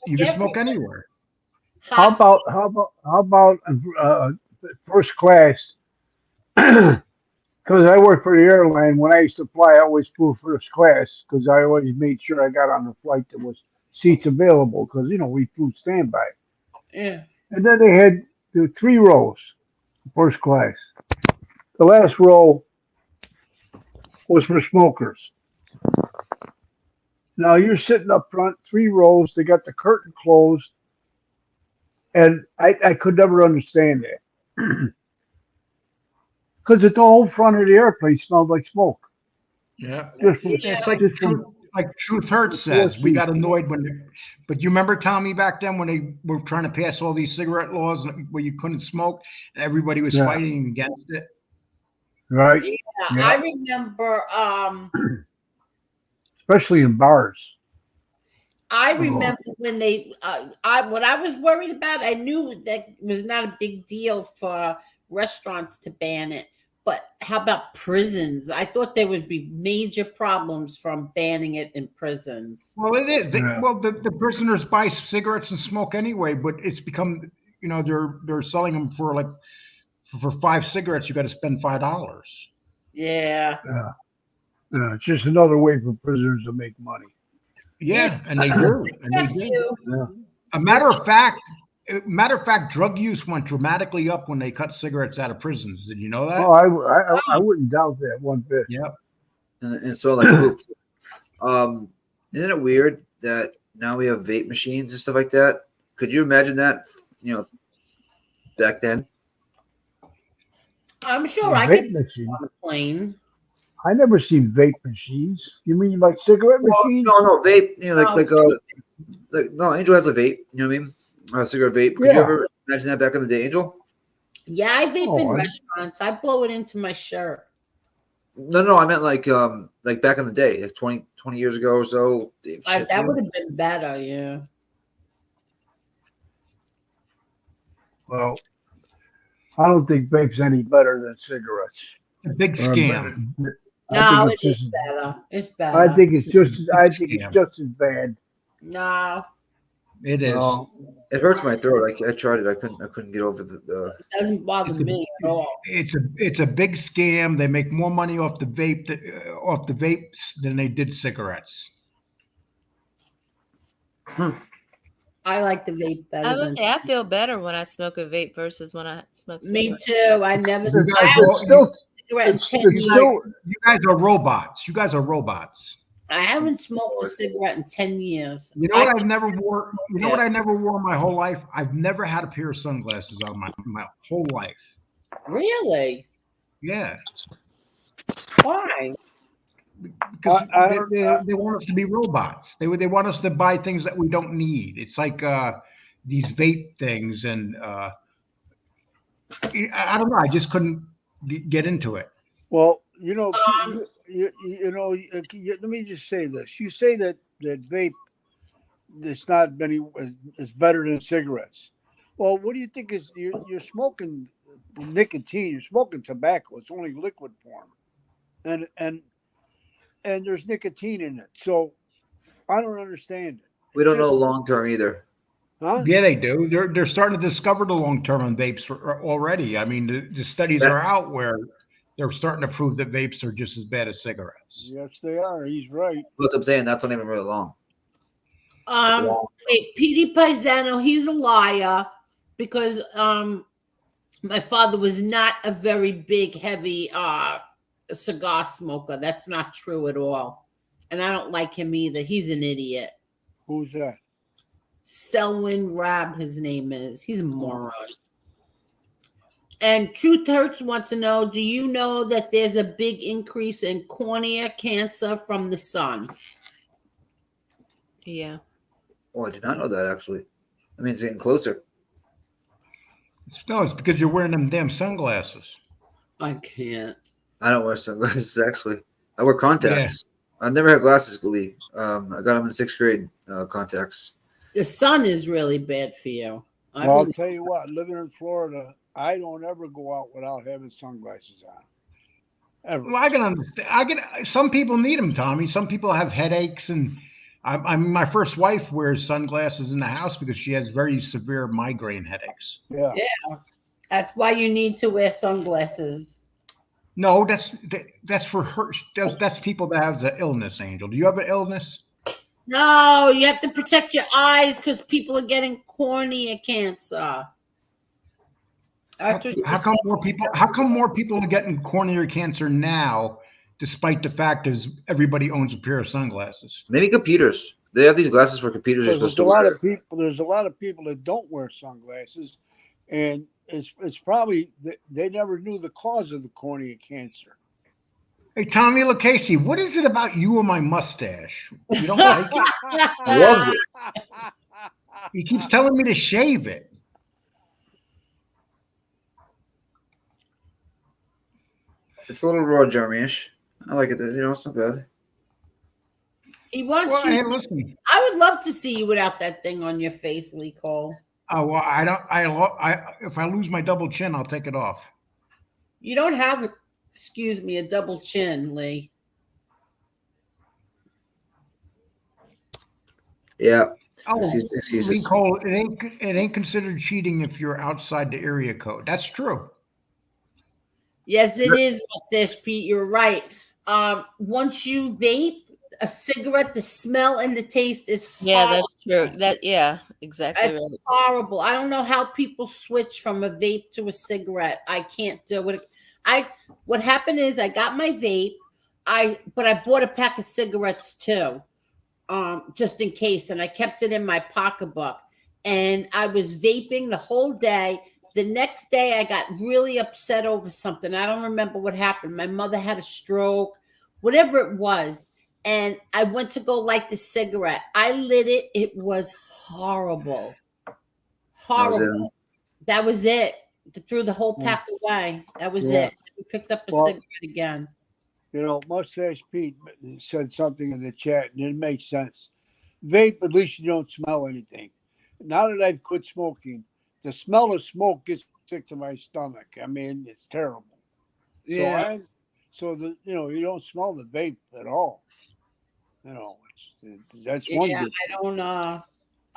You can smoke anywhere. How about first class? Because I worked for the airline. When I used to fly, I always flew first class because I always made sure I got on the flight that was seats available. Because we flew standby. Yeah. And then they had 3 rows, first class. The last row was for smokers. Now you're sitting up front, 3 rows. They got the curtain closed, and I could never understand that because the whole front of the airplane smelled like smoke. Yeah, it's like Truth Hurts says. We got annoyed but you remember, Tommy, back then when they were trying to pass all these cigarette laws where you couldn't smoke, and everybody was fighting against it. Right. Yeah. I remember. Especially in bars. I remember when what I was worried about, I knew that it was not a big deal for restaurants to ban it. But how about prisons? I thought there would be major problems from banning it in prisons. Well, it is. The prisoners buy cigarettes and smoke anyway, but it's become, they're selling them for 5 cigarettes, you got to spend $5. Yeah. It's just another way for prisoners to make money. Yeah, Yes, and they do. Yeah. A matter of fact, drug use went dramatically up when they cut cigarettes out of prisons. Did you know that? Oh, I wouldn't doubt that one bit. Yep. and so like groups. Isn't it weird that now we have vape machines and stuff like that? Could you imagine that? Back then. I'm sure I Vape could machine. on a plane. I never seen vape machines. You mean like cigarette machines? No, vape. No. No, Angel has a vape. You know what I mean? A cigarette vape. Could you ever imagine that back in the day, Angel? Yeah, I vape in restaurants. I blow it into my shirt. No, I meant like back in the day, like 20 years ago or so. That would have been better, yeah. Well, I don't think vape's any better than cigarettes. A big scam. No, it is better. It's better. I think it's just as bad. No. It is. It hurts my throat. I tried it. I couldn't get over the. It doesn't bother me at all. It's a big scam. They make more money off the vapes than they did cigarettes. I like the vape better. I would say I feel better when I smoke a vape versus when I smoke cigarettes. Me too. I never You guys are robots. You guys are robots. I haven't smoked a cigarette in 10 years. You know what I've never wore? You know what I never wore my whole life? I've never had a pair of sunglasses on my whole life. Really? Yeah. Why? Because they want us to be robots. They want us to buy things that we don't need. It's like these vape things, and I don't know. I just couldn't get into it. Well, let me just say this. You say that vape is better than cigarettes. Well, what do you think is you're smoking nicotine? You're smoking tobacco. It's only liquid form, and there's nicotine in it. So I don't understand it. We don't know long term either. Huh? Yeah, they do. They're starting to discover the long term on vapes already. I mean, the studies are out where they're starting to prove that vapes are just as bad as cigarettes. Yes, they are. He's right. What I'm saying, that's not even really long. Wait, Petey Paisano, he's a liar because my father was not a very big, heavy cigar smoker. That's not true at all. And I don't like him either. He's an idiot. Who's that? Selwyn Rab, his name is. He's a moron. And Truth Hurts wants to know, do you know that there's a big increase in cornea cancer from the sun? Yeah. Oh, I did not know that, actually. I mean, it's getting closer. No, it's because you're wearing them damn sunglasses. I can't. I don't wear sunglasses, actually. I wear contacts. Yeah. I've never had glasses, Glee. I got them in 6th grade, contacts. The sun is really bad for you. I'll tell you what, living in Florida, I don't ever go out without having sunglasses on. Ever. Well, I can understand. Some people need them, Tommy. Some people have headaches, and my first wife wears sunglasses in the house because she has very severe migraine headaches. Yeah. That's why you need to wear sunglasses. No, that's for her. That's people that have the illness, Angel. Do you have an illness? No, you have to protect your eyes because people are getting cornea cancer. How come more people are getting cornea cancer now, despite the fact that everybody owns a pair of sunglasses? Maybe computers. They have these glasses for computers. There's a lot of people that don't wear sunglasses, and it's probably they never knew the cause of the cornea cancer. Hey, Tommy LaCasey, what is it about you and my mustache? You don't like it? Loves it. He keeps telling me to shave it. It's a little raw, Jeremy-ish. I like it. It's not bad. He wants you. Listen. I would love to see you without that thing on your face, Lee Cole. Oh well, if I lose my double chin, I'll take it off. You don't have a double chin, Lee. Yeah. Oh, Lee Cole, it ain't considered cheating if you're outside the area code. That's true. Yes, it is, Mustache Pete. You're right. Once you vape a cigarette, the smell and the taste is horrible. Yeah, that's true. Exactly. That's horrible. I don't know how people switch from a vape to a cigarette. I can't do it. What happened is I got my vape. but I bought a pack of cigarettes too, just in case, and I kept it in my pocketbook. And I was vaping the whole day. The next day, I got really upset over something. I don't remember what happened. My mother had a stroke, whatever it was. And I went to go light the cigarette. I lit it. It was horrible. Horrible. That was it. Threw the whole pack away. That was it. We picked up a cigarette again. You know, Mustache Pete said something in the chat, and it makes sense. Vape, at least you don't smell anything. Now that I've quit smoking, the smell of smoke gets sick to my stomach. I mean, it's terrible. Yeah. So you don't smell the vape at all. You know, that's one. Yeah, I don't.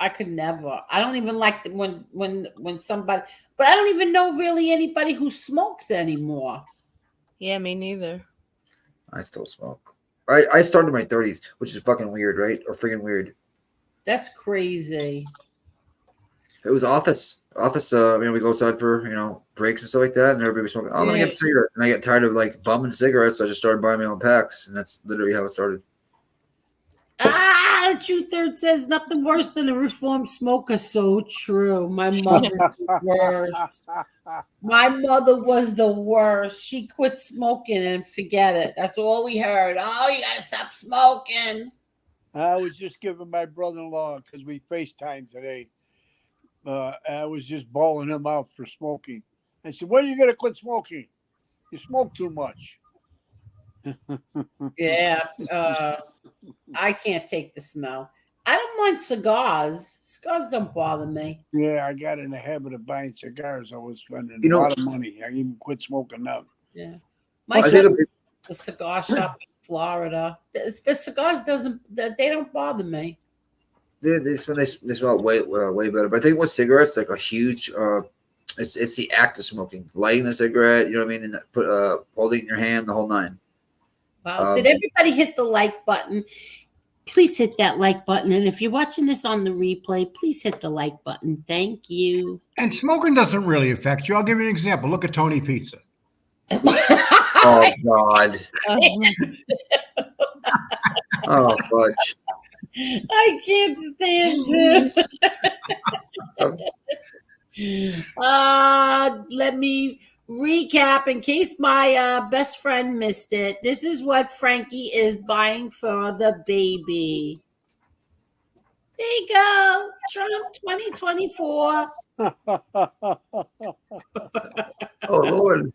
I could never. I don't even like when somebody. But I don't even know really anybody who smokes anymore. Yeah, me neither. I still smoke. I started in my 30s, which is fucking weird, right? Or freaking weird. That's crazy. It was office. We go outside for, breaks and stuff like that, and everybody was smoking. Let me get a cigarette. And I get tired of like bumming cigarettes, so I just started buying my own packs, and that's literally how it started. The Truth Third says nothing worse than a reformed smoker. So true. My mother's the worst. My mother was the worst. She quit smoking and forget it. That's all we heard. Oh, you gotta stop smoking. I was just giving my brother-in-law, because we FaceTime today. I was just bawling him out for smoking. I said, "When are you gonna quit smoking? You smoke too much." Yeah. I can't take the smell. I don't mind cigars. Cigars don't bother me. Yeah, I got in the habit of buying cigars. I was spending a lot of money. I even quit smoking them. Yeah. My cousin's a cigar shop in Florida. The cigars they don't bother me. They smell way better. But I think with cigarettes, like a huge it's the act of smoking. Lighting the cigarette, you know what I mean? And holding it in your hand, the whole nine. Wow. Did everybody hit the like button? Please hit that like button. And if you're watching this on the replay, please hit the like button. Thank you. And smoking doesn't really affect you. I'll give you an example. Look at Tony Pizza. Oh, God. Oh, fudge. I can't stand him. Let me recap in case my best friend missed it. This is what Frankie is buying for the baby. There you go. Trump 2024. Oh, Lord.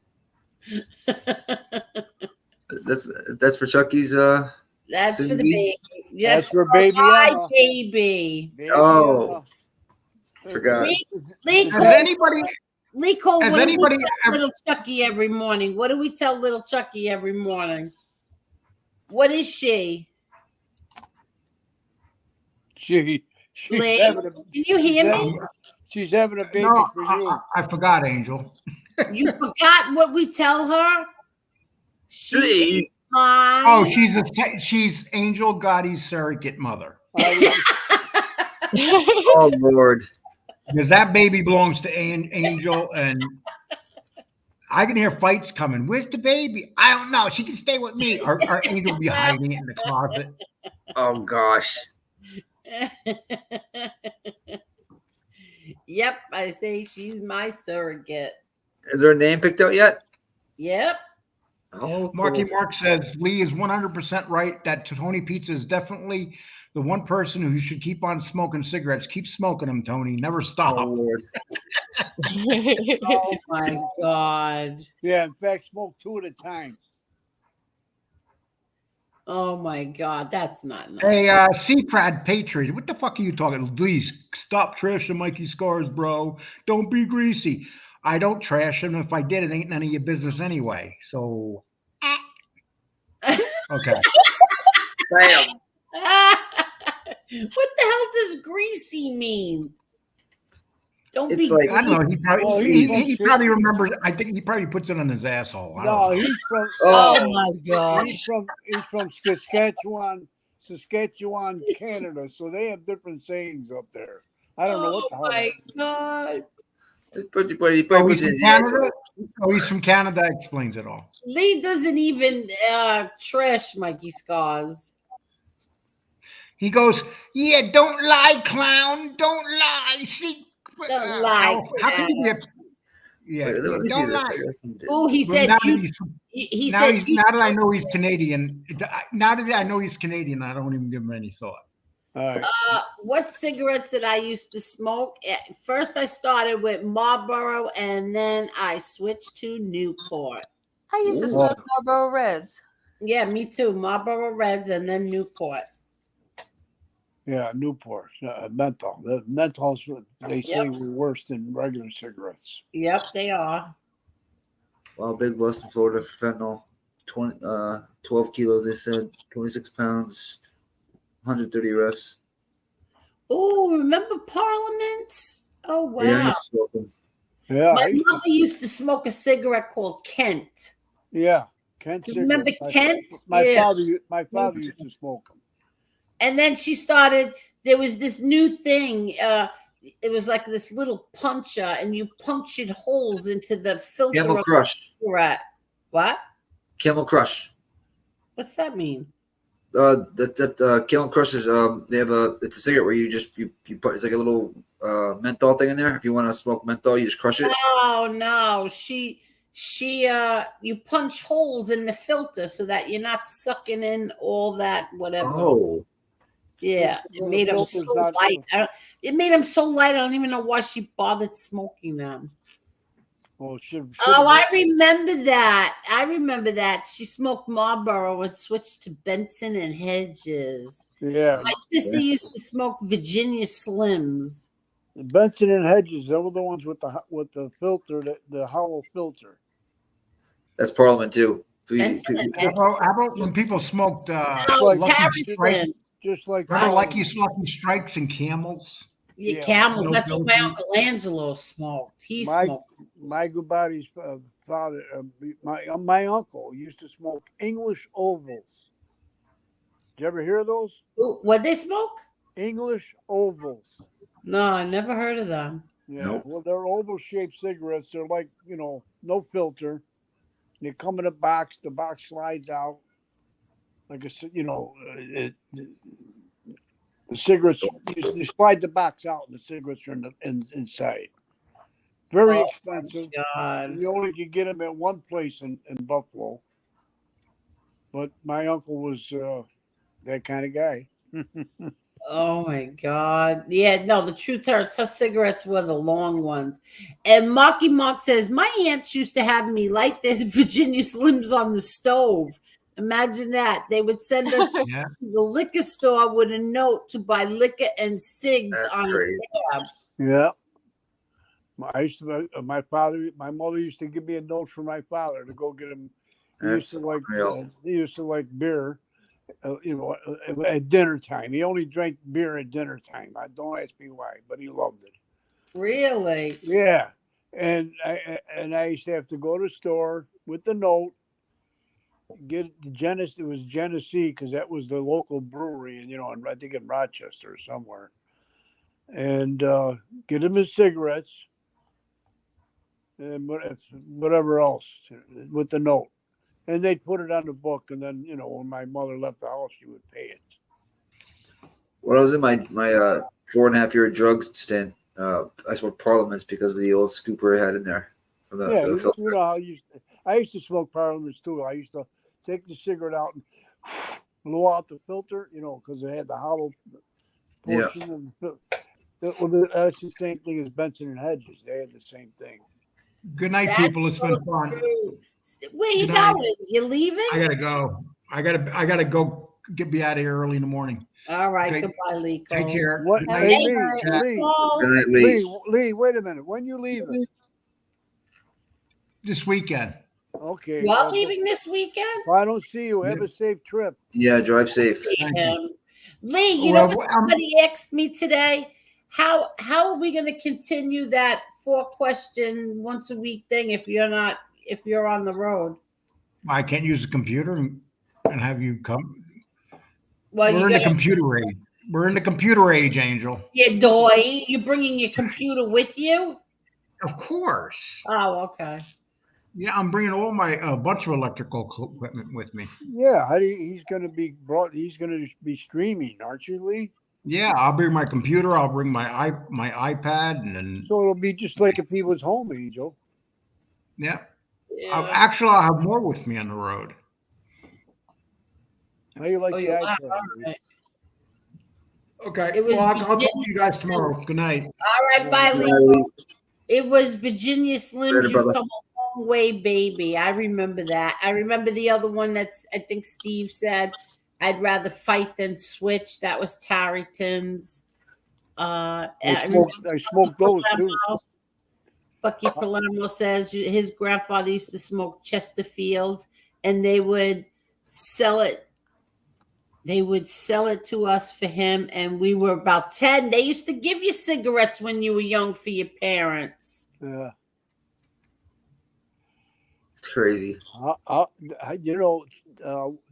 That's for Chucky's that's for the baby. baby. That's for baby Emma. Baby. Oh, forgot. Lee Cole, what do we tell little Chucky every morning? What do we tell little Chucky every morning? What is she? She's Lee, having a, can you hear me? She's having a baby for you. I forgot, Angel. You forgot what we tell her? Lee. Oh, she's Angel Gotti's surrogate mother. Oh, Lord. Because that baby belongs to Angel, and I can hear fights coming. Where's the baby? I don't know. She can stay with me. Or Angel will be hiding it in the closet. Oh, gosh. Yep, I say she's my surrogate. Is there a name picked out yet? Yep. Oh, Marky Mark says Lee is 100% right that Tony Pizza is definitely the one person who should keep on smoking cigarettes. Keep smoking them, Tony. Never stop. Oh, Lord. Oh my God. Yeah, in fact, smoke 2 at a time. Oh my God, that's not nice. Hey, Seafrad Patriot, what the fuck are you talking? Please stop trashing Mikey Scars, bro. Don't be greasy. I don't trash him. If I did, it ain't none of your business anyway. So, okay. Bam. What the hell does greasy mean? Don't It's be. like- I don't know. He probably, Well, he probably remembers. I think he probably puts it on his asshole. I don't No, know. he's from. Oh my God. He's from Saskatchewan, Canada. So they have different sayings up there. I don't know what the hell. Oh my God. He probably Oh, puts he's it in in Canada? Oh, he's from Canada. Explains it all. Lee doesn't even trash Mikey Scars. He goes, "Yeah, don't lie, clown. Don't lie. See, Don't lie, how can you be a Wait, let me see don't this. lie." Oh, he Well, said now you. that he's He now said he's now that I know he's Canadian. Now that I know he's Canadian, I don't even give him any thought. All right. What cigarettes did I used to smoke? At first, I started with Marlboro, and then I switched to Newport. I used to smoke Marlboro Reds. Yeah, me too. Marlboro Reds, and then Newport. Yeah, Newport, menthol. The menthols, they say, were worse than regular cigarettes. Yep, they are. Well, big bust in Florida for fentanyl. 12 kilos, they said. 26 pounds. 130 arrests. Oh, remember Parliament? Oh, wow. Yeah, I used to smoke them. Yeah, My mother used to smoke a cigarette called Kent. Yeah, Kent. You remember Kent? My Yeah. father used to smoke them. And then she started, there was this new thing. It was like this little puncher, and you punctured holes into the filter Camel of Crush. the cigarette. What? Camel Crush. What's that mean? Camel Crush is they have it's a cigarette where you put, it's like a little menthol thing in there. If you want to smoke menthol, you just crush it. Oh no, you punch holes in the filter so that you're not sucking in all that whatever. Oh. Yeah, it made them so light. It made them so light. I don't even know why she bothered smoking them. Well, I remember that. I remember that. She smoked Marlboro and switched to Benson and Hedges. Yeah. My sister used to smoke Virginia Slims. Benson and Hedges, they were the ones with the filter, the hollow filter. That's Parliament too. How about when people smoked Lucky Strikes? Just like remember Lucky Strikes and Camels? Yeah, Camels. That's what my Uncle Angelo smoked. He smoked. My good buddy's father, my uncle used to smoke English Ovals. Did you ever hear of those? What they smoke? English Ovals. No, I never heard of them. Yeah, nope. Well, they're oval-shaped cigarettes. They're like, no filter. They come in a box. The box slides out like the cigarettes. You slide the box out, and the cigarettes are inside. Very expensive. God. You only could get them at one place in Buffalo. But my uncle was that kind of guy. Oh my God. Yeah, no, the truth hurts. Her cigarettes were the long ones. And Marky Mark says, my aunts used to have me light their Virginia Slims on the stove. Imagine that. They would send us to the liquor store with a note to buy liquor and cigs on a tab. Yeah. My mother used to give me a note from my father to go get him. He used to like beer. At dinner time. He only drank beer at dinner time. Don't ask me why, but he loved it. Really? Yeah. And I used to have to go to the store with the note, get the Genesee. It was Genesee because that was the local brewery, and I think in Rochester or somewhere. And get him his cigarettes and whatever else with the note. And they'd put it on the book, and then when my mother left the house, she would pay it. When I was in my 4.5-year drug stint, I smoked Parliaments because of the old scooper I had in there. I used to smoke Parliaments too. I used to take the cigarette out and blow out the filter, because it had the hollow portion. Yeah. That's the same thing as Benson and Hedges. They had the same thing. Good night, people. It's been fun. Where you going? You leaving? I gotta go. I gotta go. Be out of here early in the morning. All right. Goodbye, Lee. Take care. What? Hey, Lee, wait a minute. When you leaving? This weekend. Okay. You're leaving this weekend? Well, I don't see you. Have a safe trip. Yeah, drive safe. Lee, you know what somebody asked me today? How are we going to continue that 4-question once a week thing if you're on the road? I can't use a computer and have you come. Well, we're in the computer age. We're in the computer age, Angel. Yeah, doy. You bringing your computer with you? Of course. Oh, okay. Yeah, I'm bringing all my bunch of electrical equipment with me. Yeah, he's going to be brought. He's going to be streaming, aren't you, Lee? Yeah, I'll bring my computer. I'll bring my iPad, and then So it'll be just like if he was home, Angel. yeah. Yeah. Actually, I'll have more with me on the road. How you like Oh, the you are? iPad? All Lee? right. Okay. It was Well, I'll talk to Virginia. you guys tomorrow. Good night. All right, bye, Yeah, Lee. Lee. It was Virginia Slims. Later, You've brother. come a long way, baby. I remember that. I remember the other one that's, I think Steve said, I'd rather fight than switch. That was Tarryton's. I I smoked those too. Bucky Palermo says his grandfather used to smoke Chesterfields, and they would sell it. They would sell it to us for him, and we were about 10. They used to give you cigarettes when you were young for your parents. Yeah. It's crazy.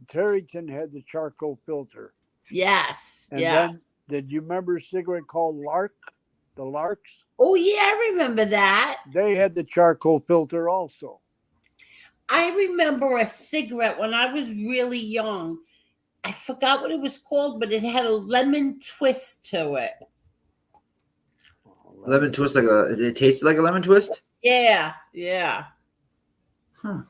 Tarryton had the charcoal filter. Yes. And yes. then, did you remember a cigarette called Lark? The Larks? Oh, yeah, I remember that. They had the charcoal filter also. I remember a cigarette when I was really young. I forgot what it was called, but it had a lemon twist to it. Lemon twist, it tasted like a lemon twist? Yeah. Huh.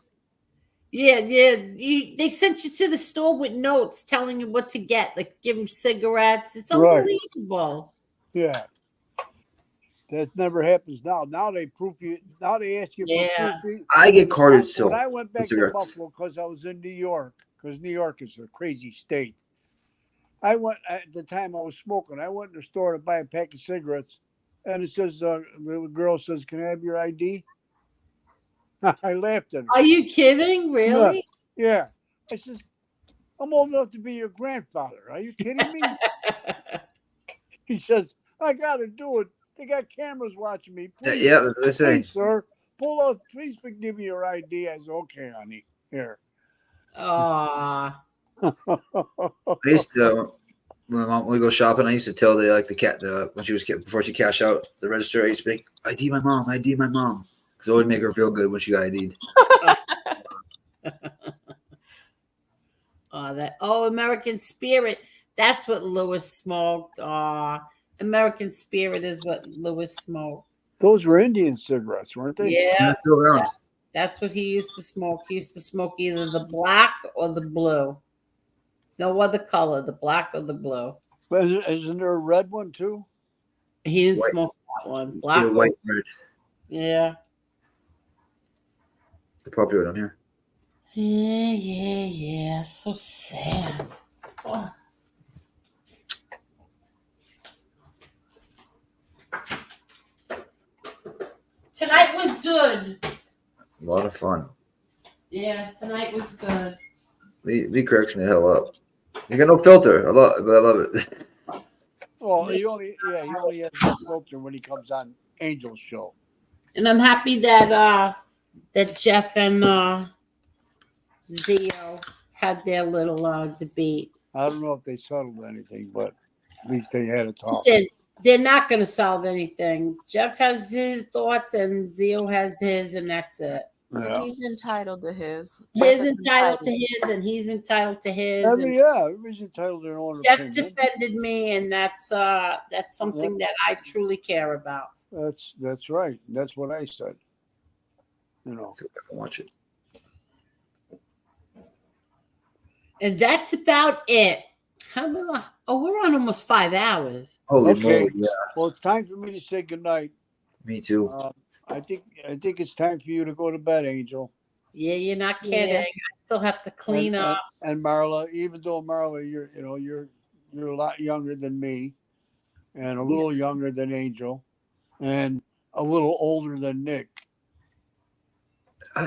Yeah. They sent you to the store with notes telling you what to get, like give them cigarettes. It's unbelievable. Yeah. That never happens now. Now they proof you. Now they ask you for proof. I get carded still. When I went back to cigarettes. Buffalo because I was in New York, because New York is a crazy state. I went at the time I was smoking. I went in the store to buy a pack of cigarettes, and it says the little girl says, "Can I have your ID?" I laughed at her. Are you kidding? Really? Yeah. I says, "I'm old enough to be your grandfather. Are you kidding me?" He says, "I got to do it. They got cameras watching me. Please, Yeah, that's what they say. Please, sir, pull out. Please give me your ID." I said, "Okay, honey. Here." Aw. I used to, when my mom would go shopping, I used to tell the cat when she was before she cashed out the register, I used to be like, ID my mom, because it would make her feel good when she got ID'd. American Spirit. That's what Lewis smoked. American Spirit is what Lewis smoked. Those were Indian cigarettes, weren't they? Yeah. They're still around. That's what he used to smoke. He used to smoke either the black or the blue. No other color, the black or the blue. But isn't there a red one too? He didn't White. smoke that one. Black or white, red. Yeah. The popular down here. Yeah. So sad. Oh. Tonight was good. A lot of fun. Yeah, tonight was good. Lee cracks me the hell up. He got no filter. I love it. Well, he only has the filter when he comes on Angel's show. And I'm happy that Jeff and Zio had their little debate. I don't know if they settled anything, but at least they had a talk. Listen, they're not going to solve anything. Jeff has his thoughts and Zio has his, and that's it. Yeah. He's entitled to his. He's entitled to his, and he's entitled to his. I mean, yeah, everybody's entitled to their own Jeff opinion. defended me, and that's something that I truly care about. That's right. That's what I said. You know. See if I can watch it. And that's about it. We're on almost 5 hours. Holy Okay. moly, yeah. Well, it's time for me to say goodnight. Me too. I think it's time for you to go to bed, Angel. Yeah, you're not kidding. Yeah. I still have to clean up. And Marla, even though Marla, you're a lot younger than me, and a little younger than Angel, and a little older than Nick.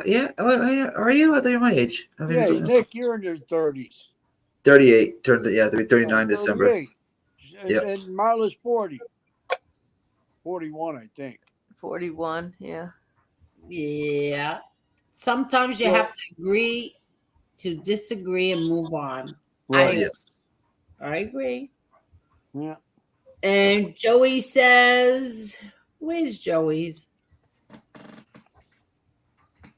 Yeah. Are you? I thought you're my age. I mean, Yeah, Nick, you're in your 30s. 38. Turned 39 December. 38. Yep. And Marla's 40. 41, I think. 41, yeah. Yeah. Sometimes you have to agree to disagree and move on. Right. I agree. Yeah. And Joey says, where's Joey's?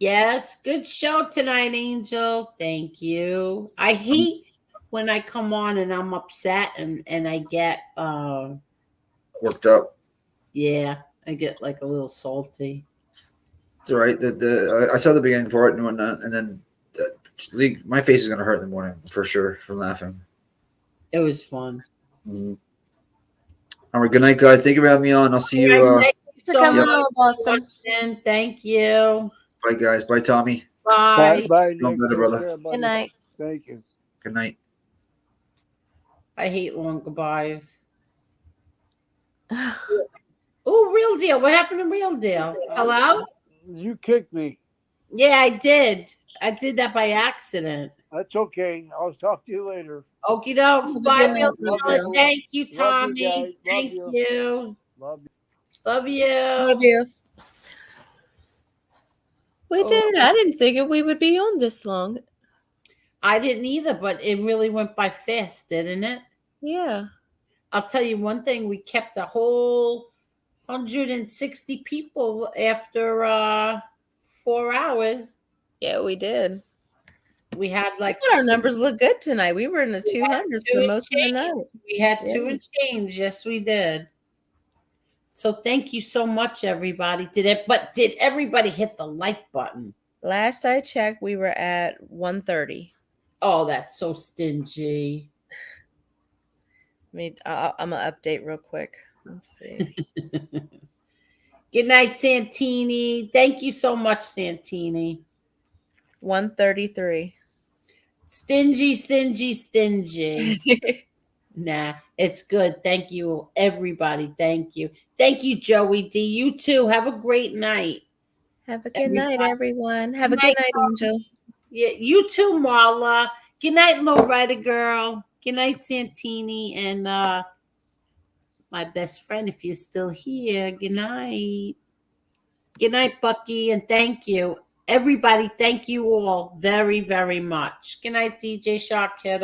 Yes, good show tonight, Angel. Thank you. I hate when I come on and I'm upset and I get Worked up. yeah, I get like a little salty. It's all right. I saw the beginning part and whatnot, and then my face is gonna hurt in the morning for sure from laughing. It was fun. Mm-hmm. All right, good night, guys. Thank you for having me on. I'll see you. Thank you so coming much, on, Boston. Boston. Thank you. Bye, guys. Bye, Tommy. Bye. Bye, Feel Nick. better, Take brother. care, buddy. Good night. Thank you. Good night. I hate long goodbyes. Oh, Real Deal. What happened to Real Deal? Hello? You kicked me. Yeah, I did. I did that by accident. That's okay. I'll talk to you later. Okie dokes. Have a Bye, good Real night, Deal. Real. Thank you, Love you Tommy. guys. Love Thank you. you. Love you. Love you. Love you. We Oh. did. I didn't think we would be on this long. I didn't either, but it really went by fast, didn't it? Yeah. I'll tell you one thing. We kept a whole 160 people after 4 hours. Yeah, we did. We had like Our numbers look good tonight. We were in the 200s for most of the night. We had Yeah. 2 and change. Yes, we did. So thank you so much, everybody. But did everybody hit the like button? Last I checked, we were at 130. Oh, that's so stingy. I'm gonna update real quick. Let's see. Good night, Santini. Thank you so much, Santini. 133. Stingy, stingy, stingy. Nah, it's good. Thank you, everybody. Thank you. Thank you, Joey D. You too. Have a great night. Have a good night, everyone. Have a Good good night, night, Angel. Yeah, you too, Marla. Good night, Lowrider Girl. Good night, Santini. And my best friend, if you're still here. Good night. Good night, Bucky. And thank you. Everybody, thank you all very, very much. Good night, DJ Shark Kiddo.